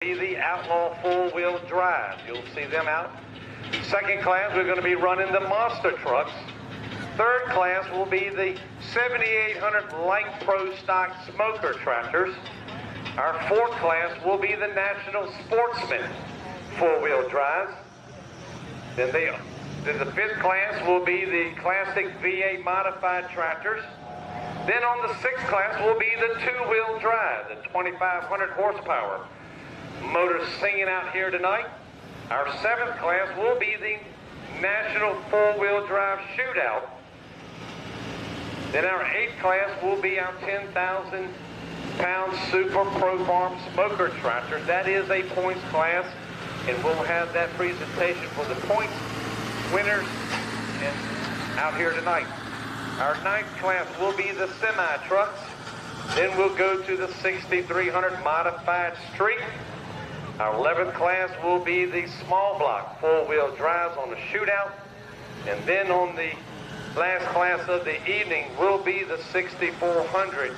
Be the Outlaw four-wheel drive. You'll see them out. Second class, we're going to be running the monster trucks. Third class will be the 7800 Light Pro Stock Smoker tractors. Our fourth class will be the National Sportsman four-wheel drives. Then the fifth class will be the classic V8 Modified tractors. Then on the sixth class will be the two-wheel drive, the 2500 horsepower. Motors singing out here tonight. Our seventh class will be the National Four-Wheel Drive Shootout. Then our eighth class will be our 10,000-pound Super Pro Farm Smoker tractor. That is a points class, and we'll have that presentation for the points winners and out here tonight. Our ninth class will be the semi-trucks. Then we'll go to the 6300 Modified Street. Our 11th class will be the small block four-wheel drives on the shootout. And then on the last class of the evening will be the 6400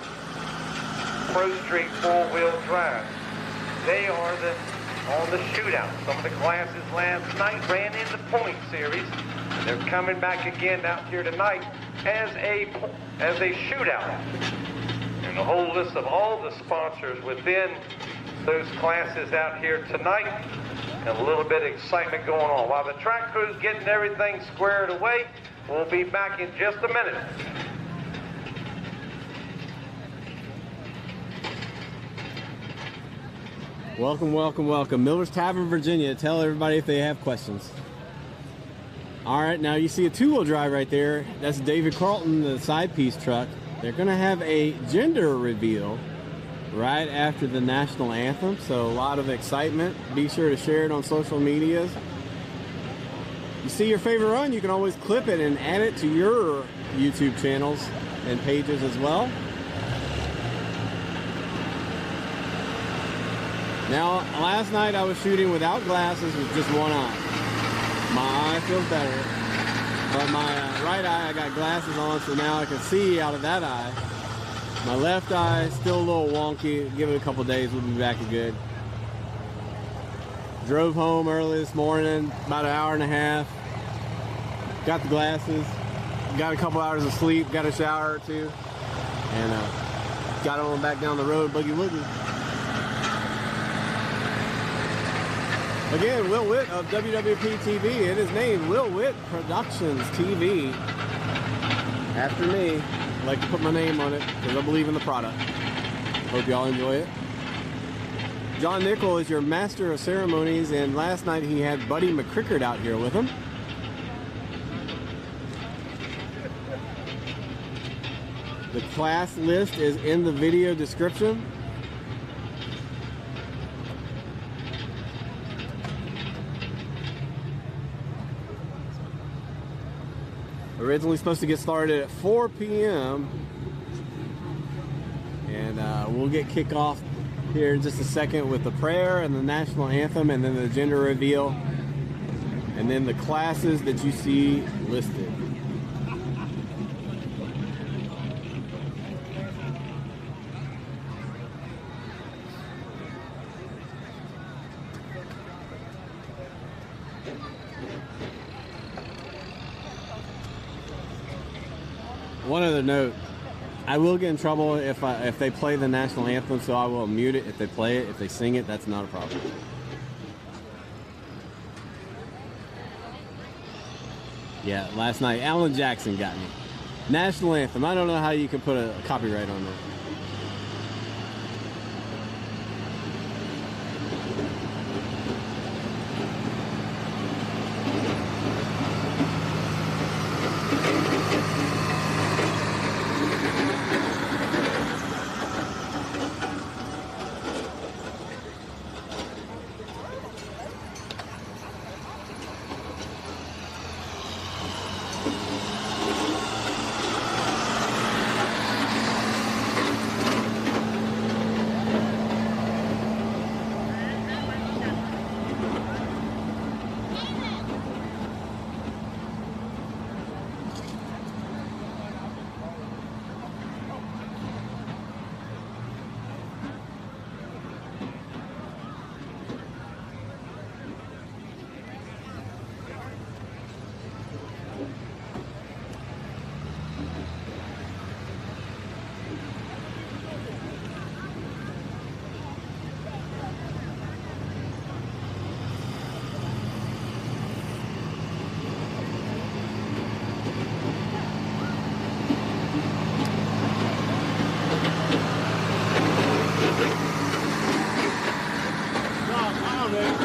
Pro Street four-wheel drive. They are on the shootout. Some of the classes last night ran in the point series. They're coming back again out here tonight as a shootout. And a whole list of all the sponsors within those classes out here tonight, and a little bit of excitement going on. While the track crew's getting everything squared away, we'll be back in just a minute. Welcome, welcome, welcome. Miller's Tavern, Virginia. Tell everybody if they have questions. All right, now you see a two-wheel drive right there. That's David Carlton, the side piece truck. They're going to have a gender reveal right after the national anthem, so a lot of excitement. Be sure to share it on social medias. You see your favorite run, you can always clip it and add it to your YouTube channels and pages as well. Now, last night I was shooting without glasses with just one eye. My eye feels better, but my right eye I got glasses on, so now I can see out of that eye. My left eye is still a little wonky. Give it a couple days, we'll be back to good. Drove home early this morning, about an hour and a half. Got the glasses, got a couple hours of sleep, got a shower or two, and got on back down the road, boogie woogie. Again, Will Witt of WWPTV. It is named Will Witt Productions TV. After me. I like to put my name on it because I believe in the product. Hope y'all enjoy it. John Nickel is your master of ceremonies, and last night he had Buddy McCrickard out here with him. The class list is in the video description. Originally supposed to get started at 4 p.m. and we'll get kicked off here in just a second with the prayer and the national anthem, and then the gender reveal, and then the classes that you see listed. One other note, I will get in trouble if they play the national anthem, so I will mute it if they play it. If they sing it, that's not a problem. Yeah, last night, Alan Jackson got me. National anthem, I don't know how you can put a copyright on that. man.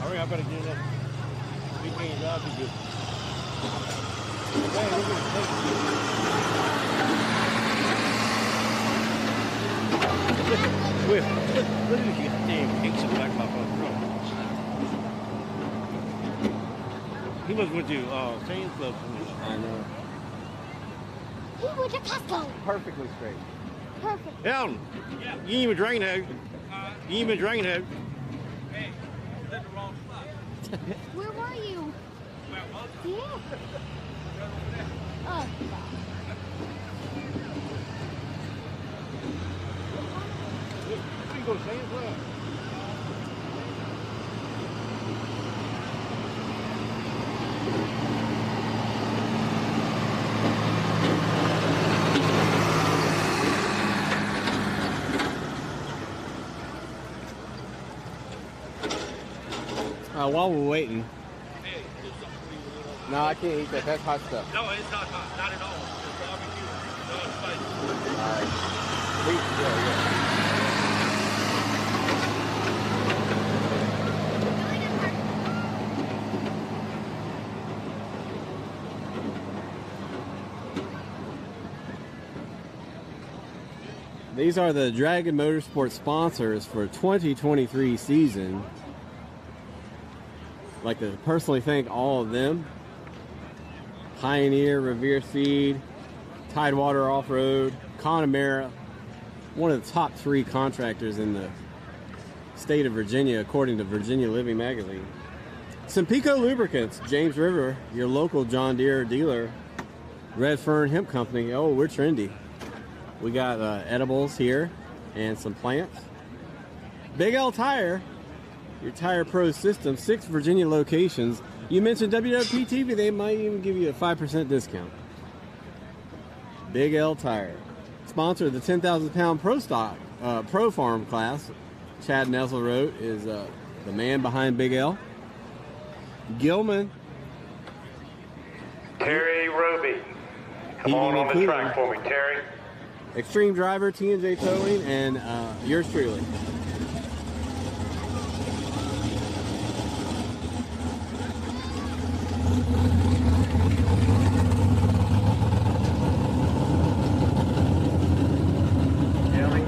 Hurry, I better get that. We can't drive too good. Man, look at the Look at these goddamn kinks in the back of my fucking truck. He must went to Sam's Club for me. I know. We went to Costco. Perfectly straight. Perfect. Elton, you ain't even drinking that. You ain't even drinking that. Hey, you're in the wrong spot. Where were you? Where was it? Yeah. Oh, God. We can go to Sam's Club. While we're waiting. Hey, do something for you. No, I can't eat that. That's hot stuff. No, it's not hot. Not at all. It's barbecue. No, it's spicy. All right. These are the Dragon Motorsports sponsors for 2023 season. I'd like to personally thank all of them. Pioneer, Revere Seed, Tidewater Off-Road, Connemara, one of the top 3 contractors in the state of Virginia, according to Virginia Living Magazine. Sempico Lubricants, James River, your local John Deere dealer. Red Fern Hemp Company, oh, we're trendy. We got edibles here and some plants. Big L Tire, your Tire Pro system, 6 Virginia locations. You mentioned WWPTV, they might even give you a 5% discount. Big L Tire. Sponsor of the 10,000 pound Pro Stock, Pro Farm class. Chad Nesselrote is the man behind Big L. Gilman. Terry Roby. Come on the track for me, Terry. Extreme Driver, T&J Towing, and yours truly. Kelly,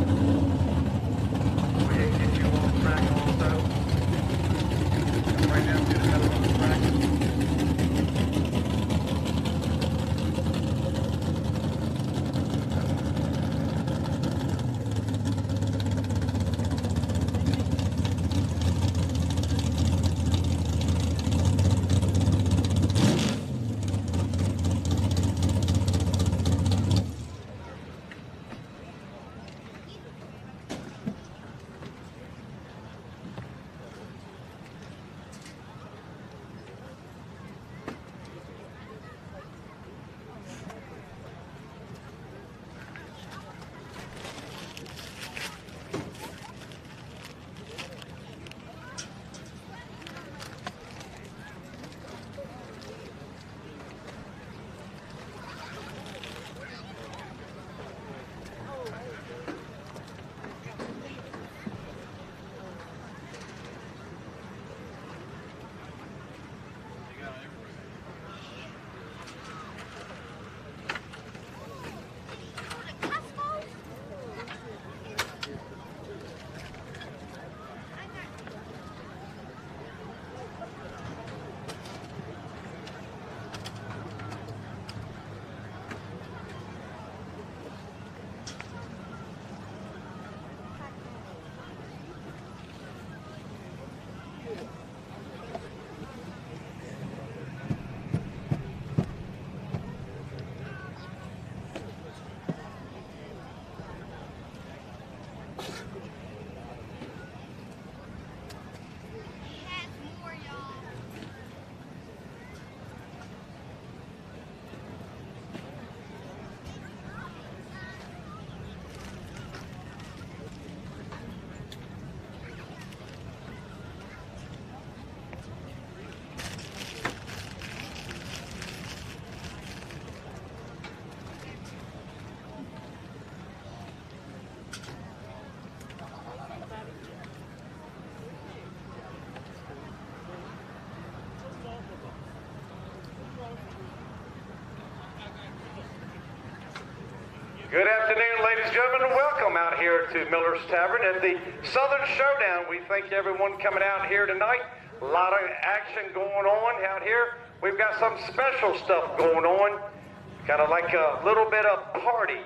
we can get you on track also. Come right down to the middle of the track. Good afternoon, ladies and gentlemen. Welcome out here to Miller's Tavern at the Southern Showdown. We thank everyone coming out here tonight. A lot of action going on out here. We've got some special stuff going on, kind of like a little bit of party.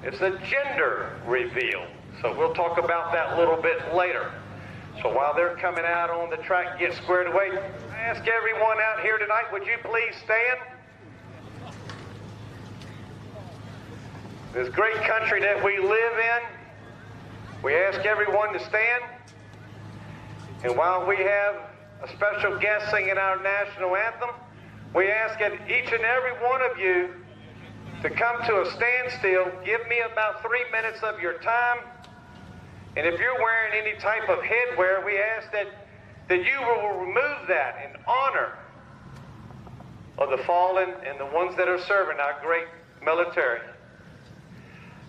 It's a gender reveal, so we'll talk about that a little bit later. So while they're coming out on the track and get squared away, I ask everyone out here tonight, would you please stand? This great country that we live in, we ask everyone to stand. And while we have a special guest singing our national anthem, we ask that each and every one of you to come to a standstill. Give me about 3 minutes of your time. And if you're wearing any type of headwear, we ask that you will remove that in honor of the fallen and the ones that are serving our great military.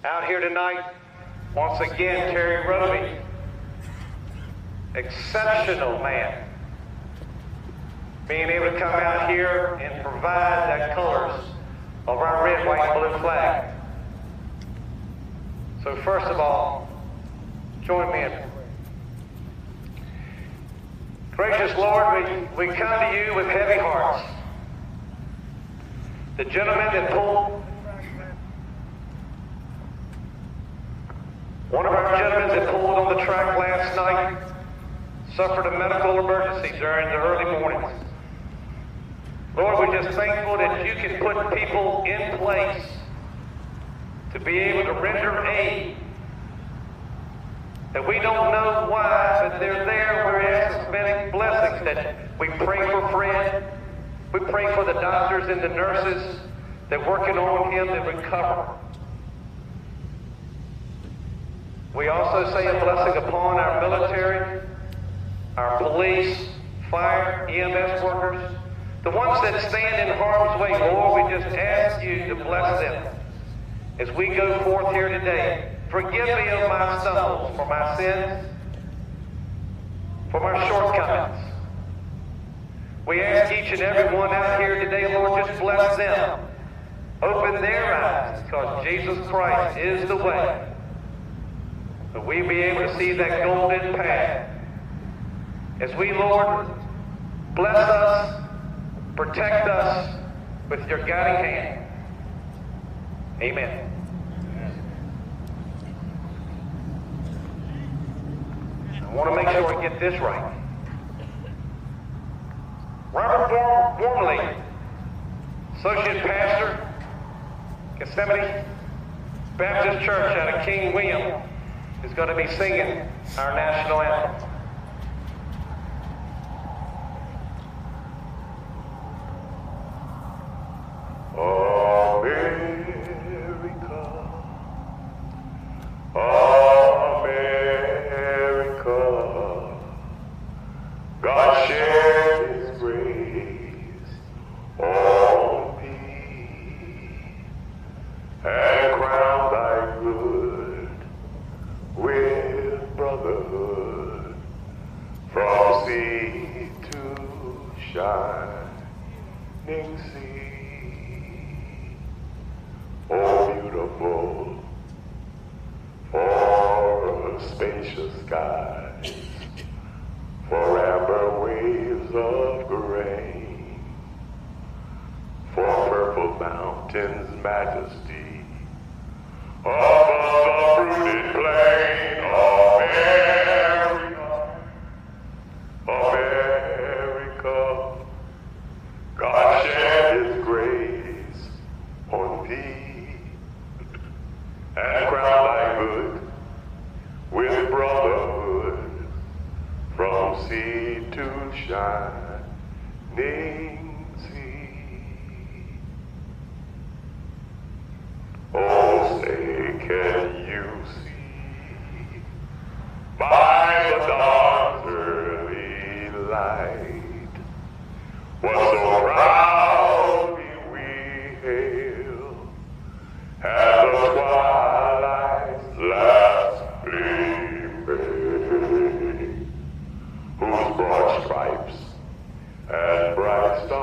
Out here tonight, once again, Terry Roby, exceptional man, being able to come out here and provide the colors of our red, white, and blue flag. So first of all, join me in. Gracious Lord, we come to you with heavy hearts. The gentleman that pulled, one of our gentlemen that pulled on the track last night suffered a medical emergency during the early mornings. Lord, we're just thankful that you can put people in place to be able to render aid. That we don't know why, but they're there. We're asking many blessings that we pray for Fred. We pray for the doctors and the nurses that are working on him to recover. We also say a blessing upon our military, our police, fire, EMS workers, the ones that stand in harm's way. Lord, we just ask you to bless them as we go forth here today. Forgive me of my stumbles, for my sins, for my shortcomings. We ask each and every one out here today, Lord, just bless them. Open their eyes, because Jesus Christ is the way. That we be able to see that golden path. As we, Lord, bless us, protect us with your guiding hand. Amen. I want to make sure I get this right. Robert Wormley, Associate Pastor, Gethsemane Baptist Church out of King William, is going to be singing our national anthem. Whose broad stripes and bright stars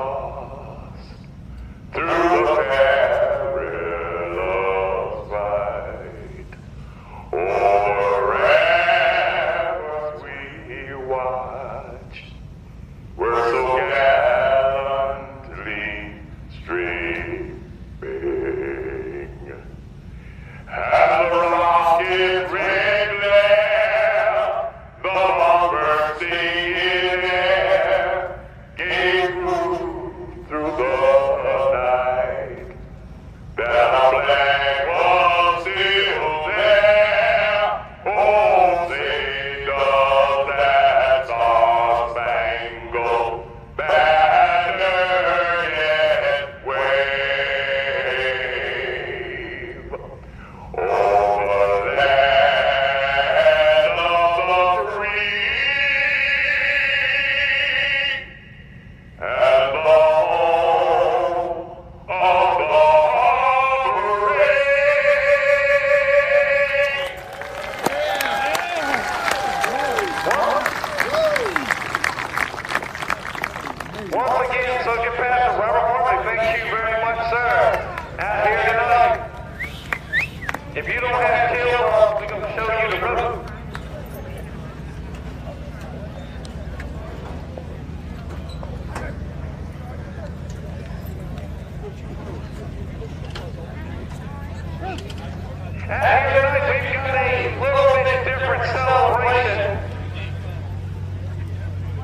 that tail off, we're going to show you the road. And here tonight we've got a little bit different celebration.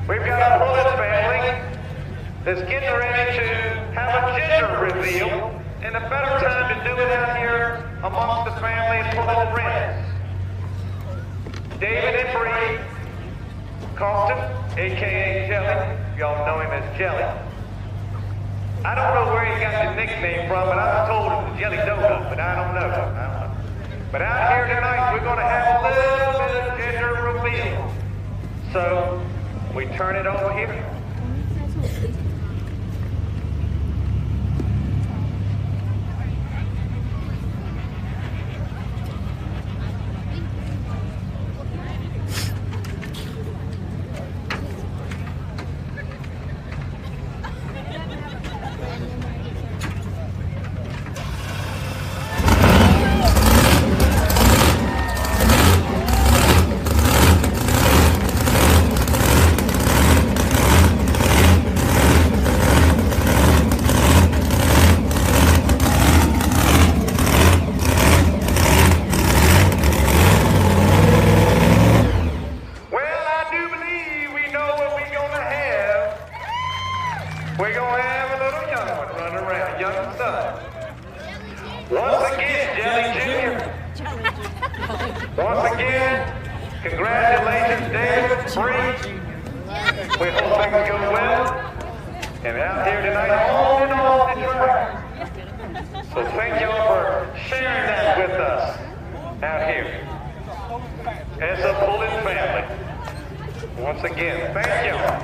We've got a bullet family that's getting ready to have a gender reveal. And a better time to do it out here amongst the family and full of friends. David and Bree Carlton, a.k.a. Jelly. Y'all know him as Jelly. I don't know where he got the nickname from, but I was told it was Jelly Dodo, but I don't know. But out here tonight, we're going to have a little bit of gender reveal. So, we turn it over here. Once again, congratulations, David, Bree. We hope things go well. And out here tonight, on and off the track. So thank y'all for sharing that with us out here as a Bullet family. Once again, thank y'all.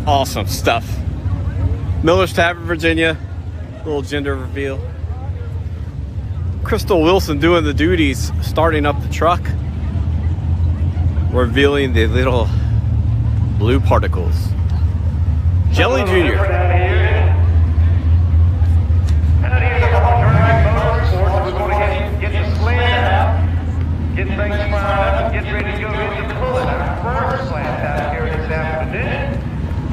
Awesome stuff. Miller's Tavern, Virginia. Little gender reveal. Crystal Wilson doing the duties, starting up the truck. Revealing the little blue particles. Jelly Jr. Get the sled out, get things fired up, and get ready to go into pulling. Our first class out here this afternoon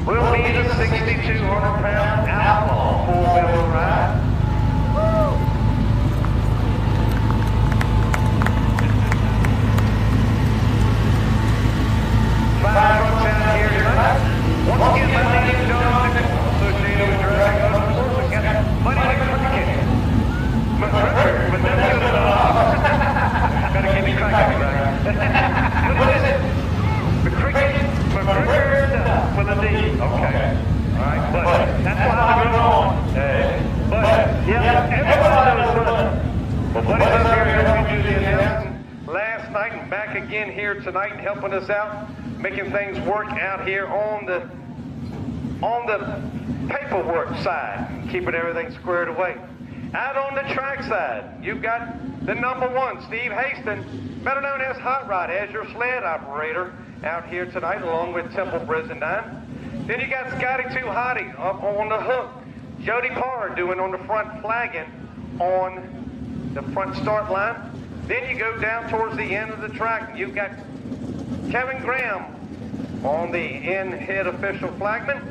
will be the 6,200-pound Outlaw four-wheel drive. Five trucks out here tonight. Once again, my name is John Nichols, associated with Drag Motorsports. We got Buddy McCricket. McCricket, but that's good enough. Gotta get me cracking, right? What is it? McCricket with a D. Okay. All right, but that's why I go on. But, yeah, everybody knows what. Well, Buddy's up here helping do the announcing last night and back again here tonight, helping us out, making things work out here on the paperwork side, keeping everything squared away. Out on the track side, you've got the number one, Steve Haston, better known as Hot Rod, as your sled operator out here tonight, along with Temple Brizendine. Then you got Scotty Too Hottie up on the hook. Jody Parr doing on the front flagging on the front start line. Then you go down towards the end of the track. You've got Kevin Graham on the end head official flagman.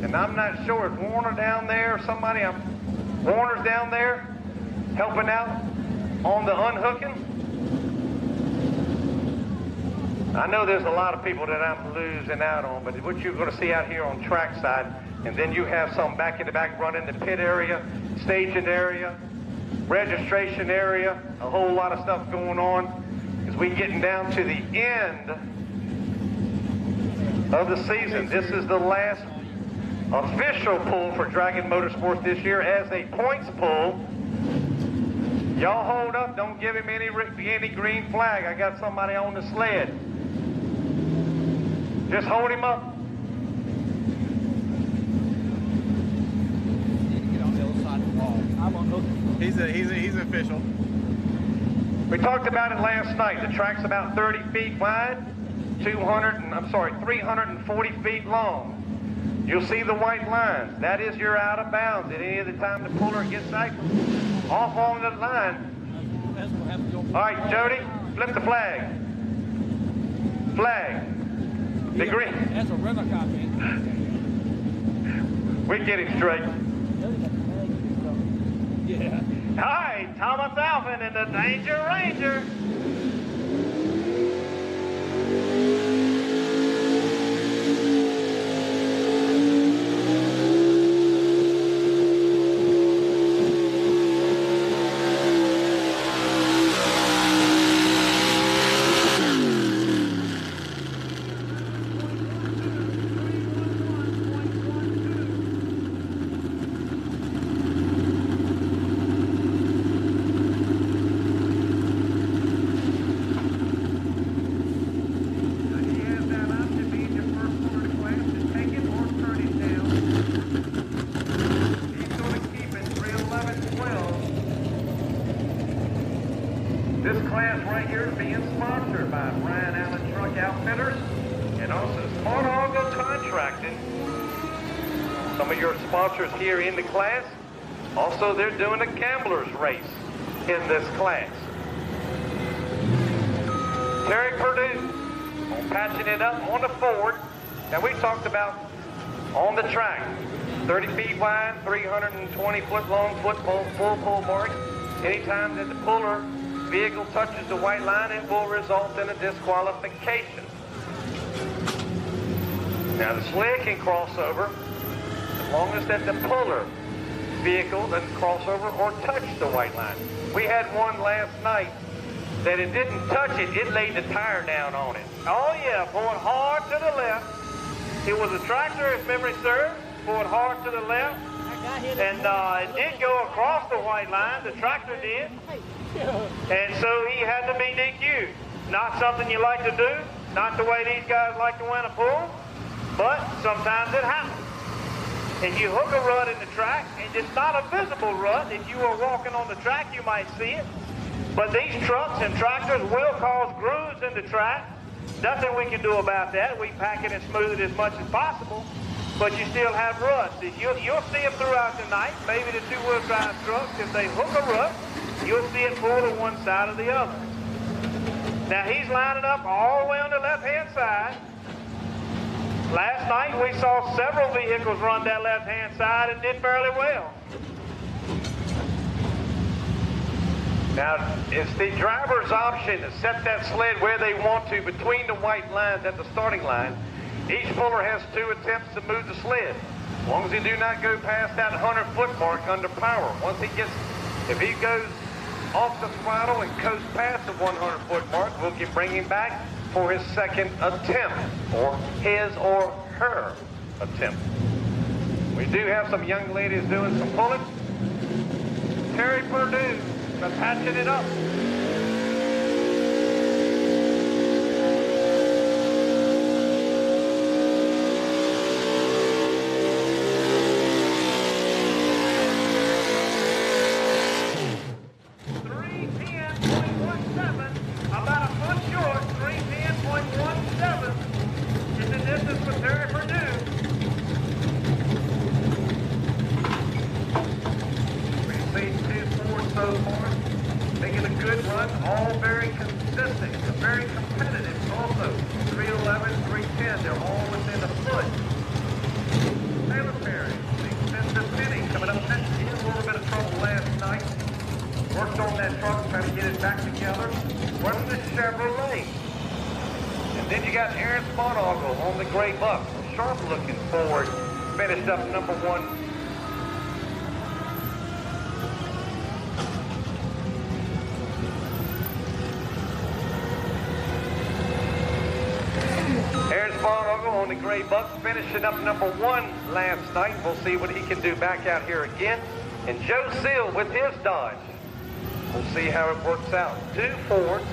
And I'm not sure if Warner down there, Warner's down there helping out on the unhooking. I know there's a lot of people that I'm losing out on, but what you're going to see out here on trackside, and then you have some back-in-the-back running the pit area, staging area, registration area, a whole lot of stuff going on as we getting down to the end of the season. This is the last official pull for Dragon Motorsports this year as a points pull. Y'all hold up. Don't give him any green flag. I got somebody on the sled. Just hold him up. He's official. We talked about it last night. The track's about 30 feet wide, 340 feet long. You'll see the white lines. That is your out of bounds at any of the time the puller gets off on the line. All right, Jody, flip the flag. Flag. The green. That's a rental copy. We get him straight. Yeah. Hi, Thomas Alvin and the Danger Ranger. This class right here is being sponsored by Brian Allen Truck Outfitters and also Smartago Contracting. Some of your sponsors here in the class. Also, they're doing a gambler's race in this class. Terry Purdue on patching it up on the Ford. Now we talked about on the track, 30 feet wide, 320 foot long full pull mark. Anytime that the puller vehicle touches the white line, it will result in a disqualification. Now the sled can cross over as long as that the puller vehicle doesn't cross over or touch the white line. We had one last night that it didn't touch it, it laid the tire down on it. Oh yeah, pulling hard to the left. It was a tractor, if memory serves, pulling hard to the left. And it did go across the white line, the tractor did. And so he had to be DQ'd. Not something you like to do, not the way these guys like to win a pull, but sometimes it happens. And you hook a rut in the track, and it's not a visible rut. If you were walking on the track, you might see it. But these trucks and tractors will cause grooves in the track. Nothing we can do about that. We pack it and smooth it as much as possible, but you still have ruts. You'll see them throughout the night. Maybe the two-wheel drive trucks, if they hook a rut, you'll see it pull to one side or the other. Now he's lining up all the way on the left-hand side. Last night we saw several vehicles run that left-hand side and did fairly well. Now, it's the driver's option to set that sled where they want to between the white lines at the starting line. Each puller has 2 attempts to move the sled, as long as he do not go past that 100-foot mark under power. If he goes off the throttle and coasts past the 100-foot mark, we'll bring him back for his second attempt, or his or her attempt. We do have some young ladies doing some pulling. Terry Purdue, patching it up. All very consistent, very competitive. Also, 311, 310, they're all within a foot. Taylor Perry, the expensive Penny, coming up next. He had a little bit of trouble last night. Worked on that truck, trying to get it back together. Running the Chevrolet. And then you got Aaron Sponagle on the gray buck. Sharp looking forward. Finished up number 1. On on the gray buck, finishing up number 1 last night. We'll see what he can do back out here again. And Joe Seal with his Dodge. We'll see how it works out. 2 Fords.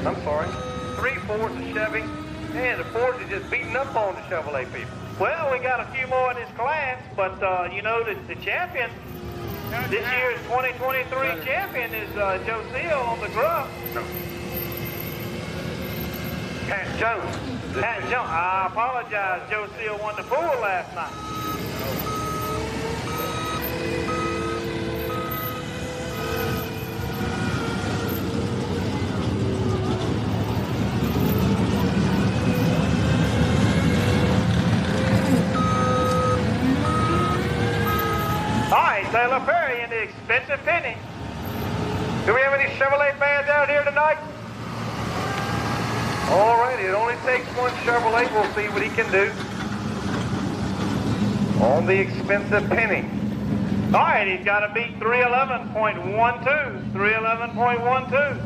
I'm sorry. 3 Fords, a Chevy. Man, the Fords are just beating up on the Chevrolet people. Well, we got a few more in this class, but you know, the champion, this year's 2023 champion is Joe Seal on the gruff. Pat Jones. Pat Jones. I apologize. Joe Seal won the pool last night. All right, Taylor Perry in the expensive penny. Do we have any Chevrolet fans out here tonight? All right, it only takes one Chevrolet. We'll see what he can do on the expensive penny. All right, he's got to beat 311.12. 311.12.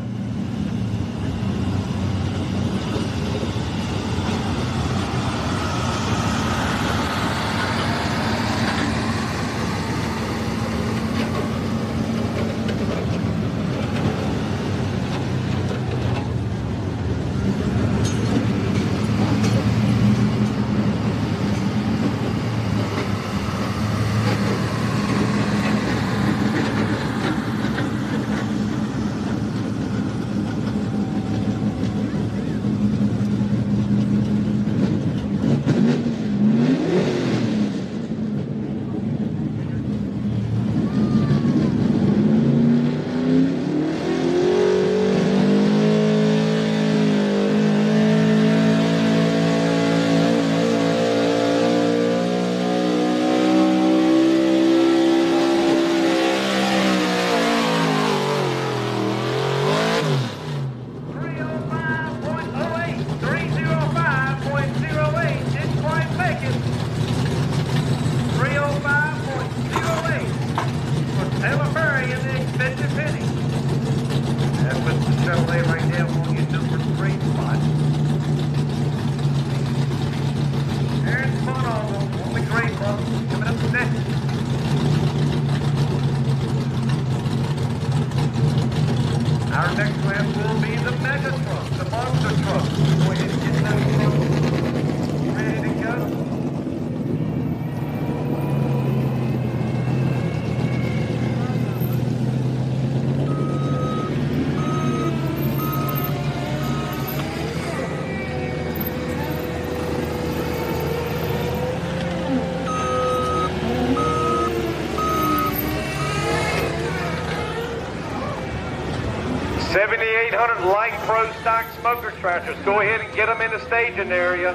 Light Pro Stock smoker tractors. Go ahead and get them in the staging area.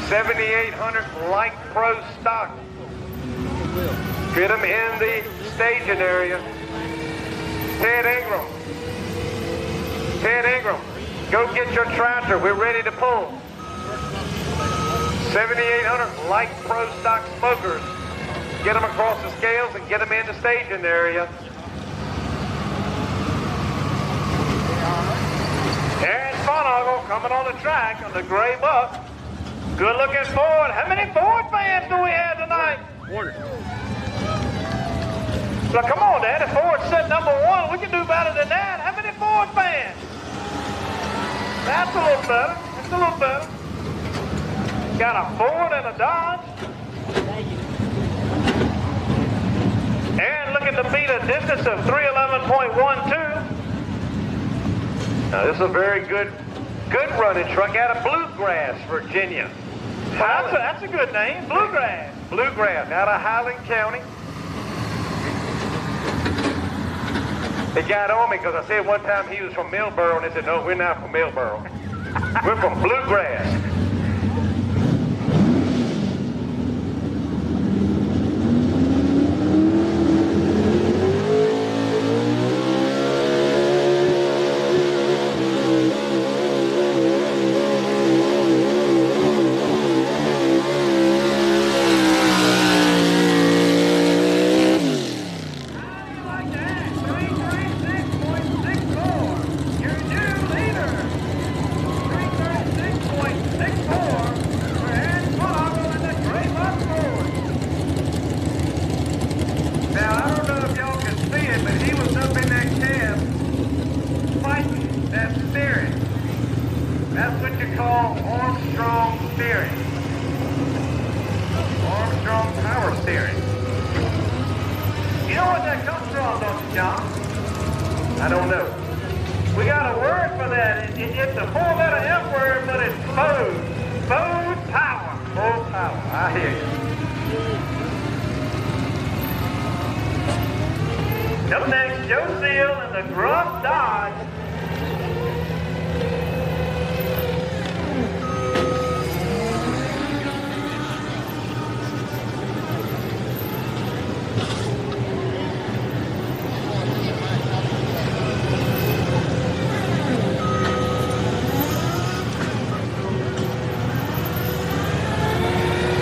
7,800 Light Pro Stock. Get them in the staging area. Ted Ingram. Ted Ingram, go get your tractor. We're ready to pull. 7,800 Light Pro Stock smokers. Get them across the scales and get them in the staging area. Aaron Fonagel coming on the track on the gray buck. Good looking Ford. How many Ford fans do we have tonight? Warner. So come on, Dad. If Ford's set number 1, we can do better than that. How many Ford fans? That's a little better. That's a little better. Got a Ford and a Dodge. Aaron looking to beat a distance of 311.12. Now, this is a very good running truck out of Bluegrass, Virginia. Well, that's a good name, Bluegrass. Bluegrass, out of Highland County. They got on me because I said one time he was from Millboro, and they said, no, we're not from Millboro. We're from Bluegrass. strong power steering. You know what that comes from, don't you, John? I don't know. We got a word for that. It's a four-letter F word, but it's food. Food power. Full power. I hear you. Up next, Joe Seal and the Gruff Dodge.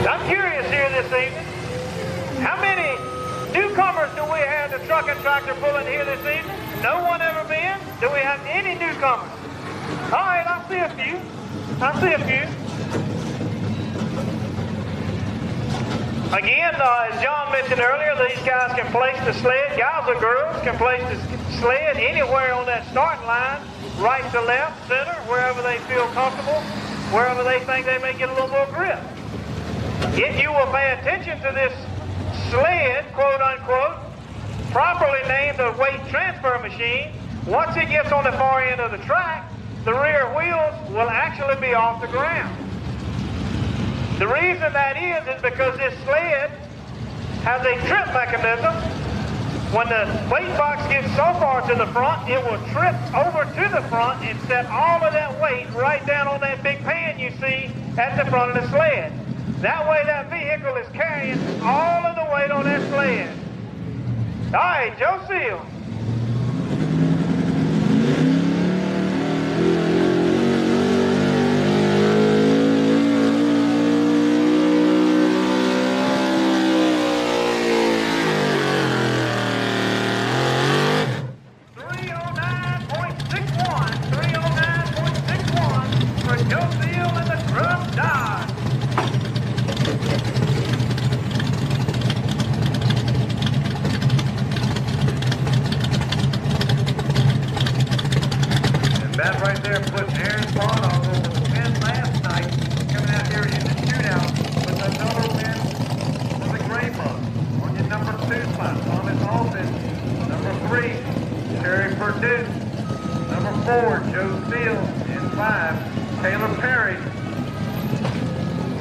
I'm curious here this evening, how many newcomers do we have the truck and tractor pulling here this evening? No one ever been? Do we have any newcomers? All right, I see a few. Again, as John mentioned earlier, these guys can place the sled. Guys or girls can place the sled anywhere on that starting line, right to left, center, wherever they feel comfortable, wherever they think they may get a little more grip. If you will pay attention to this sled, quote unquote, properly named a weight transfer machine, once it gets on the far end of the track, the rear wheels will actually be off the ground. The reason that is because this sled has a trip mechanism. When the weight box gets so far to the front, it will trip over to the front and set all of that weight right down on that big pan you see at the front of the sled. That way that vehicle is carrying all of the weight on that sled. All right, Joe Seal. That right there puts Aaron Vaughn on over the win last night, coming out here in the shootout with another win for the Gray Bucks. On your number 2 spot, Thomas Alton. Number 3, Terry Purdue. Number 4, Joe Seal. And 5, Taylor Perry.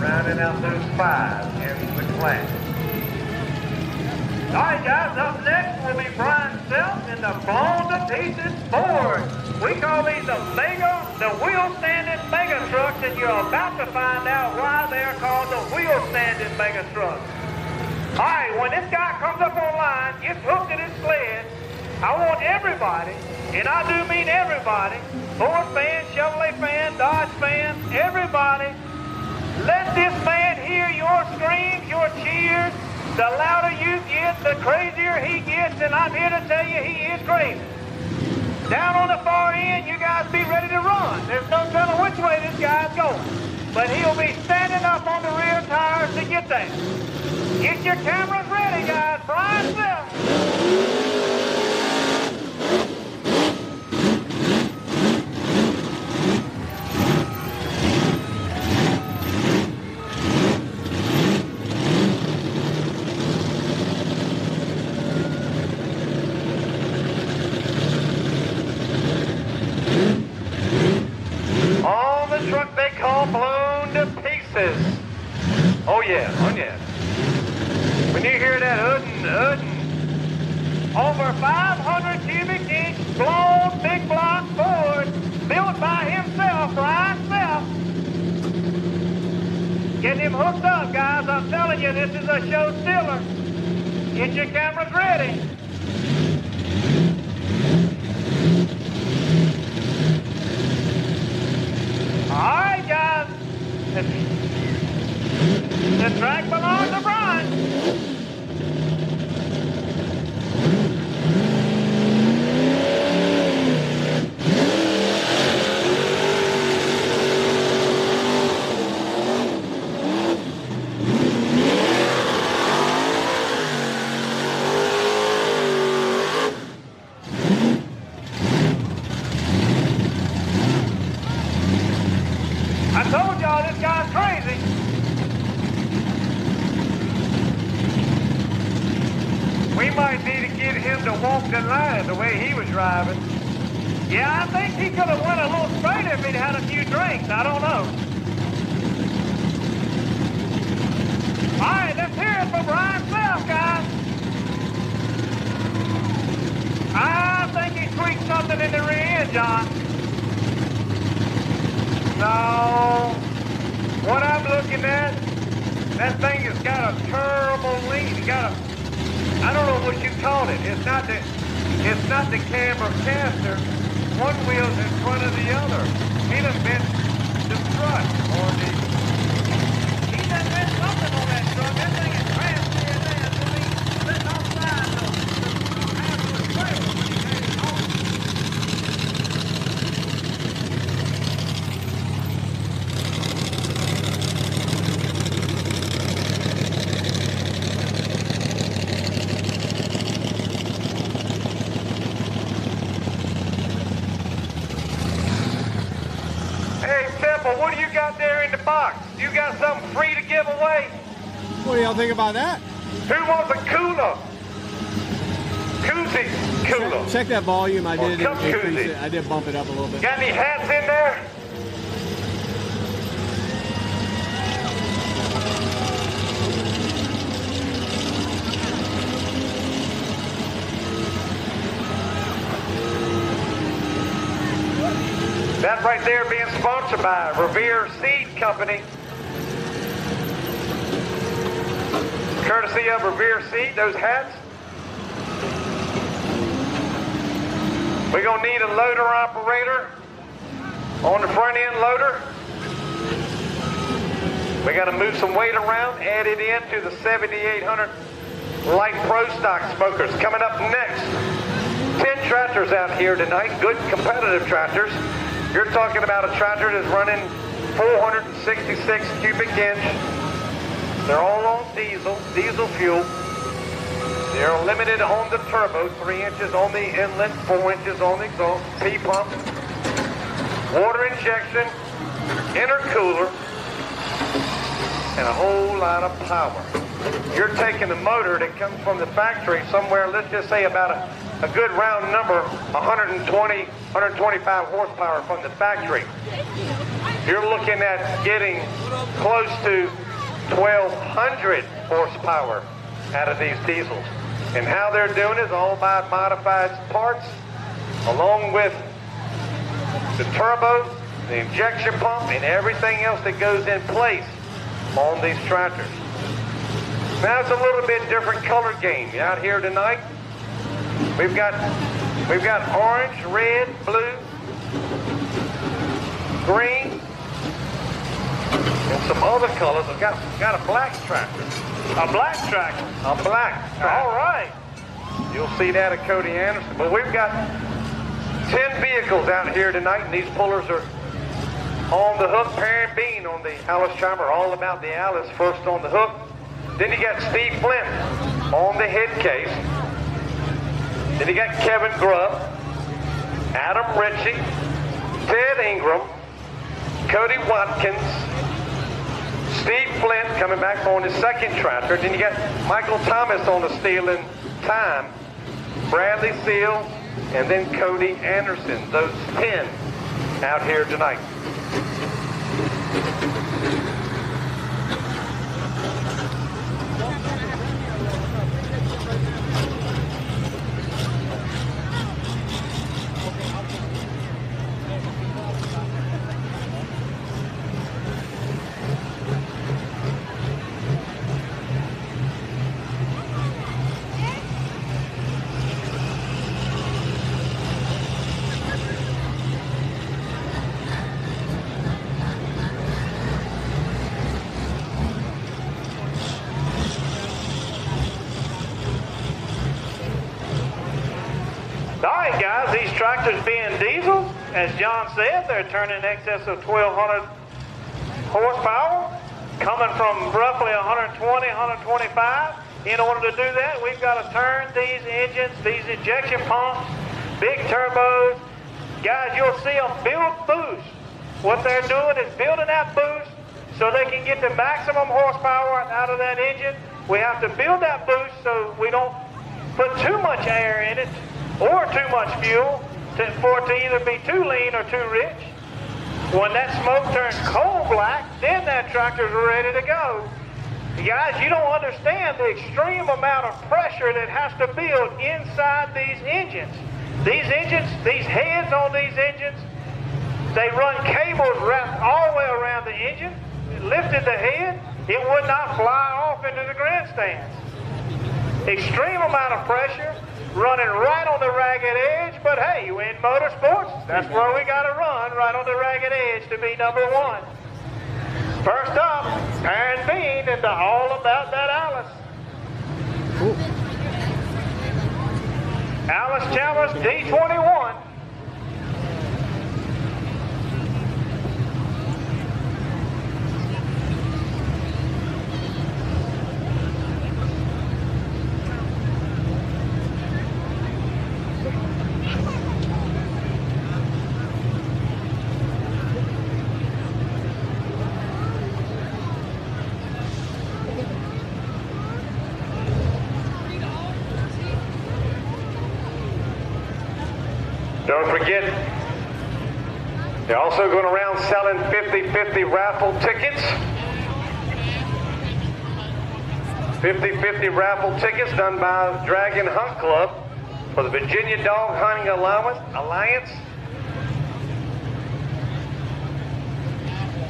Rounding out those 5 in the class. All right, guys, up next will be Brian Sept in the Blown to Pieces Ford. We call these the wheel-standing mega trucks, and you're about to find out why they're called the wheel-standing mega trucks. All right, when this guy comes up online, gets hooked to his sled, I want everybody, and I do mean everybody, Ford fan, Chevrolet fan, Dodge fan, everybody, let this man hear your screams, your cheers. The louder you get, the crazier he gets, and I'm here to tell you he is crazy. Down on the far end, you guys be ready to run. There's no telling which way this guy's going. But he'll be standing up on the rear tires to get there. Get your cameras ready, guys. Brian Sept. On the truck they call Blown to Pieces. Oh yeah, When you hear that hootin', Over 500 cubic inch blown big block Ford built by himself, Brian Sept. Get him hooked up, guys. I'm telling you, this is a show stealer. Get your cameras ready. All right, guys. The track belongs to Brian. I told y'all this guy's crazy. might need to get him to walk the line the way he was driving. Yeah, I think he could have went a little straighter if he'd had a few drinks. I don't know. All right, let's hear it from Ryan Sept, guys. I think he tweaked something in the rear end, John. No. What I'm looking at, that thing has got a terrible lean. It's got a, I don't know what you call it. It's not the camber caster. One wheel's in front of the other. He done bent the strut or the. He done bent something on that truck. That thing is crashed here and there. So he's sitting outside the half of the trailer when he made it home. Hey, Temple, what do you got there in the box? You got something free to give away? What do y'all think about that? Who wants a cooler? Koozie cooler. Check that volume. I did cup increase koozie. it. I did bump it up a little bit. Got any hats in there? That right there being sponsored by Revere Seed Company. Courtesy of Revere Seed, those hats. We're gonna need a loader operator on the front end loader. We gotta move some weight around, add it into the 7800 Light Pro Stock smokers. Coming up next, 10 tractors out here tonight, good competitive tractors. You're talking about a tractor that's running 466 cubic inch. They're all on diesel fuel. They're limited on the turbo, 3 inches on the inlet, 4 inches on the exhaust, P-pump, water injection, intercooler, and a whole lot of power. You're taking the motor that comes from the factory somewhere, let's just say about a good round number, 120, 125 horsepower from the factory. You're looking at getting close to 1,200 horsepower out of these diesels. And how they're doing is all by modified parts, along with the turbo, the injection pump, and everything else that goes in place on these tractors. Now it's a little bit different color game out here tonight. We've got orange, red, blue, green, and some other colors. I've got a black tractor. A black tractor. A black tractor. All right. You'll see that at Cody Anderson. But we've got 10 vehicles out here tonight, and these pullers are on the hook. Perrin Bean on the Alice Chopper, all about the Alice, first on the hook. Then you got Steve Flint on the head case. Then you got Kevin Grubb, Adam Ritchie, Ted Ingram, Cody Watkins, Steve Flint coming back on his second tractor. Then you got Michael Thomas on the Steel and Time, Bradley Seal, and then Cody Anderson. Those 10 out here tonight. These tractors being diesel, as John said, they're turning in excess of 1,200 horsepower, coming from roughly 120, 125. In order to do that, we've got to turn these engines, these injection pumps, big turbos. Guys, you'll see them build boost. What they're doing is building that boost so they can get the maximum horsepower out of that engine. We have to build that boost so we don't put too much air in it or too much fuel for it to either be too lean or too rich. When that smoke turns coal black, then that tractor's ready to go. You guys, you don't understand the extreme amount of pressure that has to build inside these engines. These heads on these engines, they run cables wrapped all the way around the engine. It lifted the head, it would not fly off into the grandstands. Extreme amount of pressure, running right on the ragged edge, but hey, you in motorsports, that's where we got to run, right on the ragged edge to be number one. First up, Aaron Bean into All About That Alice. Cool. Alice Chalmers, D21. Don't forget, they're also going around selling 50-50 raffle tickets. 50-50 raffle tickets done by Dragon Hunt Club for the Virginia Dog Hunting Alliance.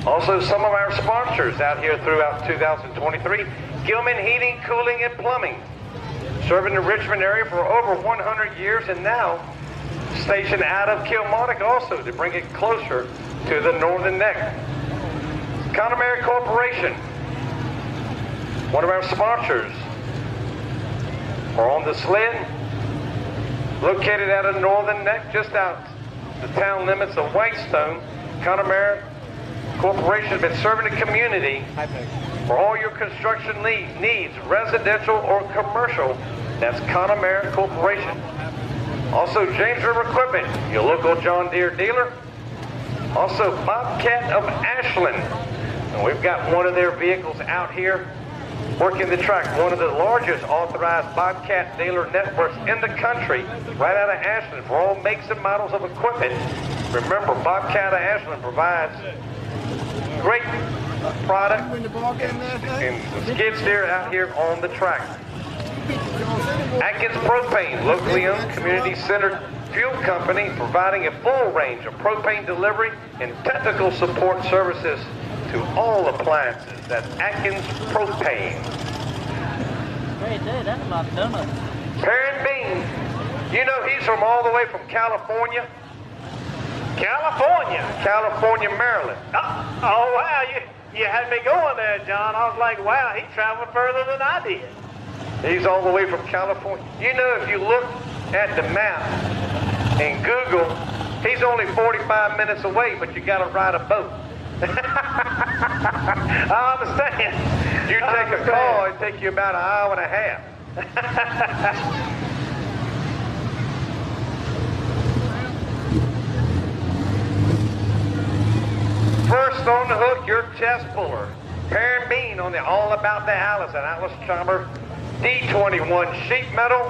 Also, some of our sponsors out here throughout 2023. Gilman Heating, Cooling, and Plumbing. Serving the Richmond area for over 100 years and now stationed out of Kilmarnock also to bring it closer to the Northern Neck. Connemara Corporation, one of our sponsors, are on the sled, located out of Northern Neck, just out the town limits of Whitestone. Connemara Corporation has been serving the community for all your construction needs, residential or commercial. That's Connemara Corporation. Also, James River Equipment, your local John Deere dealer. Also, Bobcat of Ashland. And we've got one of their vehicles out here working the track. One of the largest authorized Bobcat dealer networks in the country, right out of Ashland, for all makes and models of equipment. Remember, Bobcat of Ashland provides great product and skid steer out here on the track. Atkins Propane, locally owned, community-centered fuel company, providing a full range of propane delivery and technical support services to all appliances. That's Atkins Propane. Hey, dude, that's a lot of donuts. Perrin Bean, you know he's from all the way from California. California, Maryland. Oh wow, you had me going there, John. I was like, wow, he traveled further than I did. He's all the way from California. You know, if you look at the map and Google, he's only 45 minutes away, but you got to ride a boat. I understand. You take a car, it'd take you about an hour and a half. First on the hook, your chest puller. Perrin Bean on the All About the Alice and Alice Chalmers D21 sheet metal.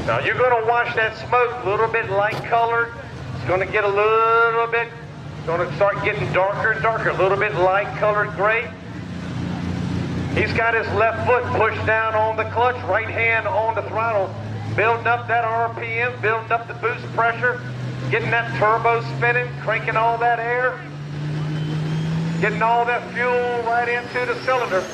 Now you're going to watch that smoke a little bit light colored. It's going to get a little bit, going to start getting darker and darker, a little bit light colored gray. He's got his left foot pushed down on the clutch, right hand on the throttle, building up that RPM, building up the boost pressure, getting that turbo spinning, cranking all that air, getting all that fuel right into the cylinder.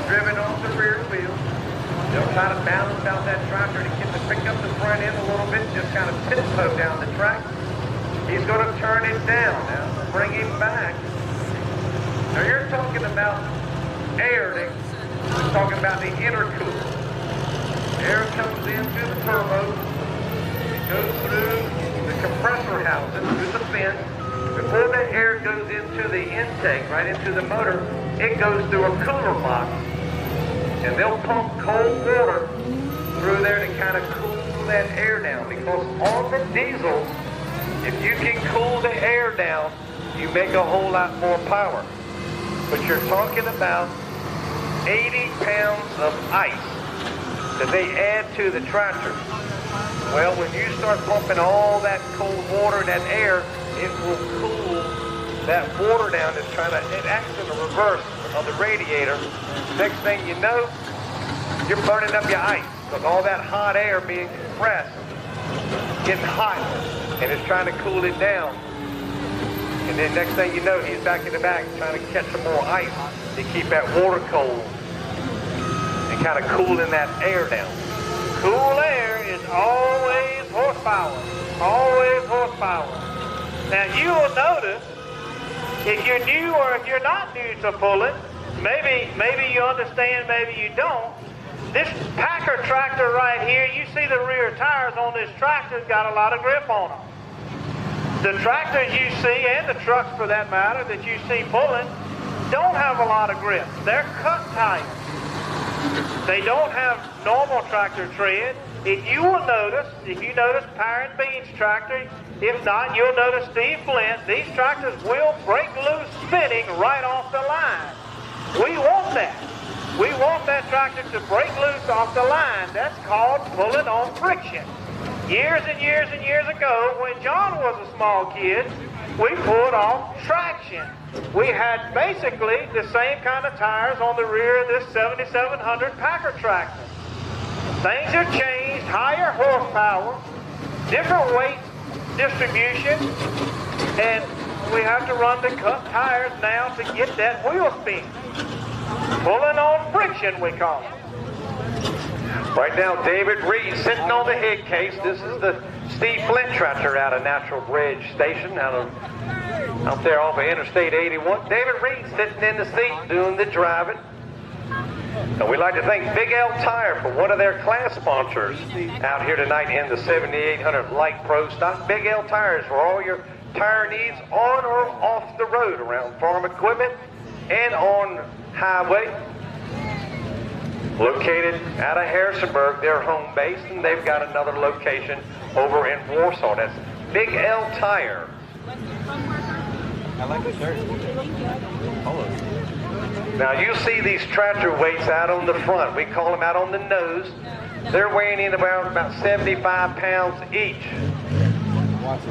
Driven off the rear wheel. They'll try to balance out that tractor to get to pick up the front end a little bit, just kind of tiptoe down the track. He's going to turn it down now, bring him back. Now you're talking about air, Nick. We're talking about the intercooler. Air comes into the turbo, it goes through the compressor housing, through the vent. Before the air goes into the intake, right into the motor, it goes through a cooler box. And they'll pump cold water through there to kind of cool that air down. Because on the diesel, if you can cool the air down, you make a whole lot more power. But you're talking about 80 pounds of ice that they add to the tractor. Well, when you start pumping all that cold water and that air, it will cool that water down. It acts in the reverse of the radiator. Next thing you know, you're burning up your ice with all that hot air being compressed, getting hot, and it's trying to cool it down. And then next thing you know, he's back in the back trying to catch some more ice to keep that water cold and kind of cooling that air down. Cool air is always horsepower. Always horsepower. Now you will notice, if you're new or if you're not new to pulling, maybe you understand, maybe you don't. This Packer tractor right here, you see the rear tires on this tractor's got a lot of grip on them. The tractors you see, and the trucks for that matter, that you see pulling, don't have a lot of grip. They're cut tires. They don't have normal tractor tread. If you notice Power & Beans tractor, if not, you'll notice Steve Flint, these tractors will break loose spinning right off the line. We want that. We want that tractor to break loose off the line. That's called pulling on friction. Years and years and years ago, when John was a small kid, we pulled off traction. We had basically the same kind of tires on the rear of this 7700 Packer tractor. Things have changed, higher horsepower, different weight distribution, and we have to run the cut tires now to get that wheel spin. Pulling on friction, we call it. Right now, David Reed sitting on the head case. This is the Steve Flint tractor out of Natural Bridge Station, out there off of Interstate 81. David Reed sitting in the seat doing the driving. And we'd like to thank Big L Tire for one of their class sponsors out here tonight in the 7800 Light Pro stock. Big L Tires for all your tire needs on or off the road around farm equipment and on highway. Located out of Harrisonburg, their home base, and they've got another location over in Warsaw. That's Big L Tire. I like the shirt. Now you see these tractor weights out on the front. We call them out on the nose. They're weighing in about 75 pounds each.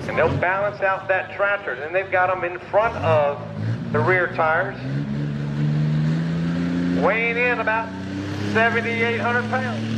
And they'll balance out that tractor. Then they've got them in front of the rear tires, weighing in about 7,800 pounds.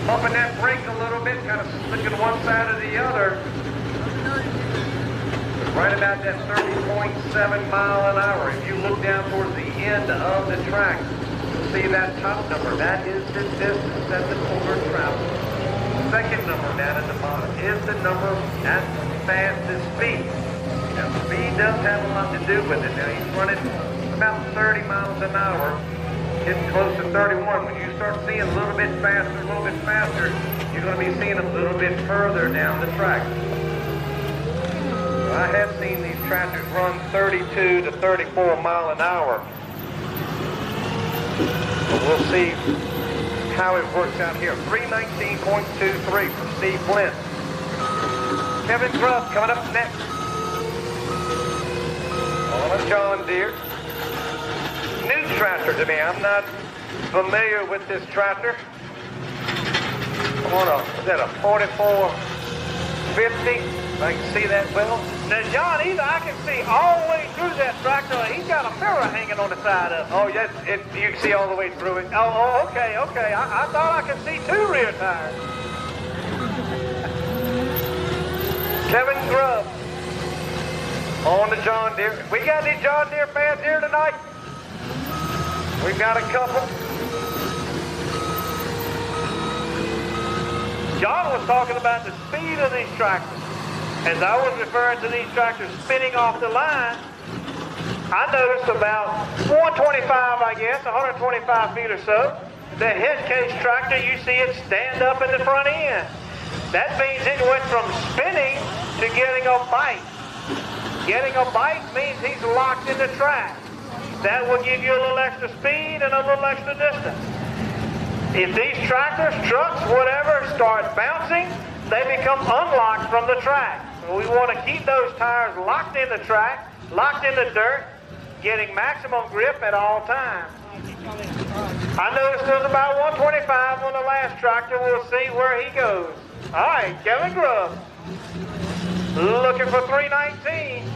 Pumping that brake a little bit, kind of slicking one side or the other. Right about that 30.7 mile an hour. If you look down towards the end of the track, you'll see that top number. That is the distance that the puller travels. Second number down at the bottom is the number at fastest speed. Now, speed does have a lot to do with it. Now, he's running about 30 miles an hour. Getting close to 31. When you start seeing a little bit faster, you're going to be seeing a little bit further down the track. I have seen these tractors run 32 to 34 mile an hour. But we'll see how it works out here. 319.23 for Steve Flint. Kevin Grubb coming up next on a John Deere. New tractor to me. I'm not familiar with this tractor. Is that a 4450? I can see that well. Now, John, either I can see all the way through that tractor, or he's got a mirror hanging on the side of it. Oh, yes, you can see all the way through it. Oh, okay. I thought I could see 2 rear tires. Kevin Grubb on the John Deere. We got any John Deere fans here tonight? We've got a couple. John was talking about the speed of these tractors. As I was referring to these tractors spinning off the line, I noticed about 125, I guess, 125 feet or so, the head case tractor, you see it stand up in the front end. That means it went from spinning to getting a bite. Getting a bite means he's locked in the track. That will give you a little extra speed and a little extra distance. If these tractors, trucks, whatever, start bouncing, they become unlocked from the track. So we want to keep those tires locked in the track, locked in the dirt, getting maximum grip at all times. I noticed there's about 125 on the last tractor. We'll see where he goes. All right, Kevin Grubb. Looking for 319.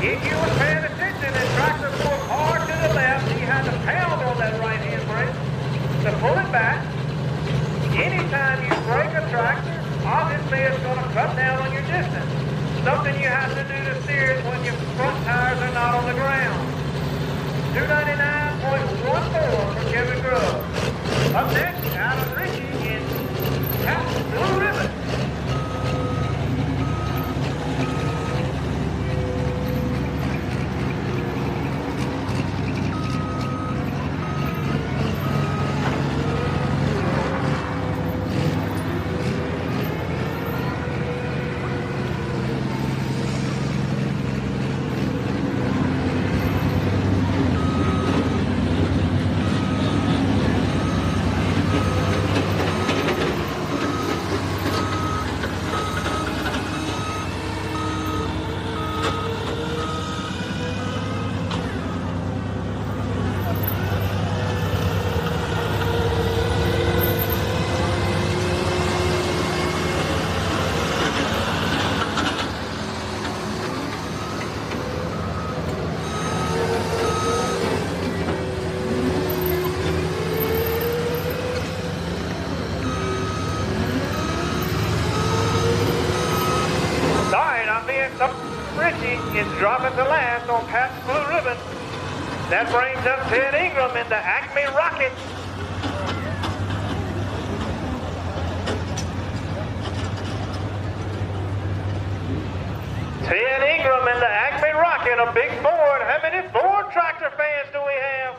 If you were paying attention and tractor pulled hard to the left, he had to pound on that right-hand brake to pull it back. Anytime you brake a tractor, obviously it's going to cut down on your distance. Something you have to do to steer it when your front tires are not on the ground. 299.14 for Kevin Grubb. Up next, Adam Ritchie in Captain Blue Ribbon. Is dropping to last on Pat's Blue Ribbon. That brings up Ted Ingram in the Acme Rocket. Ted Ingram in the Acme Rocket, a big Ford. How many Ford tractor fans do we have?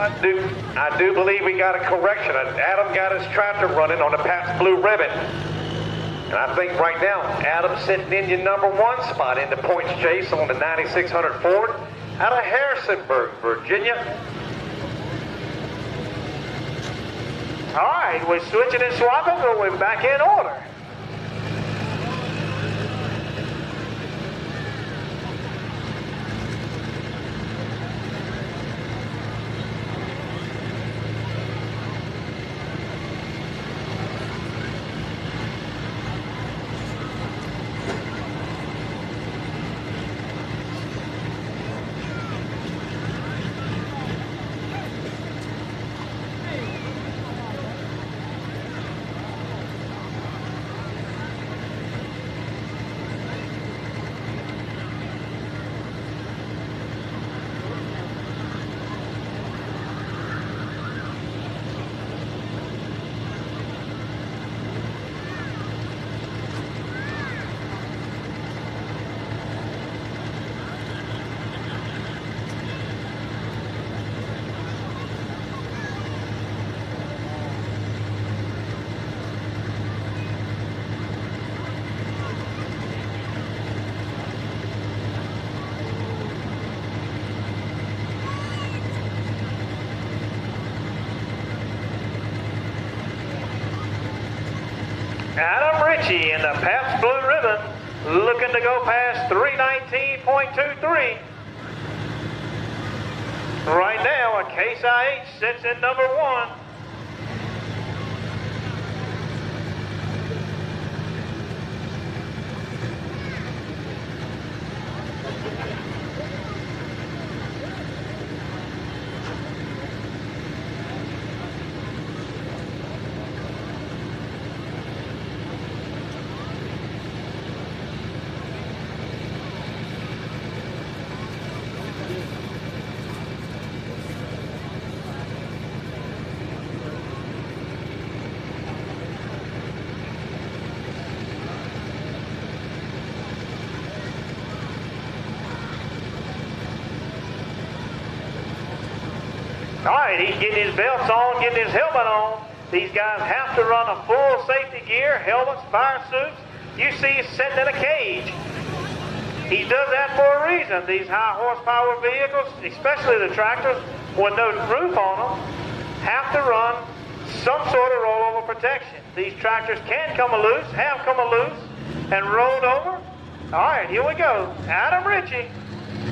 I do believe we got a correction. Adam got his tractor running on the Pat's Blue Ribbon. And I think right now, Adam's sitting in your number 1 spot in the points chase on the 9600 Ford out of Harrisonburg, Virginia. All right, we're switching and swapping, but we're back in order. Adam Ritchie in the Pabst Blue Ribbon, looking to go past 319.23. Right now, a Case IH sits in number 1. All right, he's getting his belts on, getting his helmet on. These guys have to run a full safety gear, helmets, fire suits. You see he's sitting in a cage. He does that for a reason. These high horsepower vehicles, especially the tractors with no roof on them, have to run some sort of rollover protection. These tractors can come loose, have come loose, and rolled over. All right, here we go. Adam Ritchie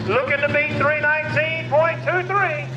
looking to beat 319.23.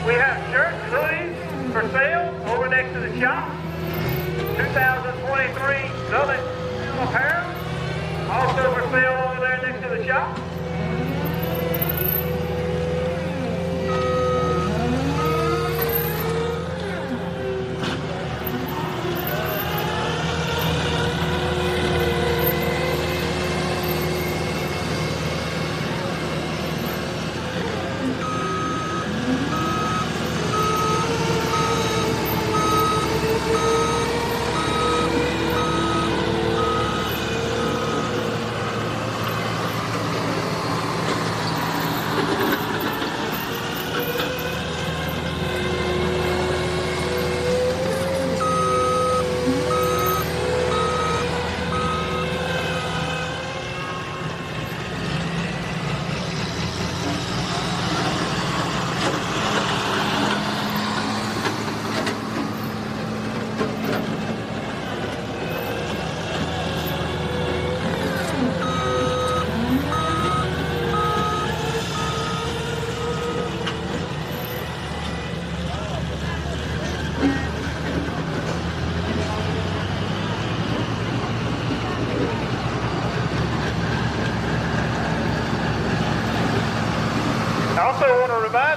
We have shirts, hoodies for sale over next to the shop. 2023 Southern apparel, also for sale over there next to the shop.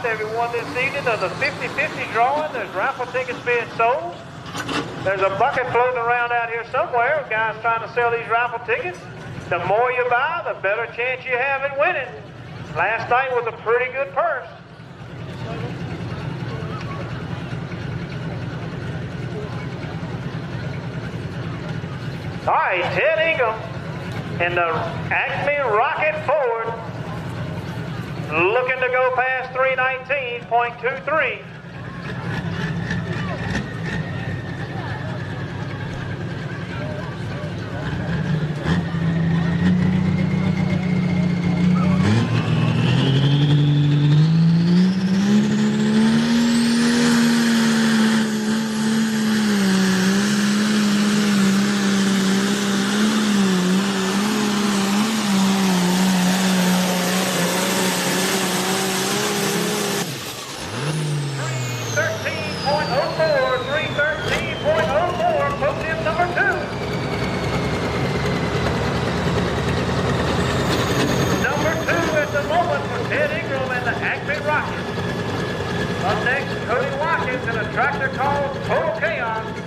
Everyone this evening of the 50-50 drawing. There's raffle tickets being sold. There's a bucket floating around out here somewhere. Guys trying to sell these raffle tickets. The more you buy, the better chance you have at winning. Last night was a pretty good purse. All right, Ted Ingham in the Acme Rocket Ford, looking to go past 319.23. they're called Total Chaos.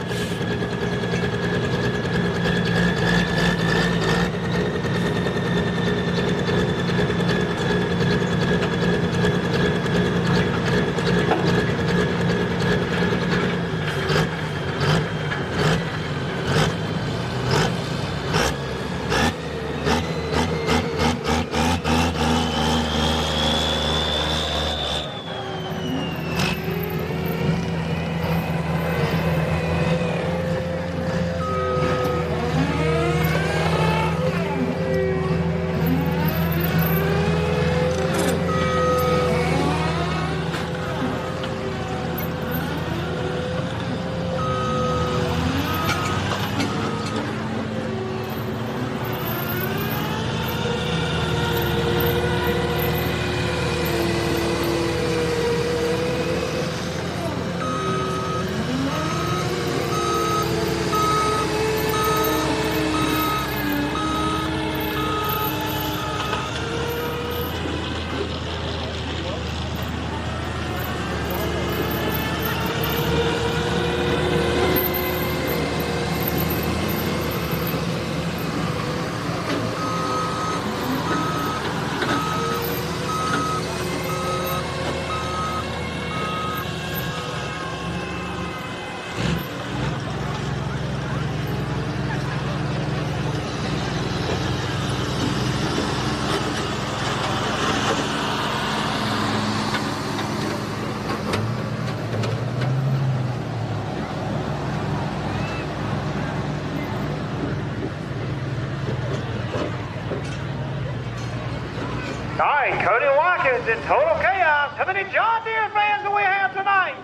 All right, Cody Watkins in Total Chaos. How many John Deere fans do we have tonight?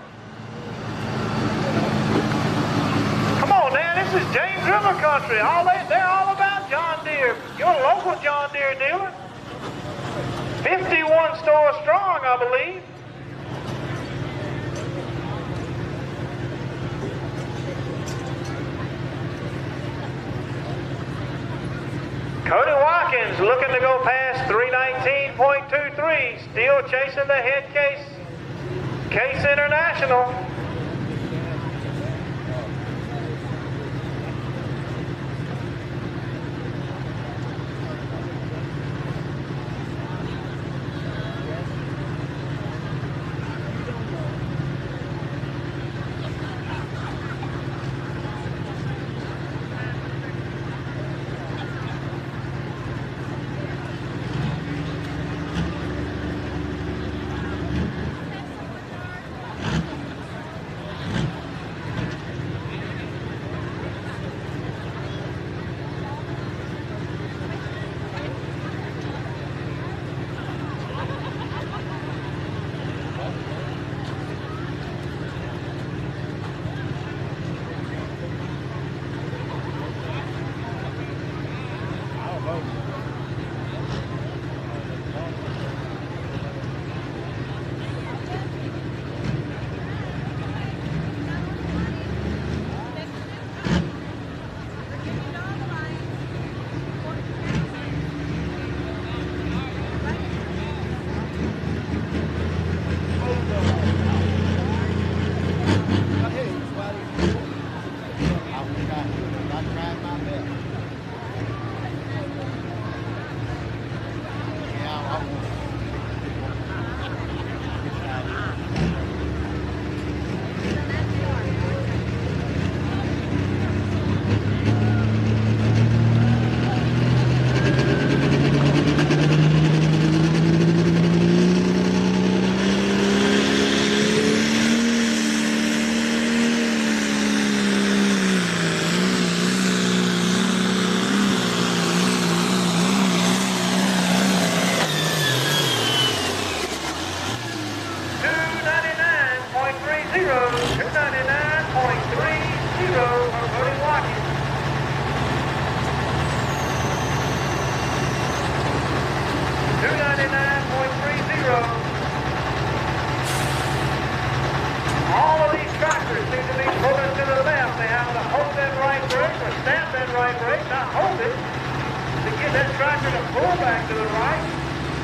Come on, man, this is James River country. They're all about John Deere. You're a local John Deere dealer. 51 stores strong, I believe. Cody Watkins looking to go past 319.23, still chasing the head case. Case International.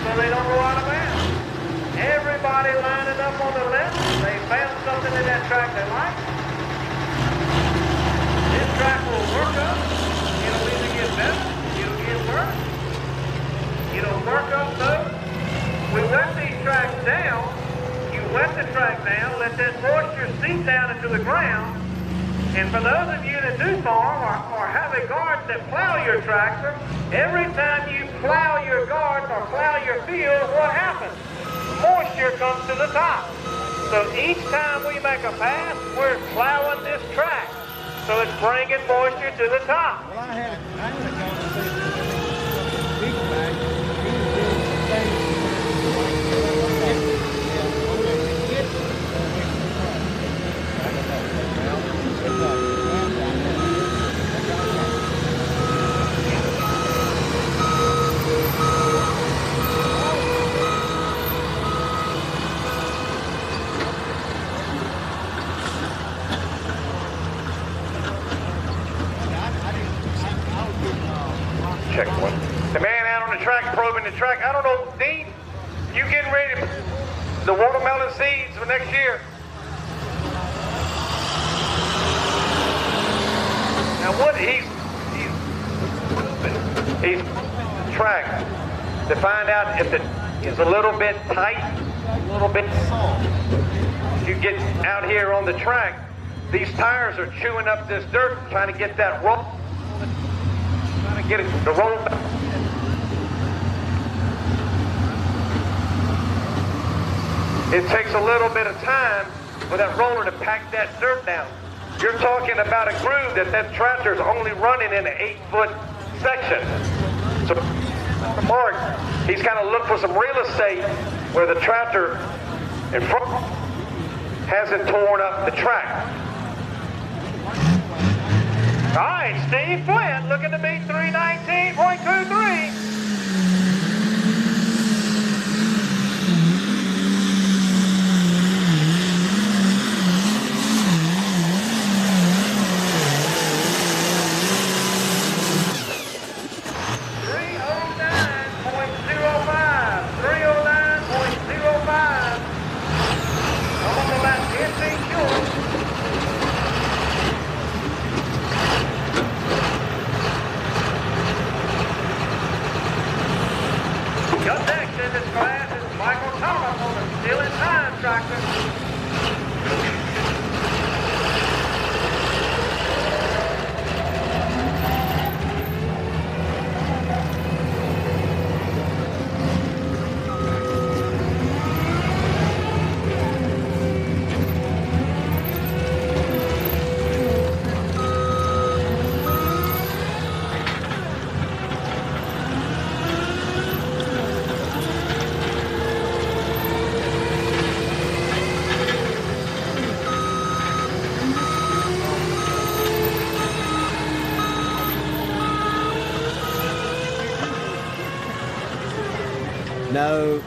So they don't go out of bounds. Everybody lining up on the left. They found something in that track they like. This track will work up. It'll either get better, it'll get worse. It'll work up though. We wet these tracks down. You wet the track down, let that moisture seep down into the ground. And for those of you that do farm or have a garden that plow your tractor, every time you plow your garden or plow your field, what happens? Moisture comes to the top. So each time we make a pass, we're plowing this track. So it's bringing moisture to the top. Well, I had a conversation with a week back. He was doing some things. Check one. The man out on the track probing the track. I don't know, Dean, you getting ready the watermelon seeds for next year? Now what he's track to find out if it is a little bit tight, a little bit soft. You get out here on the track, these tires are chewing up this dirt, trying to get that roll. Trying to get it to roll back. It takes a little bit of time for that roller to pack that dirt down. You're talking about a groove that tractor's only running in an 8-foot section. So Mark, he's kind of looked for some real estate where the tractor in front hasn't torn up the track. All right, Steve Flint looking to beat 319.23. No,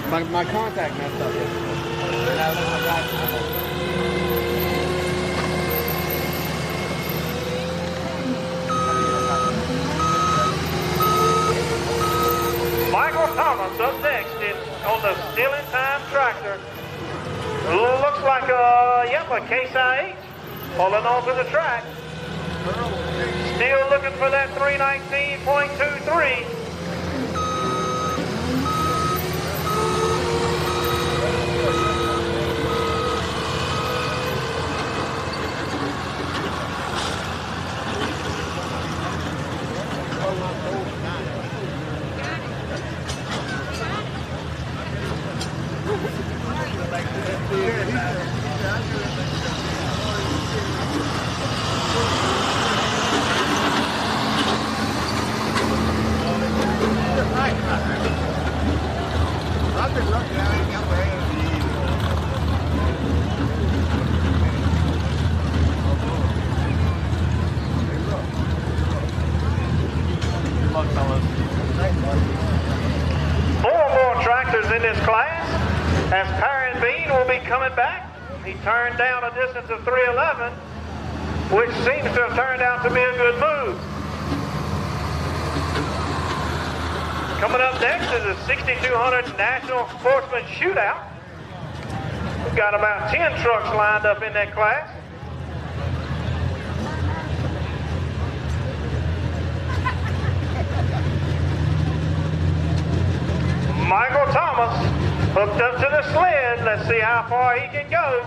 my contact messed up yesterday. Michael Thomas up next on the Still in Time tractor. Looks like a Case IH pulling onto the track. Still looking for that 319.23. Four more tractors in this class, as Perrin Bean will be coming back. He turned down a distance of 311, which seems to have turned out to be a good move. Coming up next is the 6200 National Sportsman Shootout. Got about 10 trucks lined up in that class. Michael Thomas hooked up to the sled. Let's see how far he can go.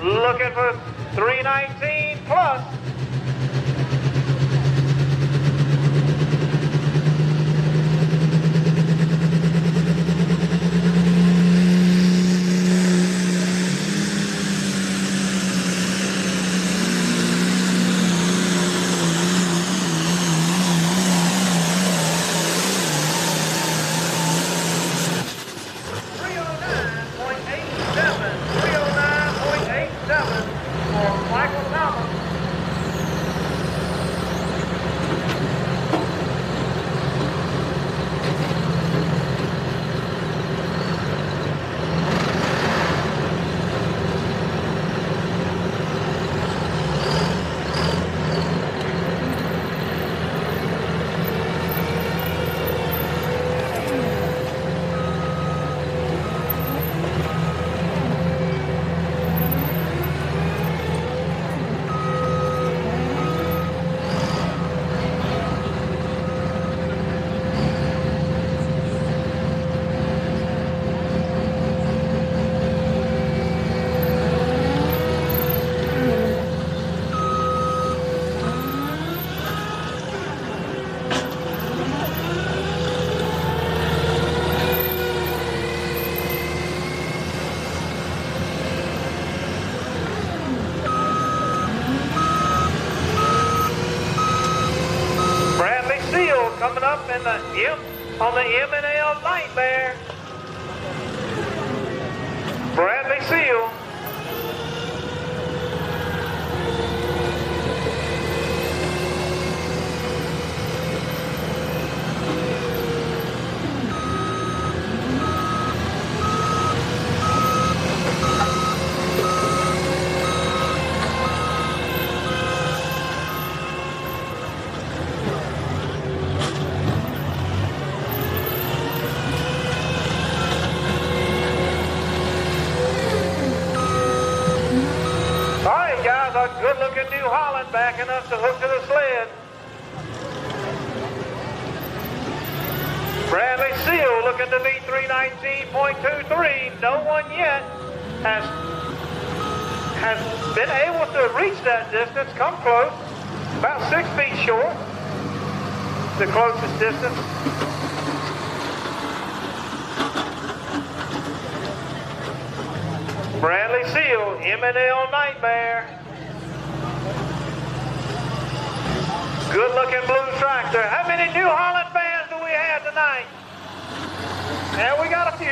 Looking for 319 plus. Coming up in the on the M&L Nightmare. Bradley Seal. Good-looking New Holland backing up to hook to the sled. Bradley Seal looking to beat 319.23. No one yet has been able to reach that distance, come close. About 6 feet short, the closest distance. Bradley Seal, M&L Nightmare. Good-looking blue tractor. How many New Holland fans do we have tonight? Yeah, we got a few.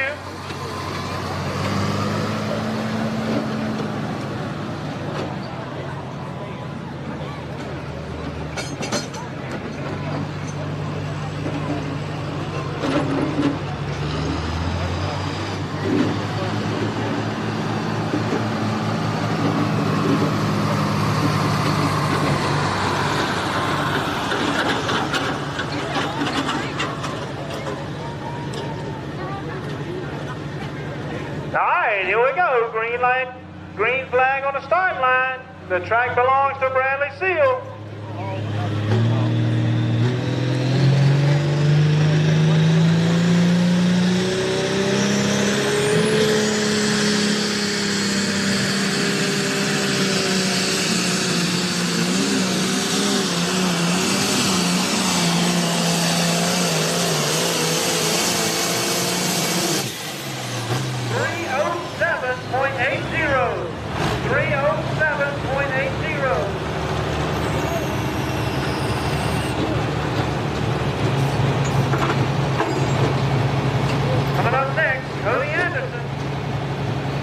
Here we go, green flag on the start line. The track belongs to Bradley Seal.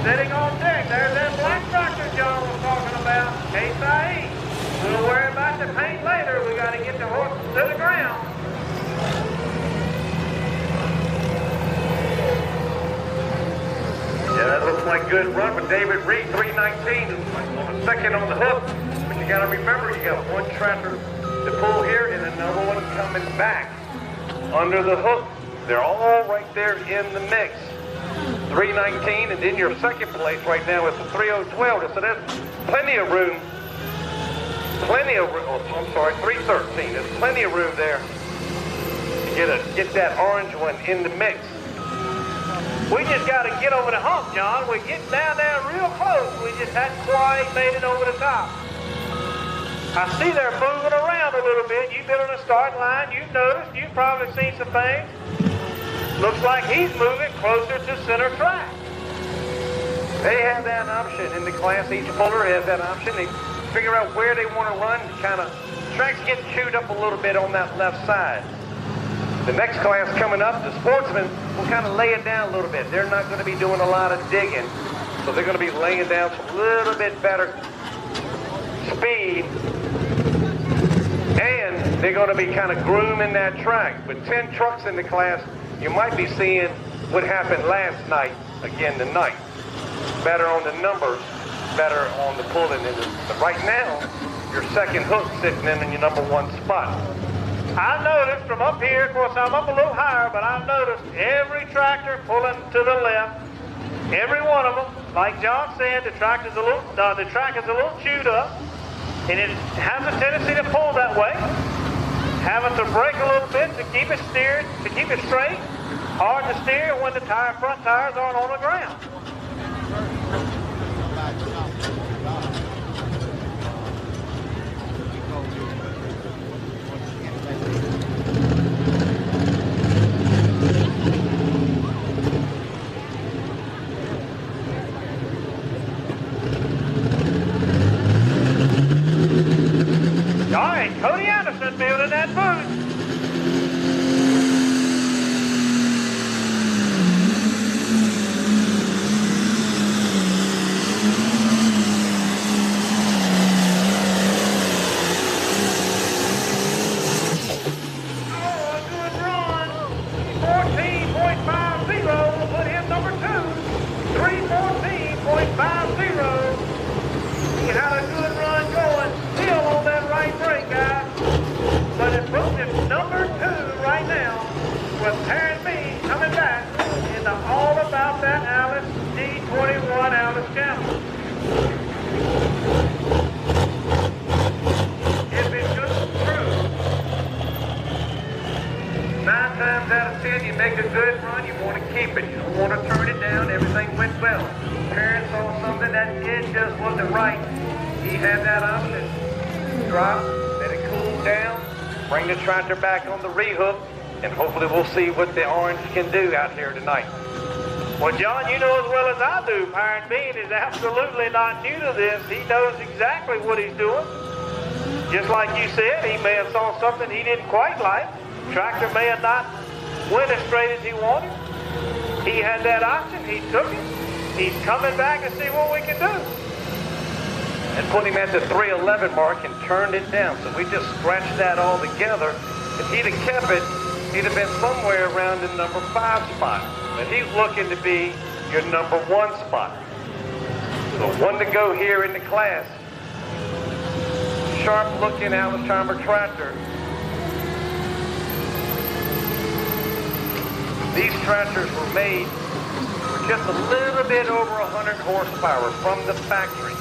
Sitting on deck, there's that black tractor John was talking about, Case IE. We'll worry about the paint later. We got to get the horse to the ground. Yeah, that looks like good run for David Reed, 319 on the second on the hook. But you got to remember, you got one tractor to pull here and another one coming back under the hook. They're all right there in the mix. 319, and then your second place right now is the 3012. So there's plenty of room. I'm sorry, 313. There's plenty of room there to get that orange one in the mix. We just got to get over the hump, John. We're getting down there real close. We just hadn't quite made it over the top. I see they're moving around a little bit. You've been on the start line. You've noticed. You've probably seen some things. Looks like he's moving closer to center track. They have that option in the class. Each puller has that option. They figure out where they want to run. Kind of tracks get chewed up a little bit on that left side. The next class coming up, the Sportsman, will kind of lay it down a little bit. They're not going to be doing a lot of digging, so they're going to be laying down some little bit better speed, and they're going to be kind of grooming that track. With 10 trucks in the class, you might be seeing what happened last night again tonight. Better on the numbers, better on the pulling. But right now, your second hook sitting in your number one spot. I noticed from up here, of course I'm up a little higher, but I've noticed every tractor pulling to the left, every one of them. Like John said, the track is a little chewed up, and it has a tendency to pull that way. Having to brake a little bit to keep it steered, to keep it straight. Hard to steer when the front tires aren't on the ground. All right, Cody Anderson building that booth. Bring the tractor back on the rehook, and hopefully we'll see what the orange can do out here tonight. Well, John, you know as well as I do, Iron Bean is absolutely not new to this. He knows exactly what he's doing. Just like you said, he may have saw something he didn't quite like. Tractor may have not went as straight as he wanted. He had that option. He took it. He's coming back to see what we can do. And put him at the 311 mark and turned it down. So we just scratched that all together. If he'd have kept it, he'd have been somewhere around the number 5 spot. But he's looking to be your number 1 spot. So 1 to go here in the class. Sharp looking Alabama tractor. These tractors were made for just a little bit over 100 horsepower from the factory.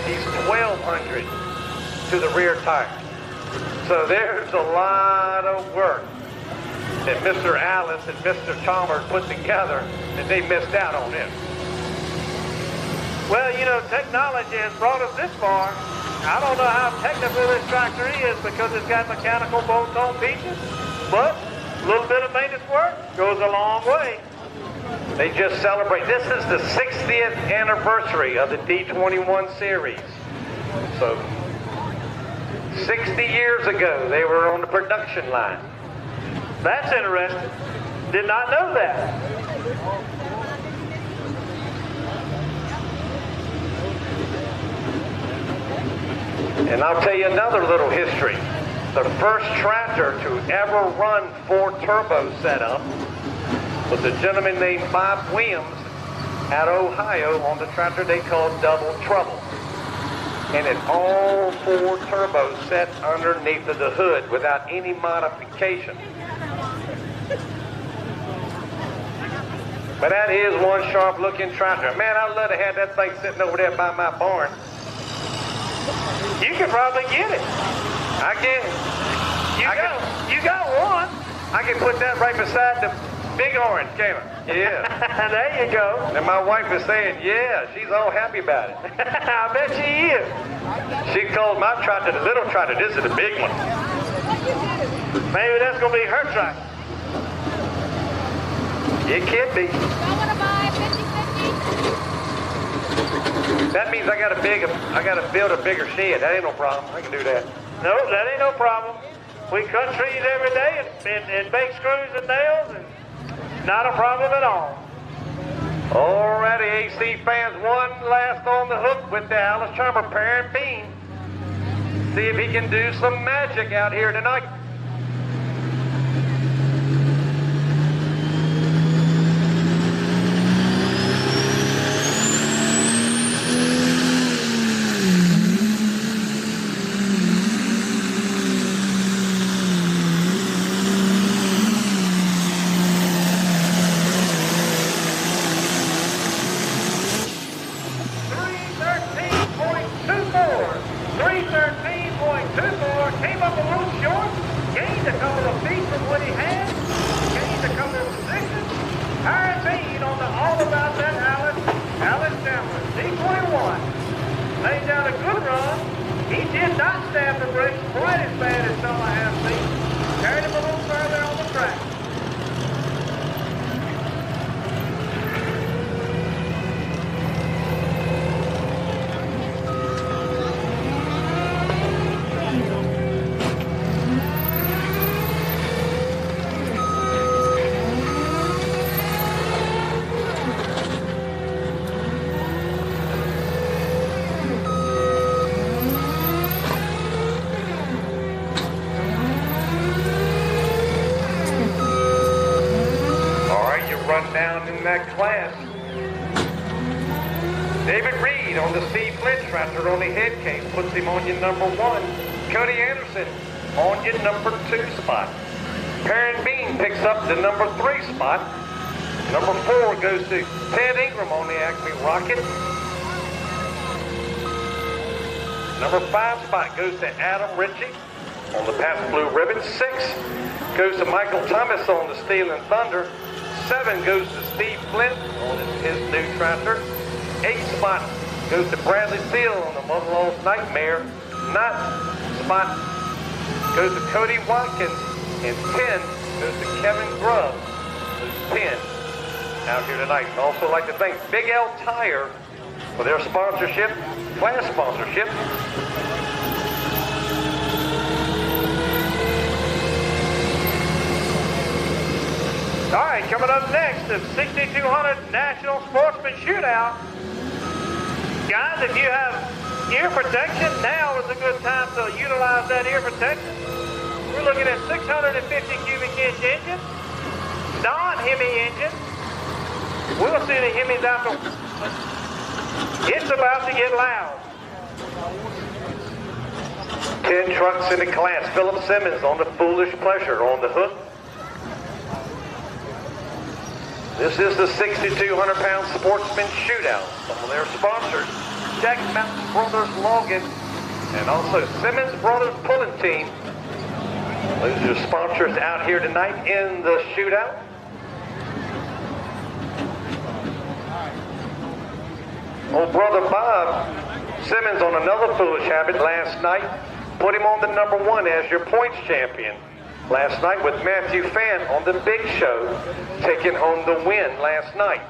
He's 1,200 to the rear tire. So there's a lot of work that Mr. Alice and Mr. Chalmers put together that they missed out on it. Well, you know, technology has brought us this far. I don't know how technical this tractor is because it's got mechanical bolts on pieces, but a little bit of maintenance work goes a long way. They just celebrate. This is the 60th anniversary of the D21 series. So 60 years ago, they were on the production line. That's interesting. Did not know that. And I'll tell you another little history. The first tractor to ever run 4 turbo setup was a gentleman named Bob Williams out of Ohio on the tractor they called Double Trouble. And it all 4 turbos set underneath of the hood without any modification. But that is one sharp-looking tractor. Man, I'd love to have that thing sitting over there by my barn. You could probably get it. I can. You got one. I can put that right beside the big orange, can't I? Yeah. There you go. And my wife is saying, yeah, she's all happy about it. I bet she is. She called my tractor the little tractor. This is the big one. Maybe that's going to be her tractor. It can be. Y'all want to buy 50-50? That means I got to build a bigger shed. That ain't no problem. I can do that. No, that ain't no problem. We cut trees every day and bake screws and nails, and not a problem at all. Alrighty, AC fans, one last on the hook with the Alice Charmer Parent Bean. See if he can do some magic out here tonight. Came up a little short, gained a couple of feet from what he had, gained a couple of positions. Iron Bean on the All About That Alice Chandler, D21. Laid down a good run. He did not stab the brakes quite as bad as some I have seen. Carried him a little further on the track. That class. David Reed on the C. Flint tractor on the head case puts him on your number 1. Cody Anderson on your number 2 spot. Perrin Bean picks up the number 3 spot. Number 4 goes to Ted Ingram on the Acme Rocket. Number 5 spot goes to Adam Ritchie on the Pabst Blue Ribbon. 6 goes to Michael Thomas on the Steel and Thunder. 7 goes to Steve Flint on his new tractor. 8 spot goes to Bradley Steele on the Mother-in-law's Nightmare. 9 spot goes to Cody Watkins. And 10 goes to Kevin Grubb, who's 10 out here tonight. I'd also like to thank Big L Tire for their sponsorship, class sponsorship. All right, coming up next, the 6200 National Sportsman Shootout. Guys, if you have ear protection, now is a good time to utilize that ear protection. We're looking at 650 cubic inch engine, non-Hemi engine. We'll see the Hemis after. It's about to get loud. 10 trucks in the class. Philip Simmons on the Foolish Pleasure on the hook. This is the 6,200-pound Sportsman Shootout. Some of their sponsors, Jack Mountain Brothers Logan, and also Simmons Brothers Pulling Team. Those are sponsors out here tonight in the shootout. Old brother Bob Simmons on another foolish habit last night. Put him on the number 1 as your points champion. Last night with Matthew Fan on the Big Show, taking home the win last night.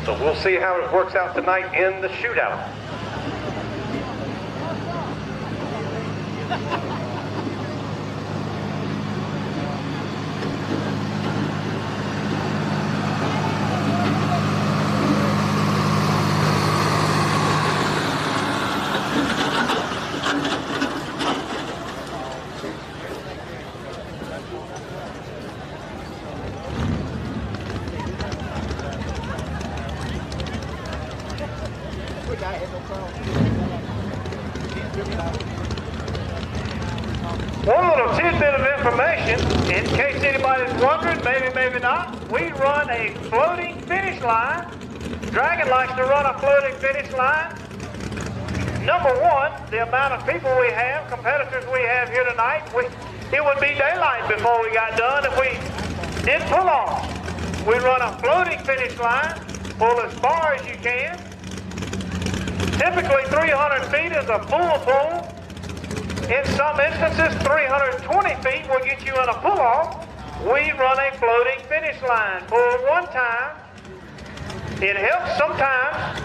So we'll see how it works out tonight in the shootout. Can't One little tidbit of information, in case anybody's wondering, maybe not, we run a floating finish line. Dragon likes to run a floating finish line. Number one, the amount of people we have, competitors we have here tonight, it would be daylight before we got done if we did pull off. We run a floating finish line, pull as far as you can. Typically 300 feet is a full pull. In some instances, 320 feet will get you in a pull-off. We run a floating finish line. Pull one time. It helps sometimes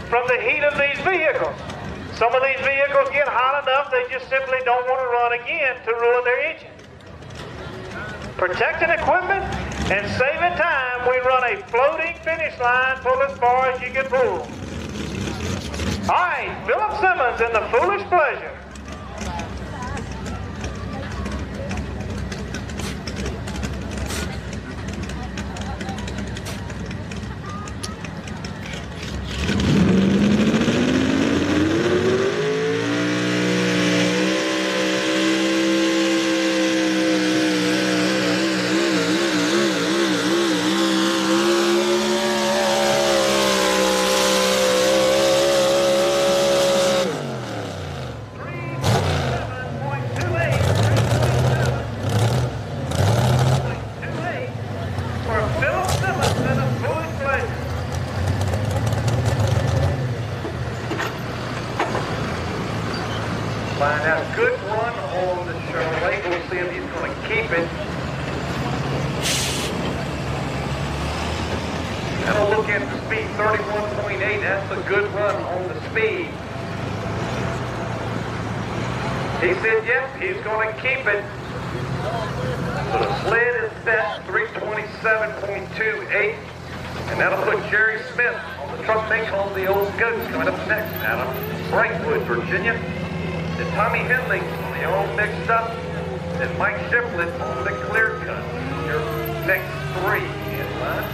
from the heat of these vehicles. Some of these vehicles get hot enough they just simply don't want to run again to ruin their engine. Protecting equipment and saving time, we run a floating finish line. Pull as far as you can pull. All right, Philip Simmons in the Foolish Pleasure. Find out a good run on the Chevrolet. We'll see if he's going to keep it. And we'll look at the speed, 31.8. That's a good run on the speed. He said, yep, he's going to keep it. So the sled is set, 327.28. And that'll put Jerry Smith on the truck they call the Old Goats coming up next out of Brightwood, Virginia. Then Tommy Henley on the all mixed up. Then Mike Shiplet on the clear cut. Your next three in line.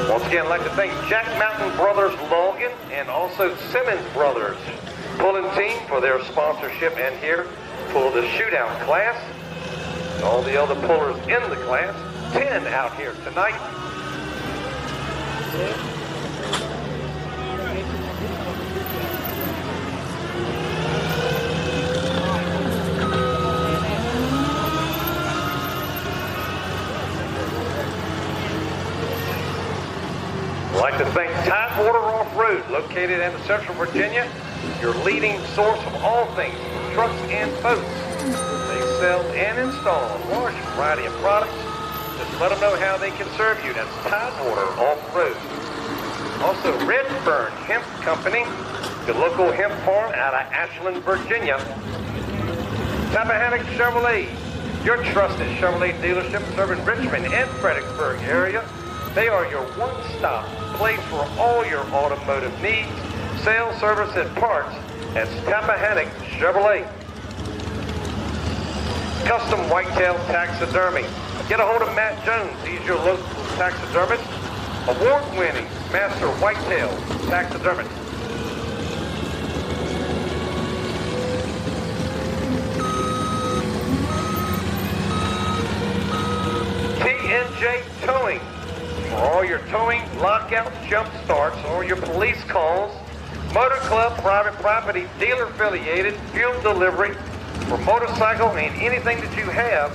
Once again, I'd like to thank Jack Mountain Brothers Logan and also Simmons Brothers pulling team for their sponsorship and here for the shootout class. And all the other pullers in the class, 10 out here tonight. I'd like to thank Tidewater Off-Road, located in Central Virginia, your leading source of all things, trucks and boats. They sell and install a large variety of products. Just let them know how they can serve you. That's Tidewater Off-Road. Also, Redfern Hemp Company, the local hemp farm out of Ashland, Virginia. Tappahannock Chevrolet, your trusted Chevrolet dealership serving Richmond and Fredericksburg area. They are your one-stop place for all your automotive needs, sales, service, and parts. That's Tappahannock Chevrolet. Custom Whitetail Taxidermy. Get a hold of Matt Jones. He's your local taxidermist. Award-winning Master Whitetail Taxidermist. T&J Towing. For all your towing, lockouts, jump starts, or your police calls, motor club, private property, dealer affiliated, fuel delivery, for motorcycle and anything that you have,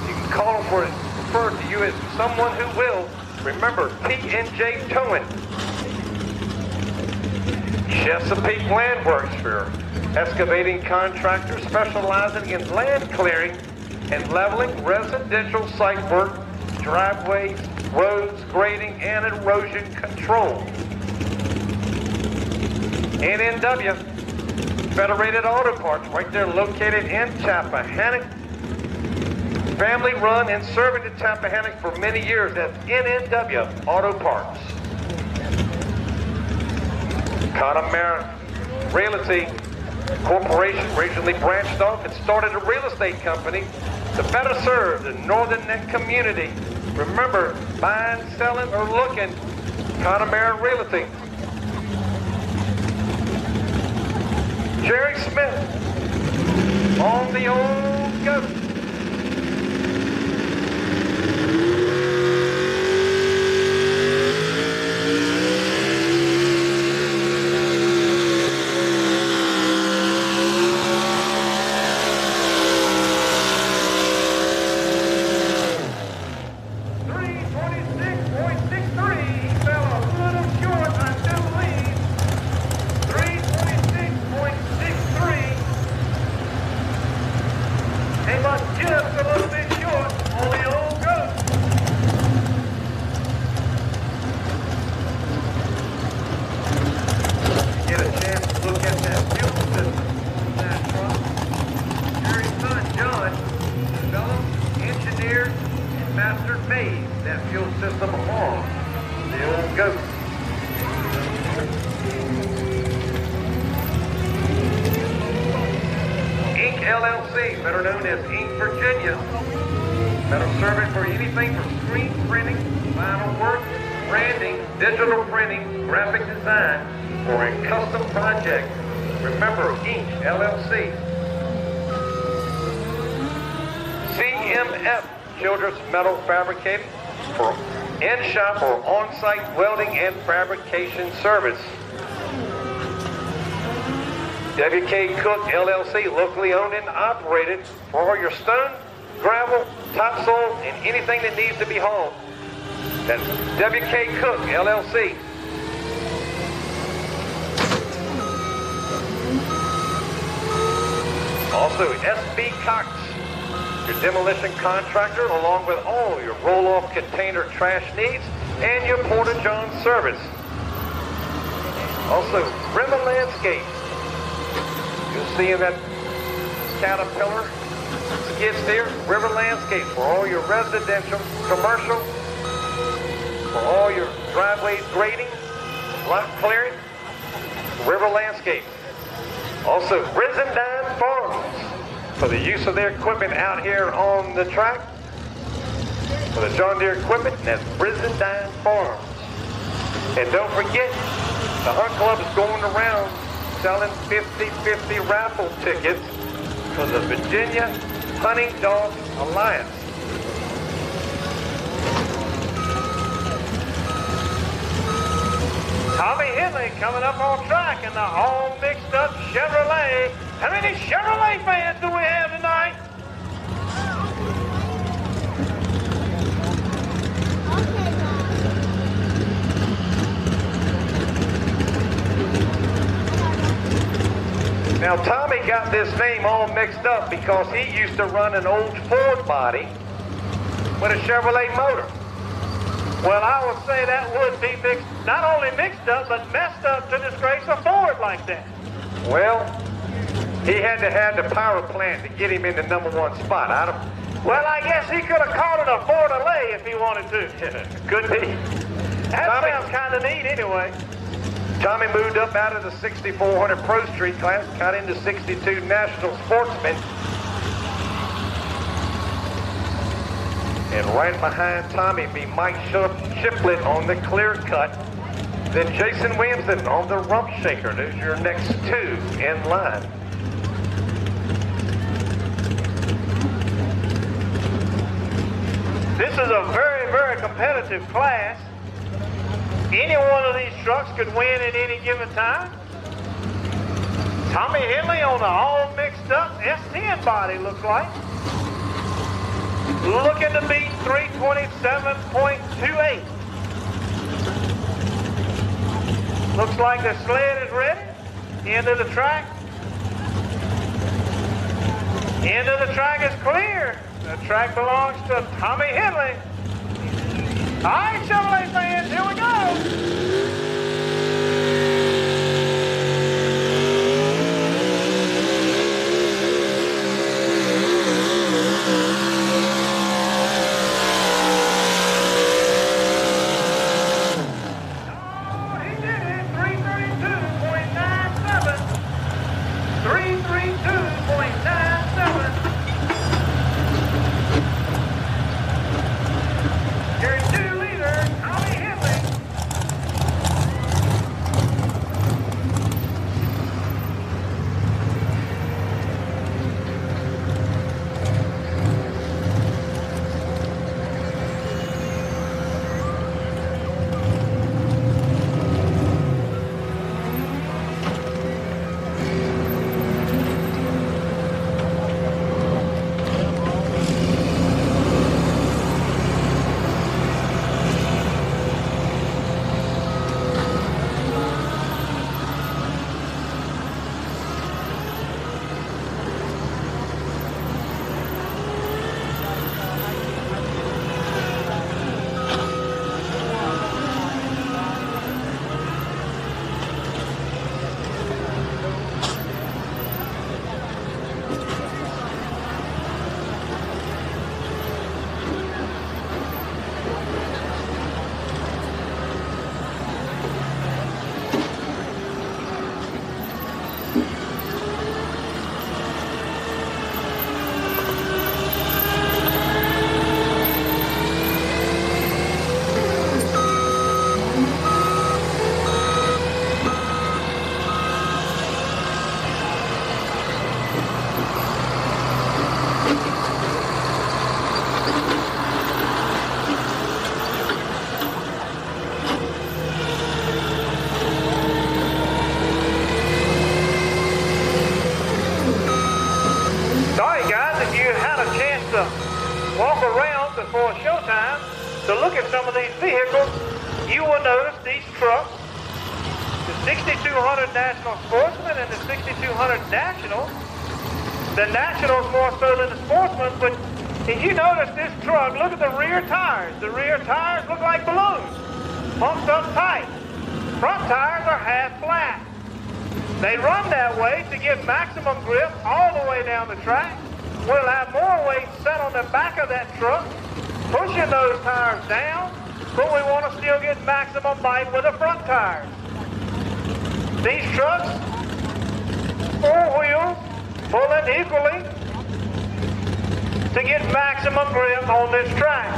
you can call them for it, refer to you as someone who will. Remember, T&J Towing. Chesapeake Landworks for excavating contractors specializing in land clearing and leveling residential site work, driveways, roads, grading, and erosion control. NNW, Federated Auto Parts, right there located in Tappahannock. Family run and serving the Tappahannock for many years. That's NNW Auto Parts. Connemara Realty Corporation recently branched off and started a real estate company to better serve the Northern Neck community. Remember, buying, selling, or looking Connemara Realty. Jerry Smith on the old goat. LLC, better known as Inc. Virginia, that'll serve it for anything from screen printing, vinyl work, branding, digital printing, graphic design, or a custom project. Remember, Inc. LLC. CMF, Children's Metal Fabricating, for in-shop or on-site welding and fabrication service. WK Cook LLC, locally owned and operated for all your stone, gravel, topsoil, and anything that needs to be hauled. That's WK Cook LLC. Also, SB Cox, your demolition contractor, along with all your roll-off container trash needs and your porta-john service. Also, River Landscape. You'll see in that Caterpillar skid steer, River Landscape for all your residential, commercial, for all your driveways grading, lot clearing, River Landscape. Also, Brizendine Farms for the use of their equipment out here on the track. For the John Deere equipment, that's Brizendine Farms. And don't forget, the Hunt Club is going around selling 50-50 raffle tickets for the Virginia Hunting Dog Alliance. Tommy Henley coming up on track in the all mixed up Chevrolet. How many Chevrolet fans do we have tonight? Now, Tommy got this name all mixed up because he used to run an old Ford body with a Chevrolet motor. Well, I would say that would be mixed, not only mixed up, but messed up to disgrace a Ford like that. Well, he had to have the power plant to get him in the #1 spot. Well, I guess he could have called it a Ford Alley if he wanted to. Could be. That Tommy, sounds kind of neat anyway. Tommy moved up out of the 6400 Pro Street class, got into 62 National Sportsman. And right behind Tommy be Mike Shiplett on the clear cut. Then Jason Williamson on the rump shaker. Those are your next two in line. This is a very, very competitive class. Any one of these trucks could win at any given time. Tommy Henley on the all mixed up S10 body, looks like. Looking to beat 327.28. Looks like the sled is ready. End of the track. End of the track is clear. The track belongs to Tommy Henley. All right, Chevrolet fans, here we go. chance to walk around before showtime to look at some of these vehicles, you will notice these trucks, the 6200 National Sportsman and the 6200 National. The National's more so than the Sportsman, but if you notice this truck, look at the rear tires. The rear tires look like balloons, pumped up tight. Front tires are half flat. They run that way to give maximum grip all the way down the track. We'll have more weight set on the back of that truck, pushing those tires down, but we want to still get maximum bite with the front tires. These trucks, 4 wheels, pulling equally to get maximum grip on this track.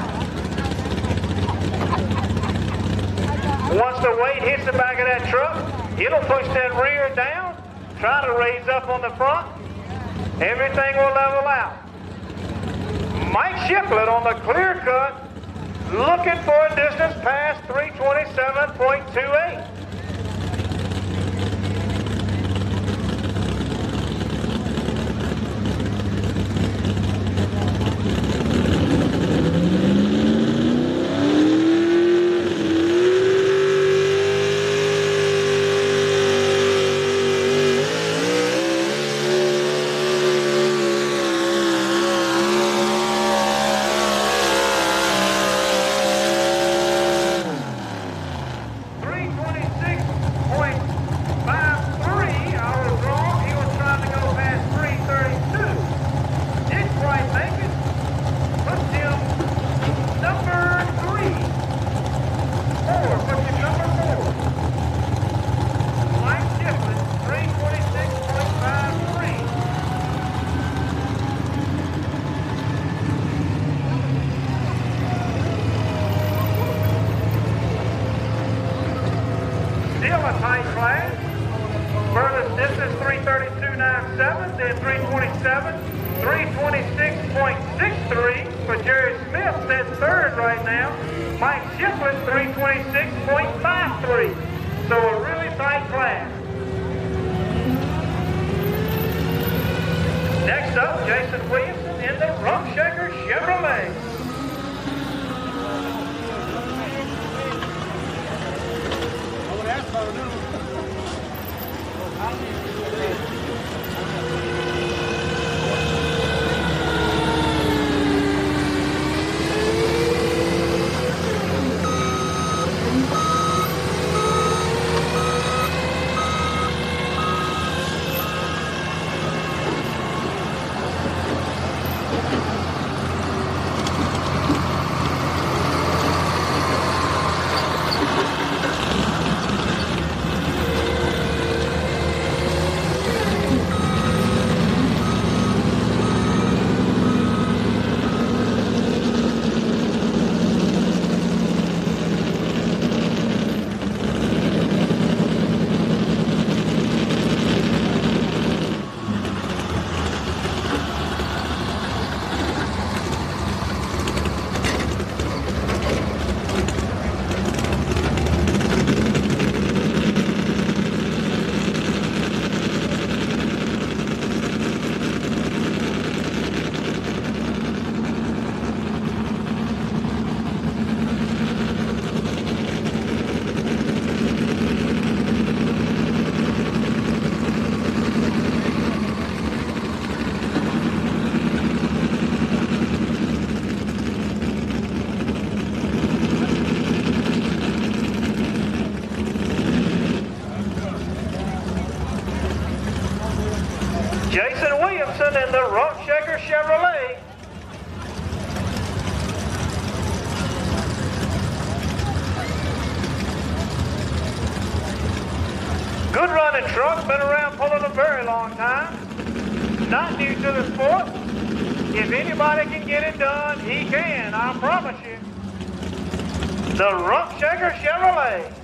Once the weight hits the back of that truck, it'll push that rear down, try to raise up on the front. Everything will level out. Mike Shiplet on the clear cut, looking for a distance past 327.28. In the Rock Shaker Chevrolet. Good running truck, been around pulling a very long time. Not new to the sport. If anybody can get it done, he can, I promise you. The Rock Shaker Chevrolet.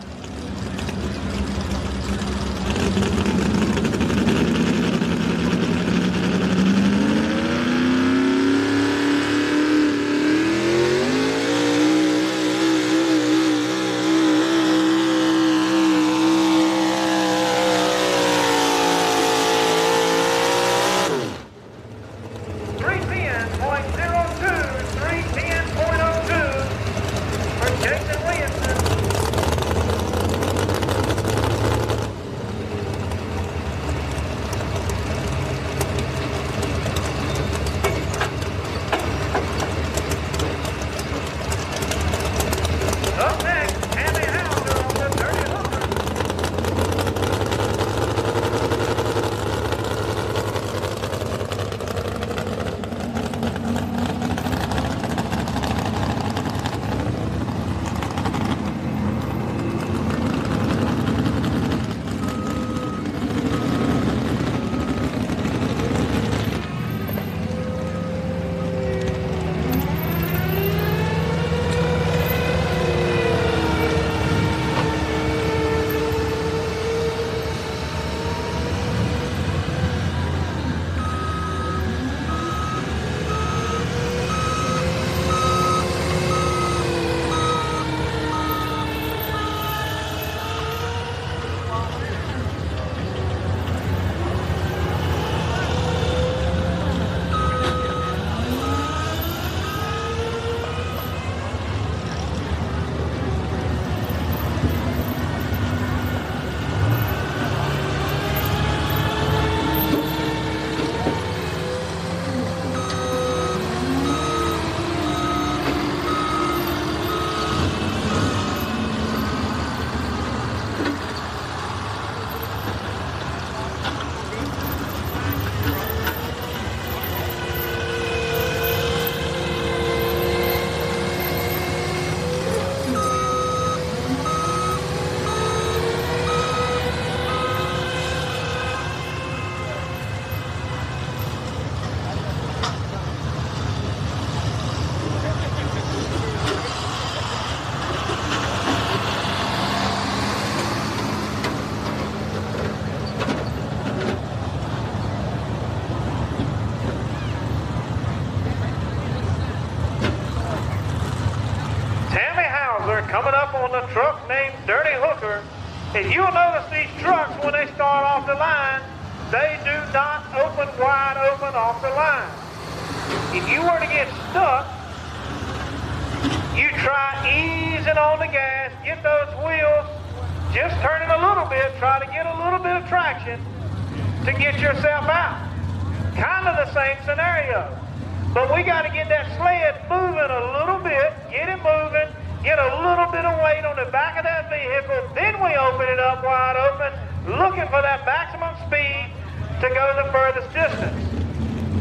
coming up on the truck named Dirty Hooker. If you'll notice these trucks, when they start off the line, they do not open wide open off the line. If you were to get stuck, you try easing on the gas, get those wheels just turning a little bit, try to get a little bit of traction to get yourself out. Kind of the same scenario. But we got to get that sled moving a little bit, get it moving, get a little bit of weight on the back of that vehicle, then we open it up wide open, looking for that maximum speed to go the furthest distance.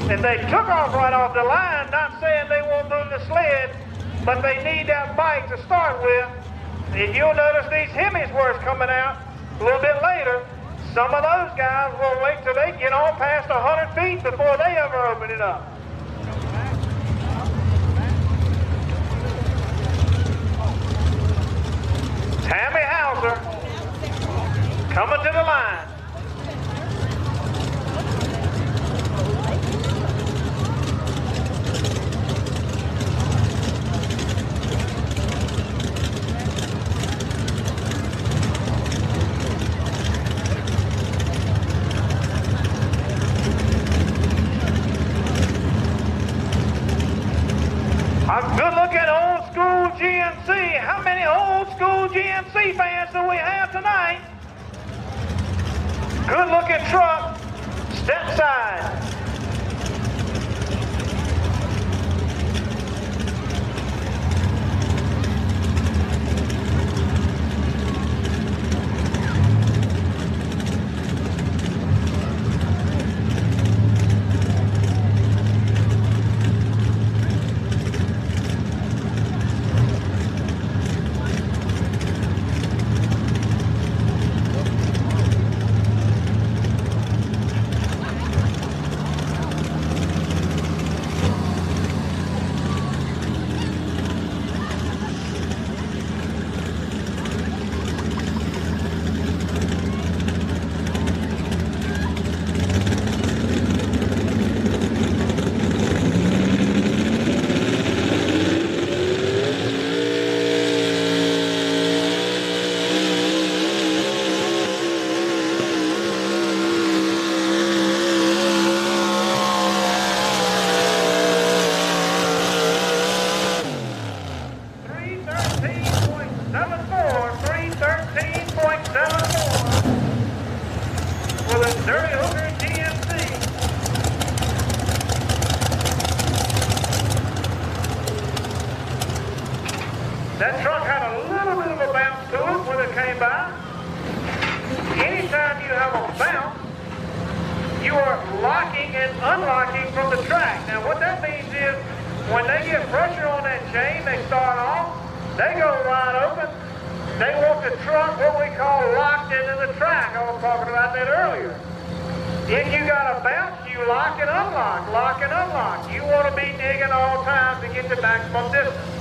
If they took off right off the line, not saying they won't move the sled, but they need that bike to start with. If you'll notice these Hemingsworths coming out a little bit later, some of those guys will wait till they get on past 100 feet before they ever open it up. Tammy Hauser coming to the line. A good-looking old-school GMC. How many old-school GMC fans do we have tonight? Good-looking truck. Step side. That truck had a little bit of a bounce to it when it came by. Anytime you have a bounce, you are locking and unlocking from the track. Now what that means is when they get pressure on that chain, they start off, they go wide open. They want the truck, what we call, locked into the track. I was talking about that earlier. If you got a bounce, you lock and unlock, lock and unlock. You want to be digging all time to get the maximum distance.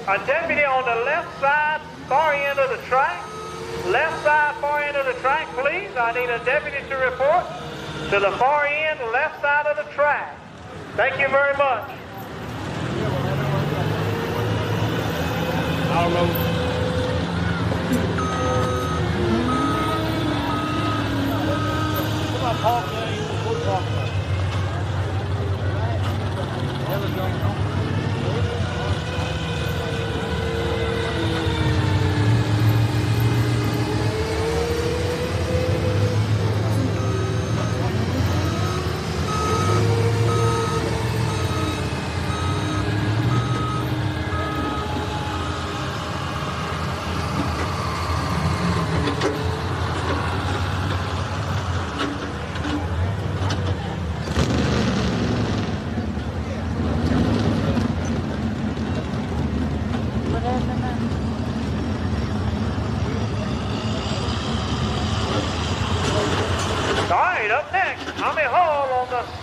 A deputy on the left side, far end of the track. Left side, far end of the track, please. I need a deputy to report to the far end, left side of the track. Thank you very much. I don't know. Come on, Paul. We'll talk about it.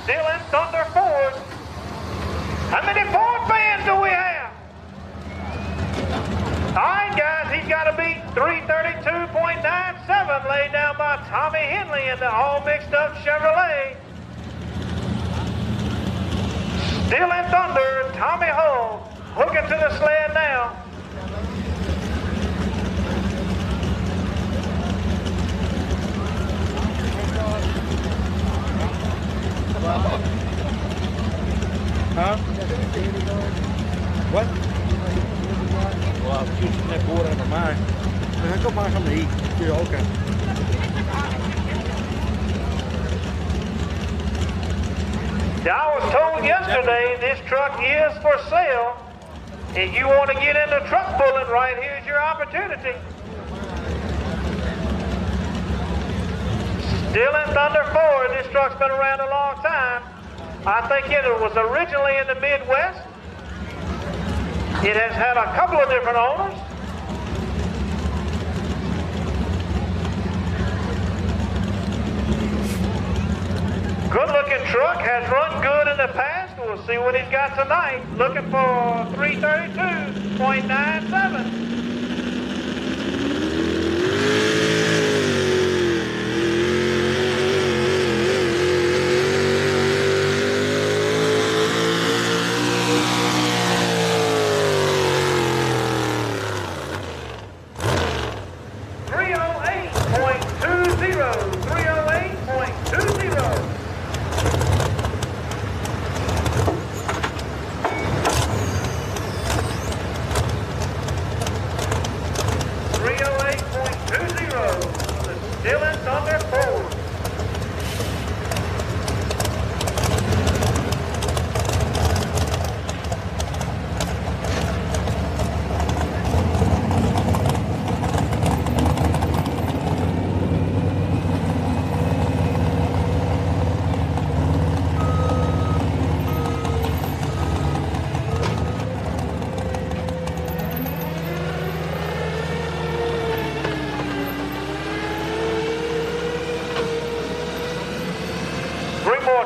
still in Thunder Ford. How many Ford fans do we have? All right, guys, he's got to beat 332.97 laid down by Tommy Henley in the all mixed up Chevrolet. Still in Thunder, Tommy Hull hooking to the sled now. Huh? What? Well, I was using that board out of mine. Man, go buy something to eat. Yeah, okay. Yeah, I was told yesterday this truck is for sale. If you want to get into truck pulling, right here's your opportunity. Still in Thunder Ford. This truck's been around a long time. I think it was originally in the Midwest. It has had a couple of different owners. Good looking truck, has run good in the past. We'll see what he's got tonight. Looking for 332.97.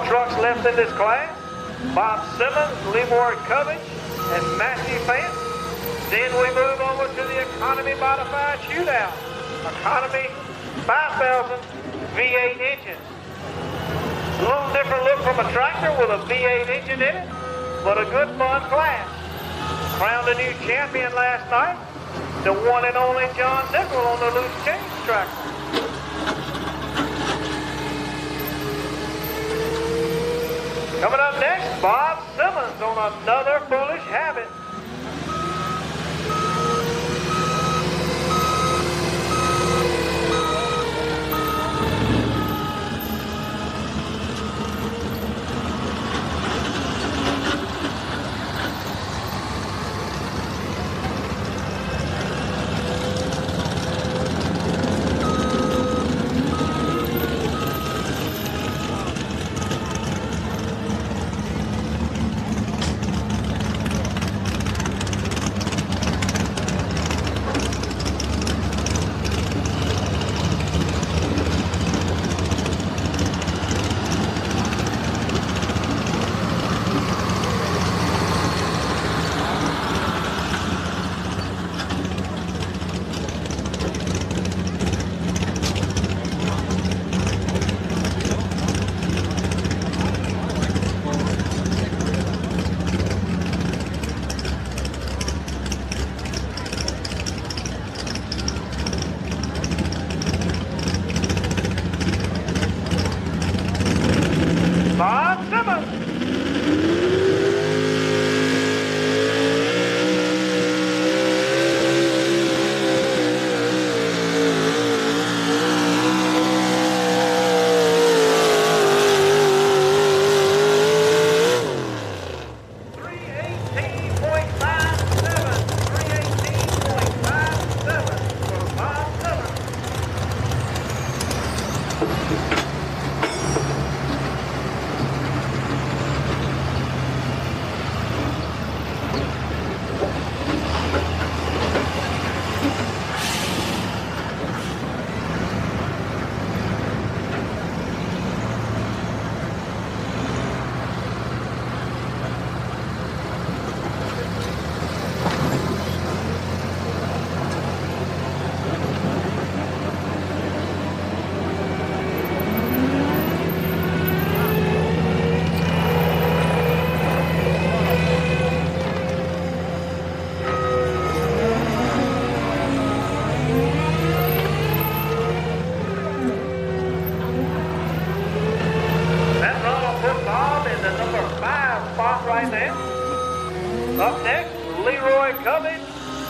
Trucks left in this class. Bob Simmons, Leroy Covich, and Matthew Fant. Then we move over to the Economy Modified Shootout. Economy 5,000 V8 engines. A little different look from a tractor with a V8 engine in it, but a good fun class. Crowned a new champion last night, the one and only John Nickel on the loose change tractor. Coming up next, Bob Simmons on another foolish habit.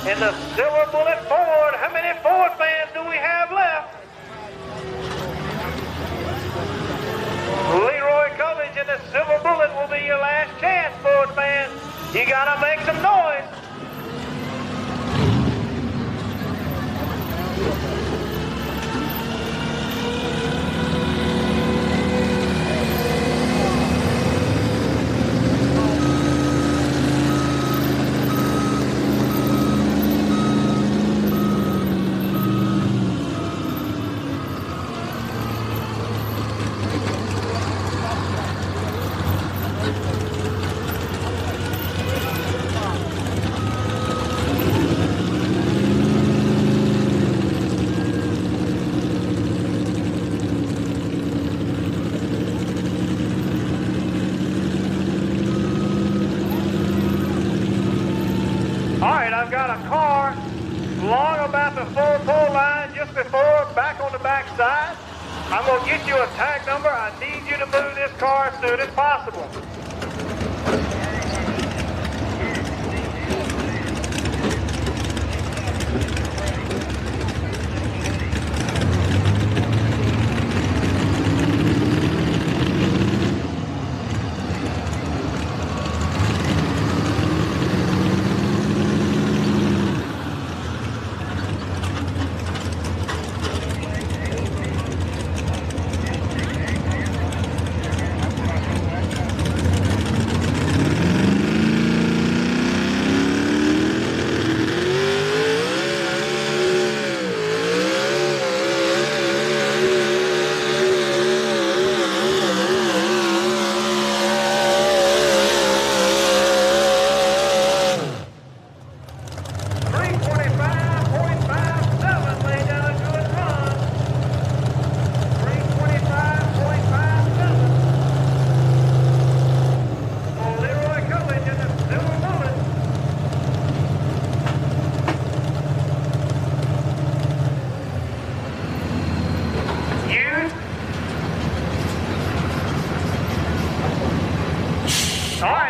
in the Silver Bullet Ford. How many Ford fans do we have left? Leroy Coolidge in the Silver Bullet will be your last chance, Ford fans. You gotta make some noise. I've got a car long about the 4-pole line just before, back on the back side. I'm going to get you a tag number. I need you to move this car as soon as possible.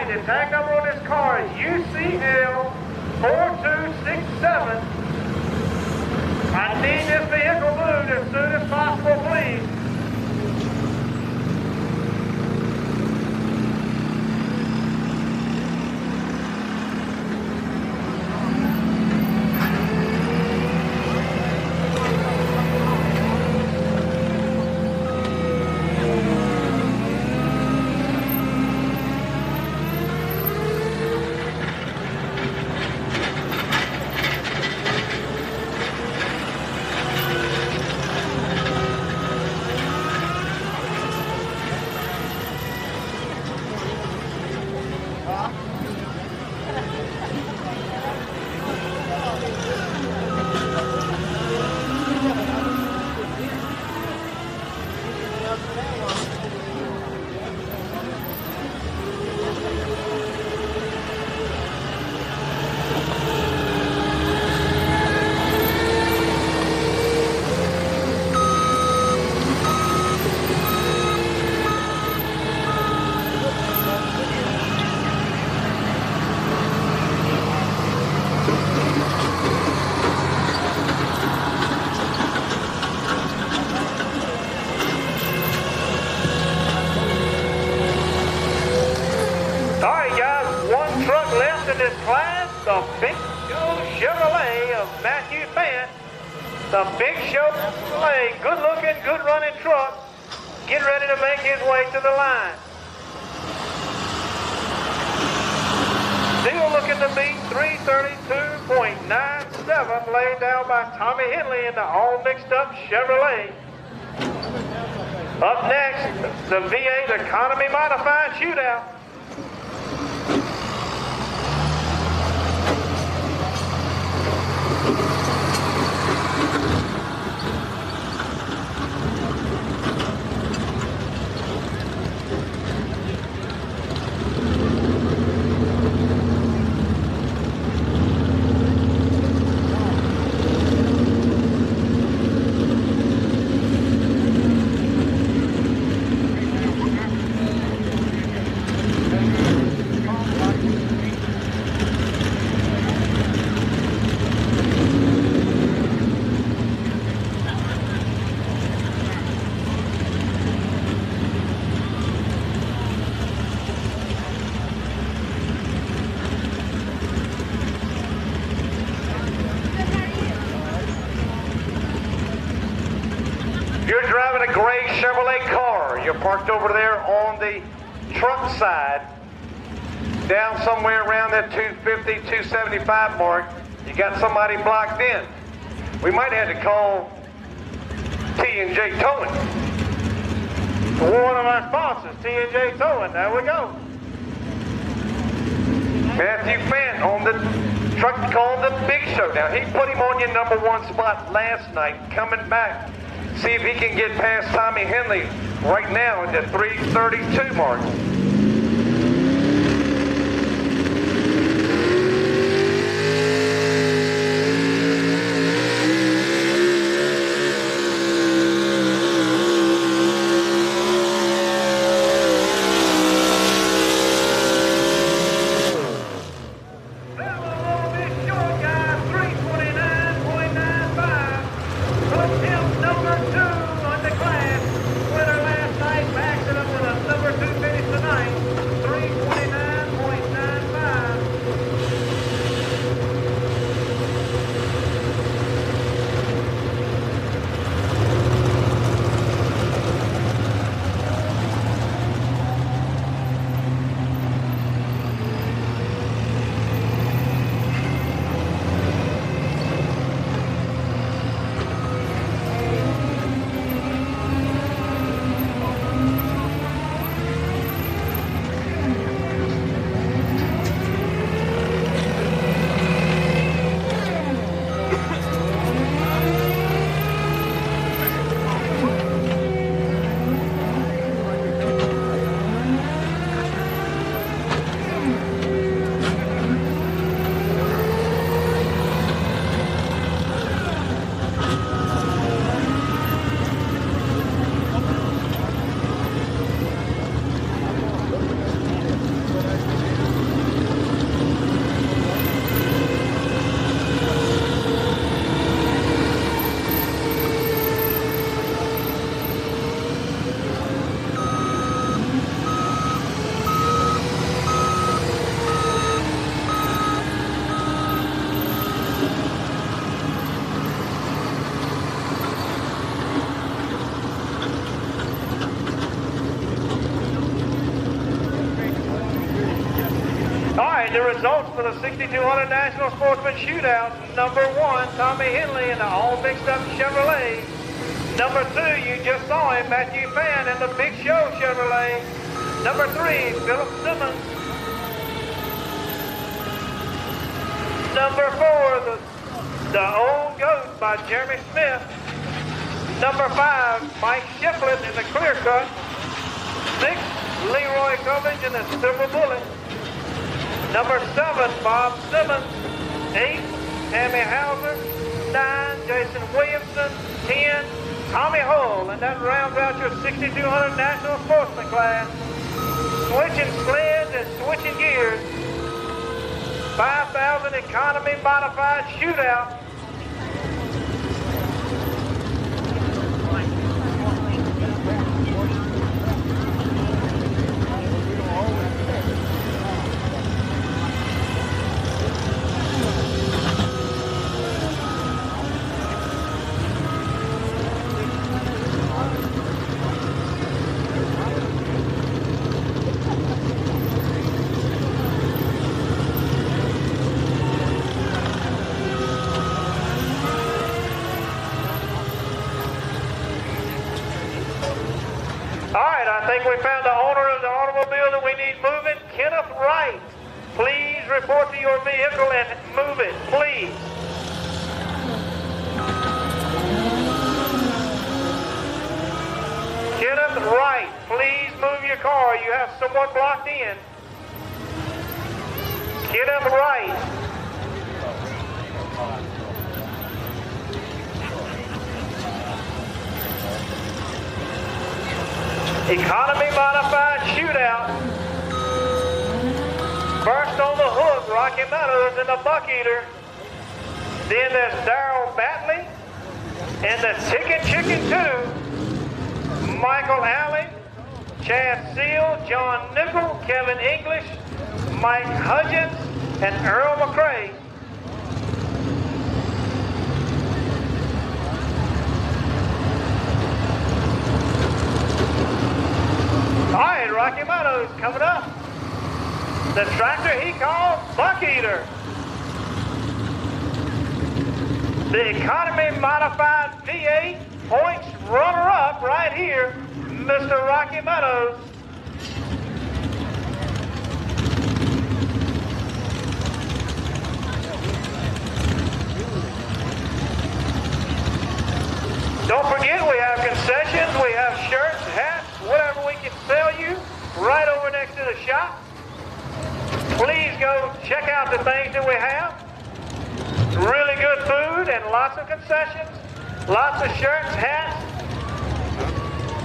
The tag number on this car is UCL 4267. I need this vehicle moved as soon as possible, please. This class, the Big Show Chevrolet of Matthew Fant. The Big Show Chevrolet, good looking, good running truck, getting ready to make his way to the line. Still looking to beat 332.97 laid down by Tommy Henley in the all mixed up Chevrolet. Up next, the V8 Economy Modified Shootout. driving a gray Chevrolet car, you're parked over there on the truck side, down somewhere around that 250, 275 mark, you got somebody blocked in. We might have to call T&J Towing. One of our sponsors, T&J Towing. There we go. Matthew Fant on the truck called the Big Showdown. He put him on your #1 spot last night, coming back. See if he can get past Tommy Henley right now at the 332 mark. The results for the 6200 National Sportsman Shootout. #1, Tommy Henley in the all mixed up Chevrolet. #2, you just saw him, Matthew Fan in the Big Show Chevrolet. #3, Philip Simmons. #4, the Old Goat by Jeremy Smith. #5, Mike Shiflett in the Clear Cut. 6, Leroy Covage in the Silver Bullet. #7, Bob Simmons. 8, Tammy Hauser. 9, Jason Williamson. 10, Tommy Hull. And that rounds out your 6200 National Sportsman class. Switching sleds and switching gears. 5,000 Economy Modified Shootout. I think we found the owner of the automobile that we need moving, Kenneth Wright. Please report to your vehicle and move it, please. Kenneth Wright, please move your car. You have someone blocked in. Kenneth Wright. Economy Modified Shootout. First on the hook, Rocky Meadows and the Buck Eater. Then there's Darryl Batley and the Chicken 2. Michael Alley, Chad Seal, John Nickel, Kevin English, Mike Hudgens, and Earl McCrae. The tractor he calls Buck Eater. The economy modified V8 points runner-up right here, Mr. Rocky Meadows. Don't forget, we have concessions, we have shirts, hats, whatever we can sell you right over next to the shop. Please go check out the things that we have. Really good food and lots of concessions, lots of shirts, hats.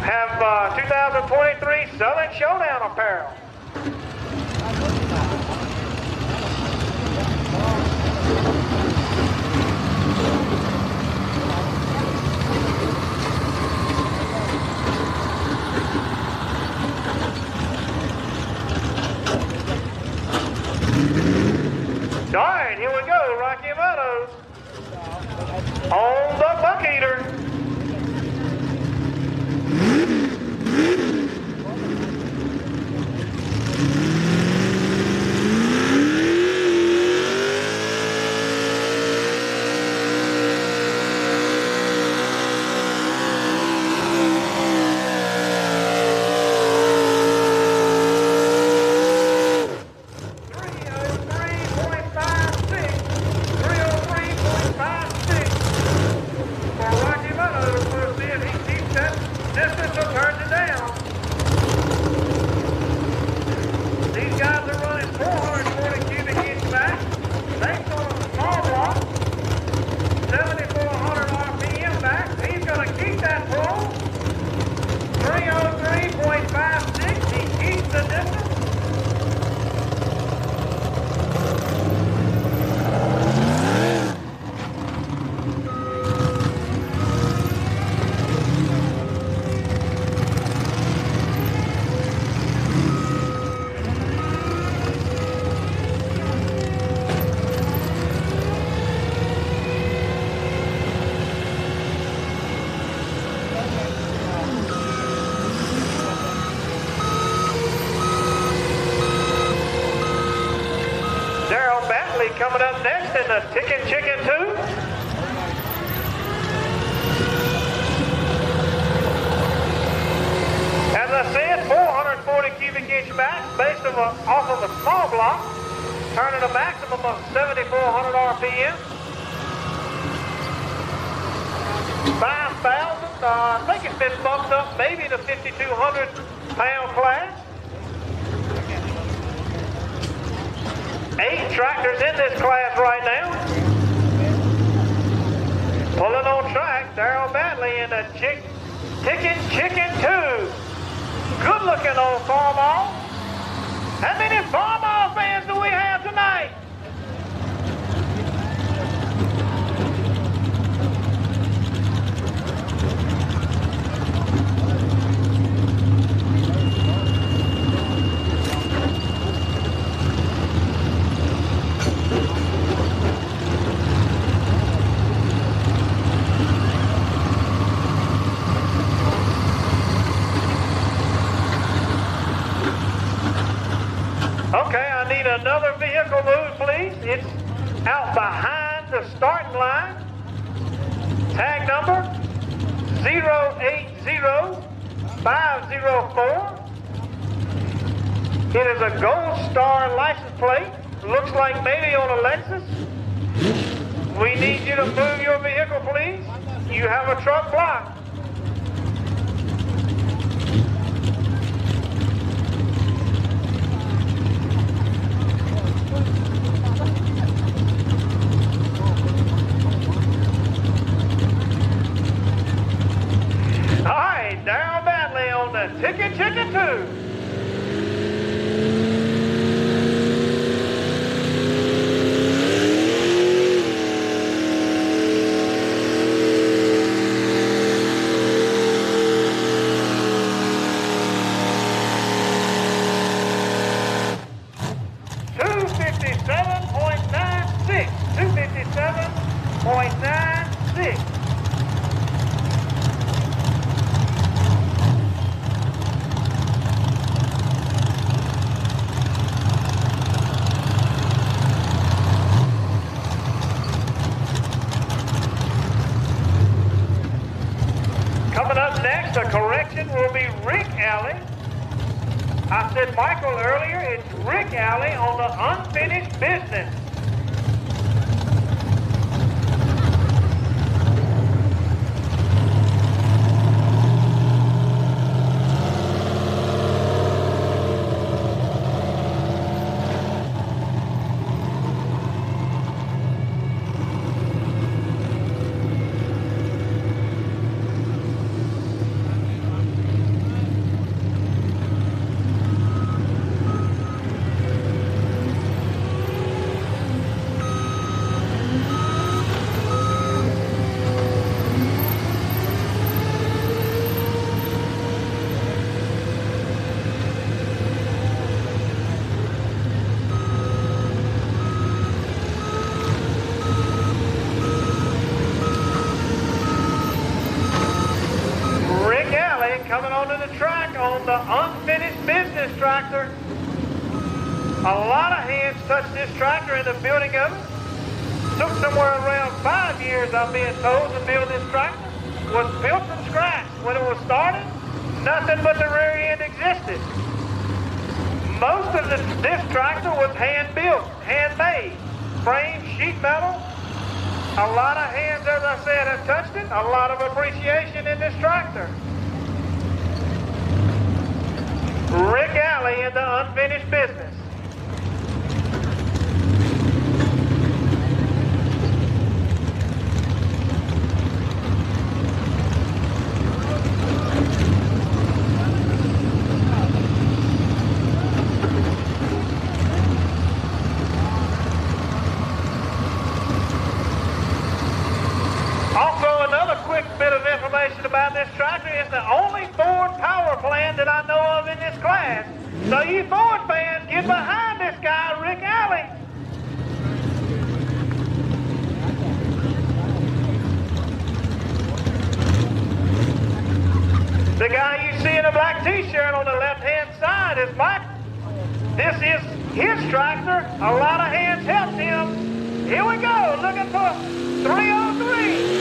Have 2023 Southern Showdown apparel. All right, here we go, Rocky Meadows on the Buck Eater. Coming up next in the Tickin' Chicken 2. As I said, 440 cubic inch max based off of a small block, turning a maximum of 7,400 RPM. 5,000, I think it's been bumped up maybe to 5,200 pound class. 8 tractors in this class right now. Pulling on track, Darrell Batley in the Tickin' Chicken 2. Good looking old Farmall. How many Farmall fans do we have tonight? Okay, I need another vehicle move, please. It's out behind the starting line. Tag number 080504. It is a Gold Star license plate. Looks like maybe on a Lexus. We need you to move your vehicle, please. You have a truck blocked. All right, Darrell Batley on the Tickin' Chicken 2. .96. second will be Rick Alley. I said Michael earlier, it's Rick Alley on the unfinished business. Coming onto the track on the unfinished business tractor. A lot of hands touched this tractor in the building of it. Took somewhere around 5 years, I'm being told, to build this tractor. Was built from scratch. When it was started, nothing but the rear end existed. Most of this tractor was hand-built, handmade. Frame, sheet metal. A lot of hands, as I said, have touched it. A lot of appreciation in this tractor. Rick Alley in the unfinished business. Also, another quick bit of information about this tractor is the only Ford power plant that I know of in this class. So you Ford fans, get behind this guy, Rick Alley. The guy you see in a black t-shirt on the left-hand side is Mike. This is his tractor. A lot of hands helped him. Here we go, looking for 303.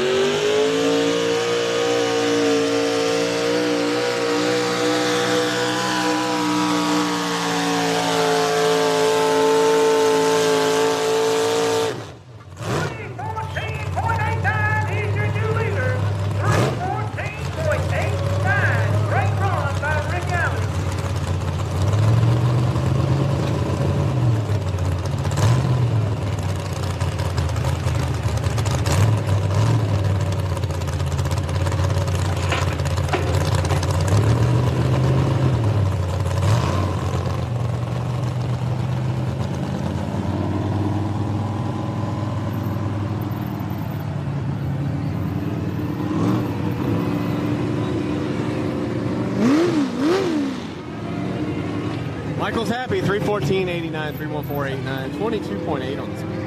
Michael's happy. 314.89, 314.89, 22.8 on the screen.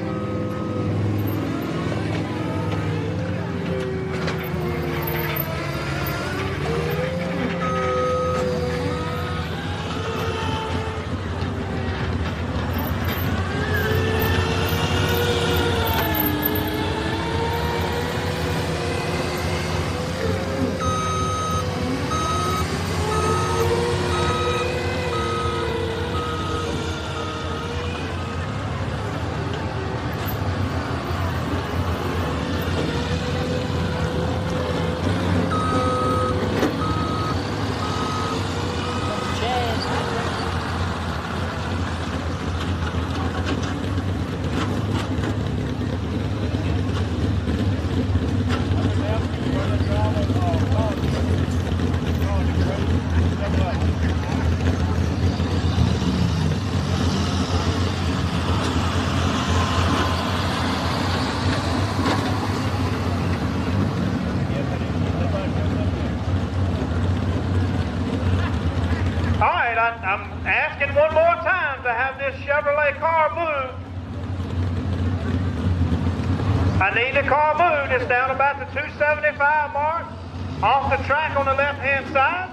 I'm asking one more time to have this Chevrolet car moved. I need the car moved. It's down about the 275 mark, off the track on the left-hand side.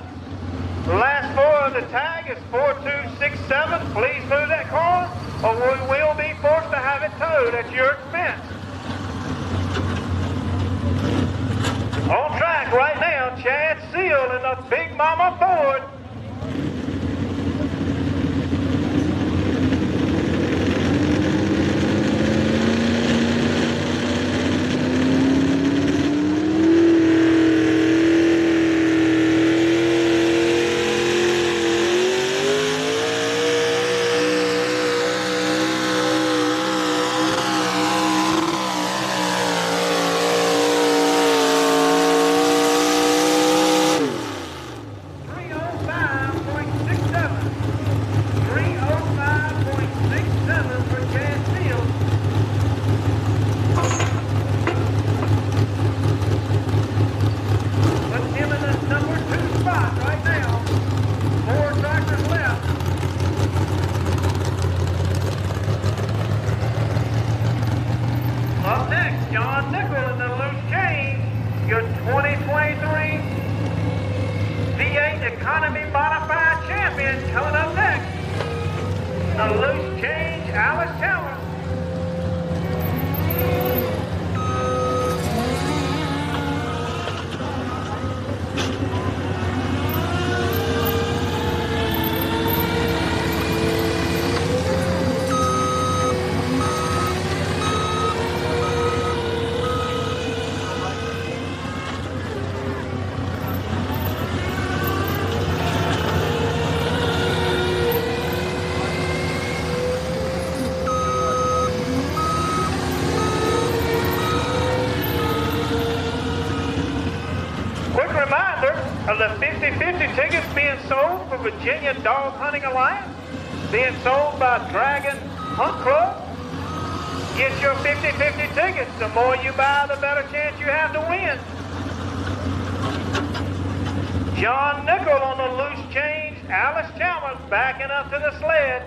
The last four of the tag is 4267. Please move that car, or we will be forced to have it towed at your expense. On track right now, Chad Seal Nickel in the Big Mama Ford. V8 Economy Modified Champion coming up next. The loose change, Alice Chalmers. Of the 50-50 tickets being sold for Virginia Dog Hunting Alliance, being sold by Dragon Hunt Club. Get your 50-50 tickets. The more you buy, the better chance you have to win. John Nickel on the loose change. Alice Chalmers backing up to the sled.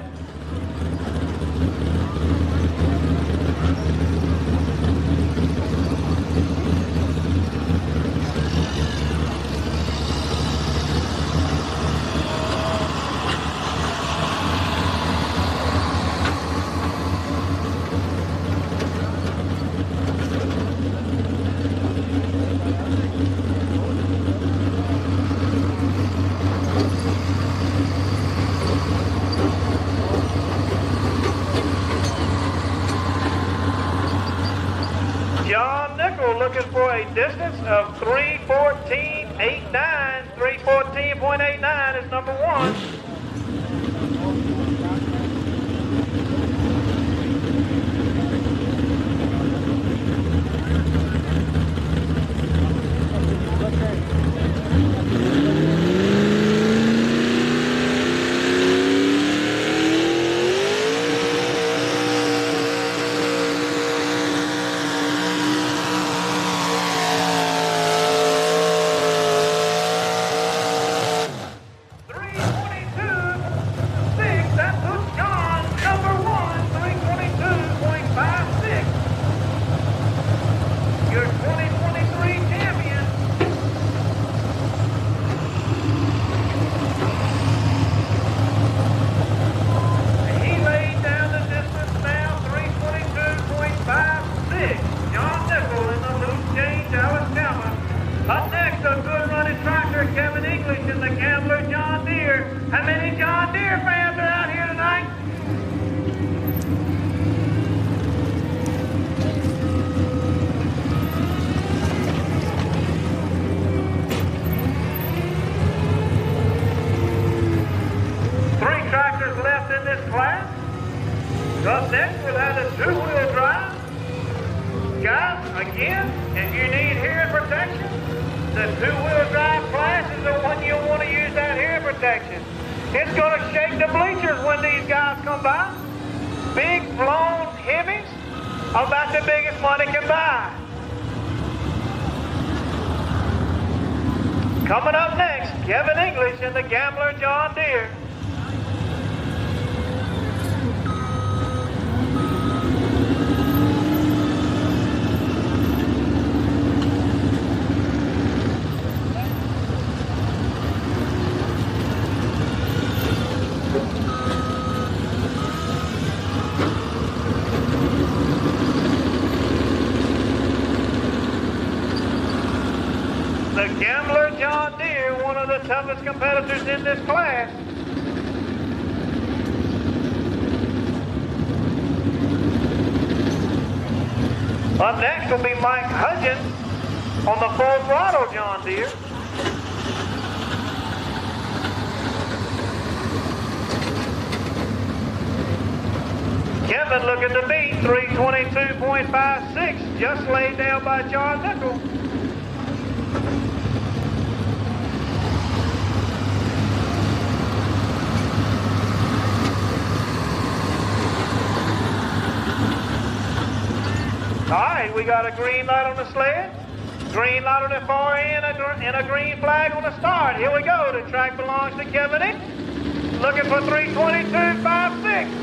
Looking for a distance of 3:14.89. 3:14.89 is number one. Up next, we'll have the two-wheel drive. Guys, again, if you need hearing protection, the two-wheel drive class is the one you want to use that hearing protection. It's going to shake the bleachers when these guys come by. Big, blown heavies, about the biggest money can buy. Coming up next, Kevin English and the Gambler John Deere. The Gambler John Deere, one the toughest competitors in this class. Up next will be Mike Hudgens on the full throttle John Deere. Kevin looking to beat 322.56, just laid down by John Nickel. All right, we got a green light on the sled, green light on the far end, and a green flag on the start. Here we go. The track belongs to Kevin Inc. Looking for 322.56.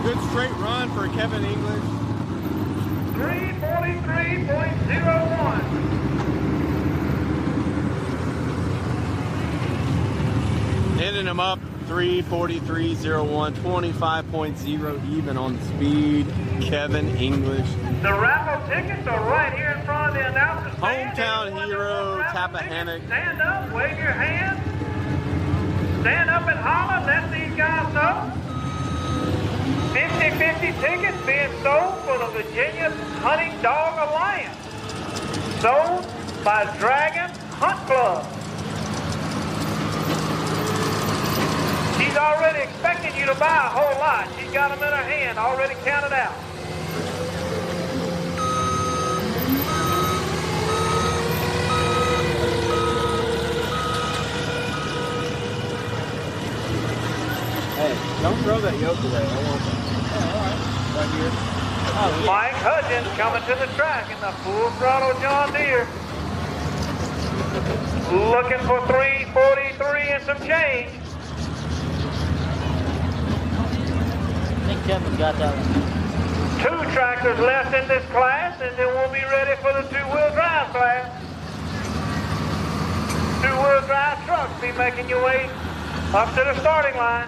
Good straight run for Kevin English. 343.01. Ending him up 343.01, 25.0 even on the speed. Kevin English. The raffle tickets are right here in front of the announcer's stand. Hometown hero, Tappahannock. Stand up, wave your hand. Stand up and holler, let these guys know. 50-50 tickets being sold for the Virginia Hunting Dog Alliance. Sold by Dragon Hunt Club. She's already expecting you to buy a whole lot. She's got them in her hand, already counted out. Hey, don't throw that yoke away. I want that. Oh, all right. Right here. Oh, yeah. Mike Hudgens coming to the track in the full throttle John Deere. Looking for 343 and some change. I think Kevin got that one. 2 tractors left in this class, and then we'll be ready for the 2-wheel drive class. 2-wheel drive trucks be making your way up to the starting line.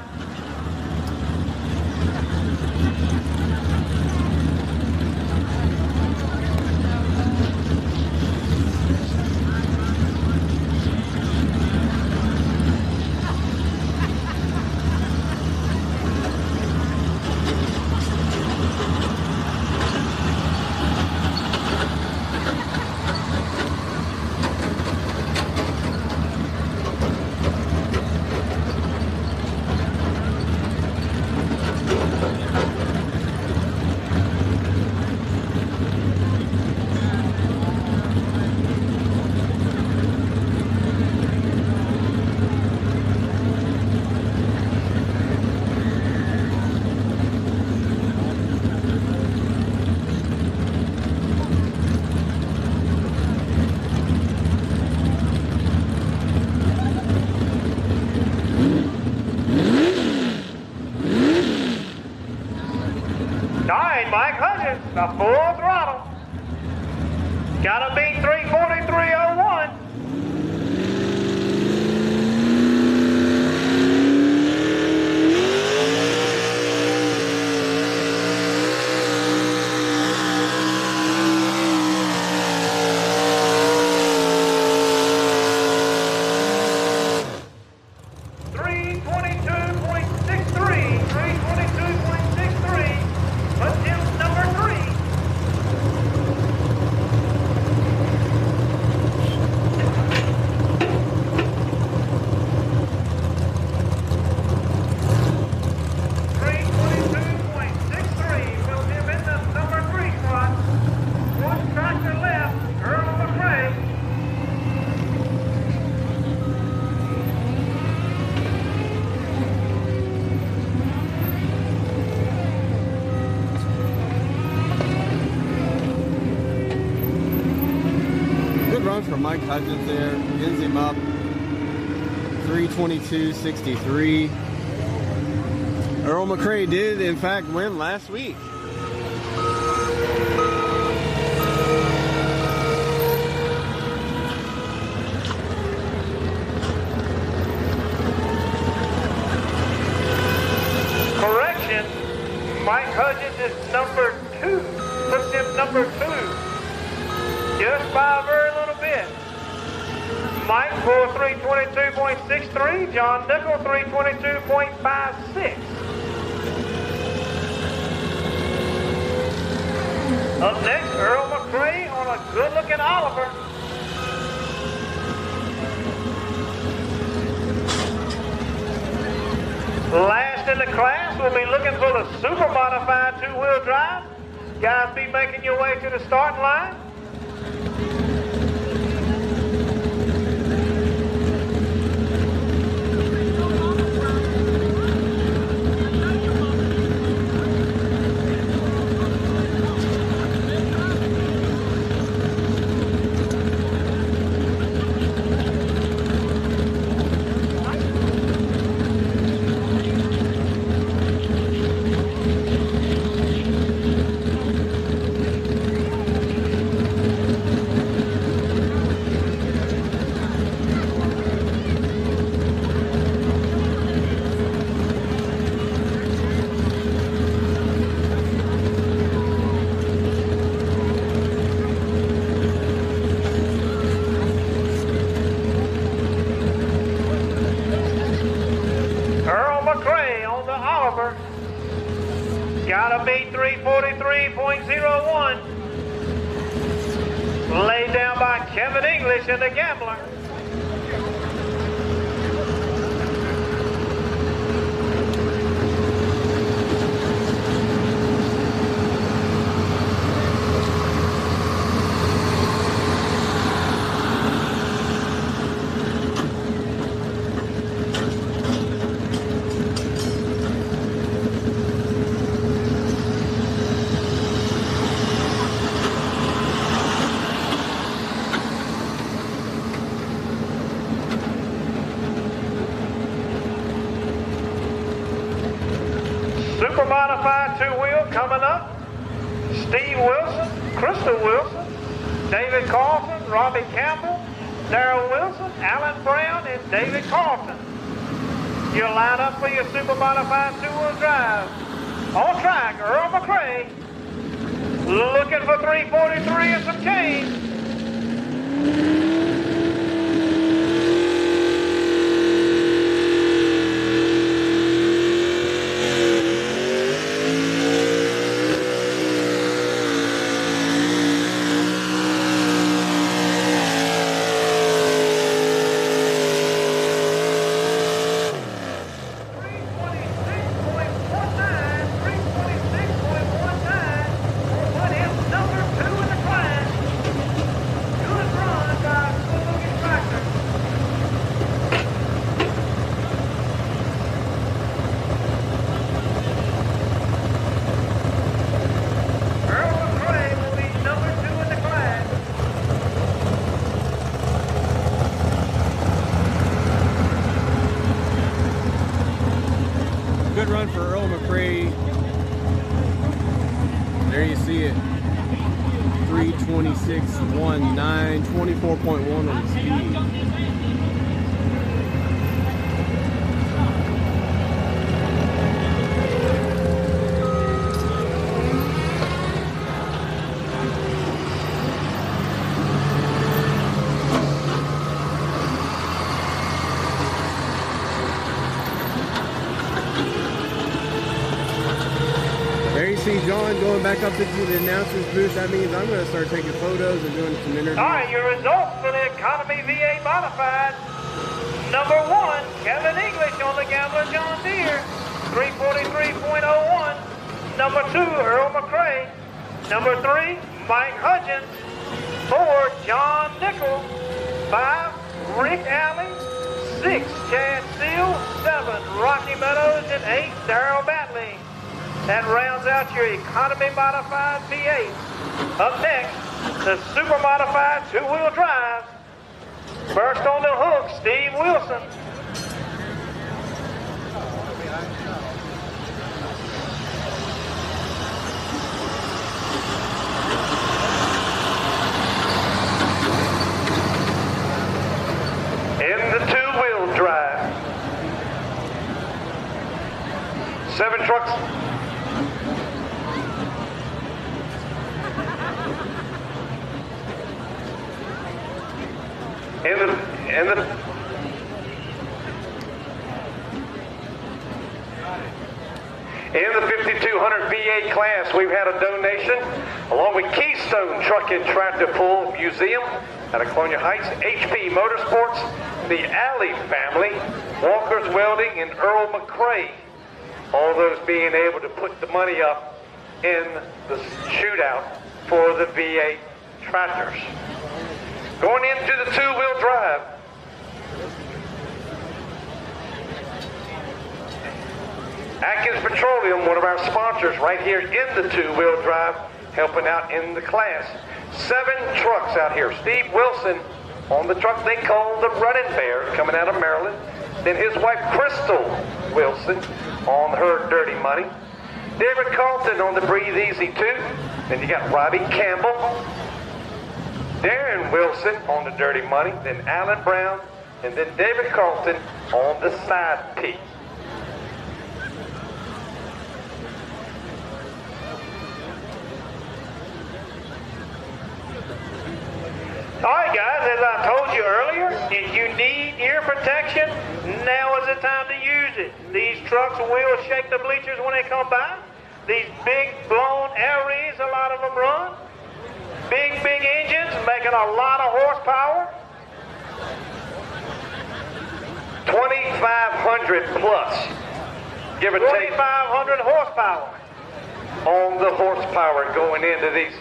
Mike Hudgens, the full throttle. Gotta beat 343.01. run for Mike Hudgens there. Ends him up 3:22.63. Earl McCray did, in fact, win last week. Correction, Mike Hudgens is number 2. Puts him number 2. Just by a very little bit. Mike for 322.63, John Nickel 322.56. Up next, Earl McCray on a good-looking Oliver. Last in the class, we'll be looking for the super modified 2-wheel drive. Guys, be making your way to the starting line. Gotta beat 343.01. Laid down by Kevin English and the Gambler. Super modified 2-wheel coming up. Steve Wilson, Crystal Wilson, David Carlson, Robbie Campbell, Darrell Wilson, Alan Brown, and David Carlson. Your lineup for your super modified 2-wheel drive. On track, Earl McCray. Looking for 343 and some change. Good run for Earl McCray. There you see it. 3:26.19, 24.1 on the speed. There you see John going back up to the announcer's booth. That means I'm going to start taking photos and doing some interviews. All right, your results for the Economy V8 Modified. Number 1, Kevin English on the Gambler John Deere, 343.01. Number 2, Earl McCray. Number 3, Mike Hudgens. 4, John Nickel. 5, Rick Alley. 6, Chad Steele. 7, Rocky Meadows. And 8, Darrell Batley. That rounds out your economy modified V8. Up next, the super modified two-wheel drive. First on the hook, Steve Wilson. In the two-wheel drive. 7 trucks. In the 5200 V8 class, we've had a donation along with Keystone Truck and Tractor Pull Museum out of Colonial Heights, HP Motorsports, the Alley family, Walker's Welding, and Earl McCrae. All those being able to put the money up in the shootout for the V8 tractors. Going into the two-wheel drive. Atkins Petroleum, one of our sponsors right here in the two-wheel drive, helping out in the class. 7 trucks out here. Steve Wilson on the truck they call the Running Bear, coming out of Maryland. Then his wife, Crystal Wilson, on her Dirty Money. David Carlton on the Breathe Easy 2. Then you got Robbie Campbell. Darren Wilson on the Dirty Money. Then Alan Brown. And then David Carlton on the side piece. All right, guys, as I told you earlier, if you need ear protection, now is the time to use it. These trucks will shake the bleachers when they come by. These big blown air reeds, a lot of them run. Big engines making a lot of horsepower. 2,500 plus, give or take, 2,500 horsepower. on the horsepower going into these.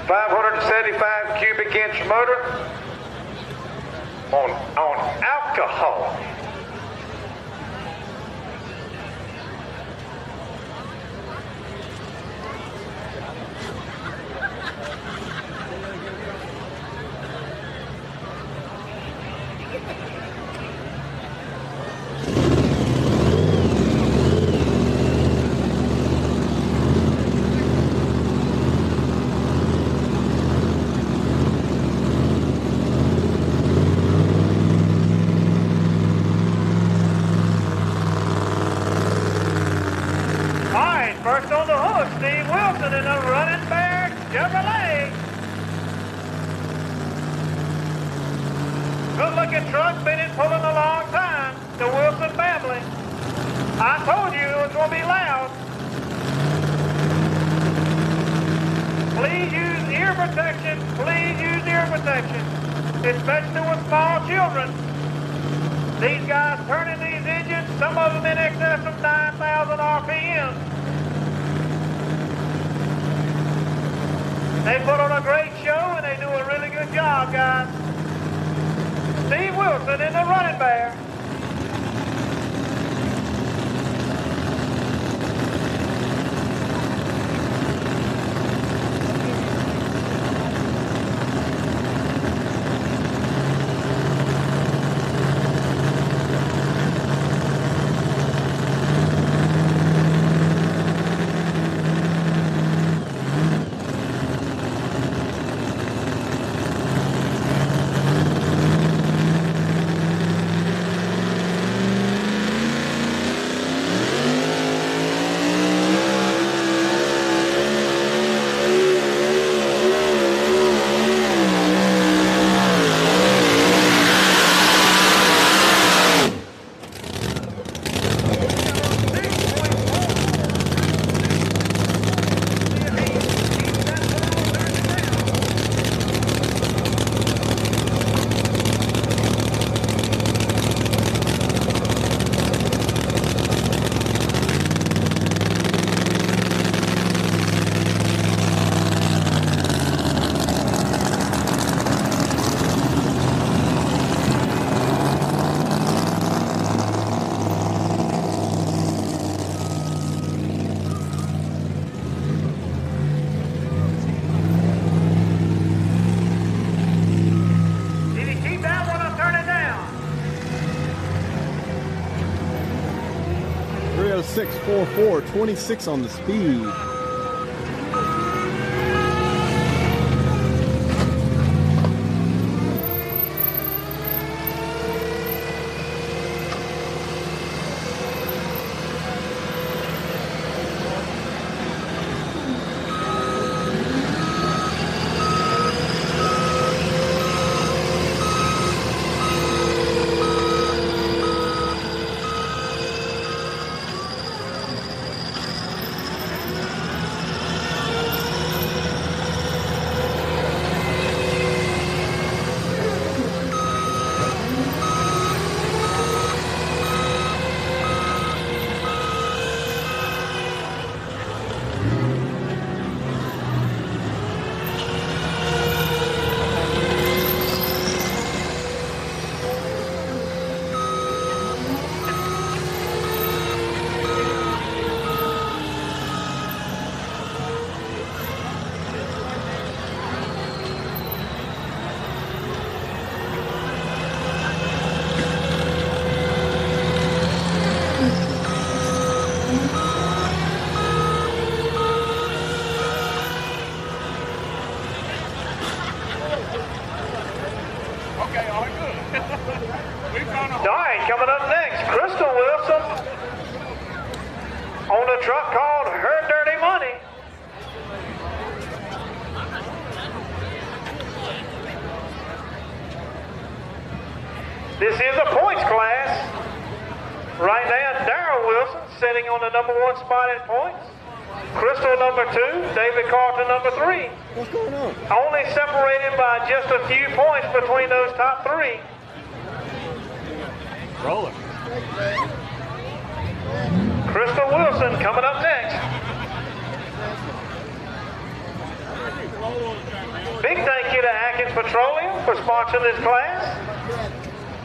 575 cubic inch motor on alcohol. First on the hook, Steve Wilson in a Running Bear Chevrolet. Good-looking truck, been in pulling a long time. The Wilson family. I told you it was going to be loud. Please use ear protection. Please use ear protection, especially with small children. These guys turning these engines, some of them in excess of 9,000 RPM. They put on a great show, and they do a really good job, guys. Steve Wilson in the Running Bear. 2644, 26 on the speed. Coming up next, Crystal Wilson on a truck called Her Dirty Money. This is a points class. Right now, Darrell Wilson sitting on the #1 spot in points. Crystal #2, David Carlton #3. What's going on? Only separated by just a few points between those top three. Roller. Crystal Wilson coming up next. Big thank you to Atkins Petroleum for sponsoring this class.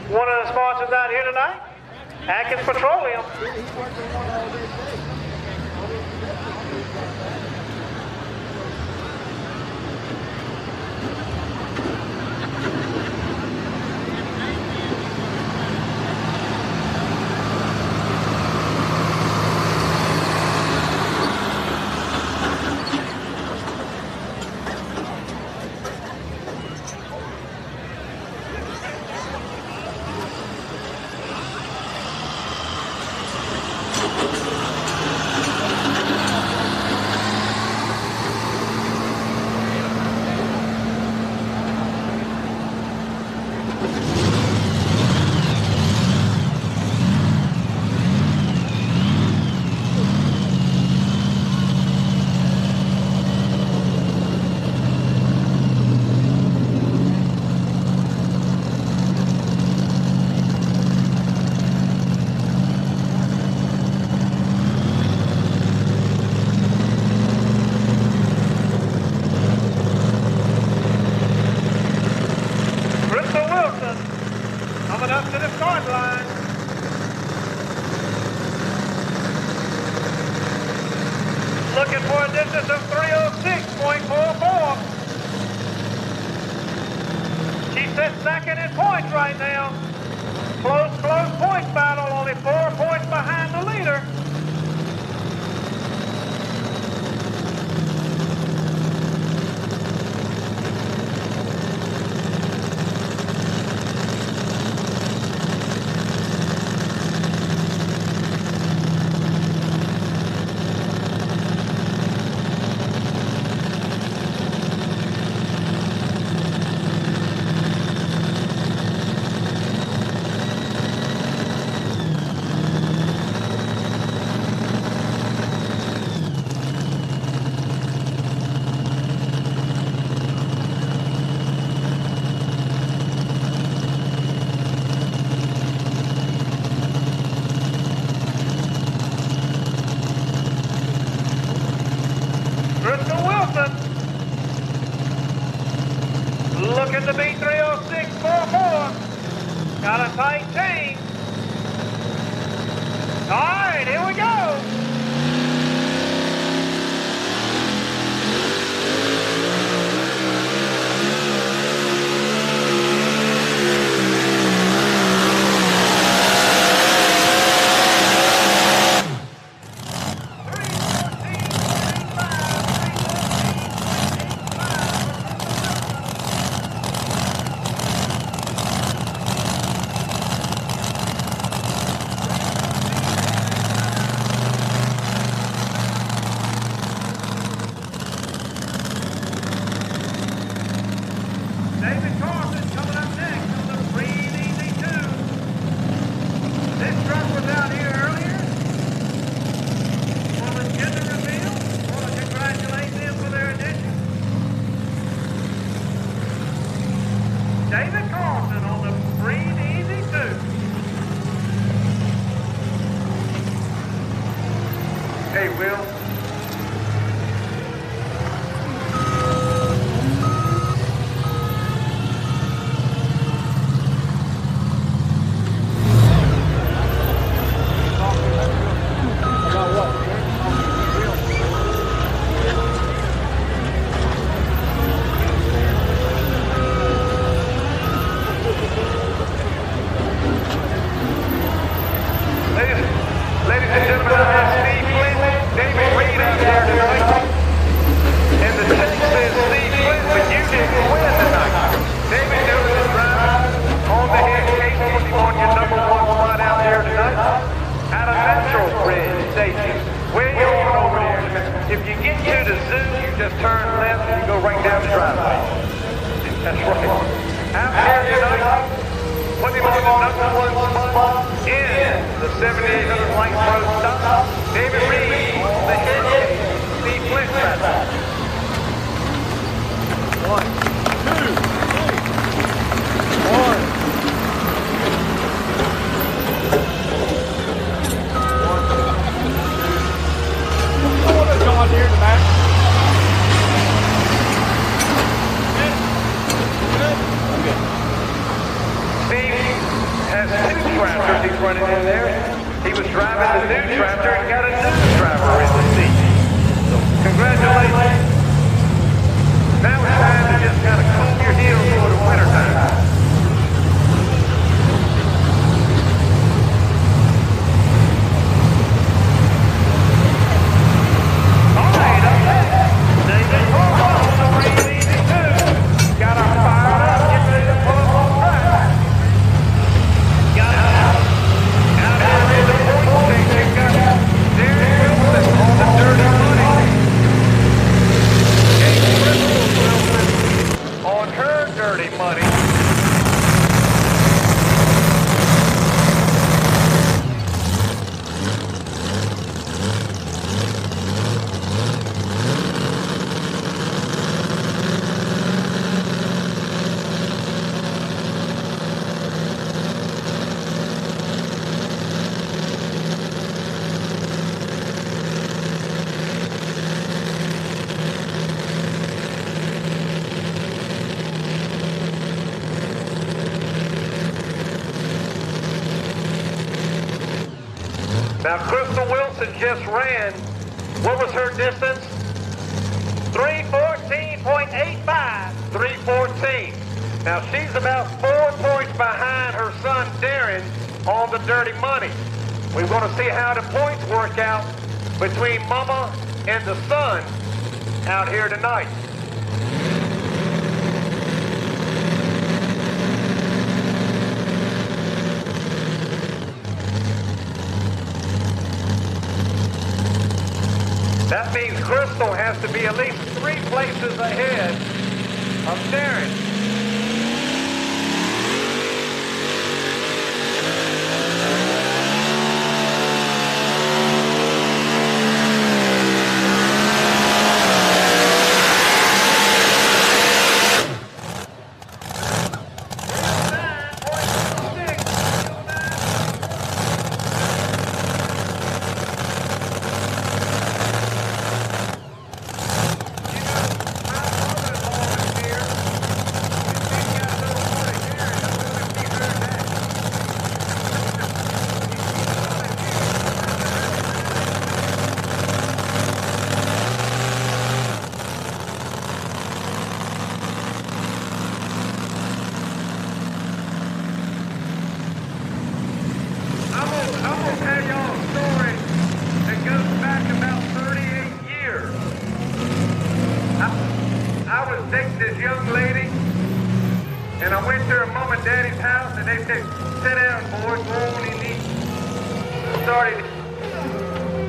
One of the sponsors out here tonight, Atkins Petroleum. Looking for a distance of 306.44. She sits second in points right now. Close points battle, only 4 points behind the leader. Looking to beat 306.44. Got a tight chain. All right, here we go. if you get to the zoo, you just turn left and you go right down the driveway. That's right. Out here tonight, put him on the #1 spot in the 7800 Light Pro Stock. David Reed, the head case, Steve Flint traffic. 1, 2, 1. John Deere in the back. Steve has 2 tractors he's running in there. He was driving the new tractor and got a new driver in the seat. So congratulations. Now it's time to just kind of cool your heels for the winter time. Now, Crystal Wilson just ran. What was her distance? 3:14.85. 3:14. Now, she's about 4 points behind her son, Darren, on the Dirty Money. We're going to see how the points work out between Mama and the son out here tonight. That means Crystal has to be at least 3 places ahead of Darren.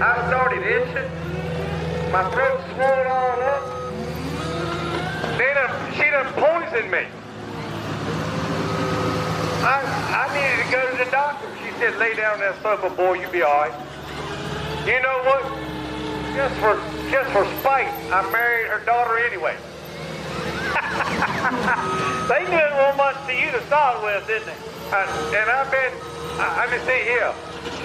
I started itching. My throat swelled all up. She done poisoned me. I needed to go to the doctor. She said, lay down on that sofa, boy, you'll be all right. You know what? Just for spite, I married her daughter anyway. They didn't want much to you to start with, didn't they? And I've been, let me see here.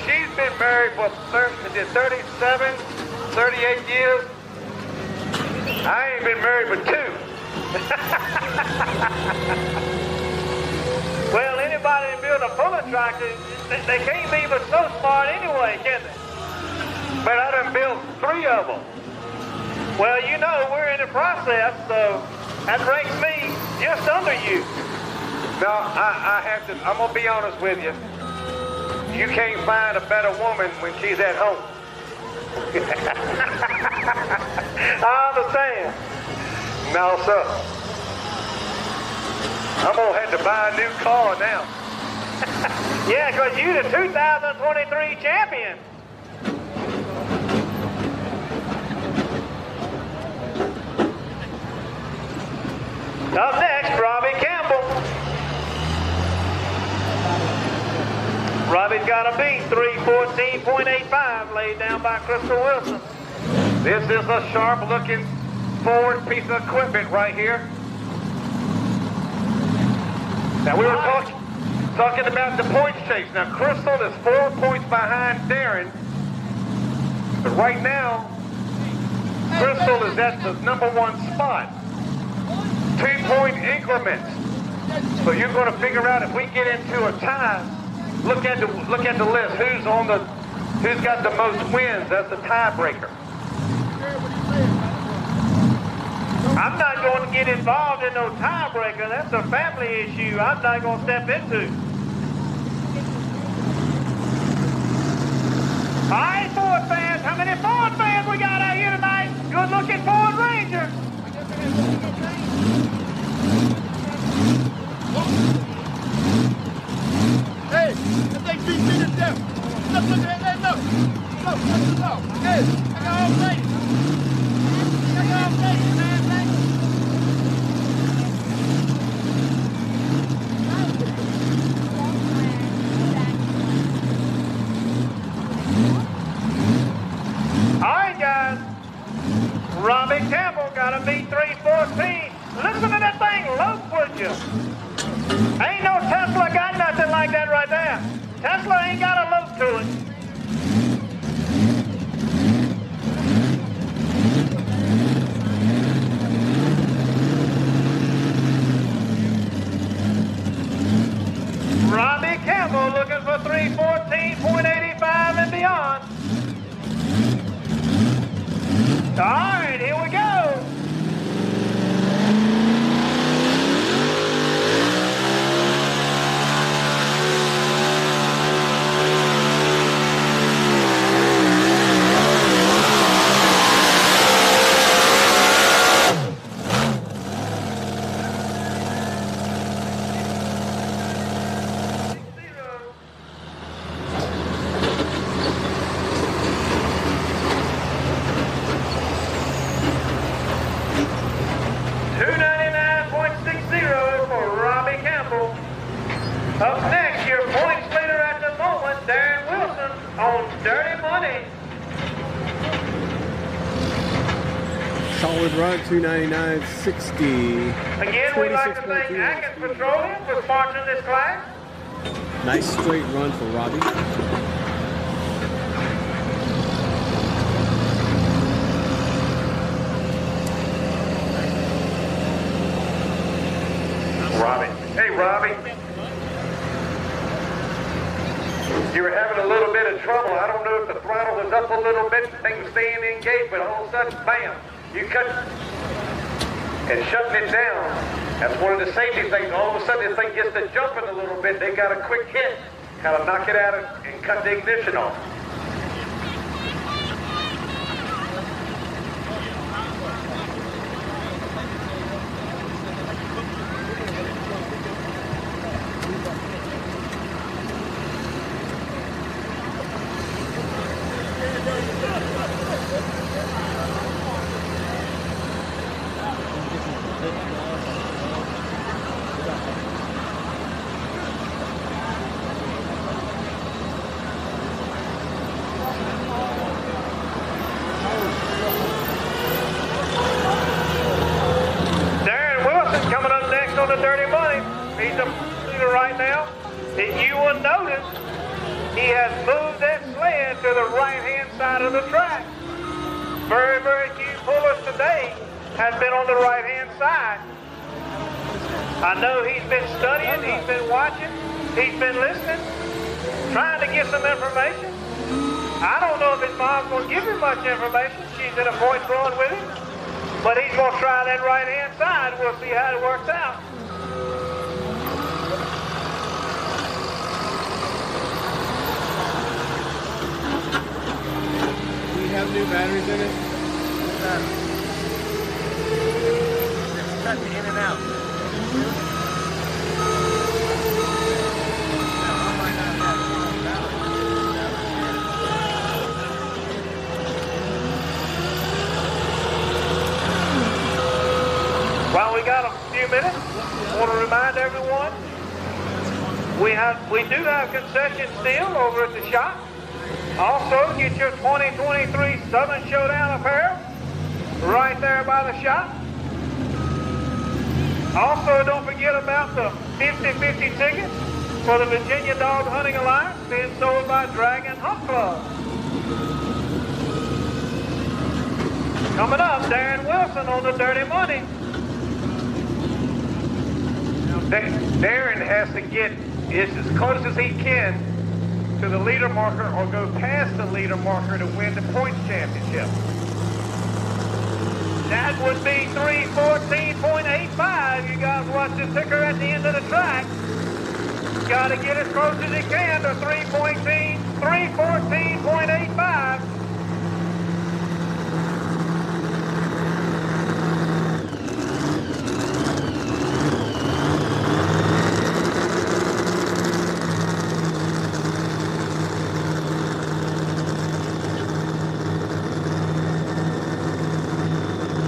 She's been married for 37, 38 years. I ain't been married but 2. Well, anybody that build a pulling tractor, they can't be but so smart anyway, can they? But I done built 3 of them. Well, you know, we're in the process, so that ranks me just under you. No, I have to, I'm going to be honest with you. You can't find a better woman when she's at home. I understand. No, sir. I'm going to have to buy a new car now. Yeah, because you're the 2023 champion. .85 laid down by Crystal Wilson. This is a sharp-looking forward piece of equipment right here. Now, we were talking about the points chase. Now, Crystal is 4 points behind Darren. But right now, Crystal is at the #1 spot. 2-point increments. So you're going to figure out if we get into a tie. Look at the list. Who's got the most wins? That's the tiebreaker. I'm not going to get involved in no tiebreaker. That's a family issue I'm not going to step into. All right, Ford fans. How many Ford fans we got out here tonight? Good-looking Ford Ranger. Hey, that thing beat me to death. Look at that, look. Look. Hey, I got all day. Man. All right, guys. Robbie Campbell got a V314. Listen to that thing low, would you? Ain't no Tesla got nothing like that right there. Tesla ain't got a loop to it. Robbie Campbell looking for 314.85 and beyond. All right, here we go. Up next, your points leader at the moment, Darren Wilson, on Dirty Money. Solid run, 299.60. Again, we'd like to thank Atkins Petroleum for sponsoring this class. Nice straight run for Robbie. Robbie. Hey, Robbie. You were having a little bit of trouble. I don't know if the throttle was up a little bit, things staying engaged, but all of a sudden, bam, you cut and shutting it down. That's one of the safety things. All of a sudden, this thing gets to jumping a little bit. They got a quick hit, kind of knock it out and cut the ignition off. On the Dirty Money. He's a leader right now. If you will notice, he has moved that sled to the right-hand side of the track. Very, very few pullers today have been on the right-hand side. I know he's been studying, he's been watching, he's been listening, trying to get some information. I don't know if his mom's going to give him much information. She's in a point run with him. But he's going to try that right-hand side. We'll see how it works out. Do you have new batteries in it? It's cutting in and out. While we got a few minutes, I want to remind everyone we do have concessions still over at the shop. Also, get your 2023 Southern Showdown apparel right there by the shop. Also, don't forget about the 50-50 tickets for the Virginia Dog Hunting Alliance being sold by Dragon Hunt Club. Coming up, Darren Wilson on the Dirty Money. Darren has to get as close as he can to the leader marker or go past the leader marker to win the points championship. That would be 314.85. You guys watch the ticker at the end of the track. Got to get as close as you can to 314.85.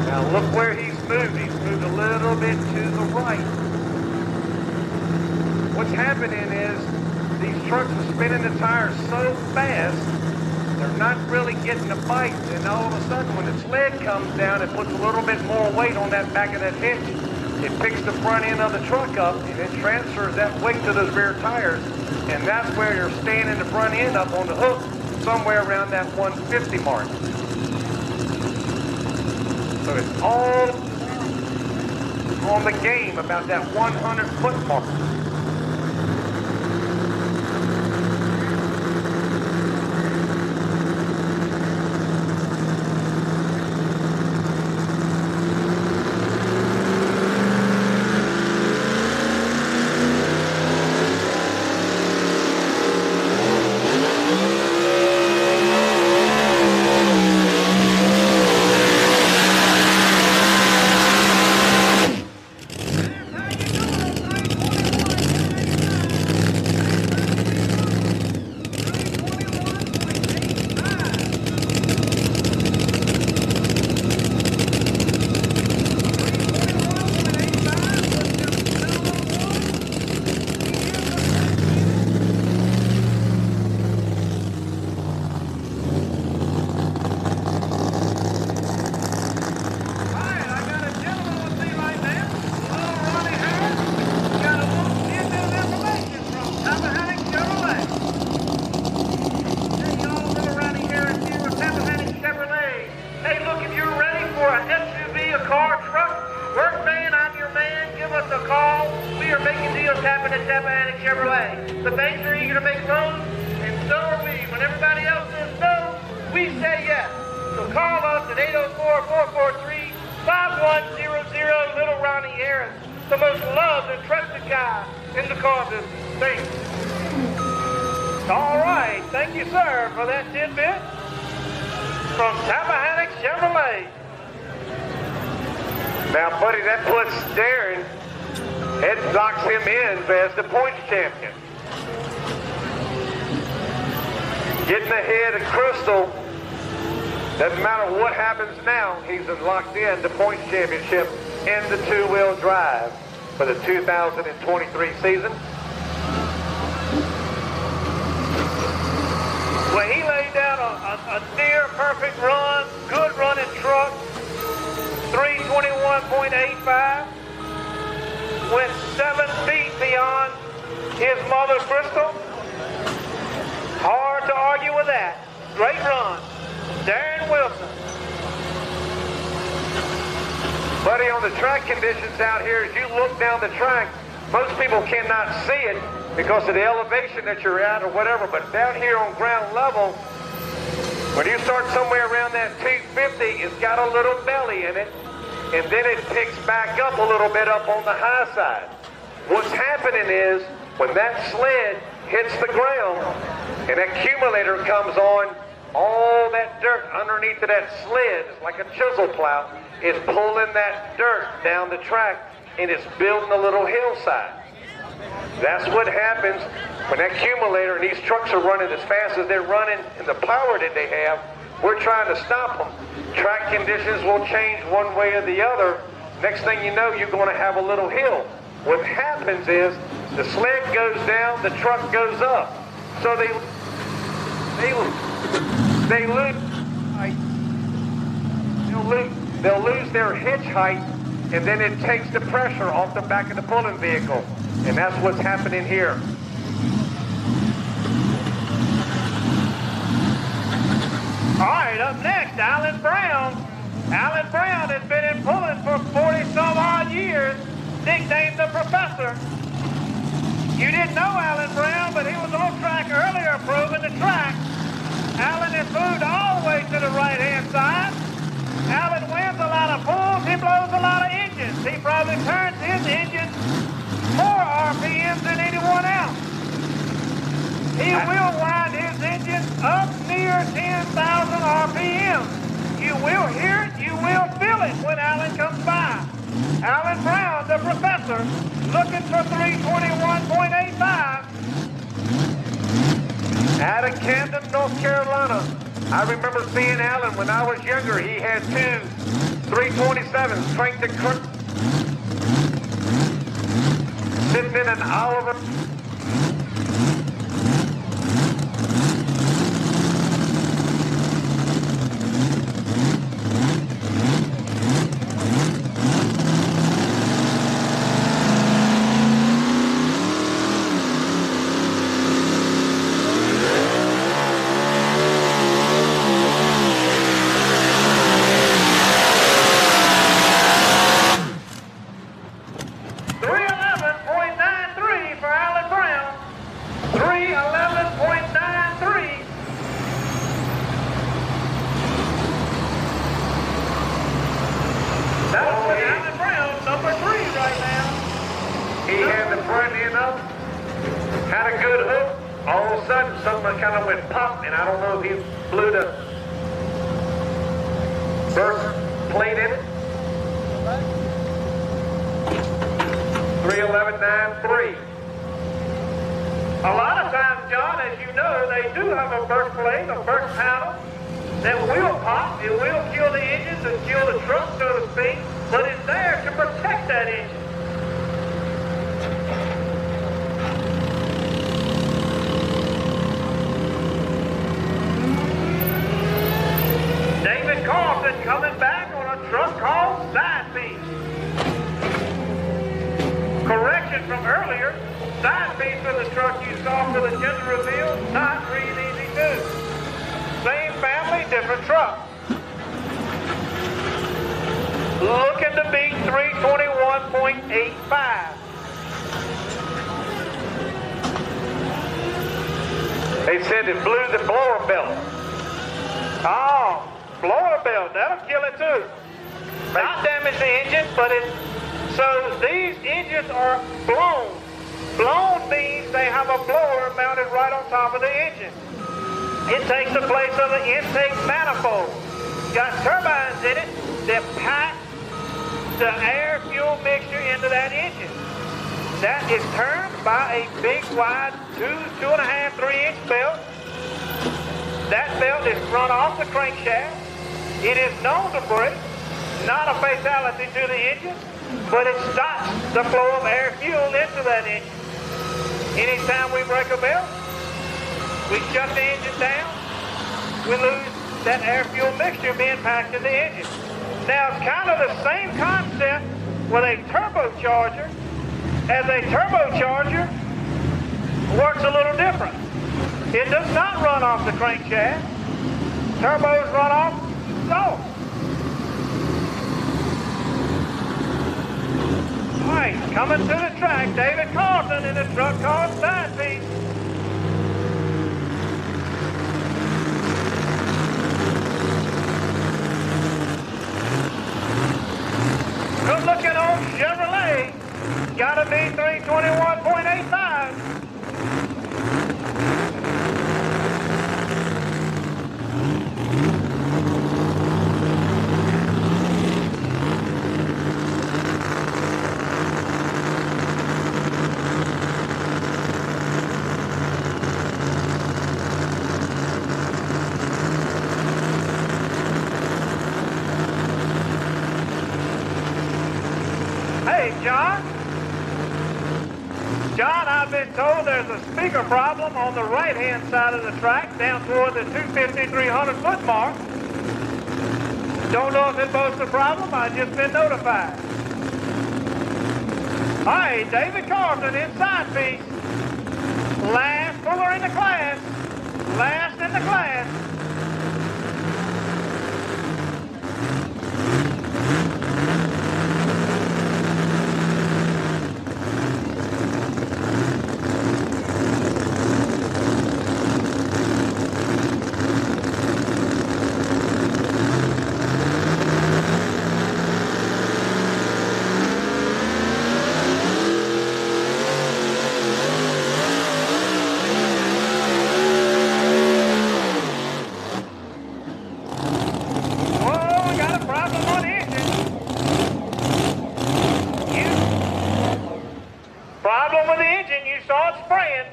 Now look where he's moved. He's moved a little bit to the right. What's happening is these trucks are spinning the tires so fast, they're not really getting the bite. And all of a sudden, when the sled comes down, it puts a little bit more weight on that back of that hitch. It picks the front end of the truck up, and it transfers that weight to those rear tires. And that's where you're standing the front end up on the hook, somewhere around that 150 mark. So it's all on the game about that 100-foot mark. The banks are eager to make loans, and so are we. When everybody else says no, we say yes. So call us at 804-443-5100. Little Ronnie Harris, the most loved and trusted guy in the car business. Thanks. All right. Thank you, sir, for that tidbit from Tappahannock Chevrolet. Now, buddy, that puts Darren, it knocks him in as the points champion. Getting ahead of Crystal, doesn't matter what happens now, he's locked in the points championship in the two-wheel drive for the 2023 season. Well, he laid down a near perfect run, good running truck, 321.85. Went 7 feet beyond his mother, Crystal. Hard to argue with that. Great run. Darren Wilson. Buddy, on the track conditions out here, as you look down the track, most people cannot see it because of the elevation that you're at or whatever, but down here on ground level, when you start somewhere around that 250, it's got a little belly in it, and then it picks back up a little bit up on the high side. What's happening is, when that sled hits the ground and that accumulator comes on, all that dirt underneath of that sled, it's like a chisel plow, is pulling that dirt down the track and it's building a little hillside. That's what happens when that accumulator and these trucks are running as fast as they're running and the power that they have. We're trying to stop them. Track conditions will change one way or the other. Next thing you know, you're going to have a little hill. What happens is the sled goes down, the truck goes up. So they they lose height. They'll lose their hitch height, and then it takes the pressure off the back of the pulling vehicle. And that's what's happening here. All right, up next, Alan Brown. Alan Brown has been in pulling for 40-some-odd years, nicknamed the Professor. You didn't know Alan Brown, but he was on track earlier proving the track. Alan has moved all the way to the right-hand side. Alan wins a lot of pulls. He blows a lot of engines. He probably turns his engine more RPMs than anyone else. He will wind his engine up near 10,000 RPMs. You will hear it, you will feel it when Alan comes by. Alan Brown, the Professor, looking for 321.85. Out of Camden, North Carolina. I remember seeing Alan when I was younger. He had two 327s cranked to sitting in an Oliver. Had a good hook. All of a sudden, something kind of went pop, and I don't know if he blew the burst plate in it. 311.93. A lot of times, John, as you know, they do have a burst plate, a burst panel that will pop. It will kill the engines and kill the truck, so to speak, but it's there to protect that engine. David Carlson coming back on a truck called Side Piece. Correction from earlier, Side Piece for the truck you saw for the gender reveal, not real easy too. Same family, different truck. Looking to beat 321.85. They said it blew the blower belt. Oh, blower belt, that'll kill it too. Not damage the engine, but so these engines are blown. Blown means they have a blower mounted right on top of the engine. It takes the place of the intake manifold. Got turbines in it that pack the air-fuel mixture into that engine. That is turned by a big, wide 2.5, 3-inch belt. That belt is run off the crankshaft. It is known to break, not a fatality to the engine, but it stops the flow of air fuel into that engine. Anytime we break a belt, we shut the engine down, we lose that air fuel mixture being packed in the engine. Now it's kind of the same concept with a turbocharger, as a turbocharger works a little different. It does not run off the crankshaft. Turbos run off exhaust. All right, coming to the track, David Carlson in a truck called Side Piece. Good looking old Chevrolet. Gotta be 321.85. John, I've been told there's a speaker problem on the right-hand side of the track down toward the 250, 300 foot mark. Don't know if it posed a problem. I've just been notified. All right, David Carlton inside piece. Last puller in the class. Last in the class.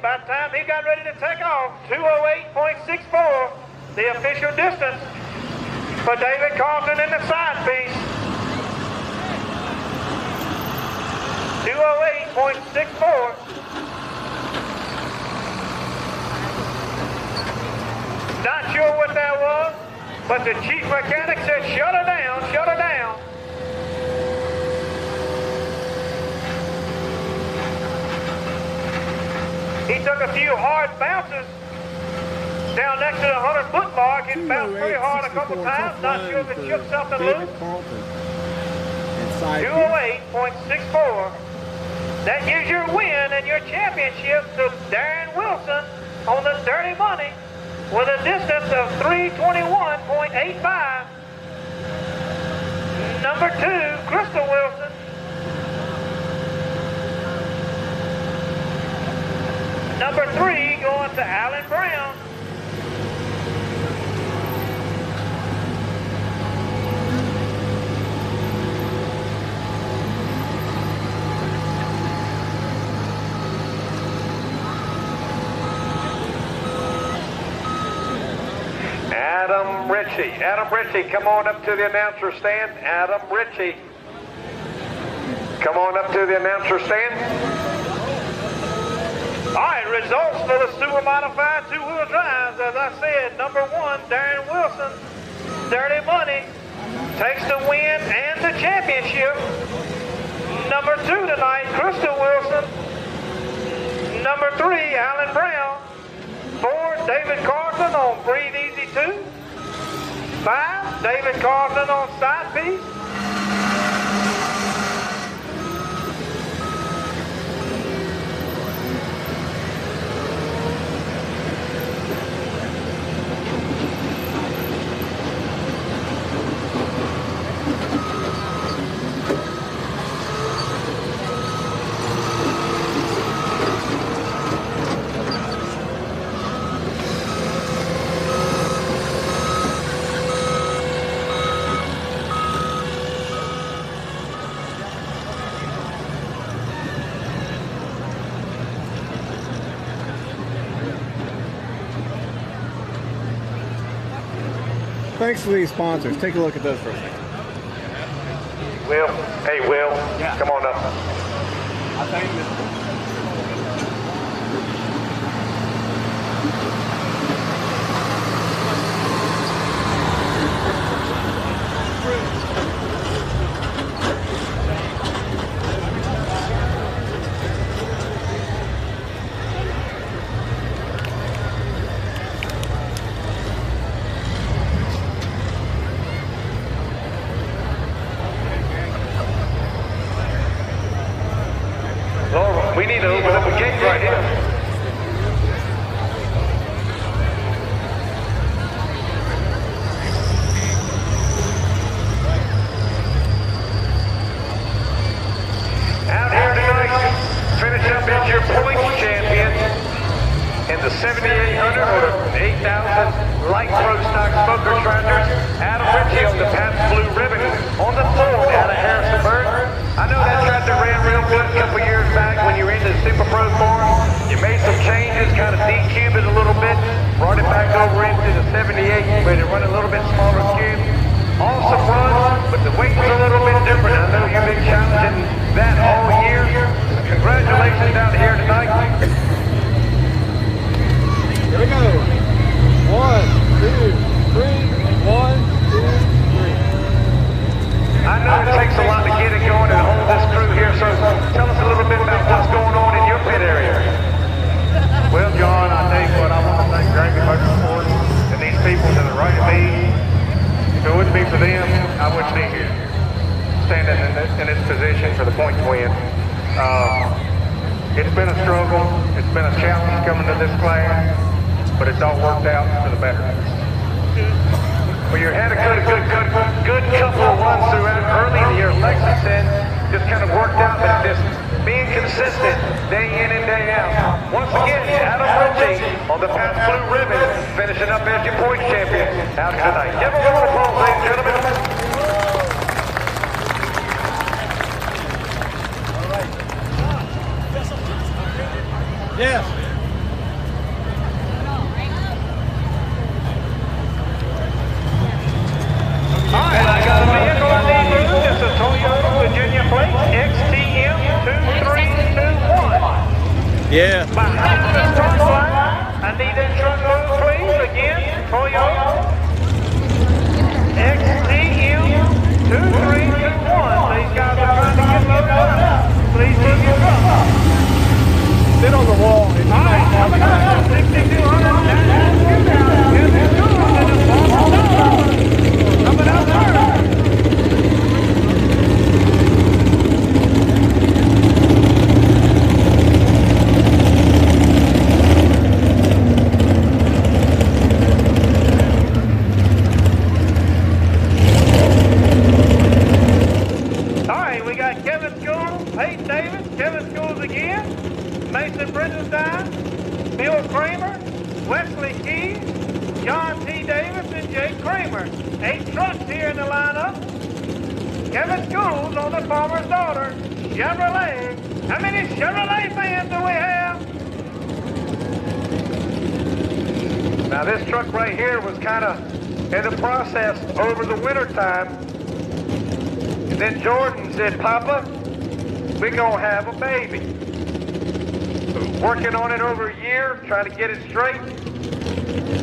By the time he got ready to take off, 208.64, the official distance for David Carlton in the side piece. 208.64. Not sure what that was, but the chief mechanic said, shut her down, shut her down. He took a few hard bounces down next to the 100-foot mark. He bounced pretty hard a couple times. Not sure if it shook something loose. 208.64. That gives your win and your championship to Darren Wilson on the Dirty Money with a distance of 321.85. Number 2, Crystal Wilson. Number 3 going to Alan Brown. Adam Ritchie, come on up to the announcer stand. Adam Ritchie, come on up to the announcer stand. All right, results for the super modified two-wheel drives. As I said, number 1, Darren Wilson, Dirty Money, takes the win and the championship. Number 2 tonight, Crystal Wilson. Number 3, Alan Brown. 4, David Carlton on Breathe Easy 2. 5, David Carlton on side piece. Thanks to these sponsors. Take a look at those for a second. Will, hey Will, yeah. Come on up. I think that we need to open up a gate right here. Out here tonight, finish up as your points champion in the 7,800 or 8,000 light pro stock smoker tractors. Adam Ritchie on the Pabst Blue Ribbon on the Ford out of Harrisonburg. I know that tractor ran real good a couple years back when you were in the Super Pro form. You made some changes, kind of de-cubed it a little bit, brought it back over into the 78, made it run a little bit smaller cube. Awesome run, but the weight's a little bit different. I know you've been challenging that all year. Congratulations out here tonight. If it wouldn't be for them, I wouldn't be here, standing in this position for the point to win. It's been a struggle. It's been a challenge coming to this class, but it's all worked out for the better. Well, you had a good couple of runs throughout early in the year. Lexington just kind of worked out that just being consistent day in and day out. Once again, Adam Ritchie on the past blue ribbon, finishing up as your point champion out here tonight. Give a round of applause, ladies and gentlemen. Yes. All right, I got a vehicle I need moved. It's a Toyota Virginia plate XTM 2321. Yeah. Behind the front line, I need that truck moved, please. Again, Toyota XTM 2321. These guys are trying to get loaded up. Please move your truck. Sit on the wall. All right, coming up, 6200 coming up first. All right, we got Kevin Schools, Peyton Davis, Kevin Schools again, Mason Bridgestein, Bill Kramer, Wesley Keys, John T. Davis, and Jake Kramer. 8 trucks here in the lineup. Kevin Schools on the farmer's daughter, Chevrolet. How many Chevrolet fans do we have? Now this truck right here was kind of in the process over the winter time. And then Jordan said, Papa, we're gonna have a baby. So working on it over a year, trying to get it straight.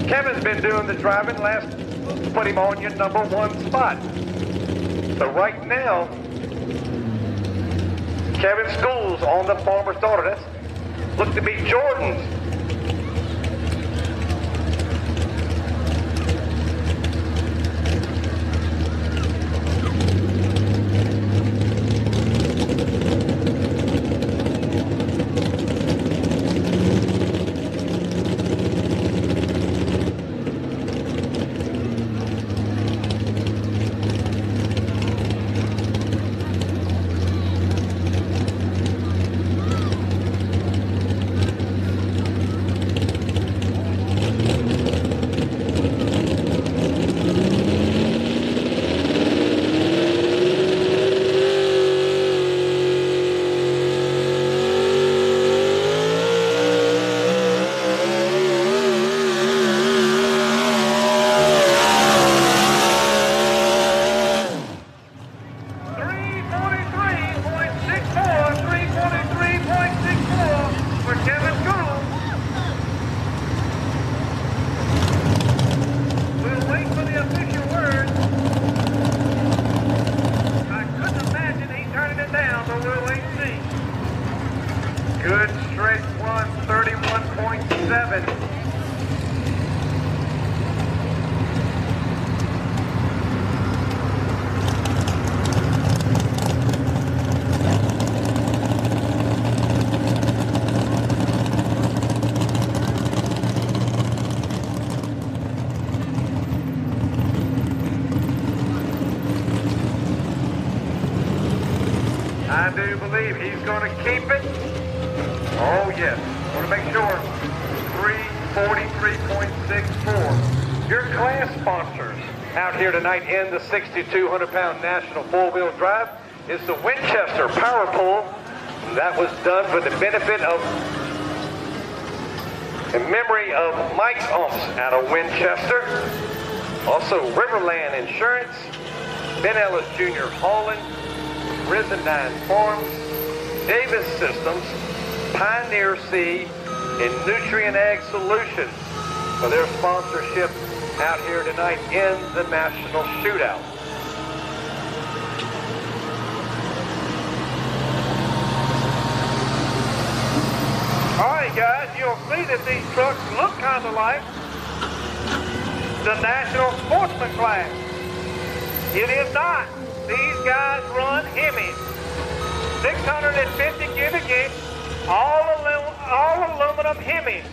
Kevin's been doing the driving. Last put him on your #1 spot. So right now, Kevin Schools on the farmer's daughter. That's looked to be Jordan's. Good straight one, 31.7. I do believe he's going to keep it. Oh, yes. Want to make sure. 343.64. Your class sponsors out here tonight in the 6,200-pound National Four-Wheel Drive is the Winchester Power Pole. That was done for the benefit of, in memory of Mike Umps out of Winchester. Also, Riverland Insurance, Ben Ellis Jr. Hauling, Risen9 Farms, Davis Systems, Pioneer Seed, and Nutrient Ag Solutions for their sponsorship out here tonight in the National Shootout. All right, guys, you'll see that these trucks look kind of like the National Sportsman class. It is not. These guys run Hemis. 650 cubic inch, all aluminum Hemis.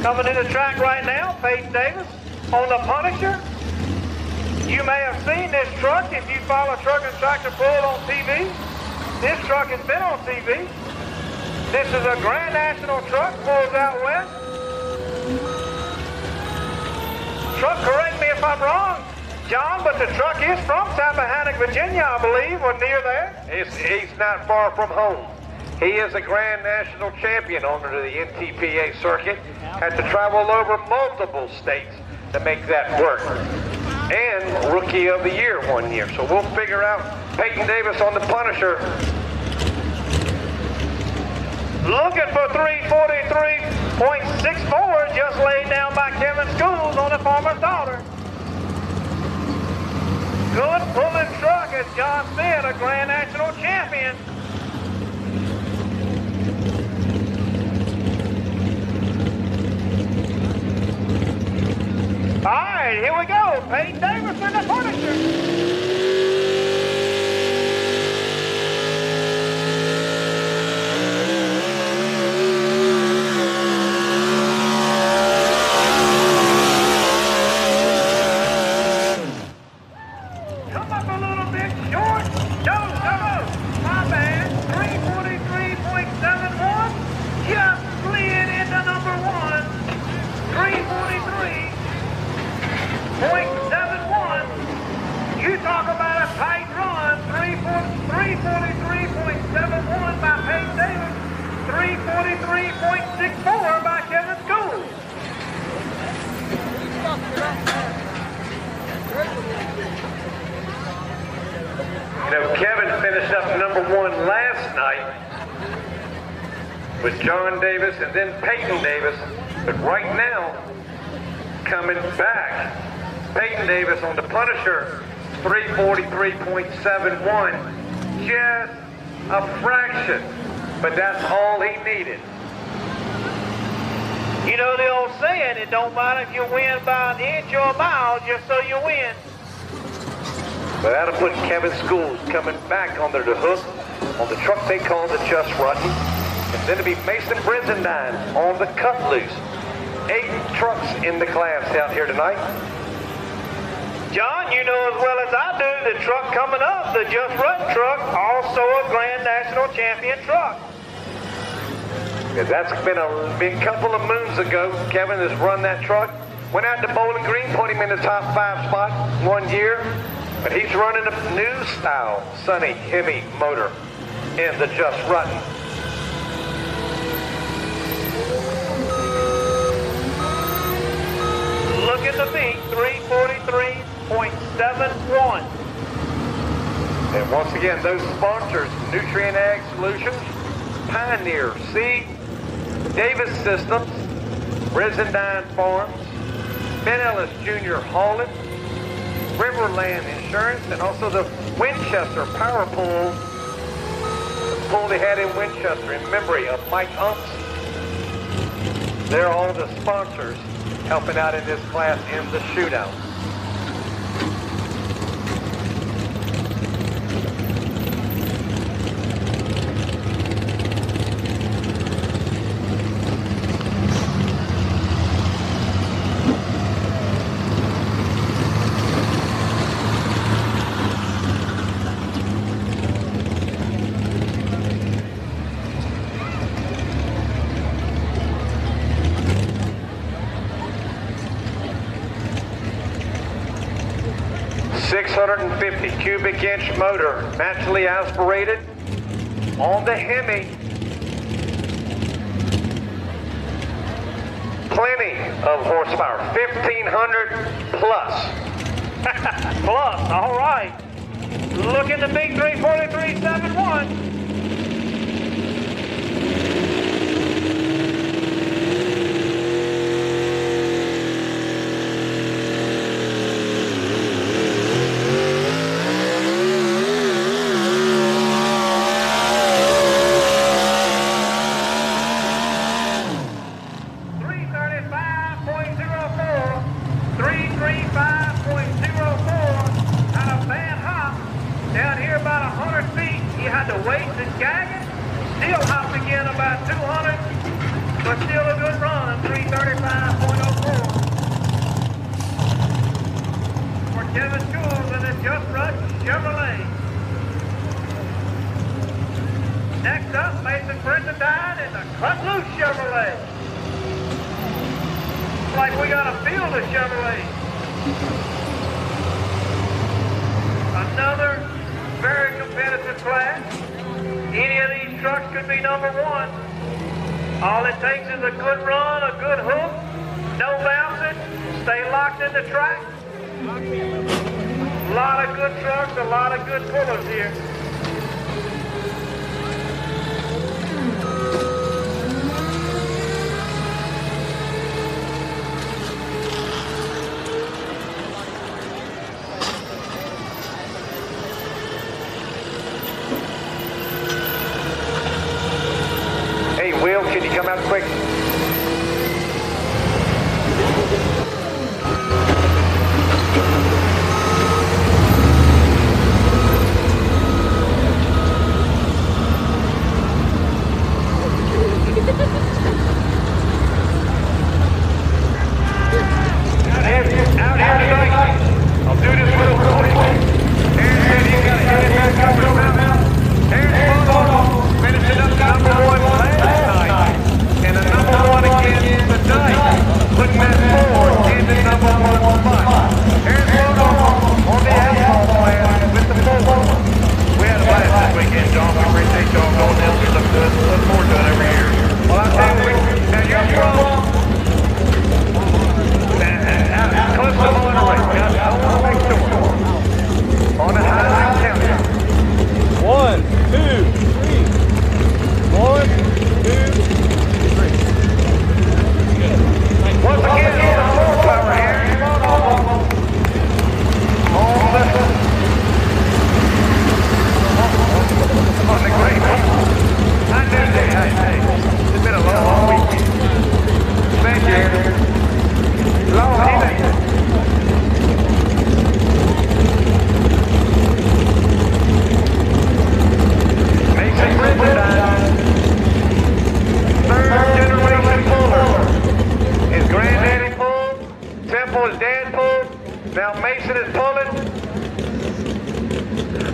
Coming in the track right now, Peyton Davis on the Punisher. You may have seen this truck if you follow Truck and Tractor Pull on TV. This truck has been on TV. This is a Grand National truck, pulls out west. Truck, correct me if I'm wrong, John, but the truck is from Tappahannock, Virginia, I believe, or near there. He's not far from home. He is a Grand National champion under the NTPA circuit. Had to travel over multiple states to make that work. And Rookie of the Year one year. So we'll figure out Peyton Davis on the Punisher. Looking for 343.64, just laid down by Kevin Schools on the farmer's daughter. Good pulling truck, as John said, a Grand National champion. All right, here we go. Peyton Davis in the Punisher. Come up a little bit short. No. My bad. 343.71. Just slid into number one. 343.71. You talk about a tight run. 343.71 by Peyton Davis. 343.64 by Kevin School. You know, Kevin finished up number one last night with John Davis and then Peyton Davis. But right now, coming back, Peyton Davis on the Punisher, 343.71. Just a fraction, but that's all he needed. You know the old saying, it don't matter if you win by an inch or a mile, just so you win. But that'll put Kevin Schools coming back under the hook on the truck they call the Just Rotten. And then it'll be Mason Brizendine on the Cut Loose. 8 trucks in the class out here tonight. John, you know as well as I do, the truck coming up, the Just Rotten truck, also a Grand National champion truck. Yeah, that's been a couple of moons ago. Kevin has run that truck. Went out to Bowling Green, put him in the top 5 spot one year. But he's running a new style, Sunny Hemi motor in the Just Rotten. Look at the beat, 343.71. And once again, those sponsors, Nutrient Ag Solutions, Pioneer Seed, Davis Systems, Brizendine Farms, Ben Ellis Jr. Hauling, Riverland Insurance, and also the Winchester Power Pool. The pool they had in Winchester in memory of Mike Umps. They're all the sponsors helping out in this class in the shootout. Cubic inch motor, naturally aspirated on the Hemi. Plenty of horsepower, 1,500 plus. Plus, all right. Look at the big 343.71. Down here about 100 feet, he had to wait and gag it. Still hopped again about 200, but still a good run, 335.04. For Kevin Jules in his Just Rush Chevrolet. Next up, Mason Brendendine in the Cut Loose Chevrolet. Looks like we got a field of Chevrolet. Another very competitive class. Any of these trucks could be number one. All it takes is a good run, a good hook, no bouncing, stay locked in the track. A lot of good trucks, a lot of good pullers here. Hey, Will, can you come out quick? Out here tonight. I'll do this real quick. Aaron said he's got to get it back up and around. Aaron's photo finishing up number one last night. And a number one again tonight. Putting that forward in the number one spot. Aaron's photo on the Outlaw class with the forward. We had a blast this weekend, John. We appreciate y'all going down. We look good. Look forward to it every year. Well, I tell you, now you're from close to Monterey. I want to make sure. On the highway countdown. 1, 2, 3. 1, 2, 3. Once again, on the horsepower here. On the great. I knew that. Hey, it's been a long weekend. Thank you. Long evening. Mason Brendendine, third generation puller. His granddaddy pulled, Temple, his dad pulled, now Mason is pulling.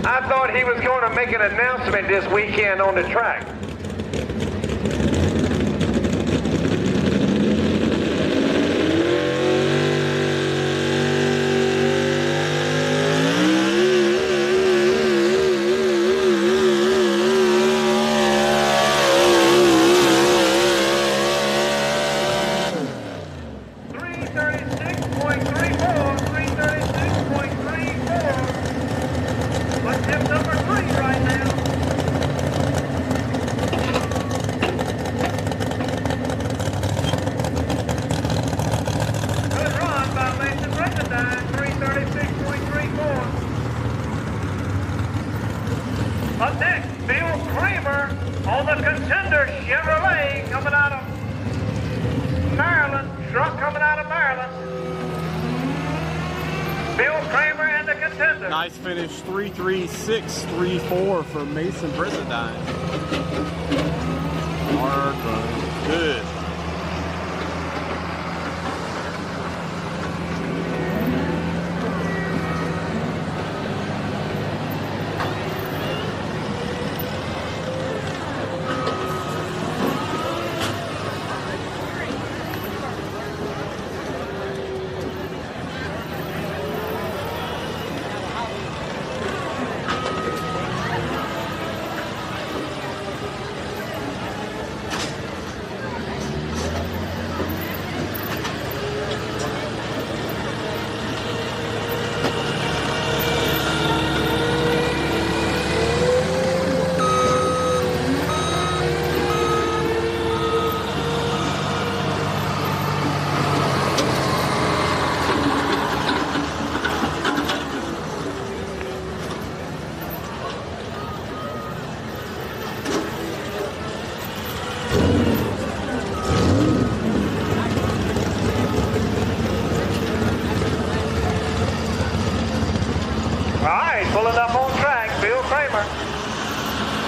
I thought he was going to make an announcement this weekend on the track. Up next, Bill Kramer on the Contender Chevrolet coming out of Maryland. Truck coming out of Maryland. Bill Kramer and the Contender. Nice finish, 336.34 for Mason Brendendine. Hard run, good.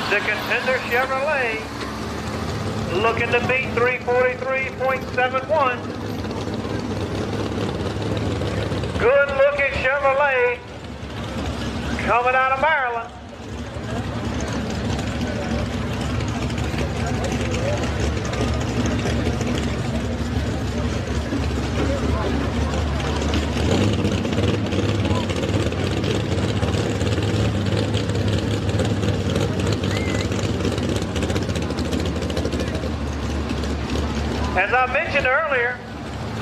The Contender Chevrolet looking to beat 343.71. Good looking Chevrolet coming out of Maryland. As I mentioned earlier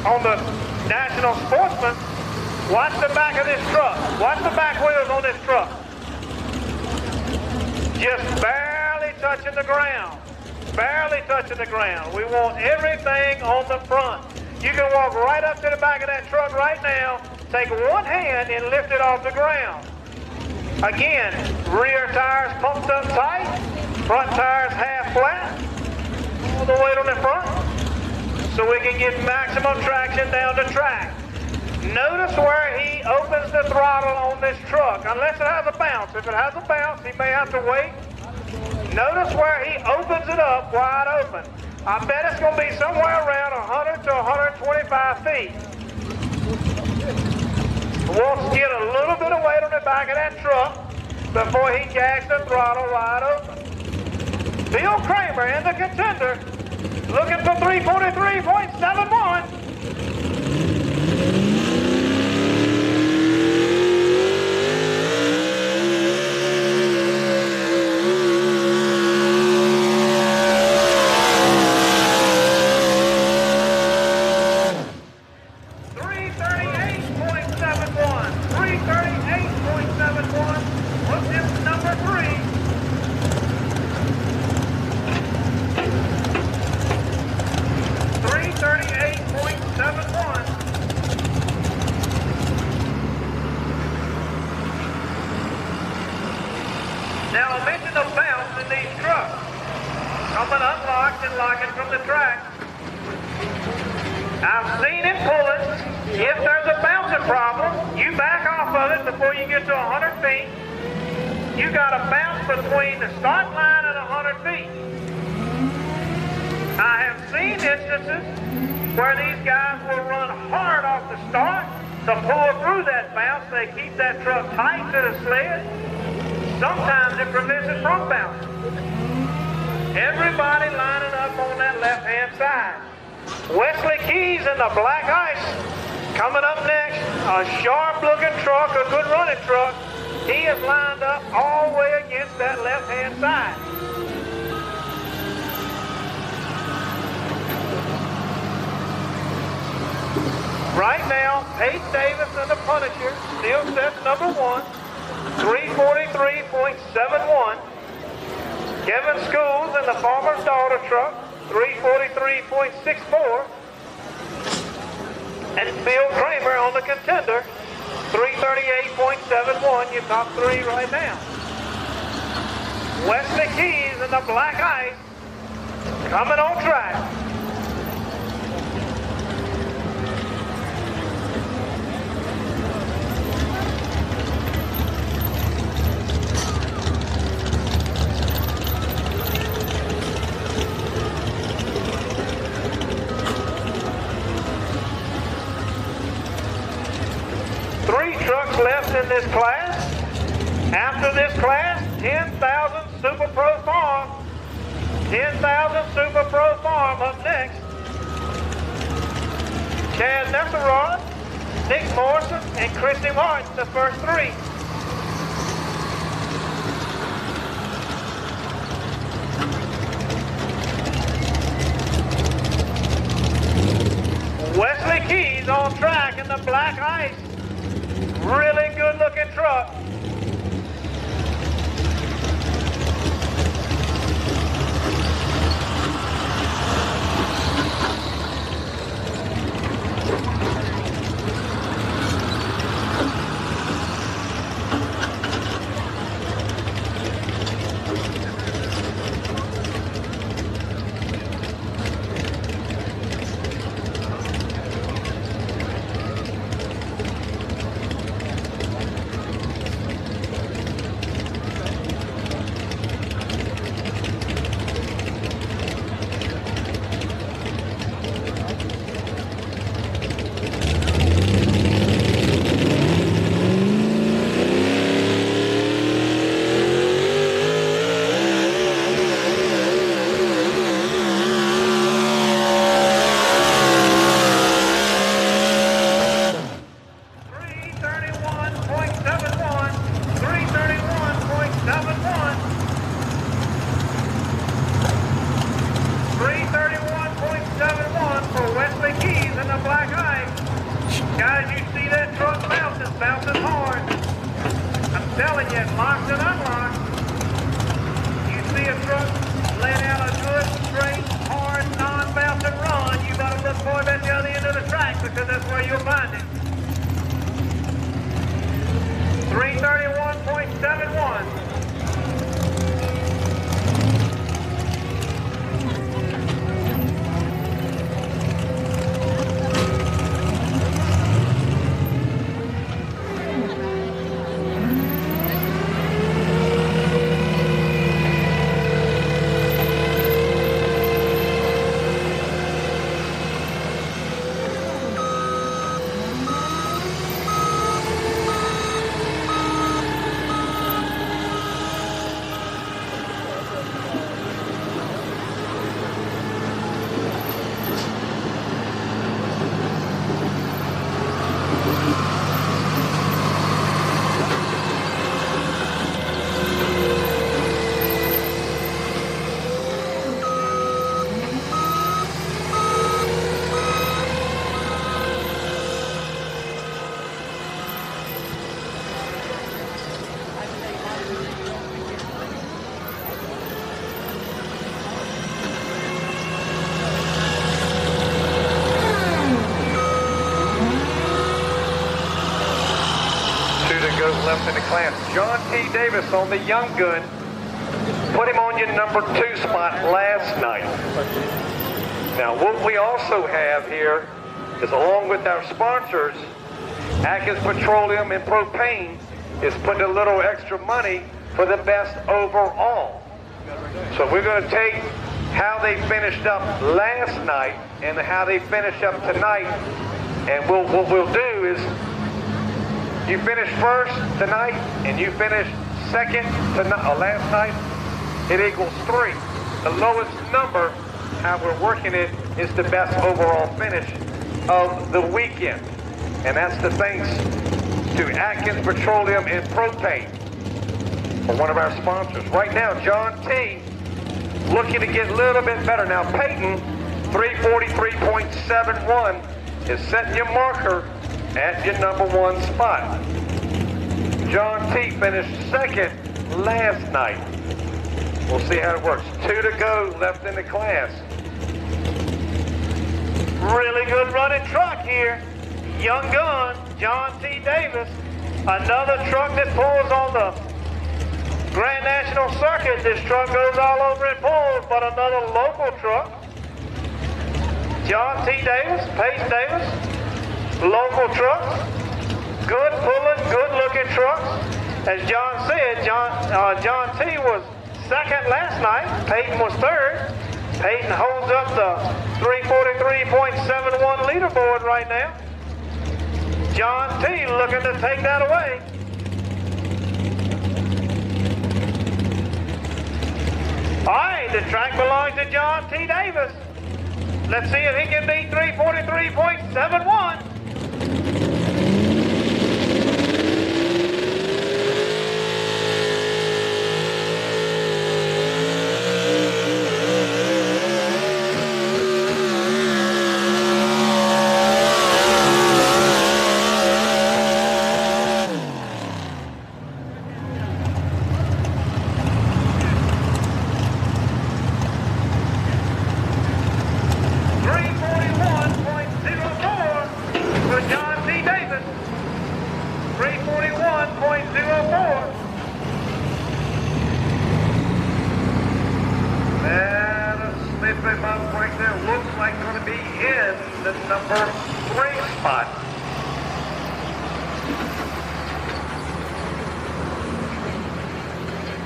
on the National Sportsman, watch the back of this truck. Watch the back wheels on this truck. Just barely touching the ground. Barely touching the ground. We want everything on the front. You can walk right up to the back of that truck right now, take one hand and lift it off the ground. Again, rear tires pumped up tight, front tires half flat, all the weight on the front, so we can get maximum traction down the track. Notice where he opens the throttle on this truck, unless it has a bounce. If it has a bounce, he may have to wait. Notice where he opens it up wide open. I bet it's going to be somewhere around 100 to 125 feet. We'll get a little bit of weight on the back of that truck before he jacks the throttle wide open. Bill Kramer in the Contender, looking for 343.71. Now I mentioned the bounce in these trucks. Coming unlocked and locking from the track. I've seen it pull it. If there's a bouncing problem, you back off of it before you get to 100 feet. You got to bounce between the start line and 100 feet. I have seen instances where these guys will run hard off the start to pull through that bounce. They keep that truck tight to the sled. Sometimes it prevents it from bouncing. Everybody lining up on that left-hand side. Wesley Keys in the black ice coming up next. A sharp-looking truck, a good running truck. He is lined up all the way against that left-hand side. Right now, Pete Davis and the Punisher still sets number 1. 343.71. Kevin Schools in the Farmer's Daughter truck, 343.64. And Bill Kramer on the Contender, 338.71. Your top 3 right now. Wesley Keys in the black ice coming on track. Trucks left in this class. After this class, 10,000 Super Pro Farm. 10,000 Super Pro Farm up next. Chad Nesserod, Nick Morrison, and Christy Martin, the first 3. Wesley Keys on track in the black ice. Really good looking truck. shot line. You see a truck laying out a good, straight, hard, non-bouncing run, you better look for it at the other end of the track because that's where you'll find it. 331.71. Left in the class. John T. Davis on the young gun. Put him on your number 2 spot last night. Now what we also have here is, along with our sponsors, Atkins Petroleum and Propane is putting a little extra money for the best overall. So we're going to take how they finished up last night and how they finish up tonight, and what we'll do is, you finished first tonight, and you finished second last night, it equals 3. The lowest number, how we're working it, is the best overall finish of the weekend. And that's the thanks to Atkins Petroleum and Propane, for one of our sponsors. Right now, John T. looking to get a little bit better. Now, Peyton, 343.71, is setting your marker at your number 1 spot. John T. finished second last night. We'll see how it works. 2 to go left in the class. Really good running truck here. Young gun, John T. Davis. Another truck that pulls on the Grand National Circuit. This truck goes all over and pulls, but another local truck. John T. Davis, Peyton Davis. Local trucks, good pulling, good looking trucks. As John said, John T. was second last night. Peyton was third. Peyton holds up the 343.71 leaderboard right now. John T. looking to take that away. All right, the track belongs to John T. Davis. Let's see if he can beat 343.71.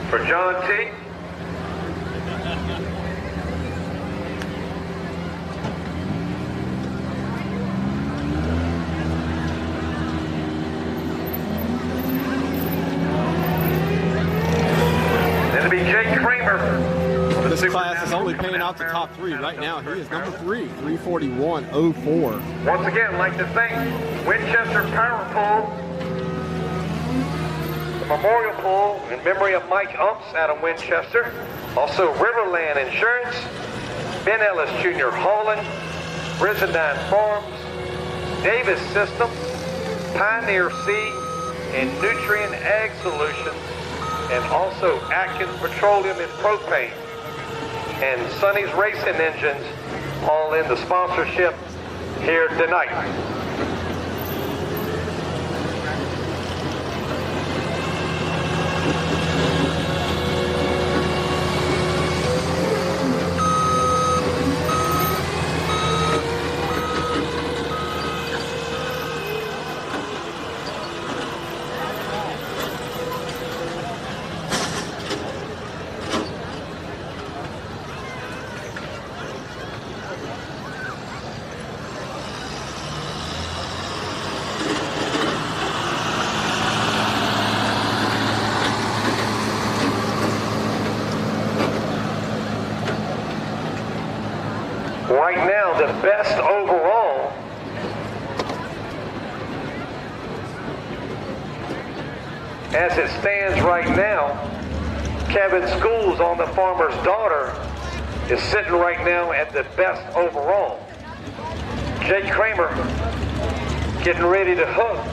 For John T. It'll be Jake Kramer. This class is only paying out the top 3. Right now, he is number 3, 341.04. Once again, I'd like to thank Winchester Power Pool, the Memorial Pool in memory of Mike Umps out of Winchester. Also, Riverland Insurance, Ben Ellis Jr. Hauling, Brizendine Farms, Davis Systems, Pioneer Seed, and Nutrient Ag Solutions, and also Atkins Petroleum and Propane, and Sonny's Racing Engines, all in the sponsorship here tonight. Right now, the best overall as it stands right now, Kevin Schools on the Farmer's Daughter is sitting right now at the best overall. Jake Kramer getting ready to hook.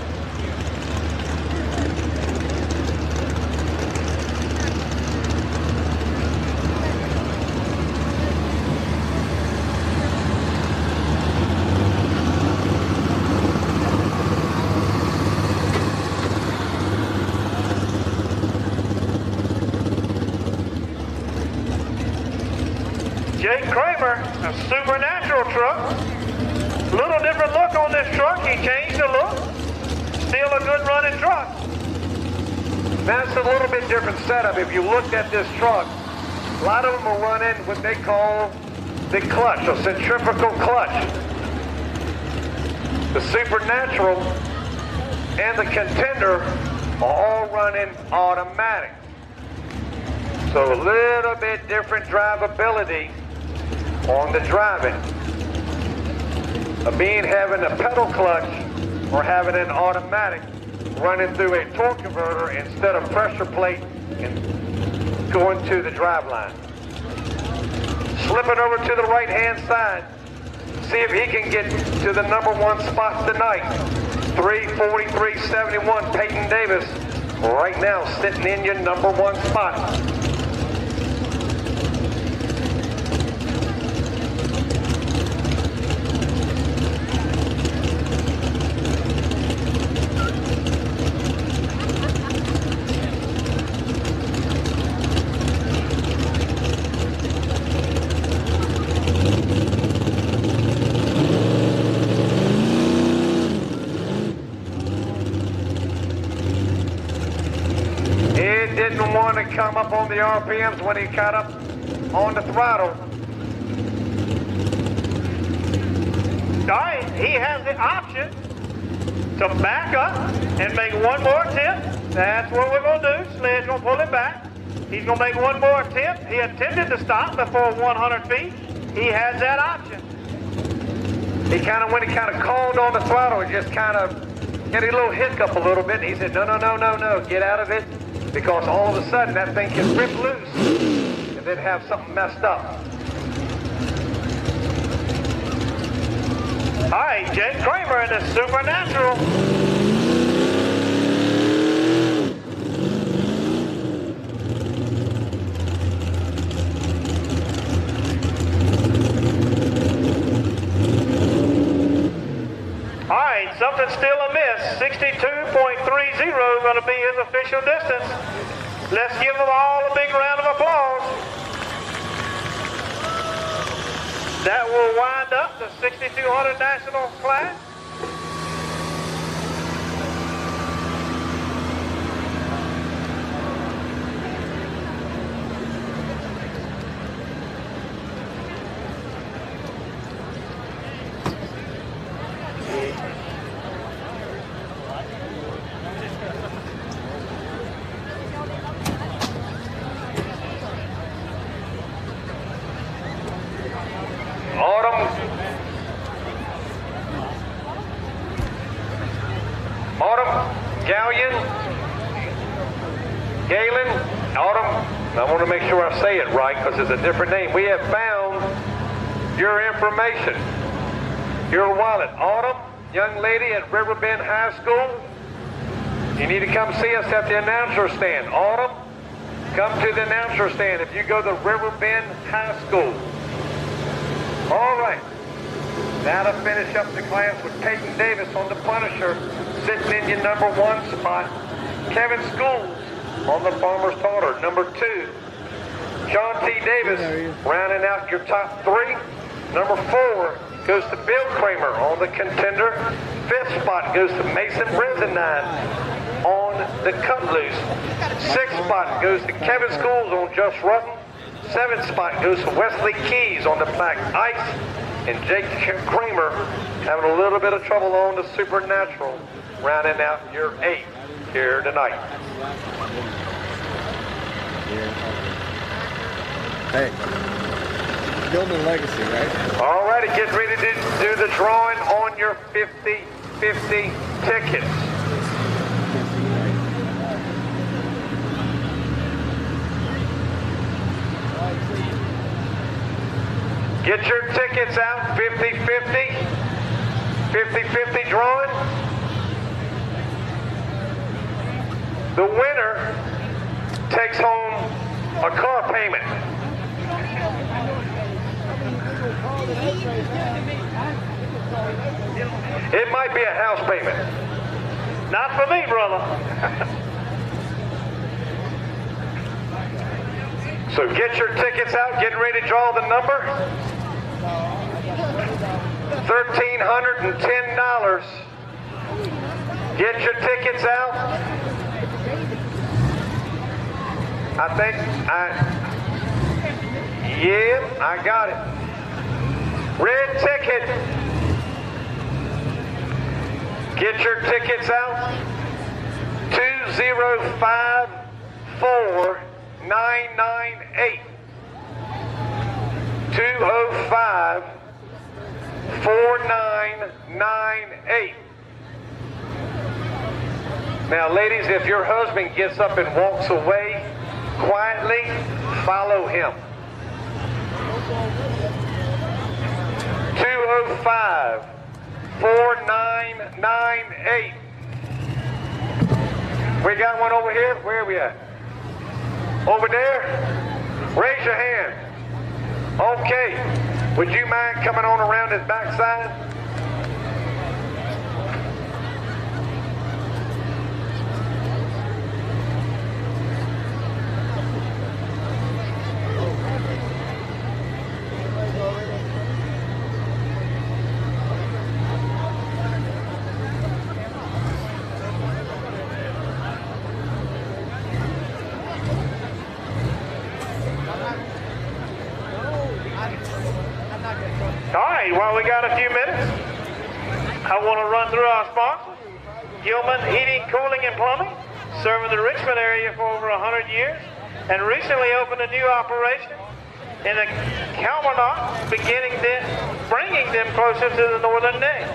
Jake Kramer, a supernatural truck. Little different look on this truck. He changed the look. Still a good running truck. That's a little bit different setup. If you looked at this truck, a lot of them are running what they call the clutch, a centrifugal clutch. The Supernatural and the Contender are all running automatic. So a little bit different drivability on the driving. Having a pedal clutch or having an automatic running through a torque converter instead of pressure plate and going to the drive line. Slipping over to the right hand side. See if he can get to the #1 spot tonight. 3:43.71, Peyton Davis right now sitting in your #1 spot. Didn't want to come up on the RPMs when he got up on the throttle. All right, he has the option to back up and make one more attempt. That's what we're going to do. Sled's going to pull him back. He's going to make one more attempt. He attempted to stop before 100 feet. He has that option. When he called on the throttle, it just had a little hiccup a little bit. He said, no, get out of it. Because all of a sudden that thing can rip loose and then have something messed up. All right, Jake Kramer in the Supernatural. All right, something's still amiss. 62.30 going to be his official distance. Let's give them all a big round of applause. That will wind up the 6,200 national class. I want to make sure I say it right because it's a different name. We have found your information, your wallet. Autumn, young lady at Riverbend High School, you need to come see us at the announcer stand. Autumn, come to the announcer stand if you go to Riverbend High School. All right. Now to finish up the class with Peyton Davis on the Punisher, sitting in your number 1 spot. Kevin Schools on the Farmer's Daughter, number 2. John T. Davis rounding out your top 3. Number 4 goes to Bill Kramer on the Contender. 5th spot goes to Mason Brenzenine on the Cut Loose. 6th spot goes to Kevin Schools on Just Rutten. 7th spot goes to Wesley Keys on the Black Ice. And Jake Kramer having a little bit of trouble on the Supernatural, rounding out your 8 here tonight. Hey, building a legacy, right? All righty, get ready to do the drawing on your 50-50 tickets. Get your tickets out, 50-50. 50-50 drawing. The winner takes home a car payment. It might be a house payment. Not for me, brother. So get your tickets out, getting ready to draw the number. $1,310. Get your tickets out. Yeah, I got it. Red ticket. Get your tickets out. 205-4998. 205-4998. Now, ladies, if your husband gets up and walks away quietly, follow him. 205-4998. We got one over here. Where are we at? Over there? Raise your hand. Okay. Would you mind coming on around his backside? While we got a few minutes, I want to run through our sponsors. Gilman Heating, Cooling, and Plumbing, serving the Richmond area for over 100 years, and recently opened a new operation in the Calmarnock, bringing them closer to the northern neck.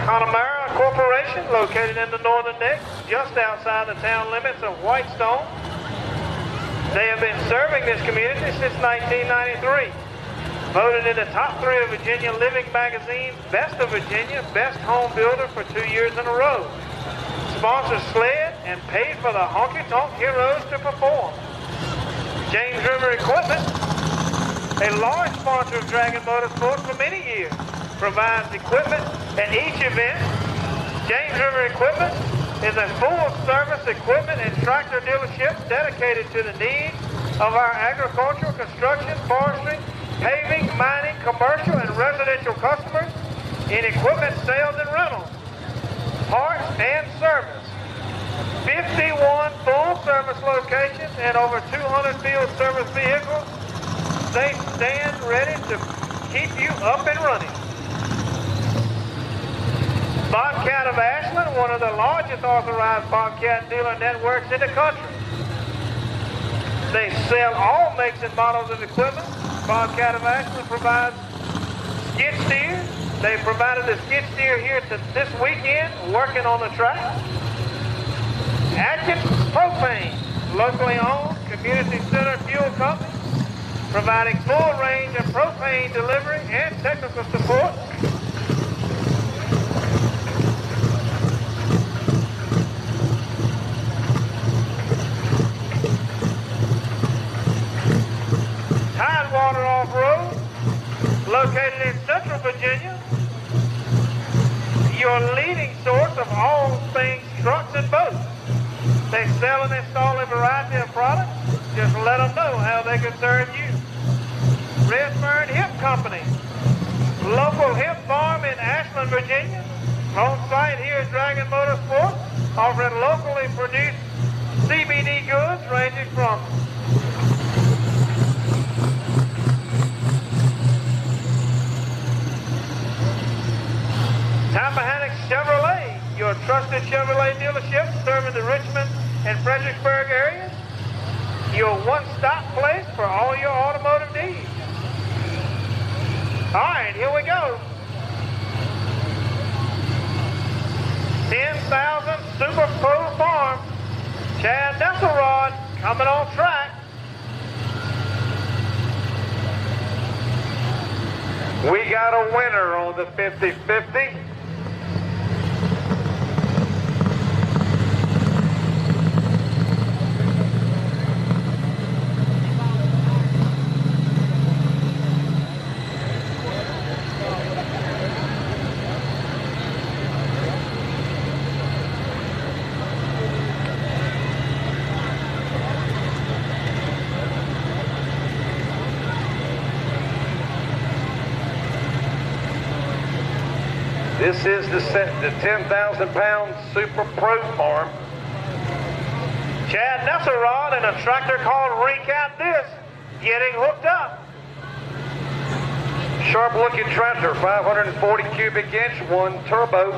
Connemara Corporation, located in the northern neck, just outside the town limits of Whitestone. They have been serving this community since 1993. Voted in the top 3 of Virginia Living Magazine's Best of Virginia, Best Home Builder for 2 years in a row. Sponsors SLED and paid for the Honky Tonk Heroes to perform. James River Equipment, a large sponsor of Dragon Motorsports for many years, provides equipment at each event. James River Equipment is a full-service equipment and tractor dealership dedicated to the needs of our agricultural, construction, forestry, paving, mining, commercial, and residential customers in equipment sales and rentals, parts and service. 51 full-service locations and over 200 field service vehicles. They stand ready to keep you up and running. Bobcat of Ashland, one of the largest authorized Bobcat dealer networks in the country. They sell all makes and models of equipment. Bobcat of Ashland provides skid steers. They provided the skid steer here this weekend, working on the track. Atkins Propane, locally owned, community-centered fuel company, providing full range of propane delivery and technical support. Ashland, Virginia, your leading source of all things trucks and boats. They sell and install a variety of products. Just let them know how they can serve you. Redfern Hemp Company, local hemp farm in Ashland, Virginia. On site here at Dragon Motorsports, offering locally produced CBD goods ranging from Tappahannock Chevrolet, your trusted Chevrolet dealership serving the Richmond and Fredericksburg areas. Your one-stop place for all your automotive needs. All right, here we go. 10,000 Super Pro Farm. Chad Nesselrod coming on track. We got a winner on the 50-50. This is the 10,000-pound Super Pro Farm. Chad Nesselrod and a tractor called Recap This getting hooked up. Sharp-looking tractor, 540 cubic inch, one turbo,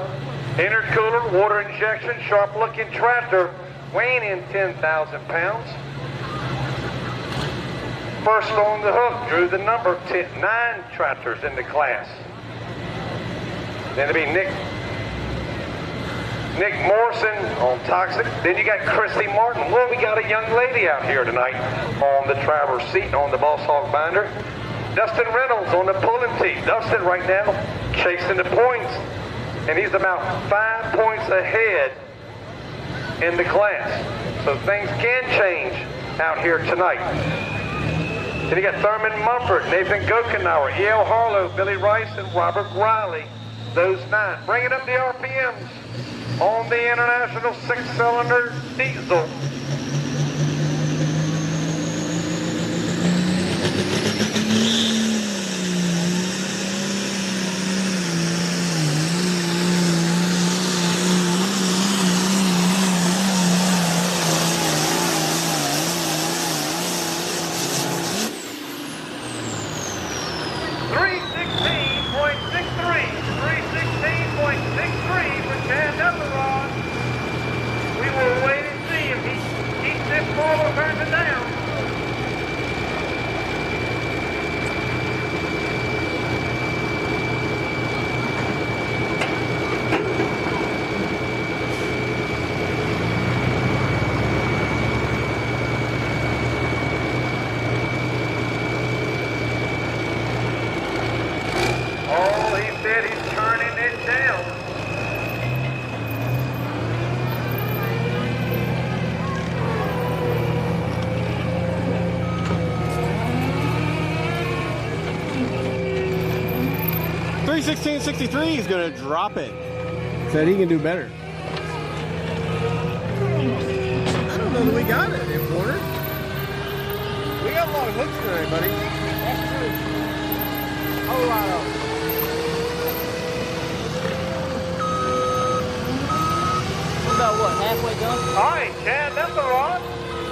intercooler, water injection, sharp-looking tractor, weighing in 10,000 pounds. First on the hook, drew the number 9 tractors in the class. Then it'll be Nick Morrison on Toxic. Then you got Christy Martin. Well, we got a young lady out here tonight on the driver's seat on the Boss Hog binder. Dustin Reynolds on the pulling team. Dustin right now chasing the points. And he's about 5 points ahead in the class. So things can change out here tonight. Then you got Thurman Mumford, Nathan Gokenauer, E.L. Harlow, Billy Rice, and Robert Riley. Those 9. Bringing up the RPMs on the International 6-cylinder diesel. .1663 is going to drop it. Said he can do better. I don't know that we got it, importer. We got a lot of hooks tonight, buddy. That's true. A whole lot of them. We're about what, halfway done? All right, Chad Nesselrod,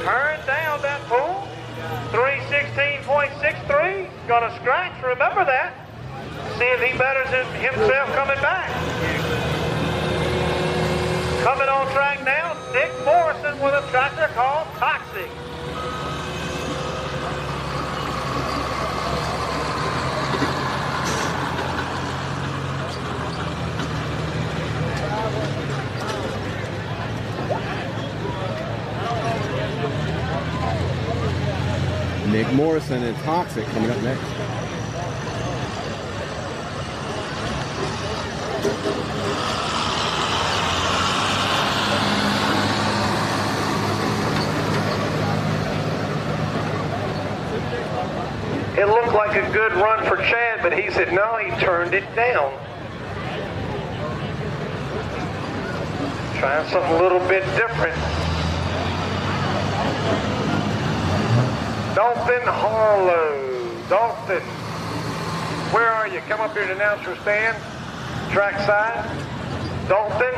turn down that pool. 316.63, gonna scratch, remember that. See if he betters himself coming back. Coming on track now, Nick Morrison with a tractor called Toxic. Nick Morrison and Toxic coming up next. It looked like a good run for Chad, but he said no, he turned it down. Trying something a little bit different. Dalton Harlow. Dalton, where are you? Come up here to the announcer stand. Trackside. Dalton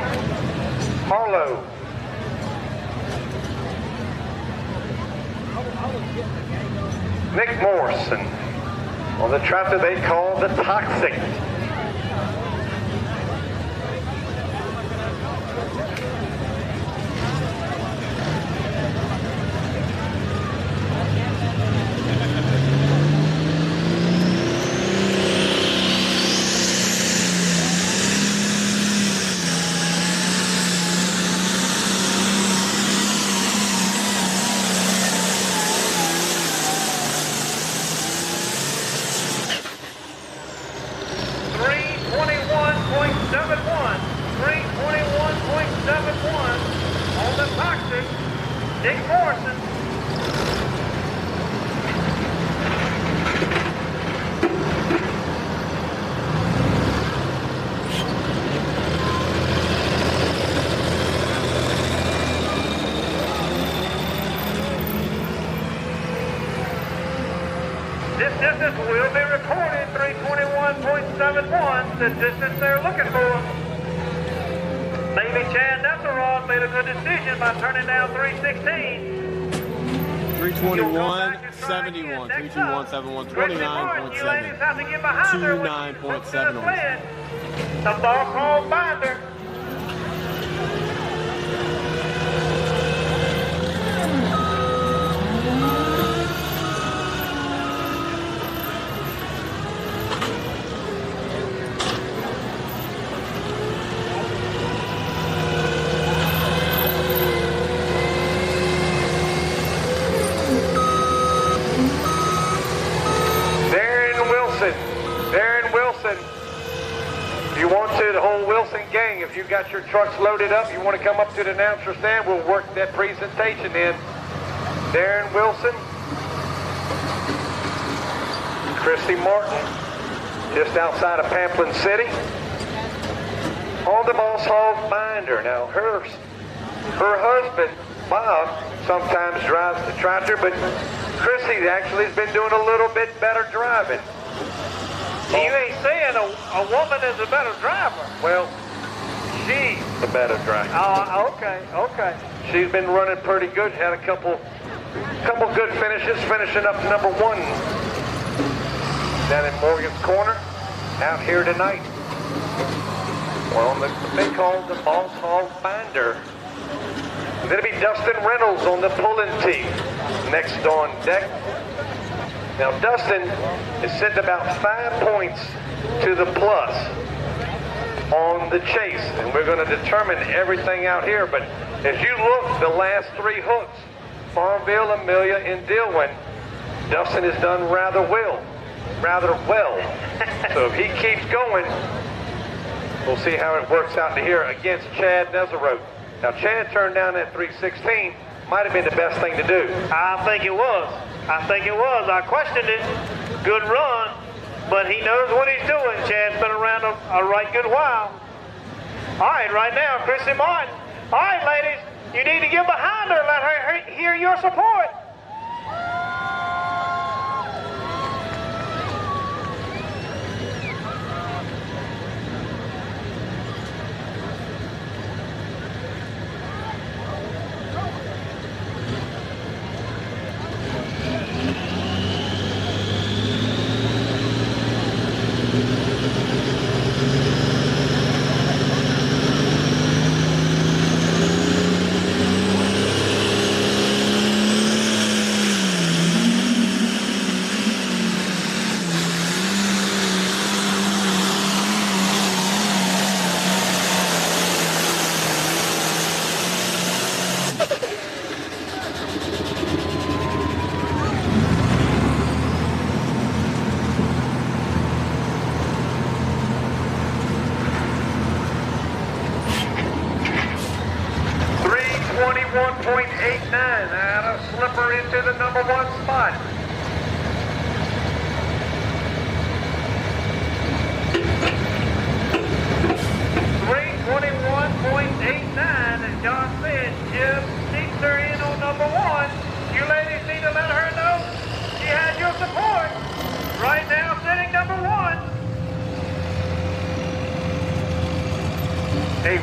Harlow. Nick Morrison on the tractor they call the Toxic. Nick Morrison. This distance will be recorded, 321.71, the distance they're looking for. Maybe Chad Nesserod made a good decision by turning down 316. 321, 71, 321, 71, 29.7, 29.7. The ball called binder. The whole Wilson gang, if you got your trucks loaded up, you want to come up to the announcer stand, we'll work that presentation in. Darren Wilson, Christy Martin, just outside of Pamplin City, on the Boss Hog binder. Now her husband, Bob, sometimes drives the tractor, but Christy actually has been doing a little bit better driving. You ain't saying a woman is a better driver. Well, she's the better driver. Okay. She's been running pretty good. Had a couple good finishes, finishing up number 1 down in Morgan's Corner. Out here tonight. We're on they call the Boss Hog binder. Then it'll be Dustin Reynolds on the pulling tee next on deck. Now, Dustin is sitting about 5 points to the plus on the chase, and we're going to determine everything out here. But as you look, the last 3 hooks, Farmville, Amelia, and Dillwyn, Dustin has done rather well. So if he keeps going, we'll see how it works out to here against Chad Nesserode. Now, Chad turned down that 316. Might have been the best thing to do. I think it was. I questioned it. Good run, but he knows what he's doing. Chad's been around a right good while. All right, right now, Chrissy Martin. All right, ladies, you need to get behind her. Let her hear your support.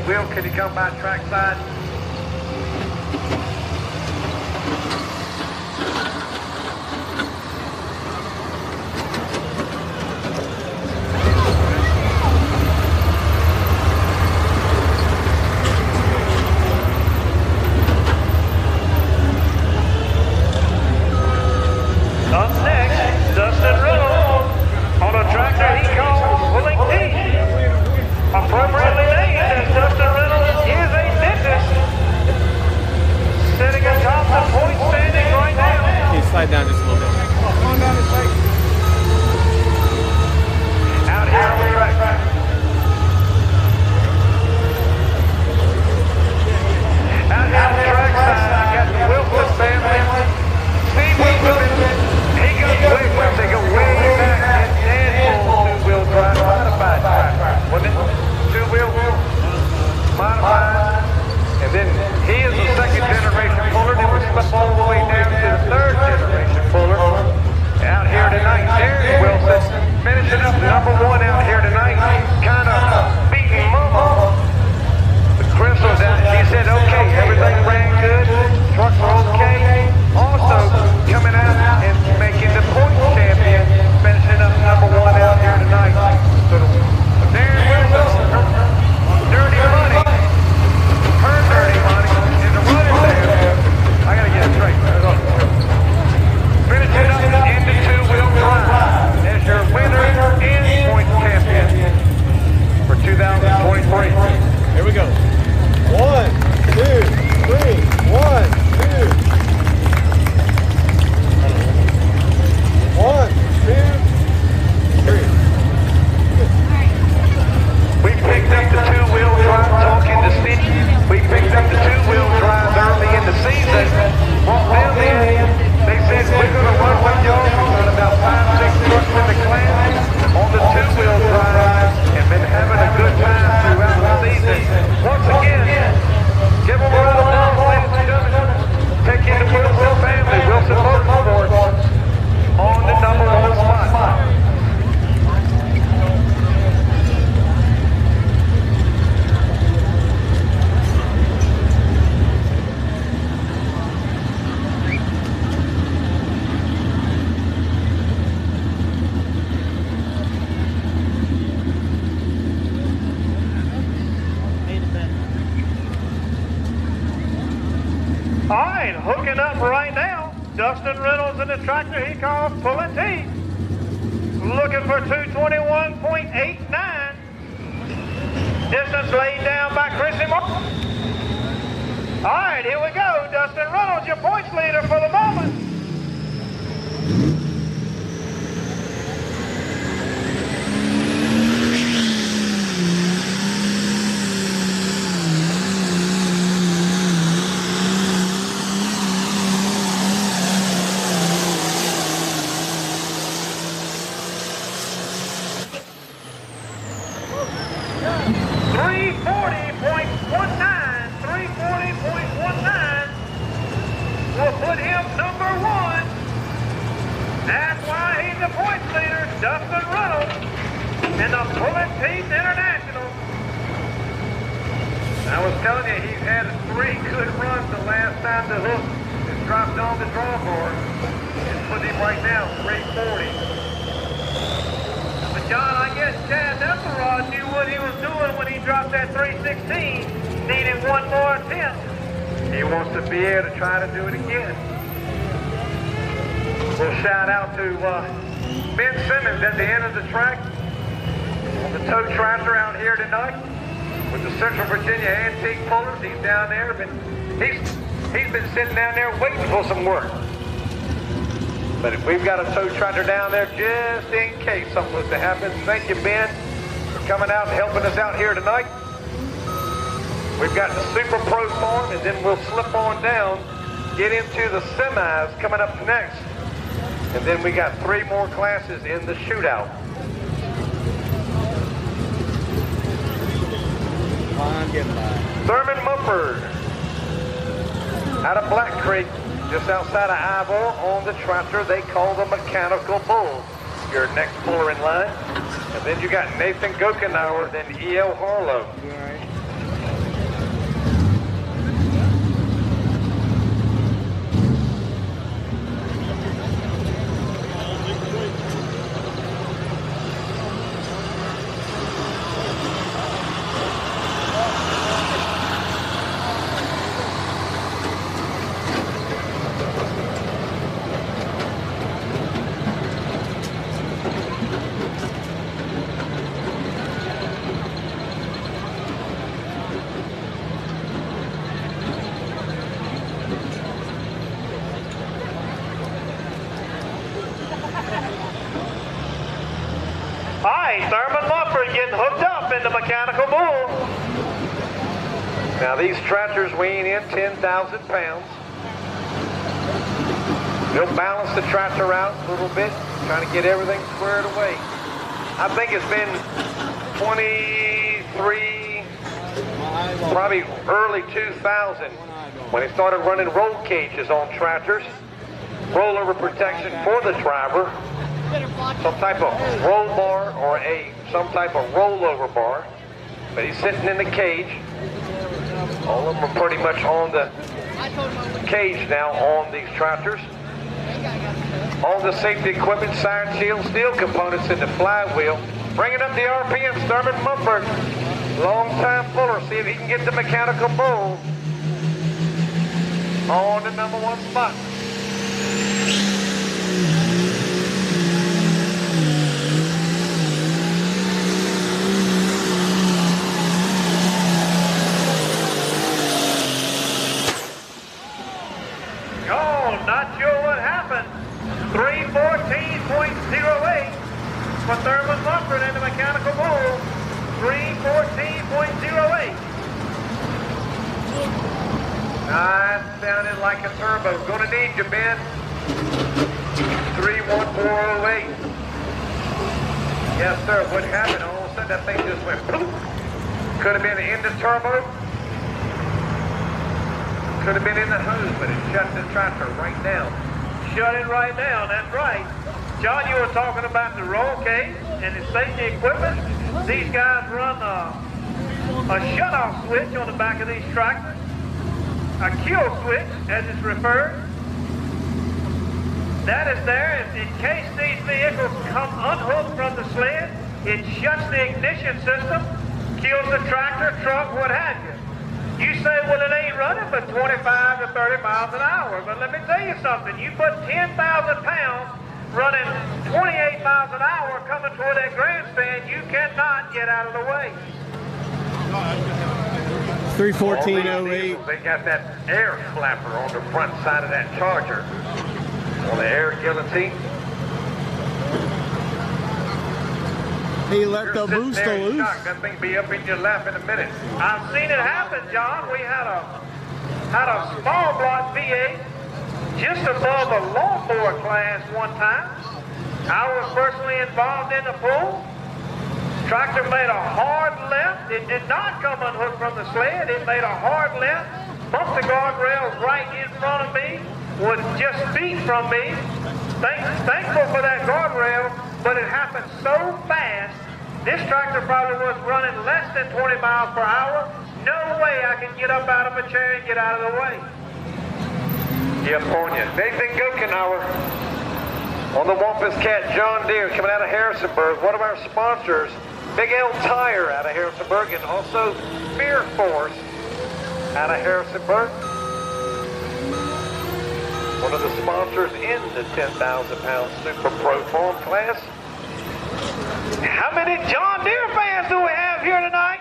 Will, can you come by trackside? Up next, Dustin Reynolds on a tractor he calls Pulling Teeth. Appropriately named as Dustin Reynolds is a dentist. Sitting atop the point standing right now. Can you slide down just a little bit? Out here on the track. Out here on the trackside, you got the Wilson family. Steve Wilson, he goes way back. They go way back. And Dan two-wheel drive modified tractor. Wasn't it? Two-wheel modified. And then he is the second generation puller. Then we slip all the way down to the third generation puller. Out here tonight, Jerry Wilson finishing up number one out here tonight. Kind of beating Mama. But Chris was out. She said, okay, everything ran good. Trucks were okay. Also coming out and making the point champion, finishing up number one out here tonight. So Darren Wilson, dirty money, her dirty money, is the running there. I gotta get it straight. Finishing up in the two-wheel drive as your winner and point champion for 2023. Here we go. 1, 2, 3. 1, 2. 1, 2, 3. We picked up the two-wheel drive talking to Steve. We picked up the two-wheel drive early in the season. Brought them in. They said, we're going to run with y'all. We've got about 5, 6 trucks in the class on the two-wheel drive and been having a good time throughout the season. Once again, give them a round of applause, ladies and gentlemen. Take in the Wilson family, Wilson Motorsports, on the number one spot. All right, hooking up right now. Dustin Reynolds in the tractor he calls Pulling Teeth. Looking for 221.89. Distance laid down by Chrissy Moore. All right, here we go. Dustin Reynolds, your points leader for the moment. Will put him number one. That's why he's the points leader, Dustin Reynolds, in the Pulling Teeth International. I was telling you, he's had 3 good runs the last time the hook has dropped on the drawbar. It's put him right now, 340. But John, I guess Chad Nesselrod knew what he was doing when he dropped that 316, needing one more attempt. He wants to be able to try to do it again. We'll shout out to Ben Simmons at the end of the track on the tow tractor out here tonight with the Central Virginia Antique Pullers. He's down there, but he's been sitting down there waiting for some work. But if we've got a tow tractor down there just in case something was to happen. Thank you, Ben, for coming out and helping us out here tonight. We've got the Super Pro form, and then we'll slip on down, get into the semis coming up next. And then we got 3 more classes in the shootout. I'm getting by. Thurman Mumford out of Black Creek, just outside of Ivor, on the tractor they call the Mechanical Bull. Your next puller in line. And then you got Nathan Gokenauer, then E.L. Harlow. right, Thurman Mumford getting hooked up in the mechanical bull. Now these tractors weighing in 10,000 pounds. We'll balance the tractor out a little bit, trying to get everything squared away. I think it's been 23, probably early 2000 when they started running roll cages on tractors. Rollover protection for the driver. Some type of roll bar or some type of rollover bar. But he's sitting in the cage. All of them are pretty much on the cage now on these tractors. All the safety equipment, siren shield, steel components in the flywheel. Bringing up the RPMs, Thurman Mumford. Long time puller. See if he can get the mechanical bull on the #1 spot. Oh, not sure what happened. 314.08 for Thurman Mumford in the mechanical bull. 314.08. That sounded like a turbo. Gonna need you, Ben. 31408. Yes, sir. What happened? All of a sudden, that thing just went poof. Could have been in the turbo. Could have been in the hose, but it shut the tractor right down. Shut it right down, that's right. John, you were talking about the roll cage and the safety equipment. These guys run a shut-off switch on the back of these tractors. A kill switch, as it's referred. That is there in case these vehicles come unhooked from the sled. It shuts the ignition system, kills the tractor, truck, what have you. You say, well, it ain't running but 25 to 30 miles an hour. But let me tell you something. You put 10,000 pounds running 28 miles an hour coming toward that grandstand, you cannot get out of the way. 314.08. They got that air flapper on the front side of that Charger. On the air guillotine. He let the booster loose. That thing be up in your lap in a minute. I've seen it happen, John. We had a small block V8 just above a lawnmower class one time. I was personally involved in the pull. Tractor made a hard left. It did not come unhooked from the sled. It made a hard left, bumped the guardrails right in front of me, was just feet from me. Thankful for that guardrail, but it happened so fast. This tractor probably was running less than 20 miles per hour. No way I can get up out of a chair and get out of the way. Yep, on you. Nathan Gokenauer on the Wampus Cat John Deere coming out of Harrisonburg. One of our sponsors, Big L Tire out of Harrisonburg, and also Spear Force out of Harrisonburg. One of the sponsors in the 10,000-pound Super Pro Form class. How many John Deere fans do we have here tonight?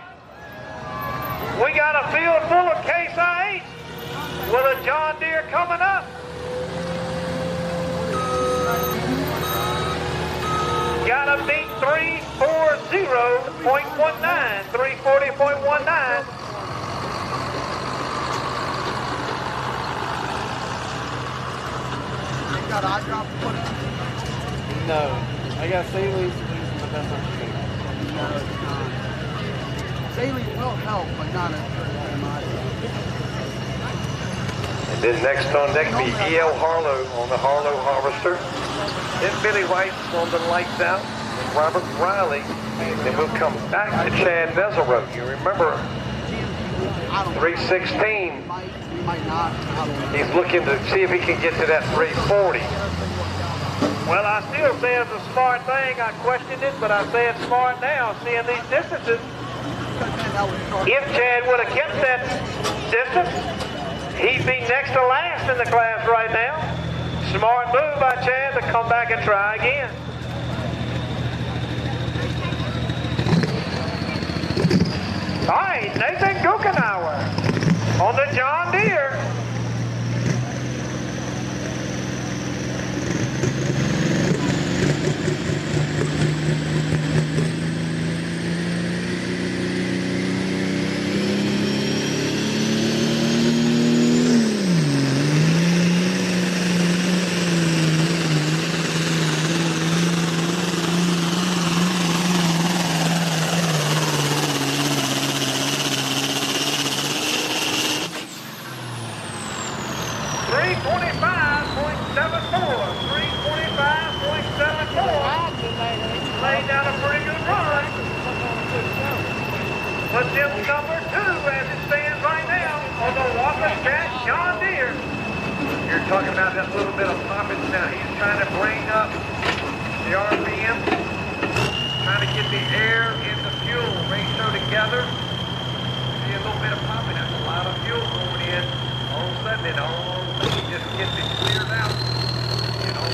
We got a field full of Case IH with a John Deere coming up. Gotta beat 340.19, 340.19. Got eye drop to put it? No. I got Saley's, but that's not true. No, it's not. Saley will help, but not as good as And then next on deck be E.L. Harlow on the Harlow Harvester. Then Billy White on the Lights Out. And Robert Riley. Then we'll come back to Chad Meserow. You remember 316. He might not. He's looking to see if he can get to that 340. Well, I still say it's a smart thing. I questioned it, but I say it's smart now, seeing these distances. If Chad would have kept that distance, he'd be next to last in the class right now. Smart move by Chad to come back and try again. All right, Nathan Gokenauer on the John Deere. 325.74. Laid down a pretty good run. But this number 2 as it stands right now on the Walker Cat John Deere. You're talking about that little bit of poppage now. He's trying to bring up the RPM, trying to get the air and the fuel ratio together. See a little bit of popping. That's a lot of fuel going in. All of a sudden, he just gets it cleared out. You know,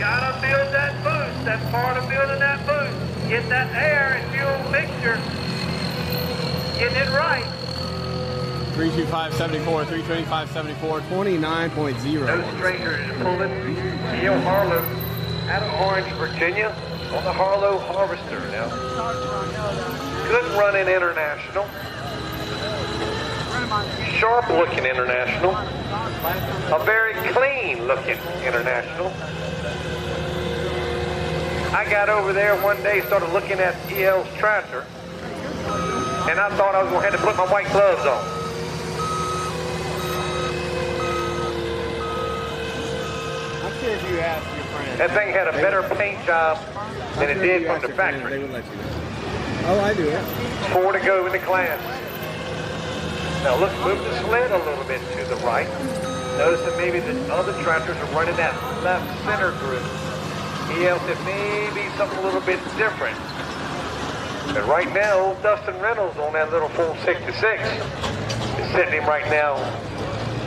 Gotta build that boost. That's part of building that boost. Get that air and fuel mixture. Getting it right. 325.74, 325.74, 29.0. no stranger is pulling E.L. Harlow out of Orange, Virginia on the Harlow Harvester now. Good running international. Sharp looking international. A very clean looking international. I got over there one day, started looking at E.L.'s tractor, and I thought I was going to have to put my white gloves on. I'm sure if you ask your friends. That thing had a better paint job than it did from the They factory. would let you know. Oh, I do, yeah. 4 to go in the class. Now let's move the sled a little bit to the right. Notice that maybe the other tractors are running that left center group. E.L. said maybe something a little bit different. But right now, old Dustin Reynolds on that little full 66 is sitting him right now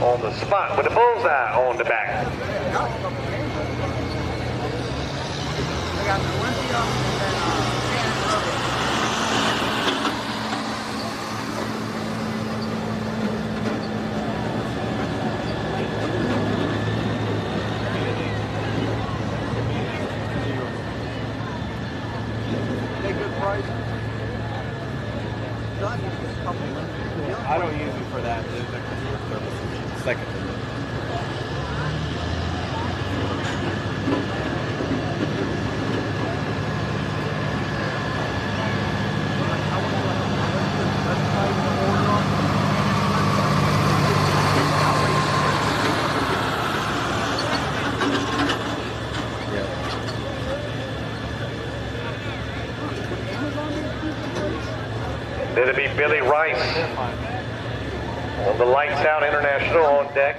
on the spot with a bullseye on the back. I don't use it for that. There's a customer service. Second. It'll be Billy Rice on the Lights Out International on deck.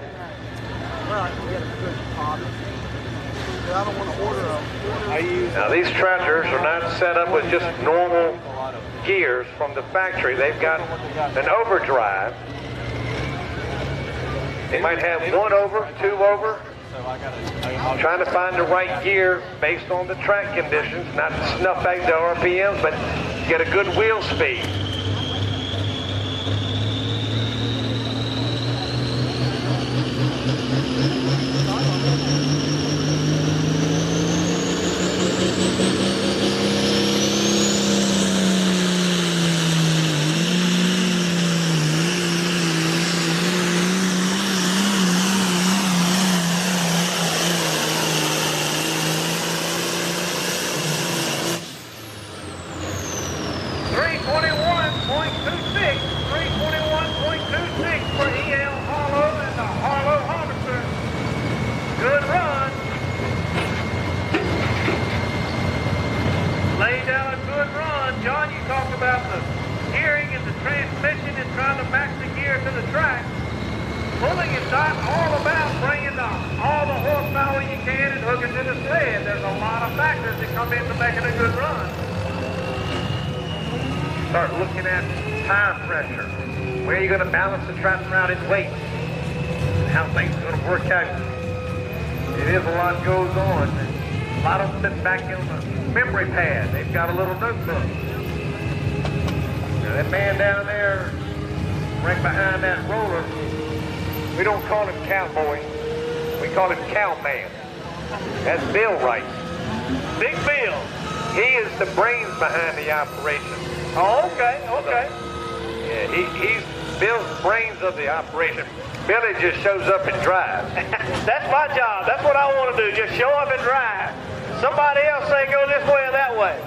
Now these tractors are not set up with just normal gears from the factory. They've got an overdrive. They might have 1 over, 2 over. Trying to find the right gear based on the track conditions, not to snuff back the RPMs, but get a good wheel speed. Start looking at tire pressure. Where are you going to balance the tractor around its weight? And how things are going to work out. It is a lot goes on. A lot of them sit back in the memory pad. They've got a little notebook. Now that man down there, right behind that roller, we don't call him cowboy. We call him cowman. That's Bill Rice. Big Bill. He is the brains behind the operation. Oh, okay, okay. Yeah, he's Bill's brains of the operation. Billy just shows up and drives. That's my job. That's what I want to do. Just show up and drive. Somebody else say go this way or that way.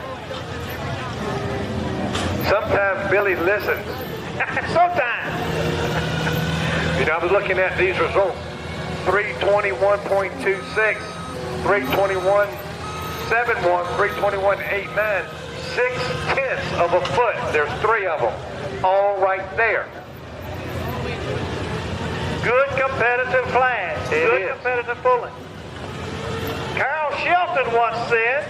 Sometimes Billy listens. Sometimes. You know, I was looking at these results. 321.26, 321.71, 321.89, 6/10 of a foot. There's 3 of them, all right there. Good competitive class. Good is. competitive pulling. Carol Shelton once said,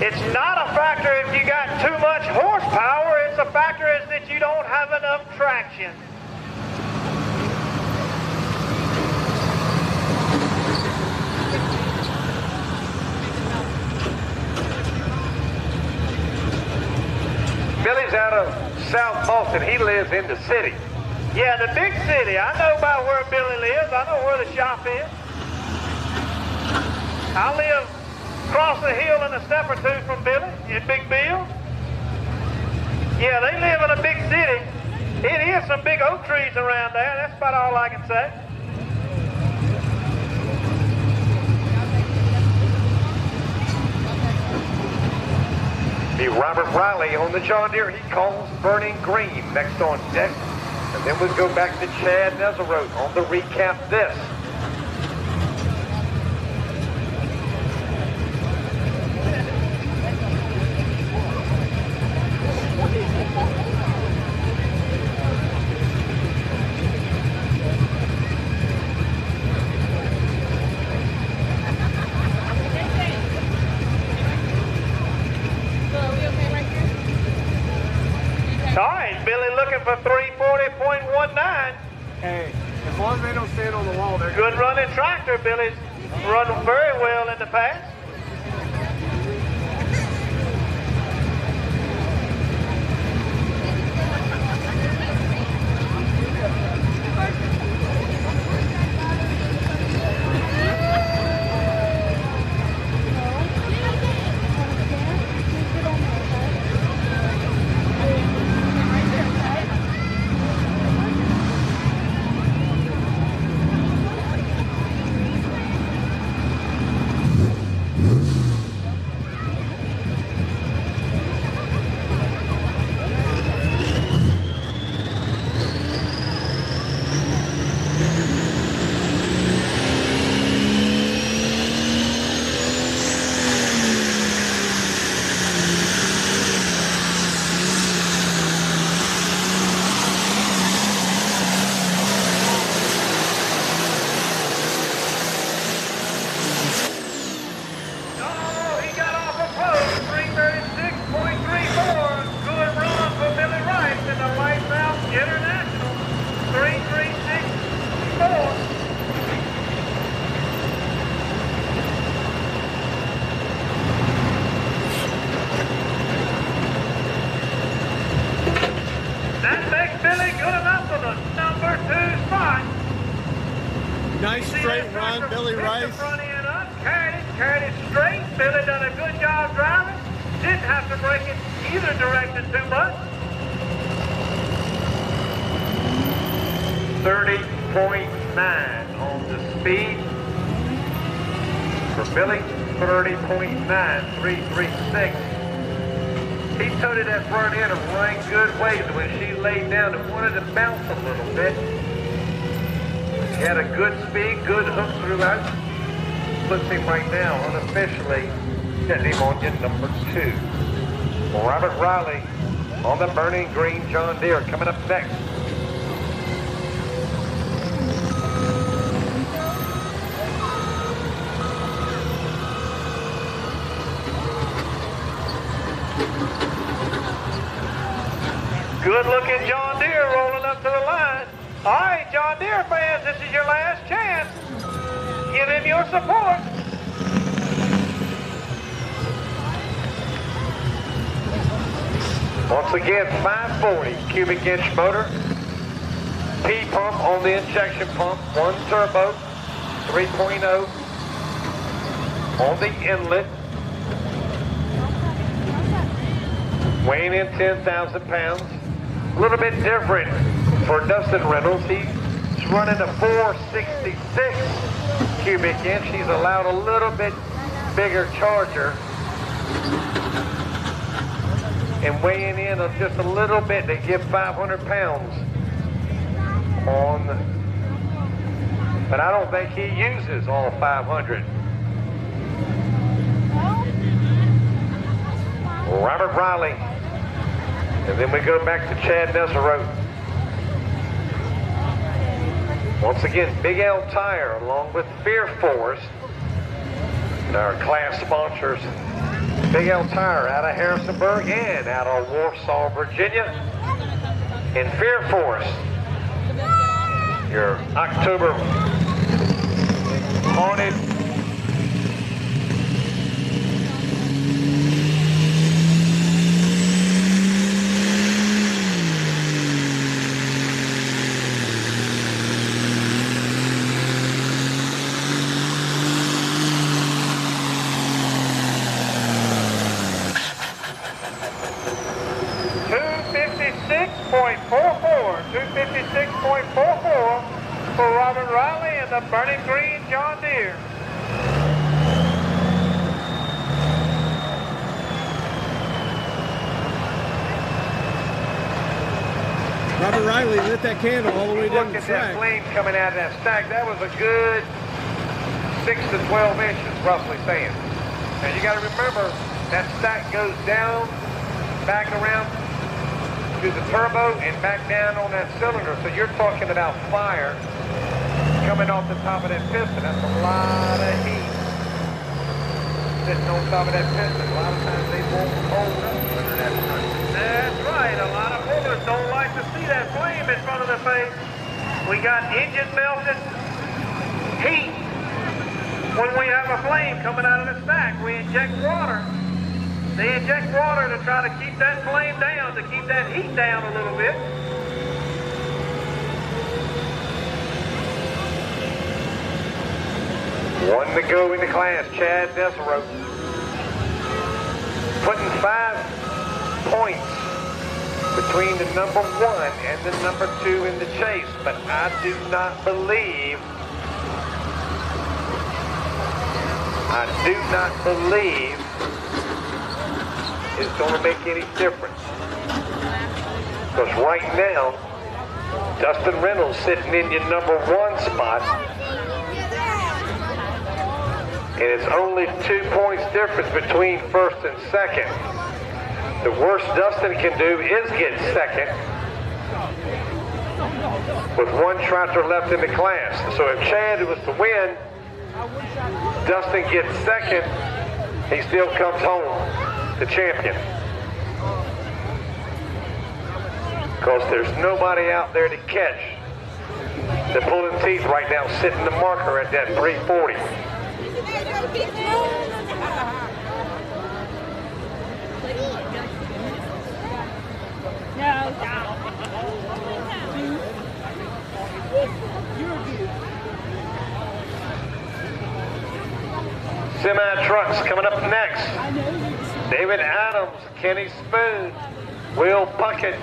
it's not a factor if you got too much horsepower, it's a factor is that you don't have enough traction. Billy's out of South Boston. He lives in the city. Yeah, the big city. I know about where Billy lives. I know where the shop is. I live across the hill in a step or two from Billy in Big Bill. Yeah, they live in a big city. It is some big oak trees around there. That's about all I can say. Be Robert Riley on the John Deere. He calls Burning Green next on deck. And then we'll go back to Chad Nezeroth on the recap this. All right, Billy looking for 340.19. Hey, as long as they don't stand on the wall, they're Good running tractor. Billy's run very well in the past. Nice straight run, Billy Rice. Carried it straight. Billy done a good job driving. Didn't have to break it either direction too much. 30.9 on the speed. For Billy, 30.9336. He toted that front end a right good ways. When she laid down, it wanted to bounce a little bit. He had a good speed, good hook throughout. Puts him right now, unofficially, getting him on get number 2. Robert Riley on the Burning Green John Deere coming up next. Good looking John Deere rolling up to the line. All right, John Deere fans, this is your last chance. Give him your support. Once again, 540 cubic inch motor. P-pump on the injection pump. 1 turbo, 3.0 on the inlet. Weighing in 10,000 pounds. A little bit different for Dustin Reynolds. He's running a 466 cubic inch. He's allowed a little bit bigger charger. And weighing in of just a little bit to give 500 pounds on but I don't think he uses all 500. Robert Riley. And then we go back to Chad Desereau. Once again, Big L Tire along with Fear Force. And our class sponsors, Big L Tire out of Harrisonburg and out of Warsaw, Virginia. And Fear Force, your October haunted .44 for Robert Riley and the Burning Green John Deere. Robert Riley lit that candle all the way down Look the at that track. flame coming out of that stack. That was a good 6 to 12 inches, roughly saying. And you got to remember, that stack goes down, back around to the turbo, and back down on that cylinder. So you're talking about fire coming off the top of that piston. That's a lot of heat sitting on top of that piston. A lot of times they won't hold up under that pressure. That's right. A lot of pullers don't like to see that flame in front of their face. We got engine melted heat. When we have a flame coming out of the stack, we inject water. They inject water to try to keep that flame down, to keep that heat down a little bit. One to go in the class, Chad Desereau. Putting 5 points between the number 1 and the number 2 in the chase. But I do not believe it's going to make any difference. Because right now, Dustin Reynolds sitting in your number 1 spot. And it's only 2 points difference between first and second. The worst Dustin can do is get second with 1 tractor left in the class. So if Chad was to win, Dustin gets second, he still comes home the champion. Because there's nobody out there to catch. The pulling teeth right now sitting the marker at that 340. Semi-trucks coming up next. David Adams, Kenny Spoon, Will Puckett,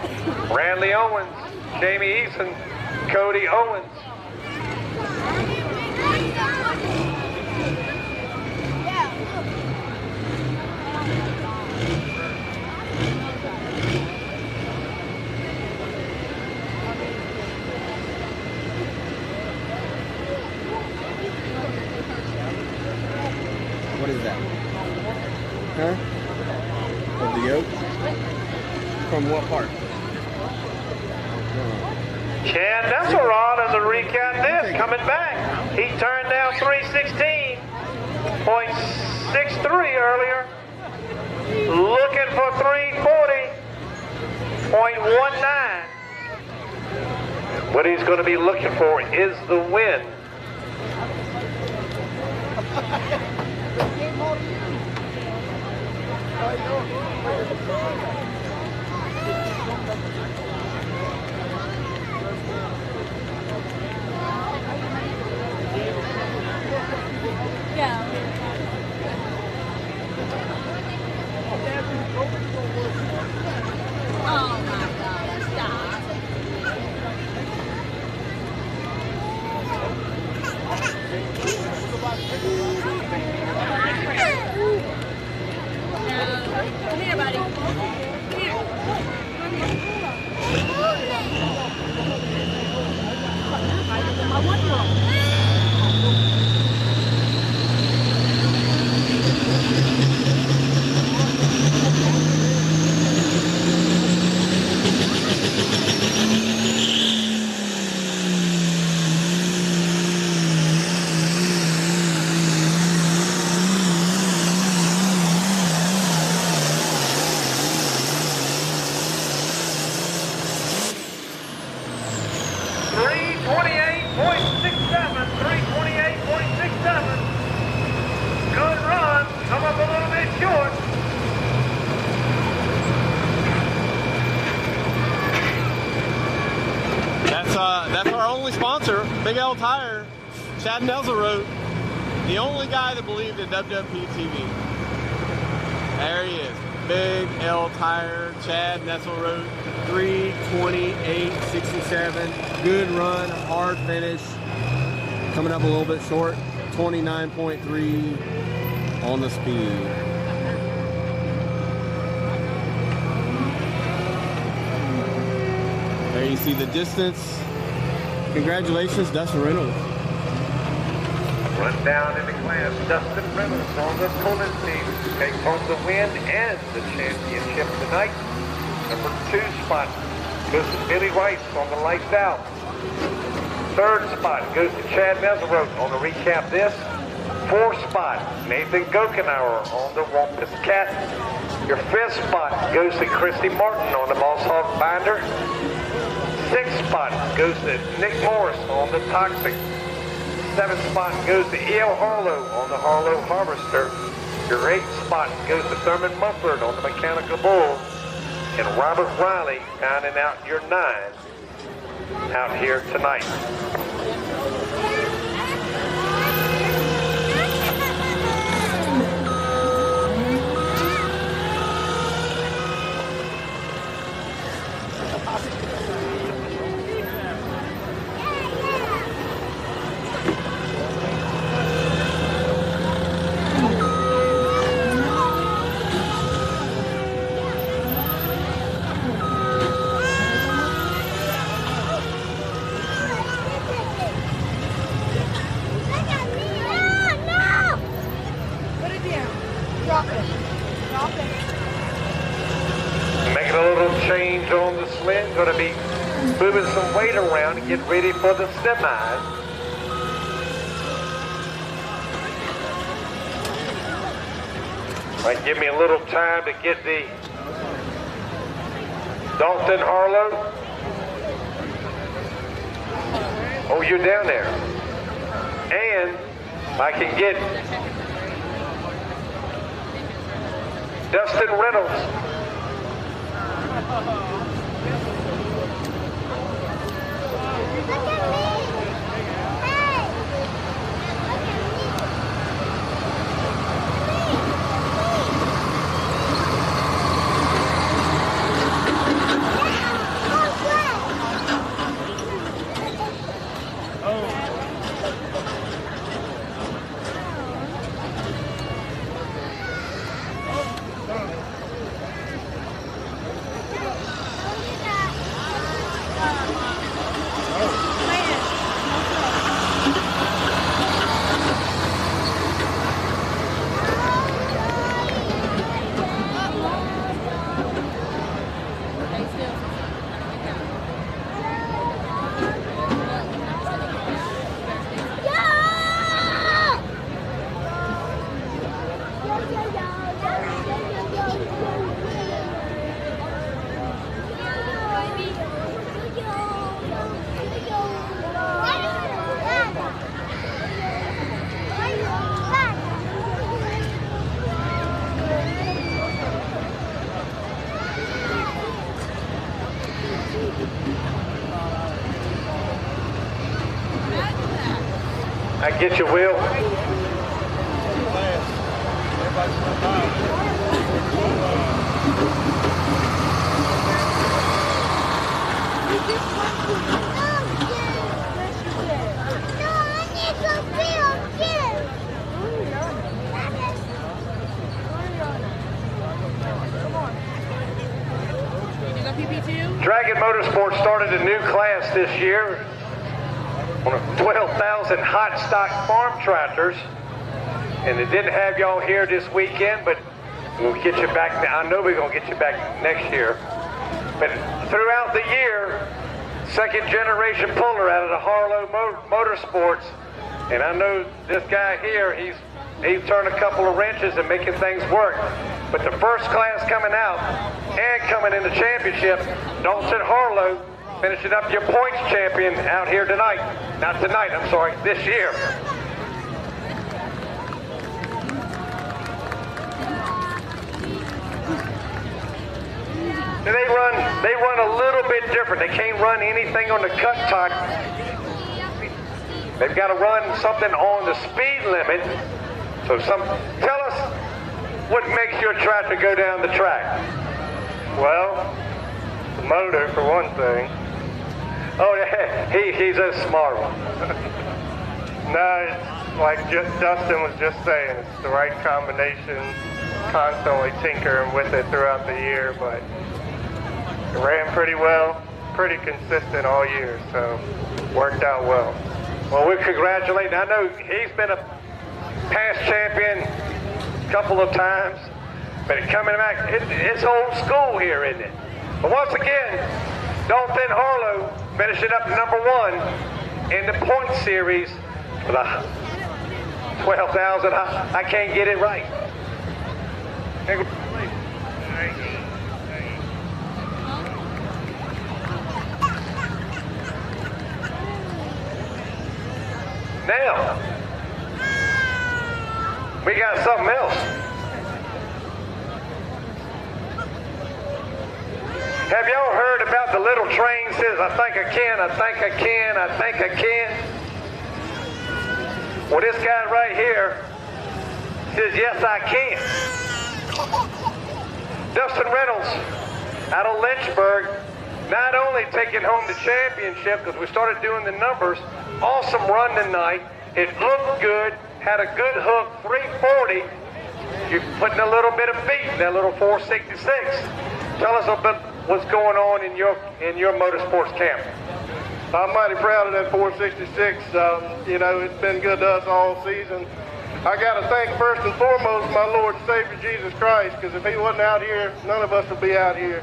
Randy Owens, Jamie Eason, Cody Owens. What is that? Huh? Of the yoke? From what part? Chad Desereau as a recap this coming back. He turned down 316.63 earlier. Looking for 340.19. What he's going to be looking for is the win. Oh my God, stop. Come here, buddy. Come here. I want you. Chad Nelson wrote, the only guy that believed in WWPTV. There he is. Big L tire. Chad Nestle wrote 3:28.67. Good run, hard finish. Coming up a little bit short. 29.3 on the speed. There you see the distance. Congratulations, Dustin Reynolds. Run down in the class, Dustin Reynolds on the Pullman team takes home the win and the championship tonight. Number 2 spot goes to Billy Rice on the lights out. 3rd spot goes to Chad Nesleroth on the recap this. 4th spot, Nathan Gokenauer on the Wampus Cat. Your 5th spot goes to Christy Martin on the Boss Hog Binder. 6th spot goes to Nick Morris on the Toxic. 7th spot goes to E.L. Harlow on the Harlow Harvester. Your 8th spot goes to Thurman Mumford on the Mechanical Bull. And Robert Riley pounding out your 9 out here tonight. Making a little change on the sled. Going to be moving some weight around to get ready for the semis. Might give me a little time to get the Dalton Harlow. Oh, you're down there. And I can get Dustin Reynolds. I get you, Will. Dragon Motorsports started a new class this year. On 12,000 hot stock farm tractors, and they didn't have y'all here this weekend, but we'll get you back. I know we're gonna get you back next year. But throughout the year, second generation puller out of the Harlow Motorsports, and I know this guy here, he's turned a couple of wrenches and making things work. But the first class coming out and coming in the championship, Dalton Harlow, finishing up your points champion out here tonight. Not tonight, I'm sorry, this year. They run a little bit different. They can't run anything on the cut top. They've got to run something on the speed limit. So tell us what makes your tractor go down the track. Well, the motor for one thing. Oh, yeah, he's a smart one. No, it's like Dustin was just saying, it's the right combination, constantly tinkering with it throughout the year, but it ran pretty well, pretty consistent all year, so worked out well. Well, we congratulate. I know he's been a past champion a couple of times, but coming back, it's old school here, isn't it? But once again, Dalton Harlow finishing up #1 in the point series for the 12,000. I can't get it right. Now, we got something else. Have y'all heard about the little train says, I think I can, I think I can, I think I can? Well, this guy right here says, yes, I can. Dustin Reynolds out of Lynchburg, not only taking home the championship because we started doing the numbers, awesome run tonight. It looked good, had a good hook, 340. You're putting a little bit of feet in that little 466. Tell us a bit what's going on in your motorsports camp. I'm mighty proud of that 466. You know, it's been good to us all season. I got to thank first and foremost my Lord and Savior Jesus Christ, because if he wasn't out here, none of us would be out here.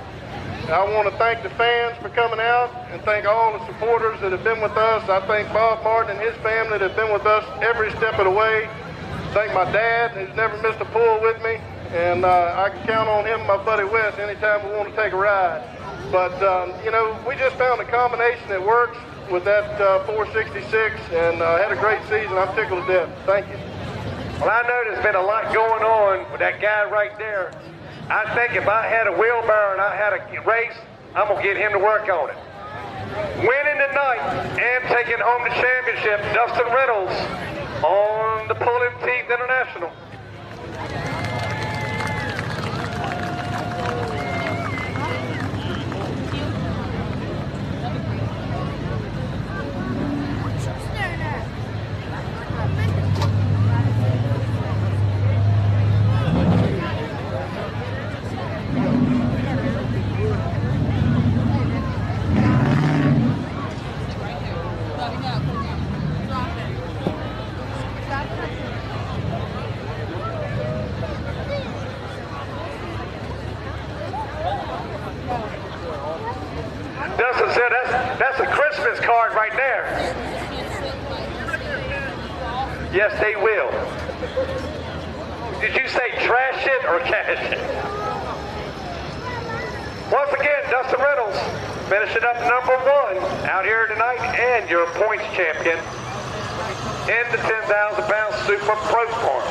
I want to thank the fans for coming out and thank all the supporters that have been with us. I thank Bob Martin and his family that have been with us every step of the way. Thank my dad, who's never missed a pull with me. And I can count on him and my buddy Wes anytime we want to take a ride. But, you know, we just found a combination that works with that 466 and had a great season. I'm tickled to death. Thank you. Well, I know there's been a lot going on with that guy right there. I think if I had a wheelbarrow and I had a race, I'm going to get him to work on it. Winning tonight and taking home the championship, Dustin Reynolds on the Pulling Teeth International. Dustin said that's a Christmas card right there. Yes, they will. Did you say trash it or cash it? Once again, Dustin Reynolds finishing up #1 out here tonight and your points champion in the 10,000-pound Super Pro Farm.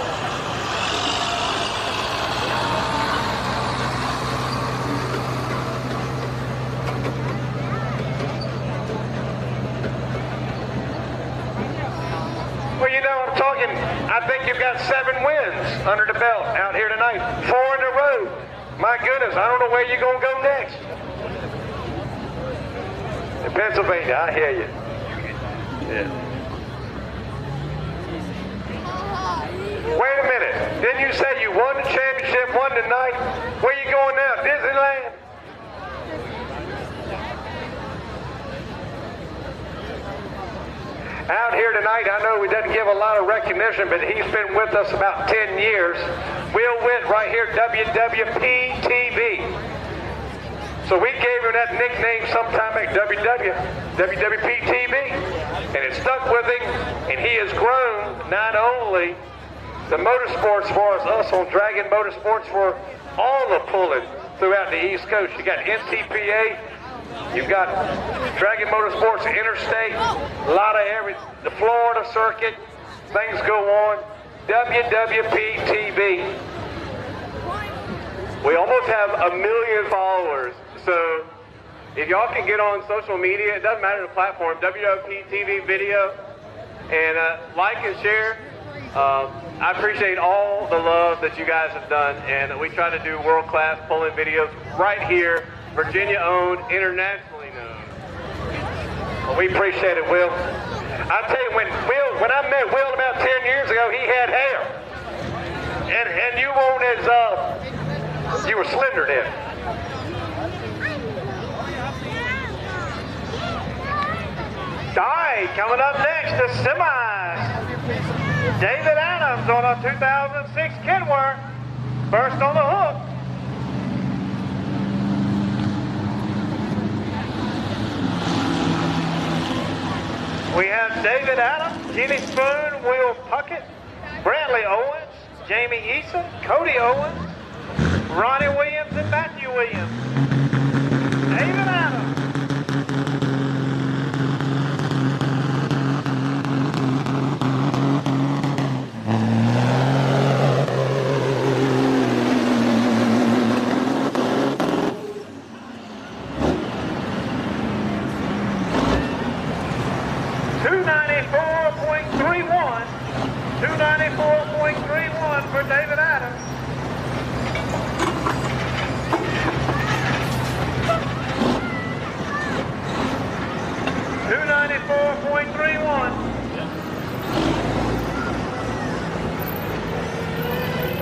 Well, you know, I'm talking, I think you've got 7 wins under the belt out here tonight. 4 in a row. My goodness, I don't know where you're going to go next. In Pennsylvania, I hear you. Yeah. Wait a minute. Didn't you say you won the championship, won tonight? Where you going now? Disneyland? Out here tonight, I know he doesn't give a lot of recognition, but he's been with us about 10 years. Will Witt right here, WWPTV. So we gave him that nickname sometime at WWPTV, and it stuck with him, and he has grown not only the motorsports for us on Dragon Motorsports for all the pulling throughout the East Coast. You got NCPA, you've got Dragon Motorsports Interstate, a lot of the Florida circuit, things go on. WWPTV. We almost have 1 million followers, so if y'all can get on social media, it doesn't matter the platform, WWPTV video, and like and share. I appreciate all the love that you guys have done, and we try to do world-class pulling videos right here, Virginia-owned, internationally known. Well, we appreciate it, Will. I tell you, when I met Will about 10 years ago, he had hair, and you weren't as you were slender then. All right, coming up next, the semis. David Adams on a 2006 Kenworth. First on the hook. We have David Adams, Kenny Spoon, Will Puckett, Bradley Owens, Jamie Eason, Cody Owens, Ronnie Williams, and Matthew Williams. David Adams. For David Adams. $294.31.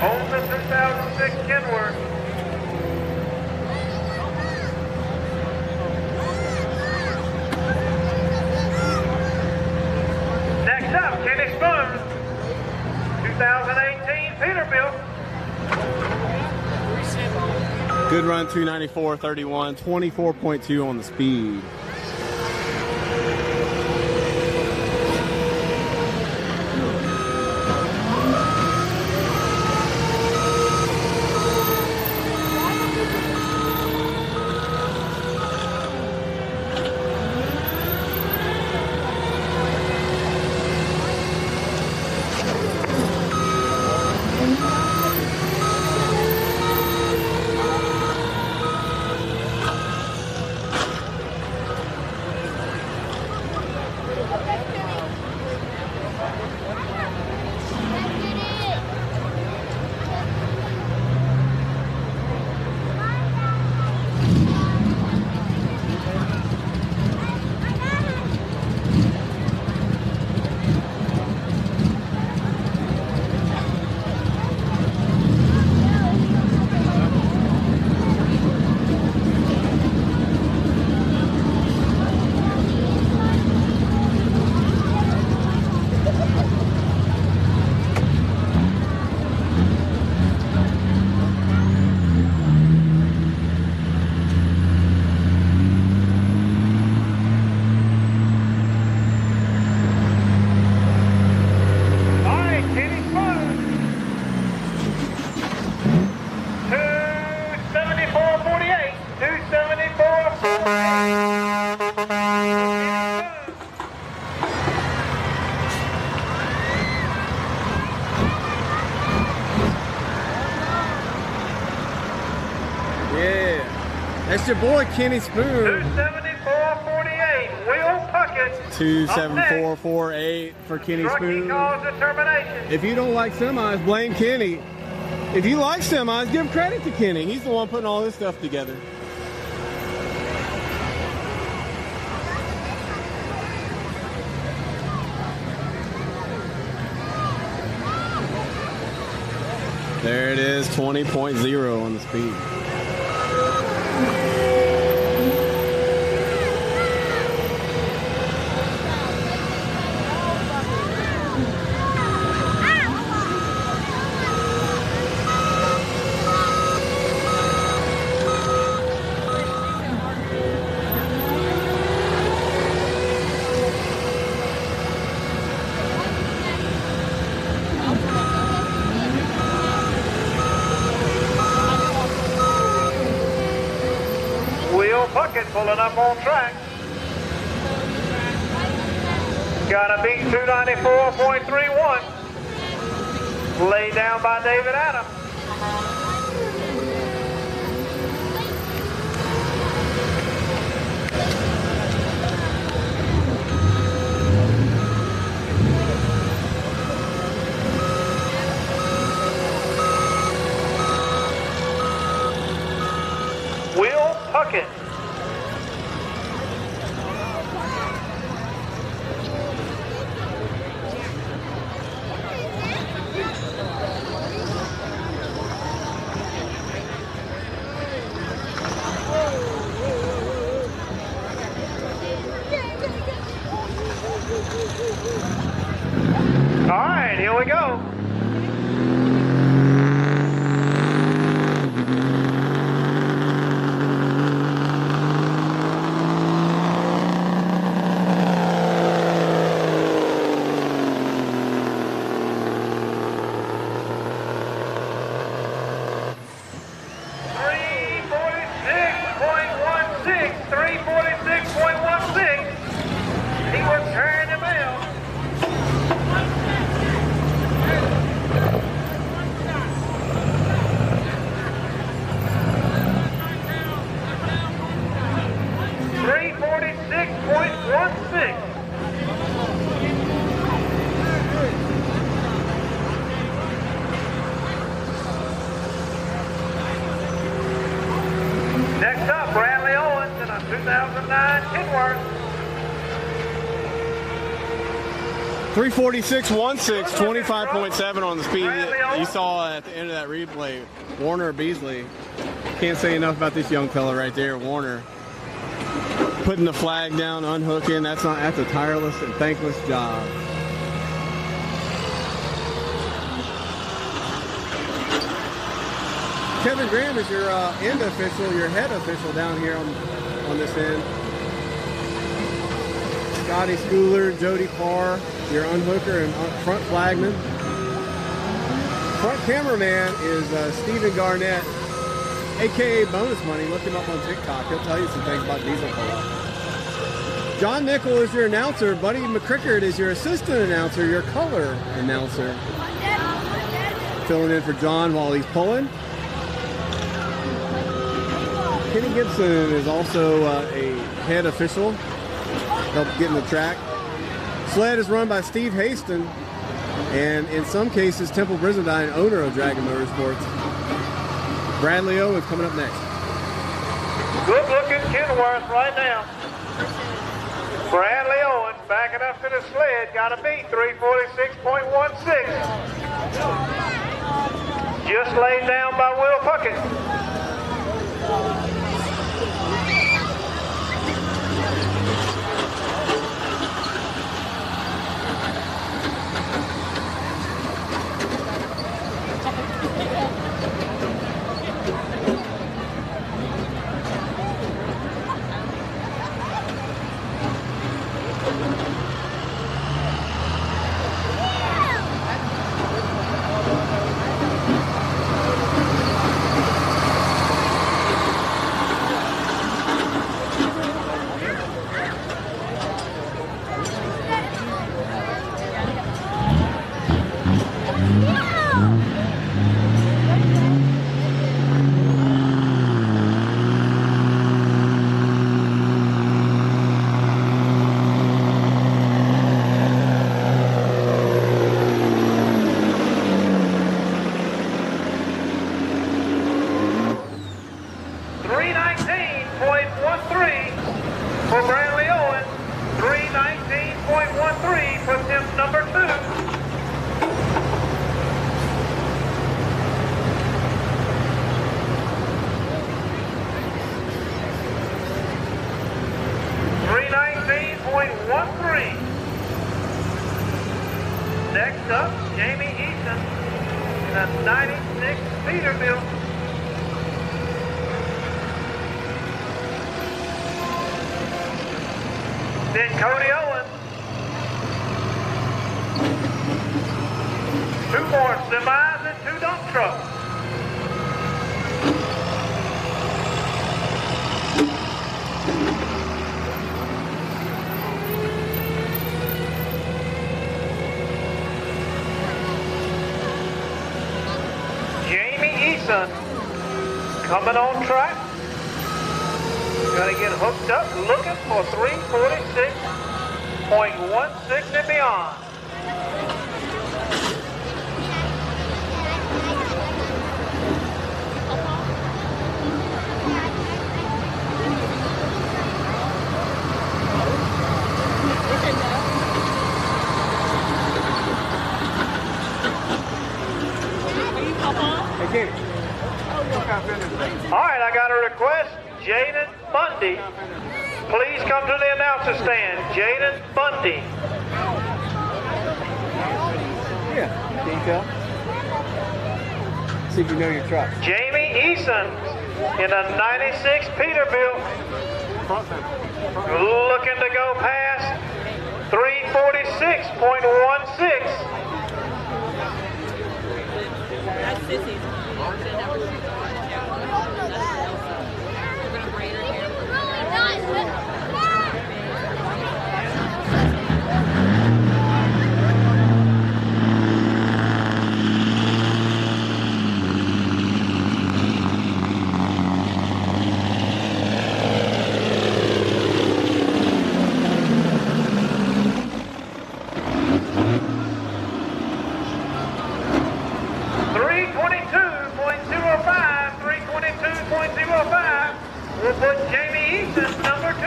On the 2006 Kenworth. Next up, Kenny Spoon. 2018 Peterbilt. Good run, 294.31, 24.2 on the speed. That's your boy Kenny Spoon. 274.48. Will Puckett. 274.48 for Kenny Trucking Spoon. cause determination. If you don't like semis, blame Kenny. If you like semis, give credit to Kenny. He's the one putting all this stuff together. There it is, 20.0 on the speed. Puckett pulling up on track. Got a beat 294.31. Laid down by David Adams. Puckett. All right, here we go. He was turning him out. Next up, Bradley Owens in a 2009 Kenworth. 346.16, 25.7 on the speed you saw at the end of that replay. Warner Beasley. Can't say enough about this young fella right there, Warner. Putting the flag down, unhooking. That's a tireless and thankless job. Kevin Graham is your end official, your head official down here on this end. Scotty Schooler, Jody Parr, your unhooker and front flagman. Front cameraman is Stephen Garnett, aka Bonus Money. Look him up on TikTok. He'll tell you some things about diesel pull-up. John Nickel is your announcer. Buddy McCrickard is your assistant announcer, your color announcer. Filling in for John while he's pulling. Kenny Gibson is also a head official, help get in the track. Sled is run by Steve Haston, and in some cases, Temple Brizendine, owner of Dragon Motorsports. Bradley Owens coming up next. Good looking Kenworth right now. Bradley Owens backing up to the sled, got a beat 346.16. Just laid down by Will Puckett. For Bradley Owens, 319.13 puts him number 2. Next up, Jamie Easton in a 96 Peterbilt. Then Cody Owens. 2 more semis and 2 dump trucks. Coming on track. Got to get hooked up, looking for 346.16 and beyond. Okay. All right, I got a request. Jaden Bundy, please come to the announcer stand. Jaden Bundy. Yeah. Can you tell? See if you know your truck. Jamie Eason in a 96 Peterbilt. Looking to go past 346.16. That's Sissy's. We're gonna braid her hair. We'll put Jamie Eason number 2.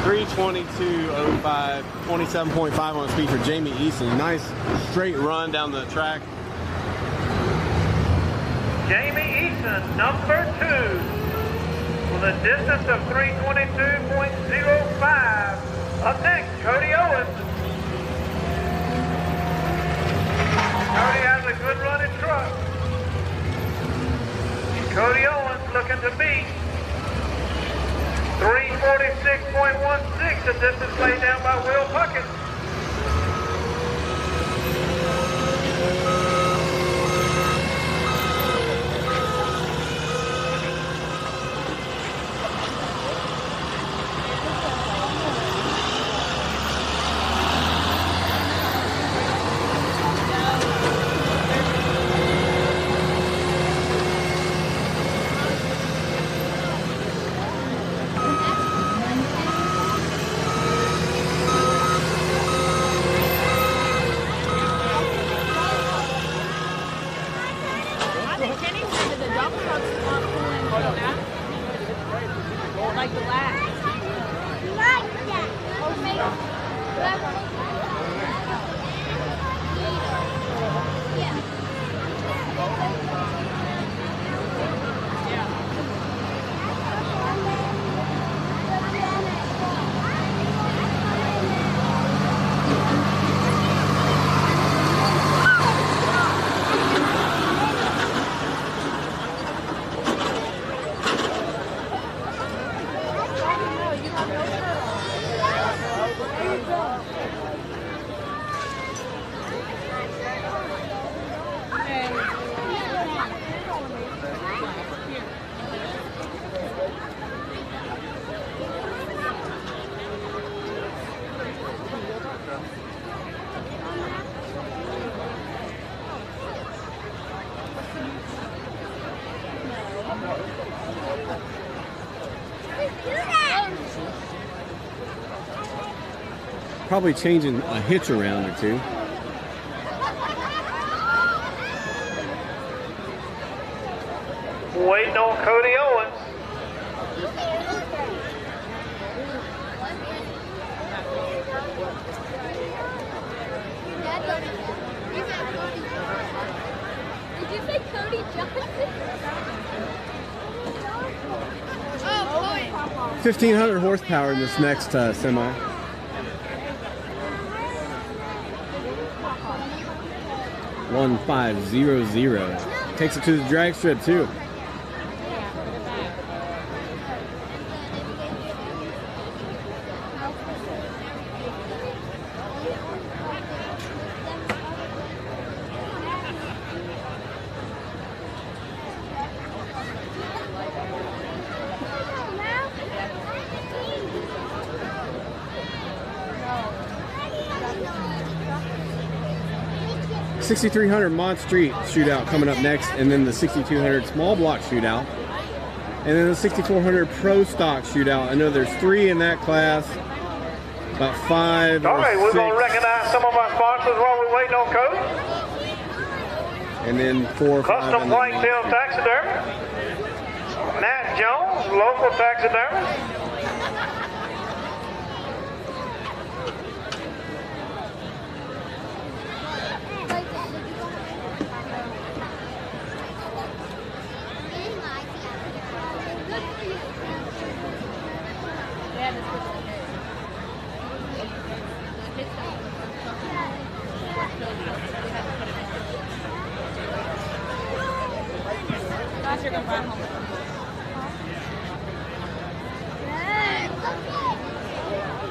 3:22:05, 27.5 on speed for Jamie Eason. Nice straight run down the track. Jamie Eason number 2 with a distance of 322.05. Up next, Cody Owens. Cody has a good running truck. Cody Owens looking to beat 346.16, the distance laid down by Will Puckett. Like the last. Probably changing a hitch around or two. Waiting on Cody Owens. Did you say Cody Johnson? Oh, boy. 1,500 horsepower in this next semi. One 500. Takes it to the drag strip too. No. 6300 Mod Street Shootout coming up next, and then the 6200 Small Block Shootout, and then the 6400 Pro Stock Shootout. I know there's 3 in that class, about 5 All or right, we're 6. going to recognize some of our sponsors while we're waiting on Cody. And then 4 or 5. Custom Blanktail Taxidermy. Matt Jones, local taxidermist. thought you were gonna run home with them.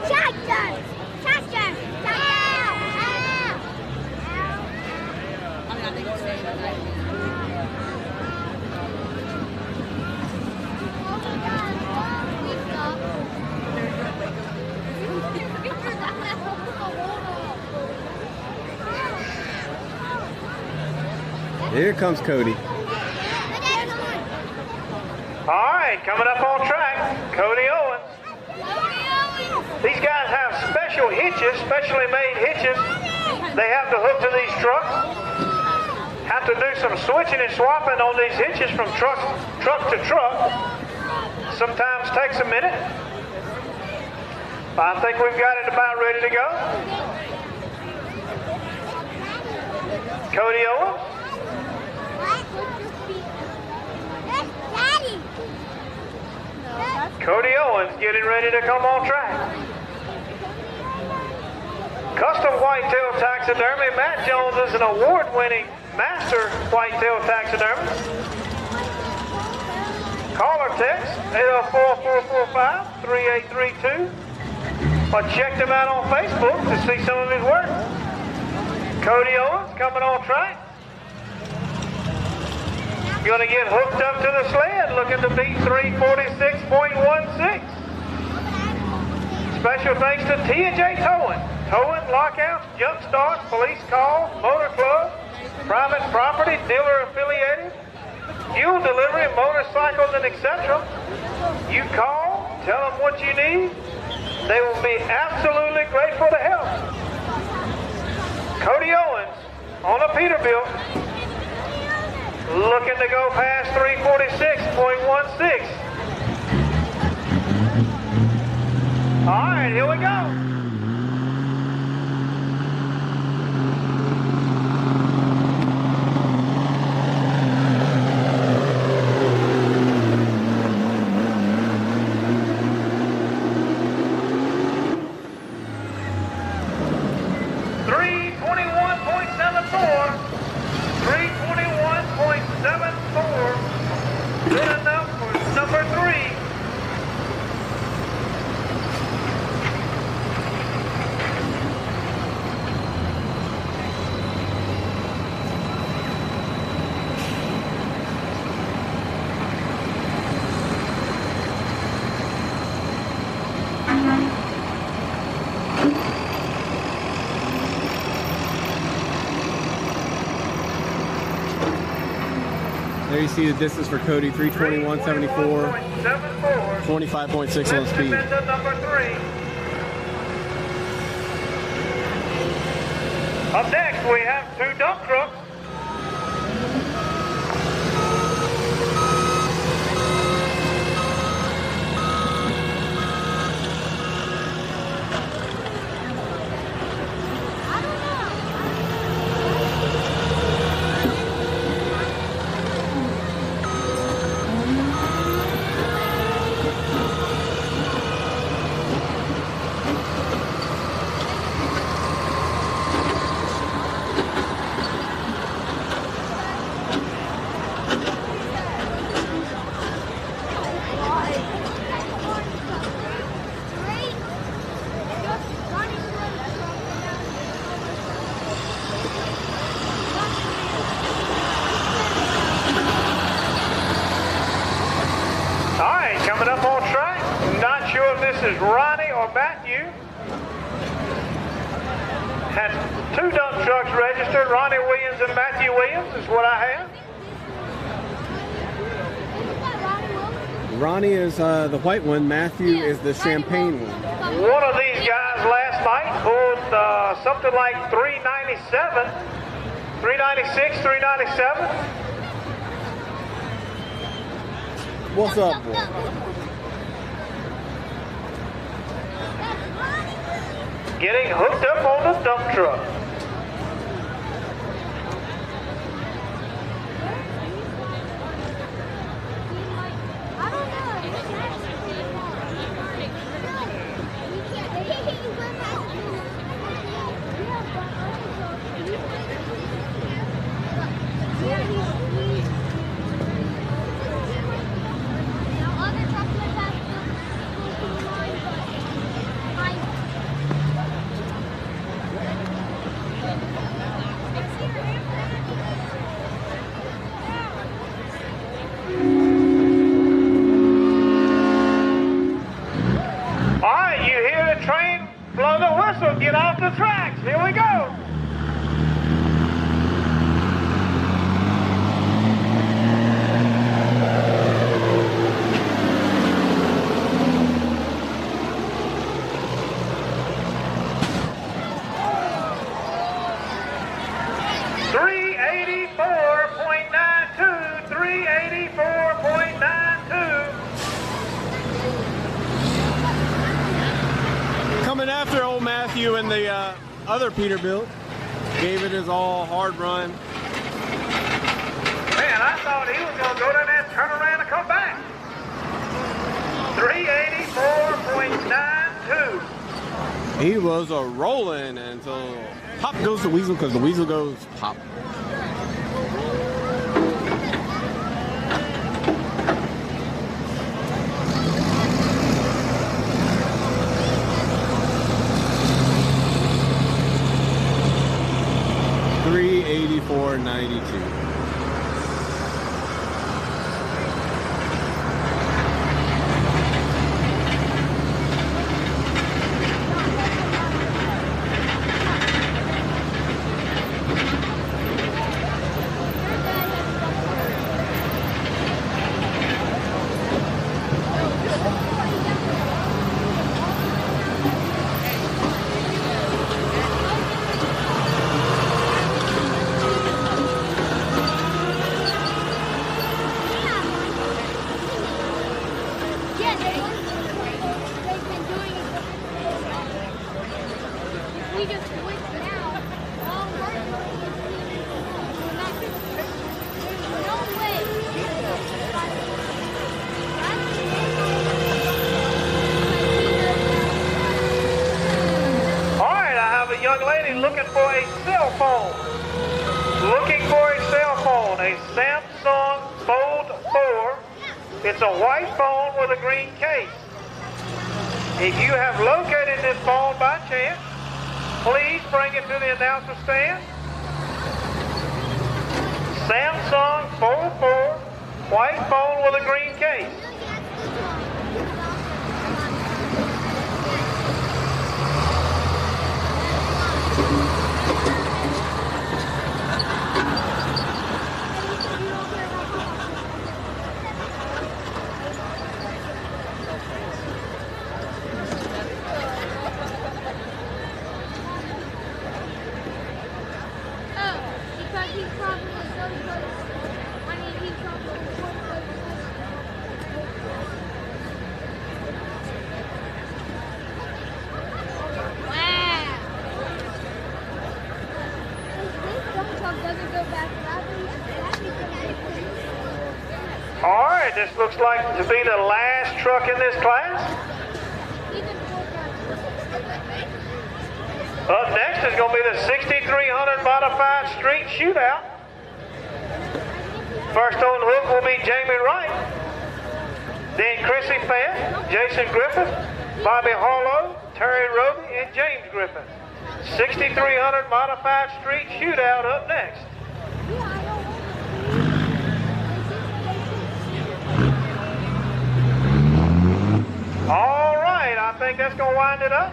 Shotgun! Shotgun! I mean, I think you're saying that. Here comes Cody. All right, coming up on track, Cody Owens. These guys have special hitches, specially made hitches. They have to hook to these trucks. Have to do some switching and swapping on these hitches from truck to truck. Sometimes takes a minute. But I think we've got it about ready to go. Cody Owens. Cody Owens getting ready to come on track. Custom whitetail taxidermy. Matt Jones is an award-winning master whitetail taxidermist. Call or text 804-445-3832 or check them out on Facebook to see some of his work. Cody Owens coming on track. Going to get hooked up to the sled, looking to beat 346.16. Special thanks to T&J Towing. Towing, lockouts, jump starts, police calls, motor club, private property, dealer affiliated, fuel delivery, motorcycles, and etc. You call, tell them what you need. They will be absolutely grateful to help. Cody Owens on a Peterbilt. Looking to go past 346.16. All right, here we go. Good enough for number 3. There you see the distance for Cody, 321.74, 25.6 on speed. Number 3. Up next, we have 2 dump trucks. Coming up on track, not sure if this is Ronnie or Matthew. Had 2 dump trucks registered, Ronnie Williams and Matthew Williams is what I have. Ronnie is the white one, Matthew is the champagne one. One of these guys last night pulled something like 397, 396, 397. What's up, boy? Getting hooked up on the dump truck. coming after old Matthew and the other Peterbilt. Gave it his all hard run. Man, I thought he was going to go down there and turn around and come back. 384.92. He was a rolling until pop goes the Weasel, because the Weasel goes pop. $384.92. Yeah, they've been doing it. We just quit now. All work. No way. All right, I have a young lady looking for a cell phone. Looking for a cell phone, a Samsung Fold 4. It's a white phone with a green case. If you have located this phone by chance, please bring it to the announcer stand. Samsung Fold 4, white phone with a green case. Because he's probably so close. I mean, he's probably so close. Wow. This dump truck doesn't go back All right, this looks like to be the last truck in this class. Up next is going to be the 6300 Modified Street Shootout. First on the hook will be Jamie Wright, then Chrissy Fant, Jason Griffith, Bobby Harlow, Terry Roby, and James Griffin. 6300 Modified Street Shootout up next. All right, I think that's going to wind it up.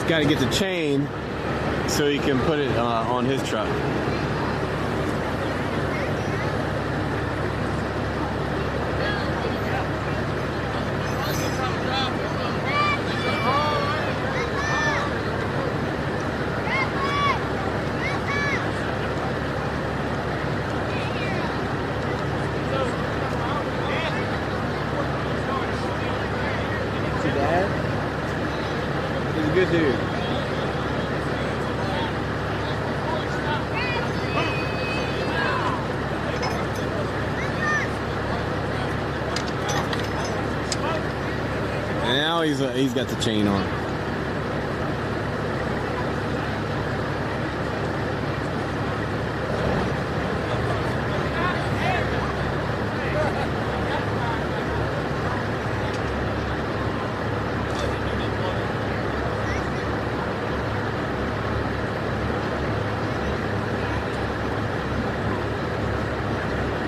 Got to get the chain so he can put it on his truck. See Dad? He's a good dude. And now he's got the chain on.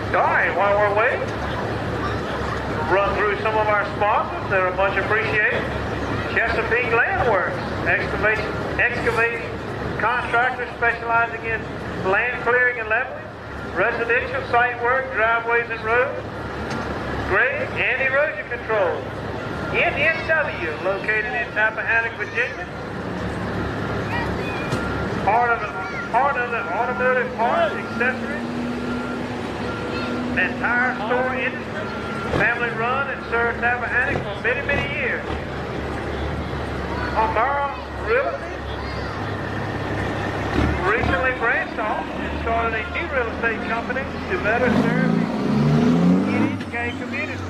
All right, while we're waiting, run through some of our sponsors. They're much appreciated. Chesapeake Landworks, excavating contractors specializing in land clearing and leveling, residential site work, driveways and roads. Greg, anti-erosion control. NNW, located in Tappahannock, Virginia. Part of the automotive parts, accessories, and tire store industry. Family run and served Tappahannock for many, many years. Amara Realty recently branched off and started a new real estate company to better serve the NHK community.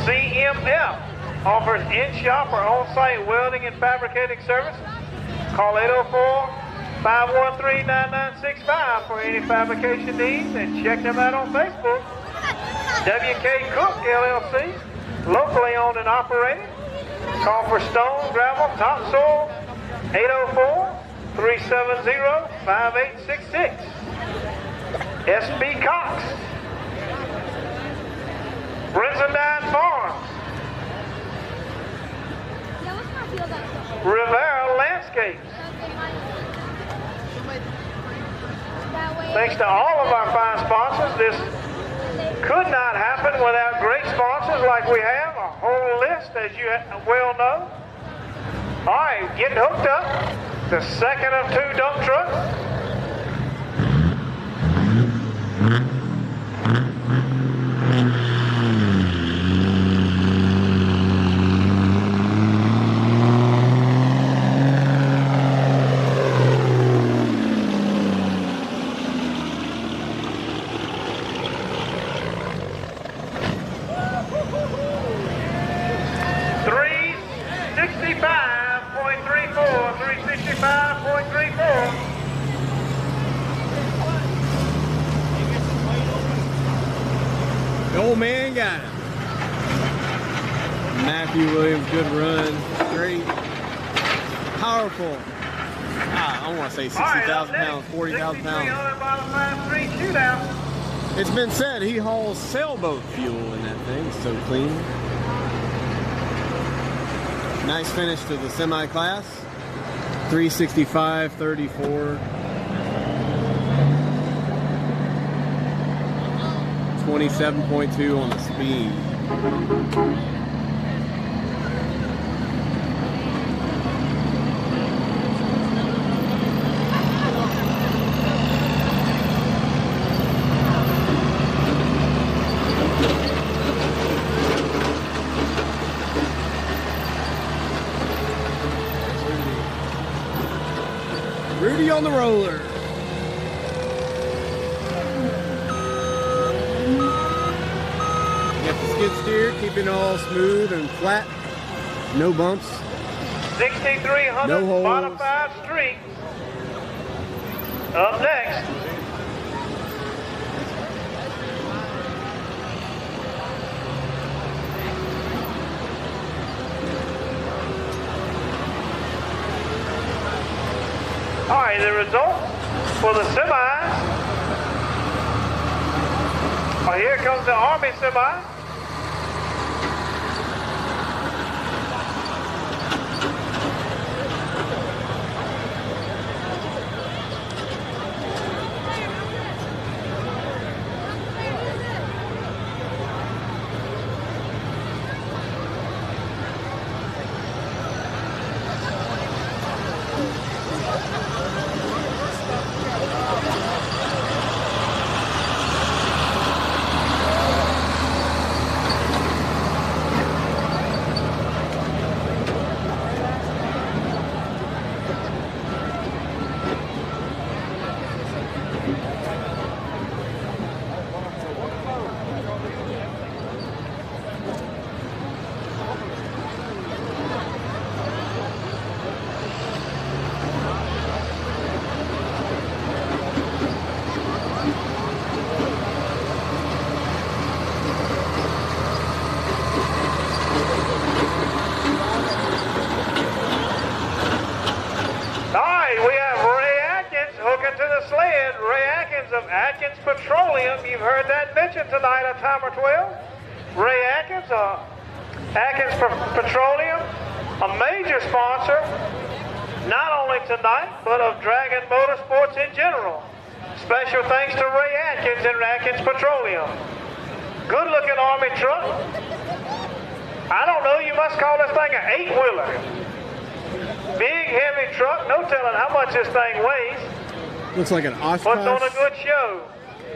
CMF offers in-shop or on-site welding and fabricating services. Call 804-513-9965 for any fabrication needs and check them out on Facebook. WK Cook LLC, locally owned and operated. Call for stone, gravel, topsoil, 804-370-5866. SB Cox, Brinzendine Farms, Rivera Landscapes. Thanks to all of our fine sponsors, this could not happen without great sponsors like we have, a whole list, as you well know. All right, getting hooked up. The second of two dump trucks. The old man got it. Matthew Williams, good run. Great. Powerful. I want to say 60,000 pounds, 40,000 pounds. It's been said he hauls sailboat fuel in that thing. It's so clean. Nice finish to the semi-class. 365.34. 27.2 on the speed. Rudy on the roller. Skid steer, keeping it all smooth and flat, no bumps, 6300 no holes. Modified Street. Up next. All right, the results for the semis. Oh, here comes the Army semi. Of Atkins Petroleum. You've heard that mentioned tonight at time or 12. Ray Atkins, Atkins Petroleum, a major sponsor not only tonight, but of Dragon Motorsports in general. Special thanks to Ray Atkins and Atkins Petroleum. Good looking Army truck. I don't know, you must call this thing an 8-wheeler. Big, heavy truck, no telling how much this thing weighs. Looks like an Oshkosh. Puts on a good show.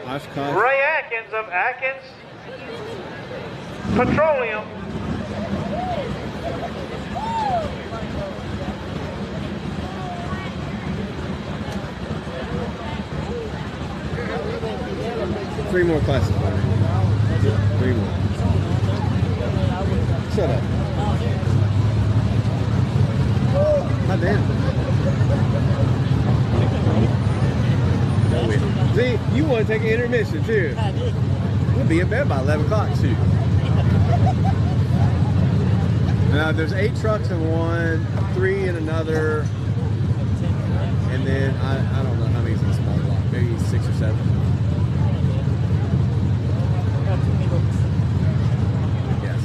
Oshkosh. Ray Atkins of Atkins Petroleum. Three more classes. Three more. Shut up. Hot damn. See, you want to take an intermission too. We'll be in bed by 11 o'clock, shoot. Now there's 8 trucks in one, 3 in another, and then I don't know how many's in the small block, maybe 6 or 7. Yes.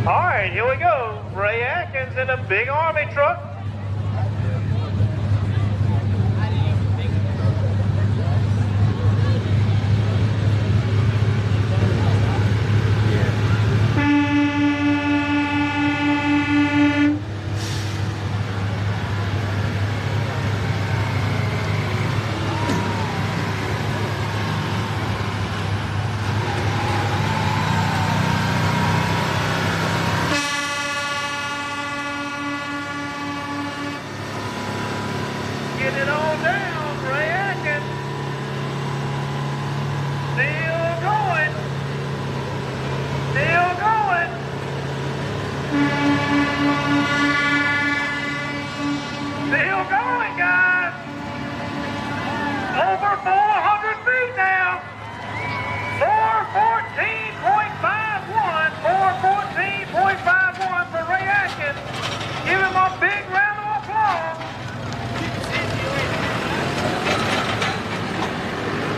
All right, here we go. Ray Atkins in a big Army truck. Get it on down, Ray Atkins. Still going. Still going. Still going, guys. Over 400 feet now. 414.51. 414.51 for Ray Atkins. Give him a big round of applause.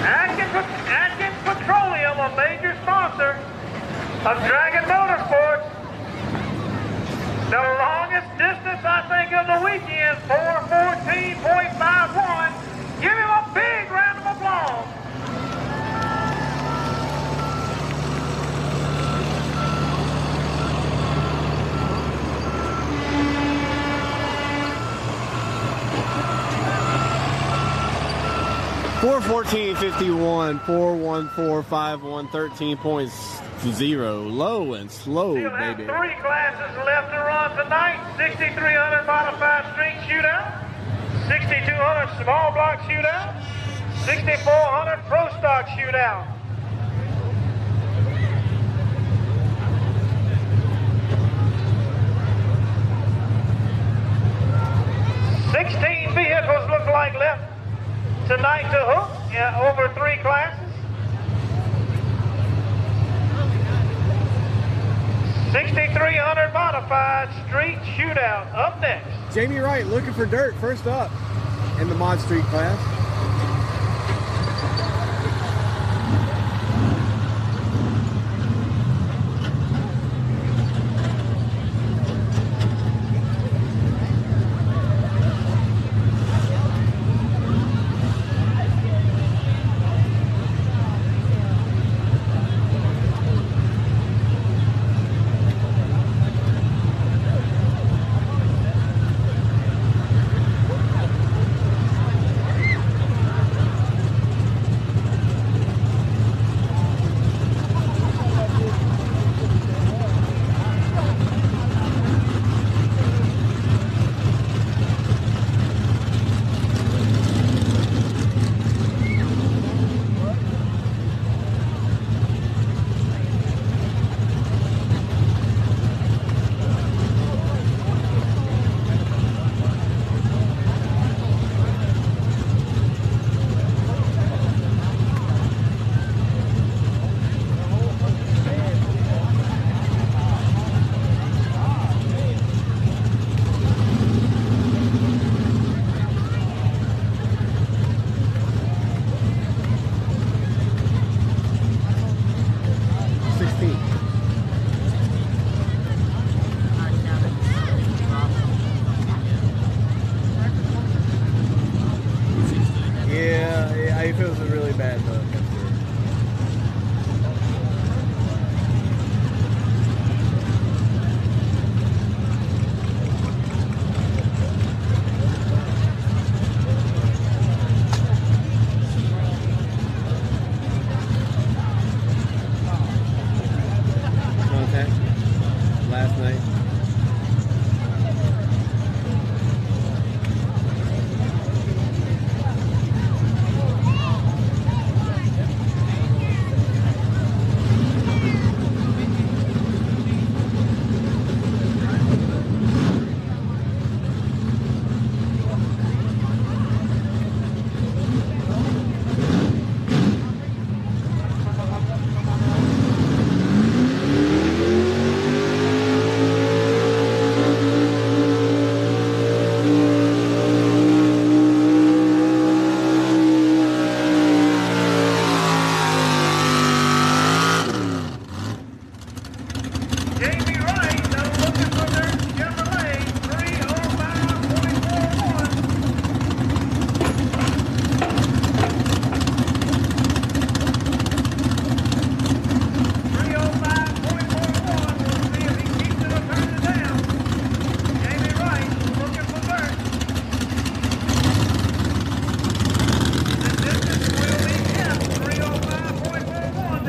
Atkins Petroleum, a major sponsor of Dragon Motorsports. The longest distance, I think, of the weekend, 414.51. Give him a big round of applause. .414.51, 414.51, 13.0. Low and slow, Still have baby. 3 classes left to run tonight. 6,300 Modified Street Shootout, 6,200 Small Block Shootout, 6,400 Pro Stock Shootout. Vehicles look like left tonight to hook, over 3 classes. 6,300 Modified Street Shootout up next. Jamie Wright looking for dirt first up in the Mod Street class.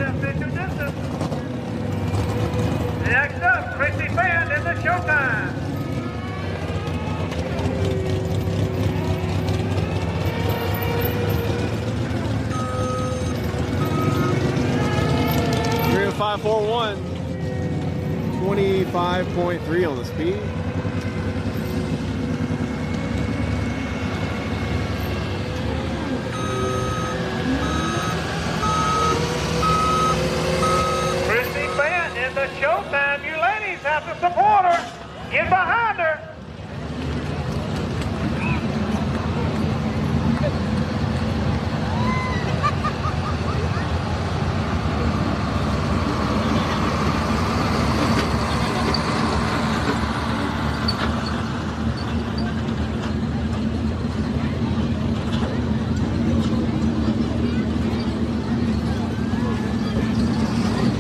the official distance. Next up, Chrissy Fan in the Showtime. We're in 541. 25.3 on the speed. Chrissy Fan in the Showtime. You ladies have to support her. Get behind her.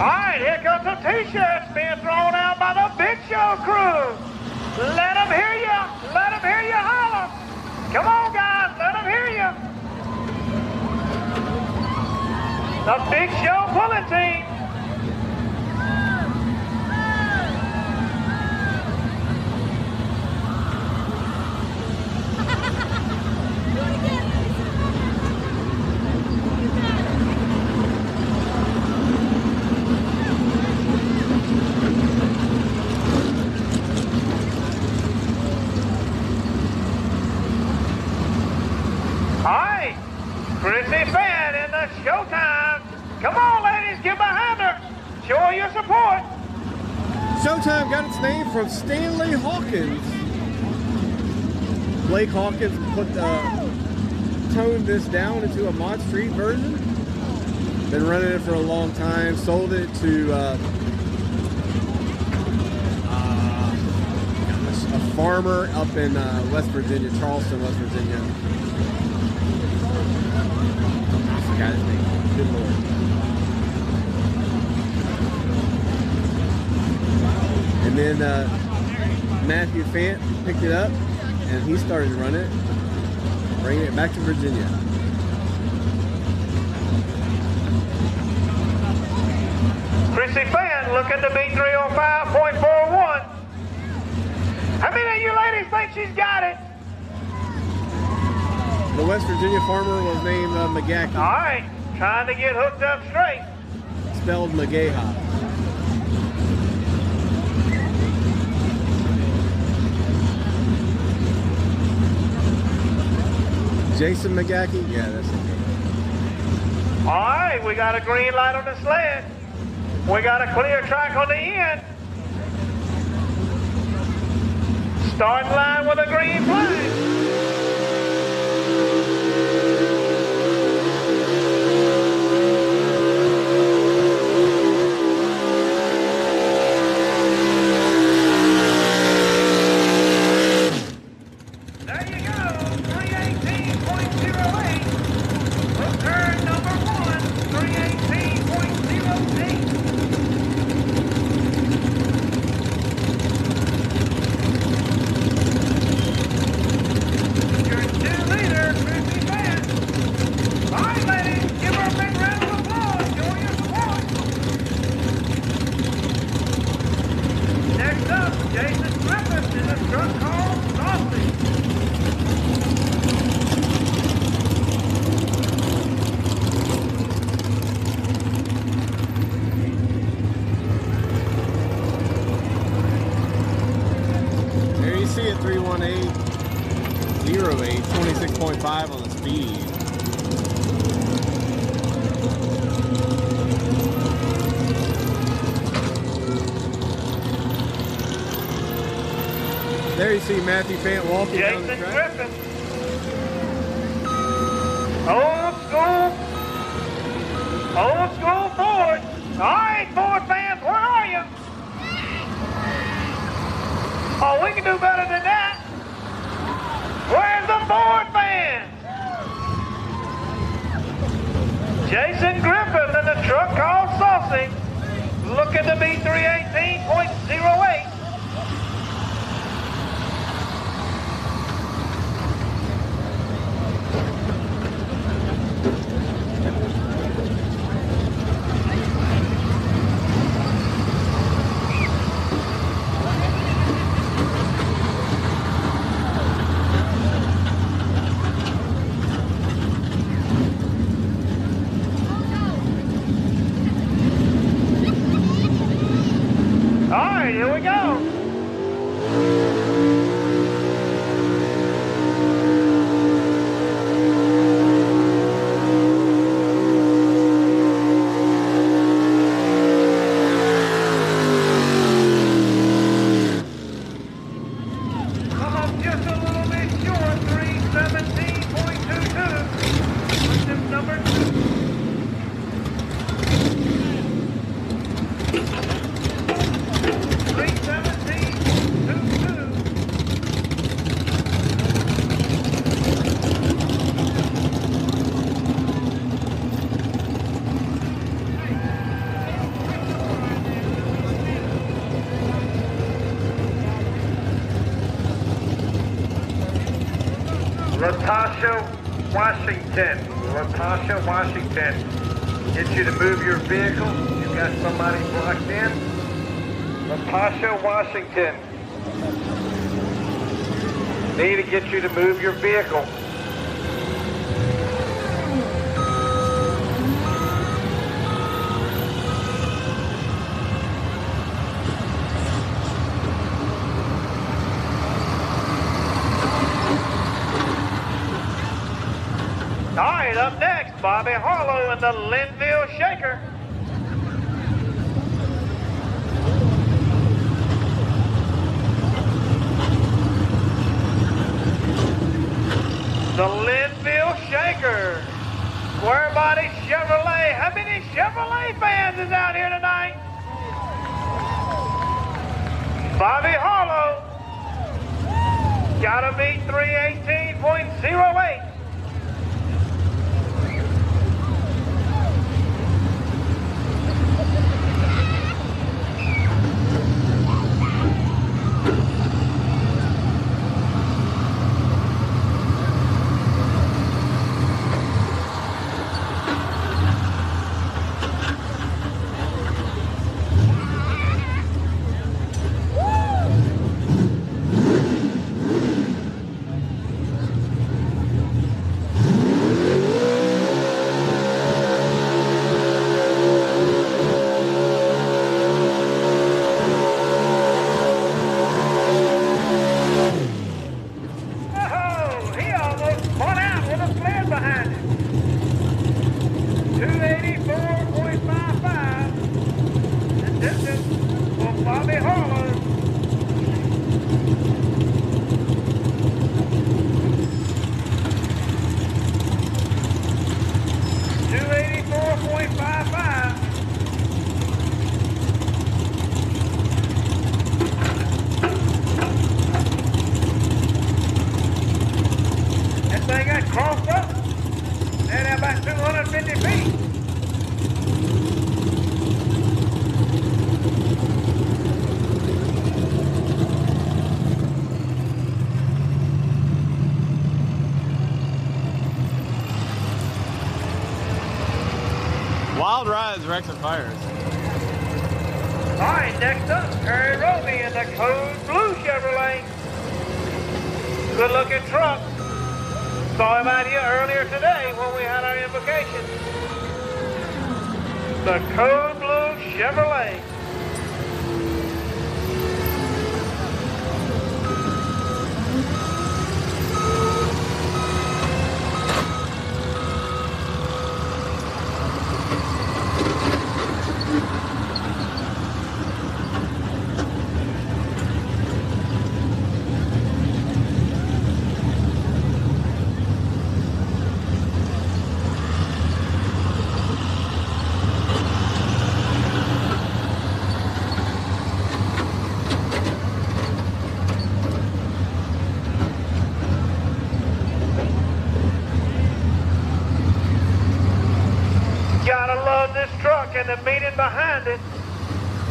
All right, here comes some T-shirts being thrown out by the Big Show crew. Let them hear you. Let them hear you holler. Come on, guys. Let them hear you. The Big Show pulling team. All right, Chrissy Fan in the Showtime. Come on, ladies, get behind her. Show her your support. Showtime got its name from Stanley Hawkins. Blake Hawkins toned this down into a Mod Street version. Been running it for a long time. Sold it to a farmer up in West Virginia, Charleston, West Virginia. I forgot his name. Good Lord. And then Matthew Fant picked it up and he started to run it, bringing it back to Virginia. Chrissy Fan looking to beat 305.41. How many of you ladies think she's got it? The West Virginia farmer was named McGackey, All right, trying to get hooked up straight. spelled McGaha. Jason McGackey? Yeah, that's okay. All right, we got a green light on the sled. We got a clear track on the end. Start line with a green flag. There you go, 318.08. Turn number 1, 318.08. Your new leader, Chrissy Fan. All right, ladies, give her a big round of applause. Show your support. Next up, Jason Griffith in a truck called Saucy. There you see it, 318.08, 26.5 on the speed. There you see Matthew Fant walking down the Jason track. Griffith. Old school Ford. All right, Ford fans, where are you? Oh, we can do better than that. Where's the Ford fans? Jason Griffith in the truck called Saucy, looking to be 318.08. right, here we go. Come up just a little bit short, 317.22. What's this number? 317.22. Latasha, Washington. Latasha, Washington. Get you to move your vehicle. You've got somebody blocked in. Latasha, Washington. Need to get you to move your vehicle. All right, up next, Bobby Harlow and the Linville Shaker. The Linville Shaker. Square Body Chevrolet. How many Chevrolet fans is out here tonight? Bobby Harlow. Gotta beat 318.08. Crossed up, and about 250 feet. Wild rides, wrecks, and fires. All right, next up, Terry Roby in the Code Blue Chevrolet. Good looking truck. Saw him out here earlier today when we had our invocation. The Code Blue Chevrolet. And the meaning behind it,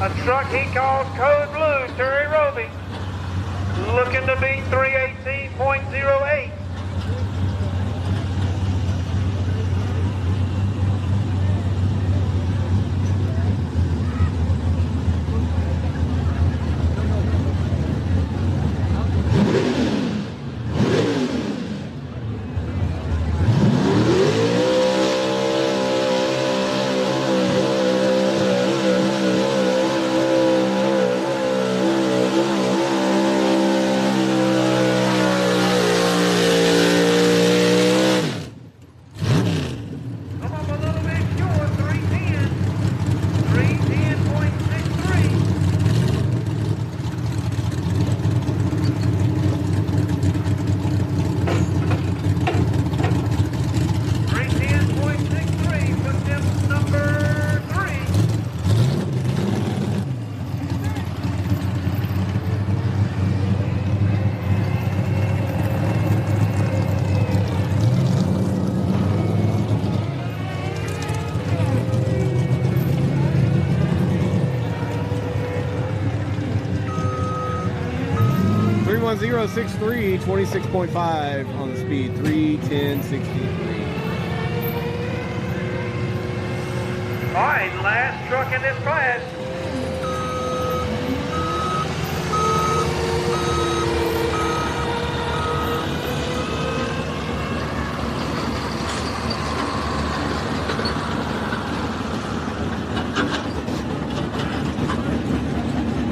a truck he calls Code Blue, Terry Roby, looking to beat 318.08. 31063, 26.5 on the speed, 31063. All right, last truck in this class.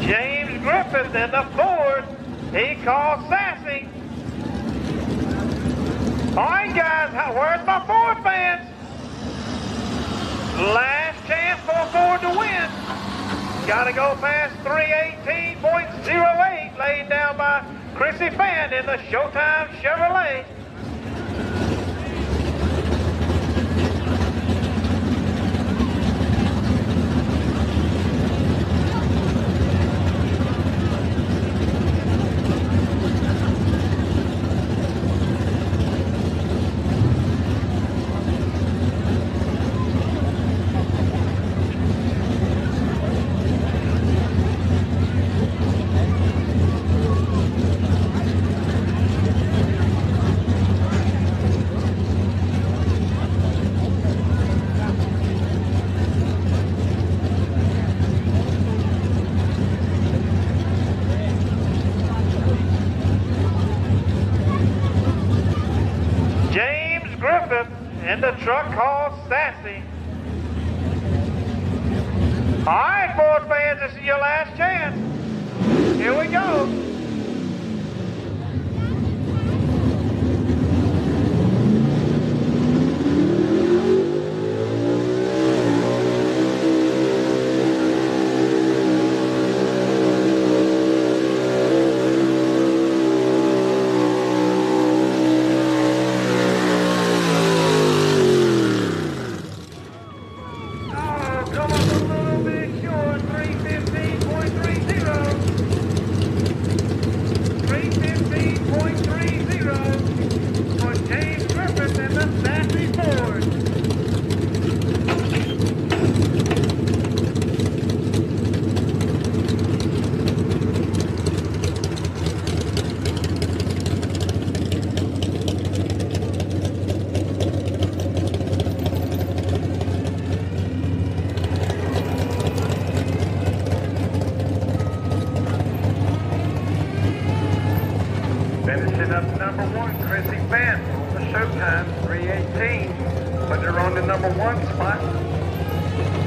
James Griffith in the Ford. He called Sassy. All right, guys, where's my Ford fans? Last chance for Ford to win. Got to go past 318.08, laid down by Chrissy Fan in the Showtime Chevrolet. And the truck called Sassy. All right, Ford fans, this is your last chance. Here we go. 318. But they're on the number 1 spot.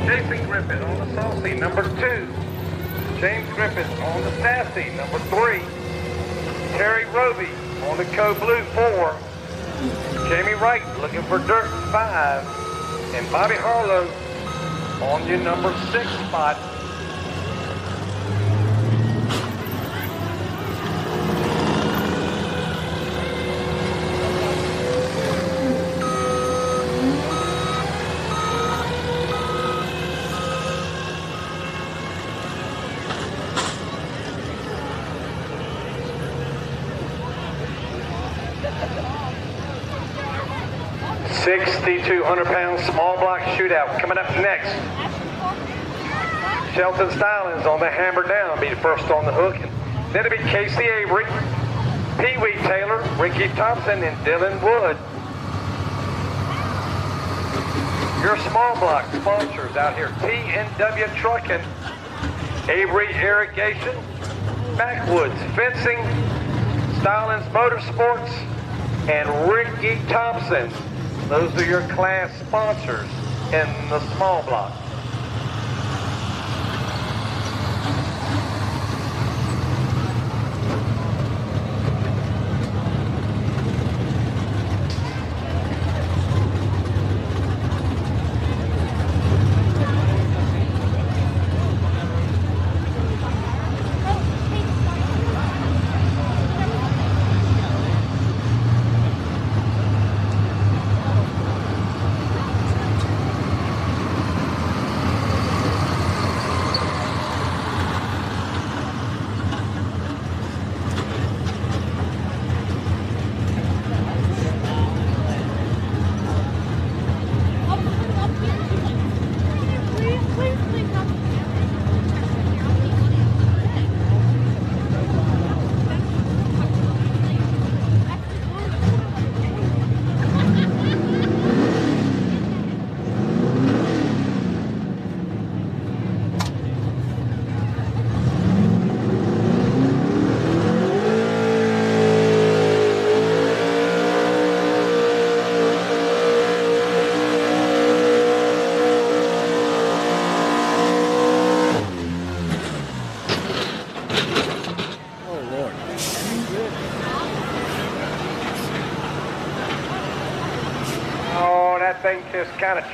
Jason Griffin on the Saucy, number 2. James Griffin on the Sassy, number 3. Terry Roby on the Code Blue, 4. Jamie Wright looking for Dirt, 5. And Bobby Harlow on your number 6 spot. £6,200 small block shootout coming up next. Shelton Stylings on the hammer down, be the first on the hook. Then it'll be Casey Avery, Pee Wee Taylor, Ricky Thompson, and Dylan Wood. Your small block sponsors out here: T&W Trucking, Avery Irrigation, Backwoods Fencing, Stylings Motorsports, and Ricky Thompson. Those are your class sponsors in the small block.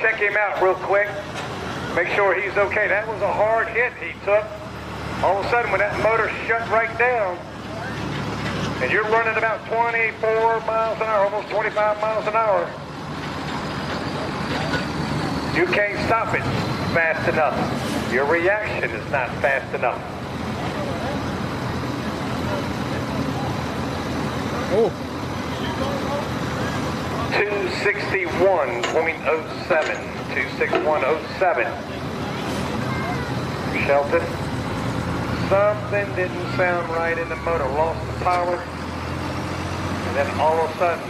check him out real quick. Make sure he's okay. That was a hard hit he took. All of a sudden, when that motor shut right down, and you're running about 24 miles an hour, almost 25 miles an hour, you can't stop it fast enough. Your reaction is not fast enough. Oh. 261.07. 261.07. Shelton. Something didn't sound right in the motor. Lost the power. And then all of a sudden,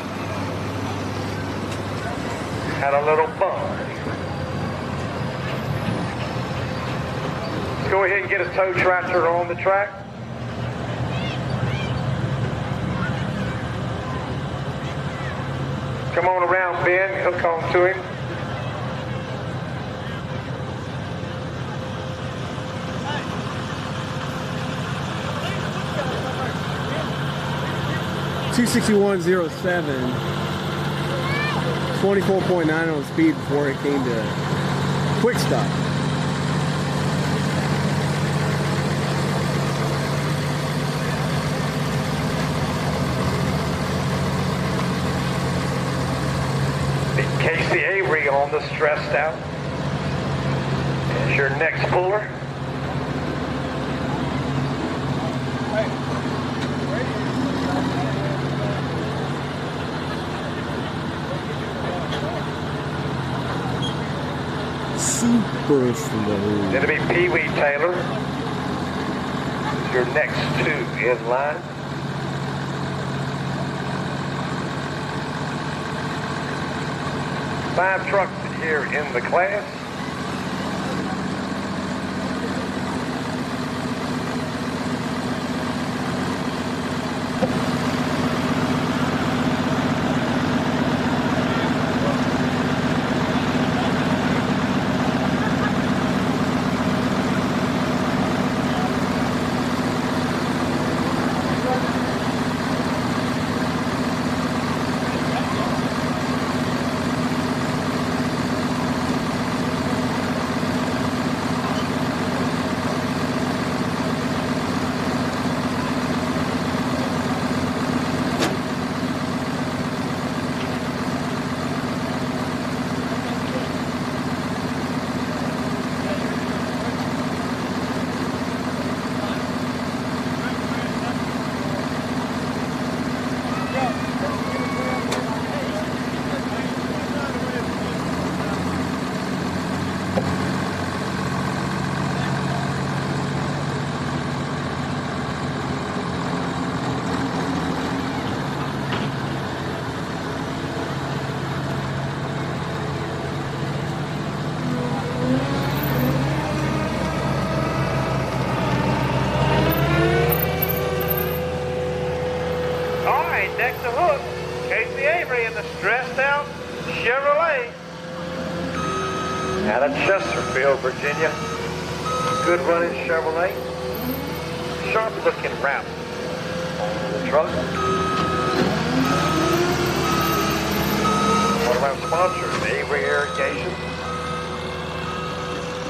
had a little bump. Let's go ahead and get a tow tractor on the track. Come on around, Ben. Hook on to him. .261.07. 24.9 on speed before it came to quick stop. Casey Avery on the Stressed Out. There's your next puller. Super slow. It'll be Pee Wee Taylor. Your next two in line. Five trucks here in the class. Next to hook, Casey Avery in the Stressed Out Chevrolet. Out of Chesterfield, Virginia. Good running Chevrolet. Sharp looking wrap on the truck. One of our sponsors, Avery Irrigation.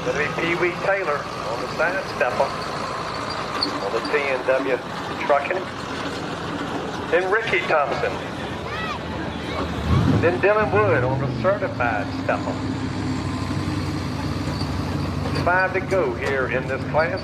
That'll be Pee Wee Taylor on the side stepper on the T&W trucking. Then Ricky Thompson. And then Dylan Wood on the certified stepper. 5 to go here in this class.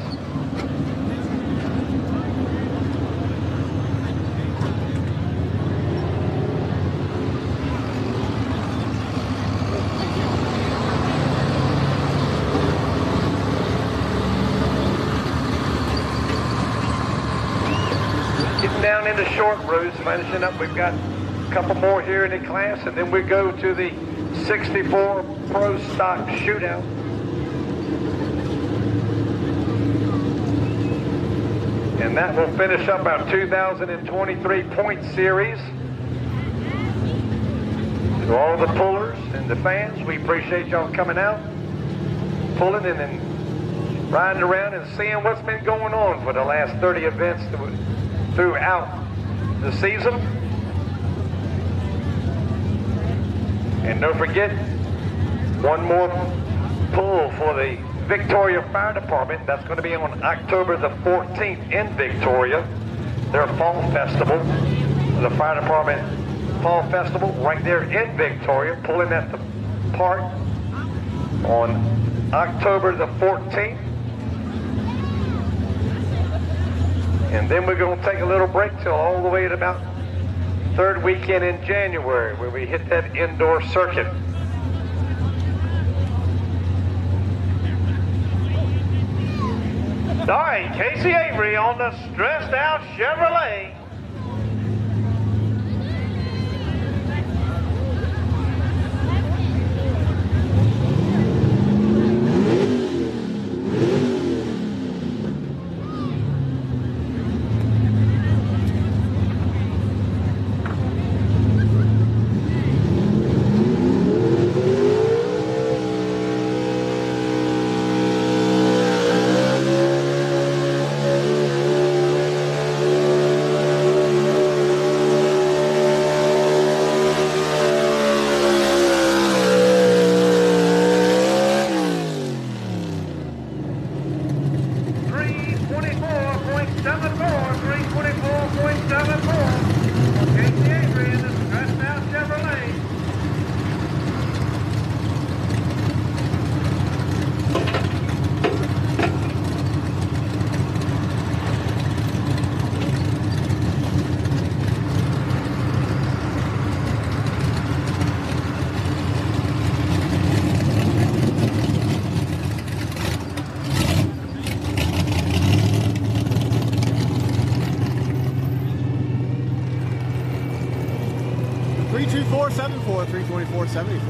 Down into short roads, finishing up. We've got a couple more here in the class, and then we go to the 64 Pro Stock Shootout. And that will finish up our 2023 point series. To all the pullers and the fans, we appreciate y'all coming out, pulling and then riding around and seeing what's been going on for the last 30 events throughout the season. And don't forget, One more pull for the Victoria Fire Department. That's going to be on October the 14th in Victoria. Their fall festival, the fire department fall festival right there in Victoria, pulling at the park on October the 14th. And then we're going to take a little break till all the way to about third weekend in January, where we hit that indoor circuit. All right, Casey Avery on the Stressed Out Chevrolet. $324.74, $324.74.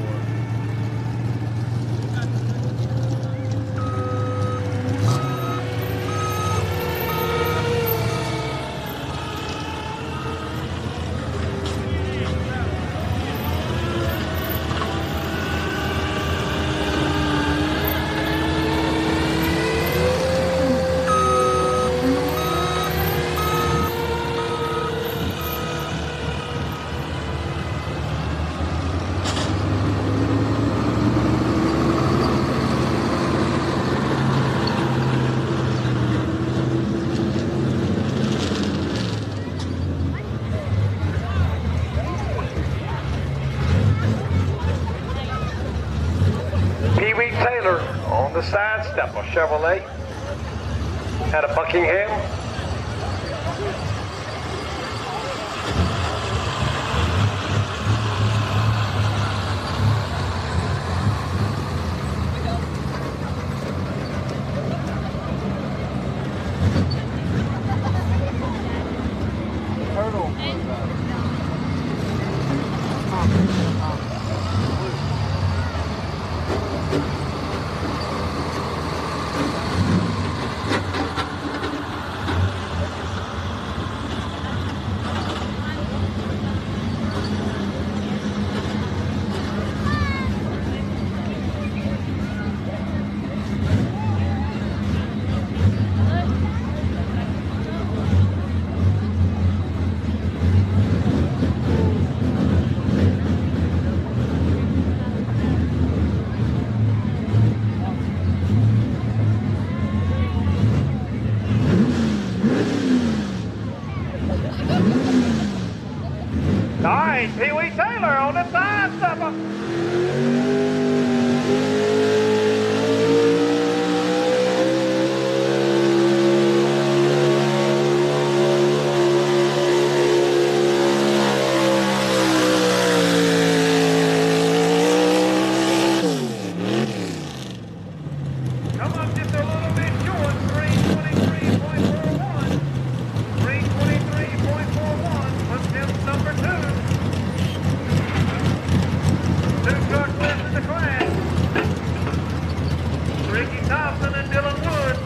The sidestep of Chevrolet out of Buckingham. All right, Pee Wee Taylor on the sidestepper. Come up just a little bit short, 323.41. 323.41, attempt number 2. Two truck wins in the class. Ricky Thompson and Dylan Wood.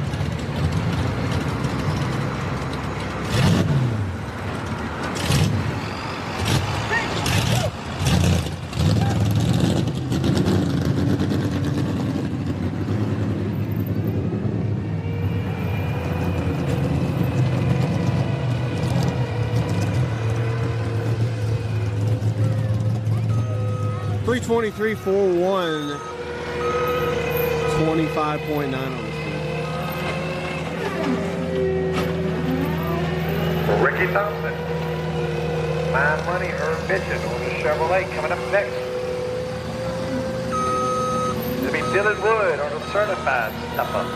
$323.41 25.9 on the speed. Ricky Thompson. My money, her bitchin' on the Chevrolet coming up next. It'll be Dylan Wood on the certified step-up.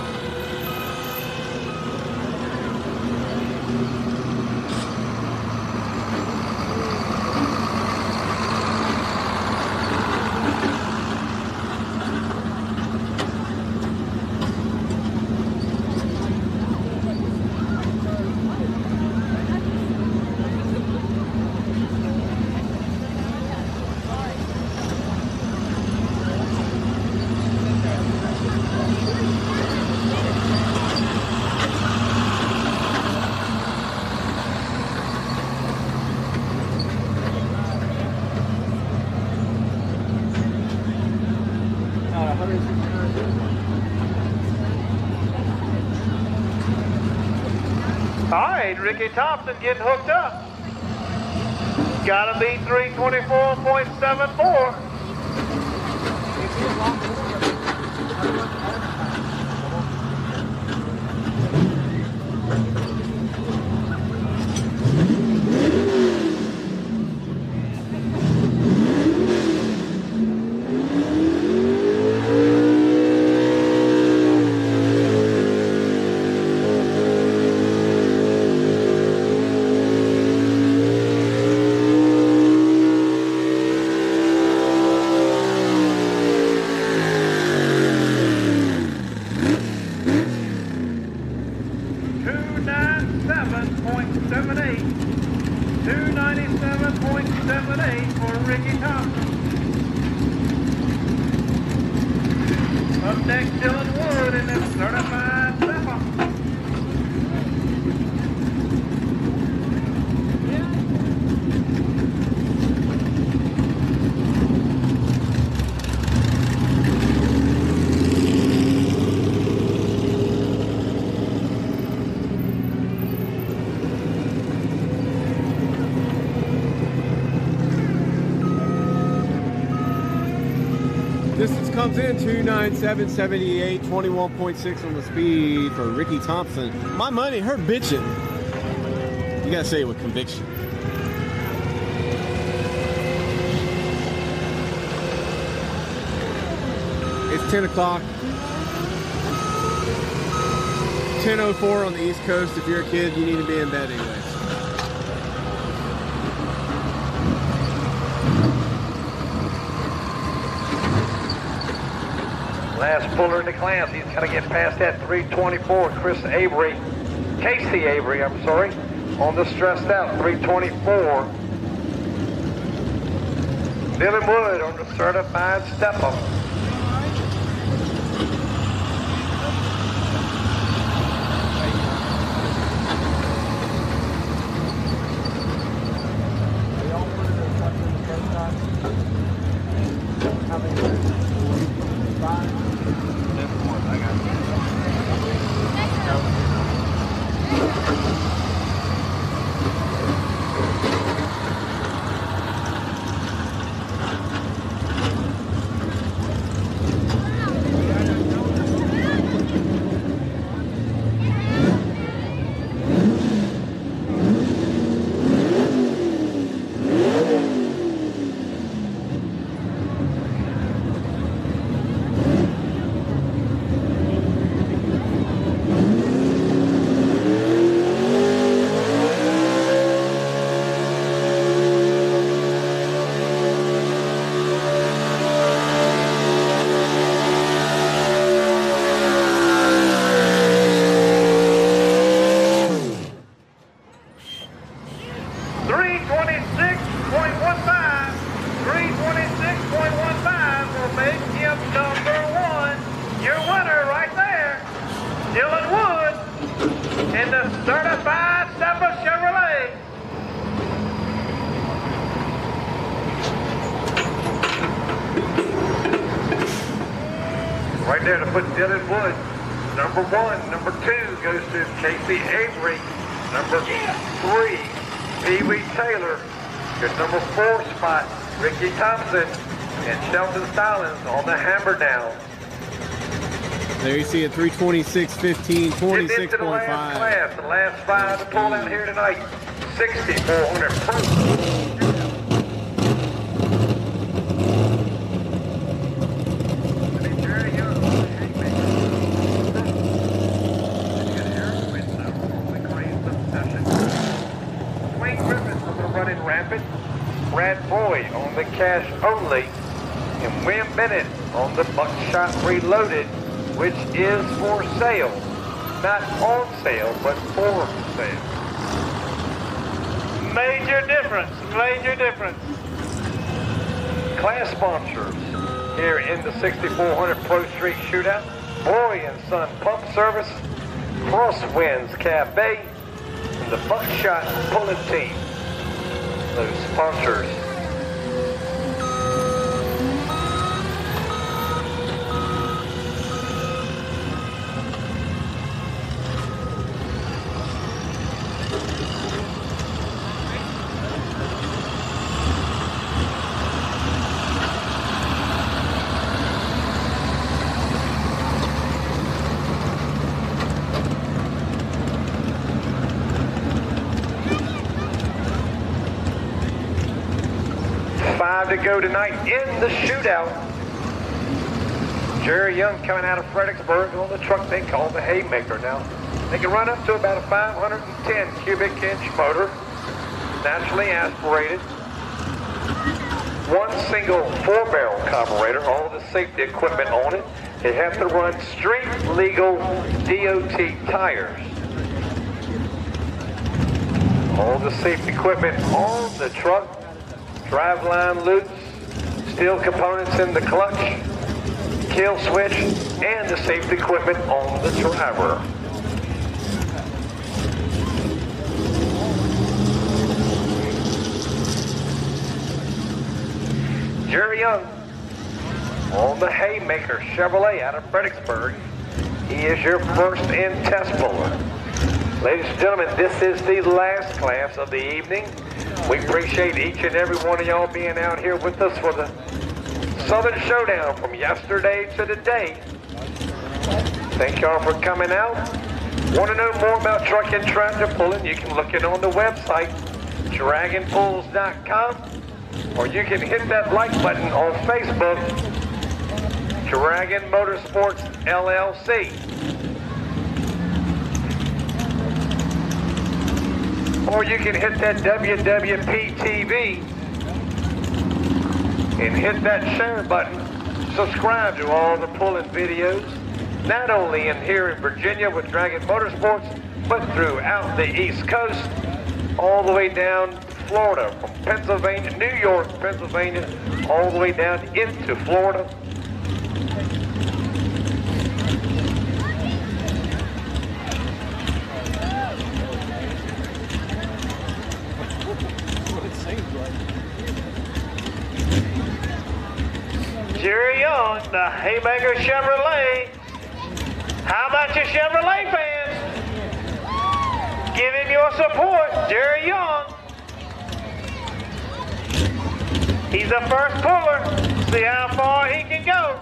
All right, Ricky Thompson getting hooked up. Gotta be 324.74. For Ricky Thompson. Up next, Dylan Wood in this certified step-up. Distance comes in 297.78, 21.6 on the speed for Ricky Thompson. My money, her bitchin'. You gotta say it with conviction. It's 10 o'clock. 10:04 on the East Coast. If you're a kid, you need to be in bed anyways. Last puller in the class. He's got to get past that 324. Casey Avery, I'm sorry, on the stressed out 324. Dylan Wood on the certified step-up. Right there to put Dylan Wood. Number 1. Number 2 goes to Casey Avery. Number 3, Pee-wee Taylor. Your number 4 spot, Ricky Thompson. And Shelton Stallings on the hammer down. There you see it, 326, 15, Get into the last 26.5. class, the last 5 to pull out here tonight. 6,400 proof. Brad Boyd on the cash only, and William Bennett on the buckshot reloaded, which is for sale. Not on sale, but for sale. Major difference, major difference. Class sponsors here in the 6400 Pro Street Shootout: Boy and Son Pump Service, Crosswinds Cafe, and the Buckshot Pulling Team. Those sponsors. To go tonight in the shootout. Jerry Young coming out of Fredericksburg on the truck they call the Haymaker. Now, they can run up to about a 510 cubic inch motor, naturally aspirated. One single 4-barrel carburetor, all the safety equipment on it. They have to run street legal DOT tires. All the safety equipment on the truck. Driveline loops, steel components in the clutch, kill switch, and the safety equipment on the driver. Jerry Young on the Haymaker Chevrolet out of Fredericksburg. He is your first in test puller. Ladies and gentlemen, this is the last class of the evening. We appreciate each and every one of y'all being out here with us for the Southern Showdown from yesterday to today. Thank y'all for coming out. Want to know more about truck and tractor pulling? You can look it on the website, dragonpulls.com, or you can hit that like button on Facebook, Dragon Motorsports LLC. Or you can hit that WWPTV and hit that share button. Subscribe to all the pulling videos, not only in here in Virginia with Dragon Motorsports, but throughout the East Coast, all the way down to Florida, from Pennsylvania, New York, Pennsylvania, all the way down into Florida. Jerry Young, the Haymaker Chevrolet. How about your Chevrolet fans? Give him your support, Jerry Young. He's a first puller. See how far he can go.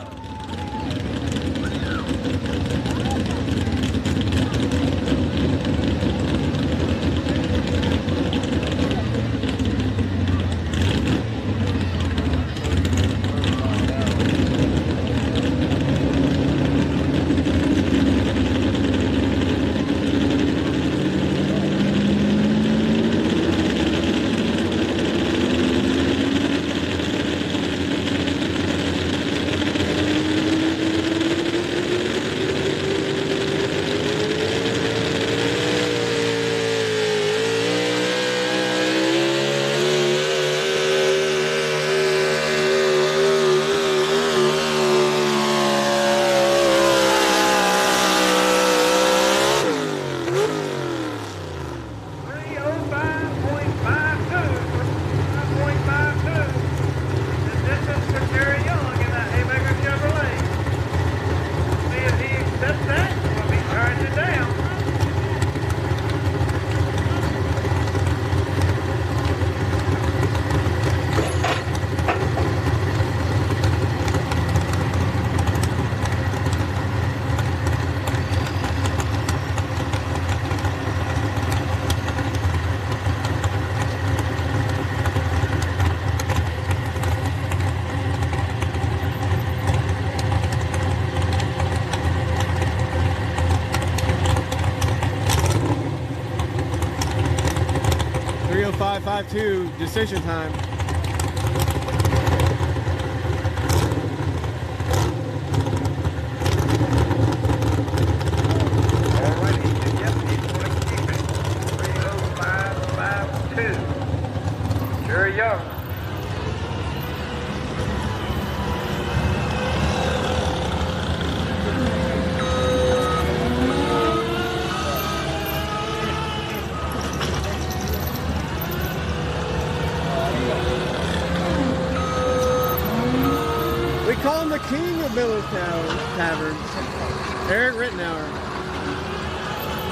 552, decision time. Alrighty, yep, he's going to keep it. 30552. Jerry Young. We call him the king of Miller's Tavern. Eric Rittenauer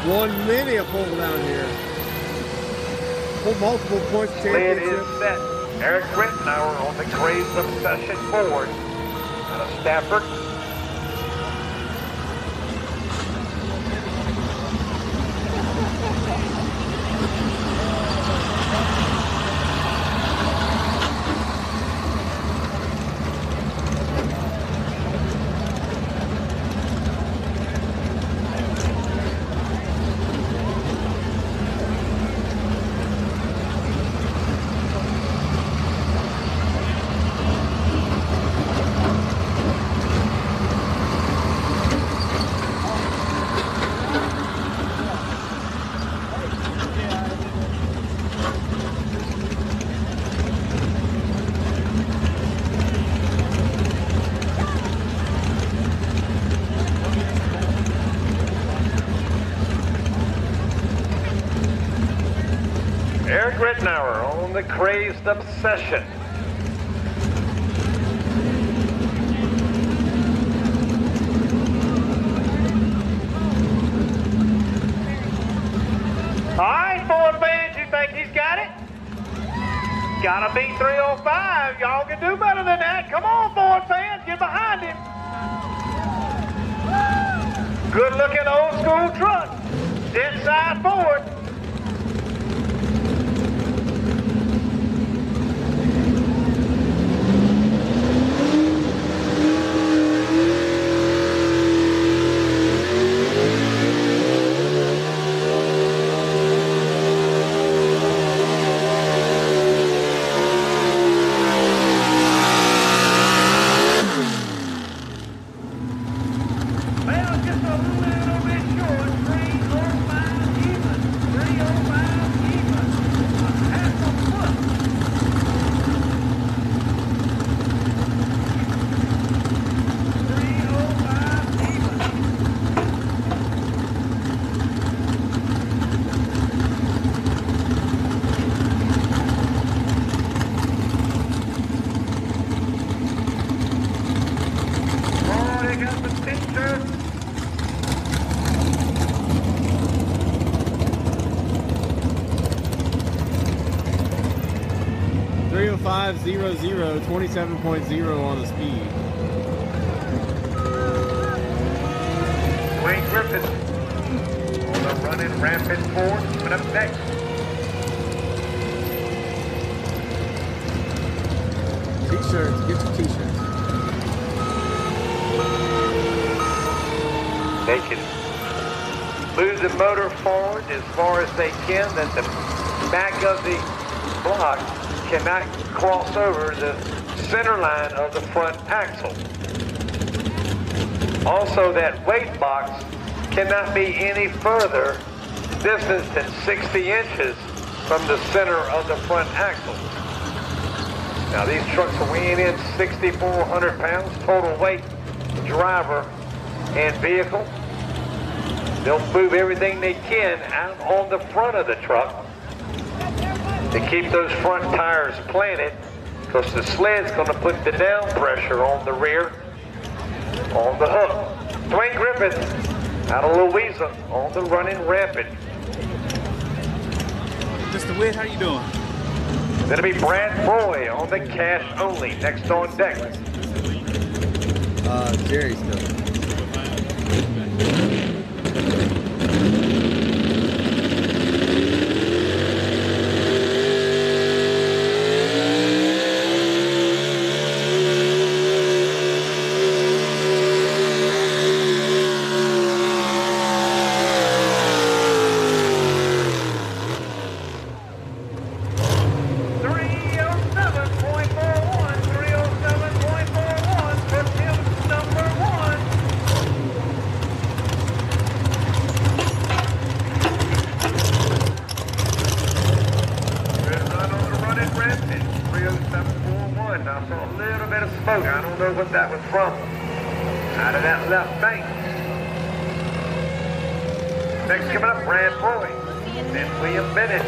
won many a pole down here. Won multiple points Lid championship. is set. Eric Rittenauer on the Crazed Obsession board out of Stafford. Eric Rittenauer on the Crazed Obsession. All right, Ford fans, you think he's got it? Gotta beat 305. Y'all can do better than that. Come on, Ford fans, get behind him. Good looking old school truck. Dead side Ford. Well, just a little bit short. 305 even. 305 even. Half a foot. 305 even. Oh, they got the picture. 305.00, 27.0 on the speed. Dwayne Griffin on the running rampant Ford coming up next. T-shirts, get your t-shirts. They can move the motor forward as far as they can, that the back of the block cannot cross over the center line of the front axle. Also, that weight box cannot be any further distance than 60 inches from the center of the front axle. Now, these trucks are weighing in 6,400 pounds total weight, driver and vehicle. They'll move everything they can out on the front of the truck to keep those front tires planted, because the sled's going to put the down pressure on the rear on the hook. Dwayne Griffith out of Louisa on the running rampant. Mr. Witt, how you doing? That'll be Brad Boy on the cash only, next on deck. Jerry's still. don't know what that was from. Out of that left bank. Next coming up, Brad Boyd and William Bennett.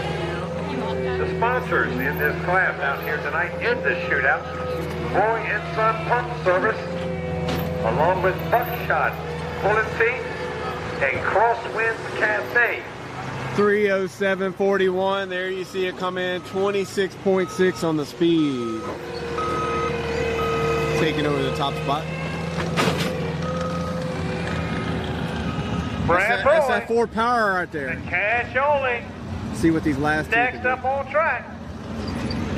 The sponsors in this class out here tonight in the shootout. Boy and Son Pump Service, along with Buckshot Pulling Team and Crosswinds Cafe. 307.41. There you see it come in 26.6 on the speed. Taking over the top spot. That's that 4 power right there. Cash only. See what these last two Next can up do. on track.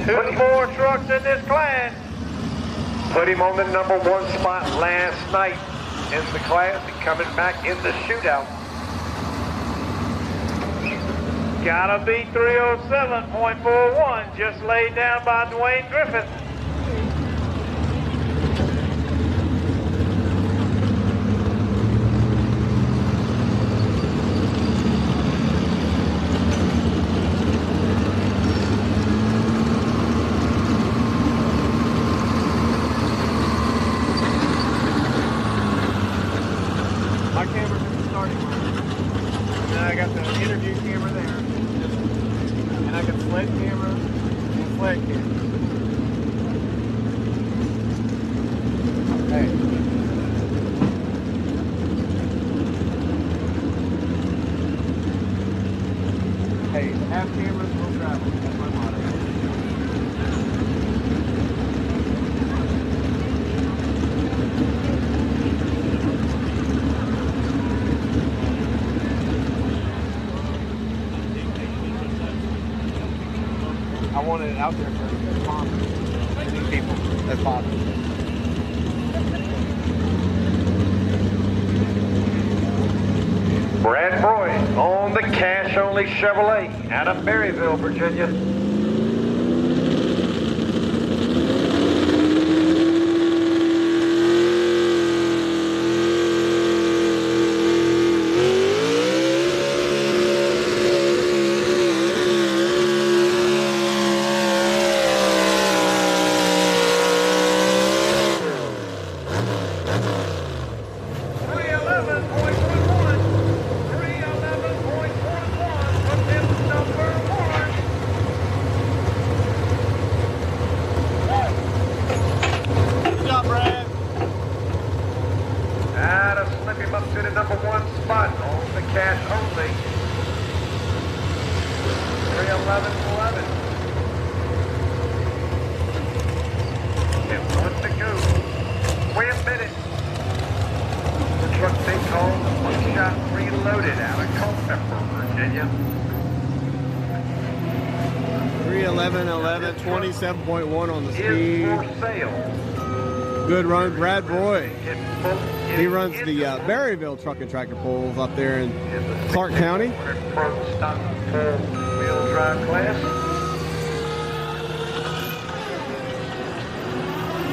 2 more trucks in this class. Put him on the #1 spot last night in the class and coming back in the shootout. Gotta be 307.41, just laid down by Dwayne Griffith. My camera's in the starting line. And then I got the interview camera there. And I got sled camera and flag camera. Hey. Hey, have cameras, we'll travel. That's my motto. I wanted it out there for as many people as possible. Brad Boyd on the cash only Chevrolet out of Maryville, Virginia. Up to the #1 spot on the cash only. 311.11. And 1 to go. William Bennett. The truck they call the Buckshot Reloaded out of Culpeper, Virginia. 311.11, 27.1 on the speed. Is for sale. Good run, Brad Boyd. He runs the Berryville Truck and Tractor Pulls up there in Clark County. Pro stock four-wheel drive class.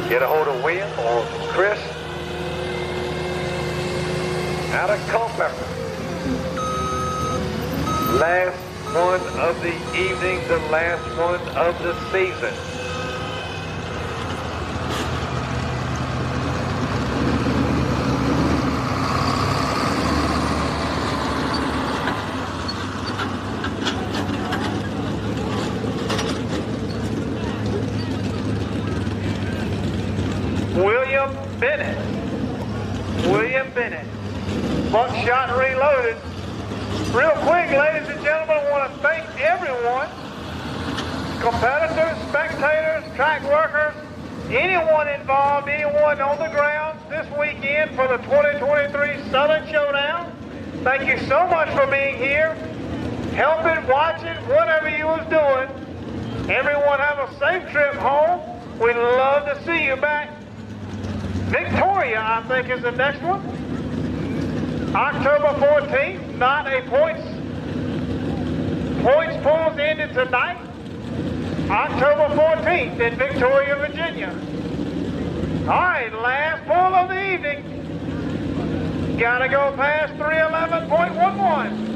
Get a hold of William or Chris out of Culpeper. Last one of the evening, the last one of the season. William Bennett. Buckshot Reloaded. Real quick, ladies and gentlemen, I want to thank everyone, competitors, spectators, track workers, anyone involved, anyone on the ground this weekend for the 2023 Southern Showdown. Thank you so much for being here, helping, watching, whatever you was doing. Everyone have a safe trip home. We'd love to see you back. Victoria, I think, is the next one. October 14th, not a points pools ended tonight. October 14th in Victoria, Virginia. All right, last pool of the evening. Gotta go past 311.11.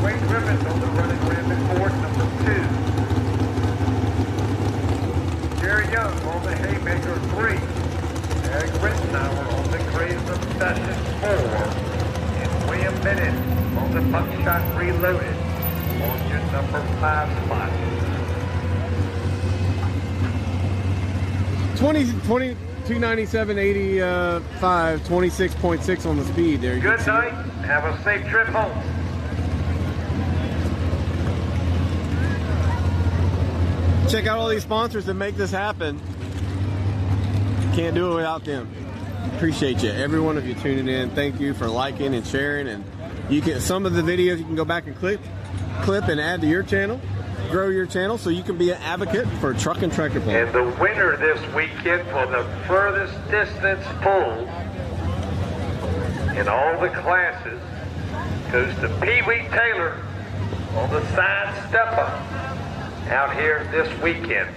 Wade Griffith on the running ramp at Ford number 2. Jerry Young on the Haymaker 3. Eric Rittenauer on the Graves Obsession 4. And William Bennett on the Buckshot Reloaded on your number 5 spot. 297.85, 26.6 on the speed there. Good night. Have a safe trip home. Check out all these sponsors that make this happen. Can't do it without them. Appreciate you, every one of you tuning in. Thank you for liking and sharing. And you can, some of the videos you can go back and clip and add to your channel, grow your channel, so you can be an advocate for truck and tractor pull. And the winner this weekend for the furthest distance pull in all the classes goes to Pee Wee Taylor on the side stepper out here this weekend.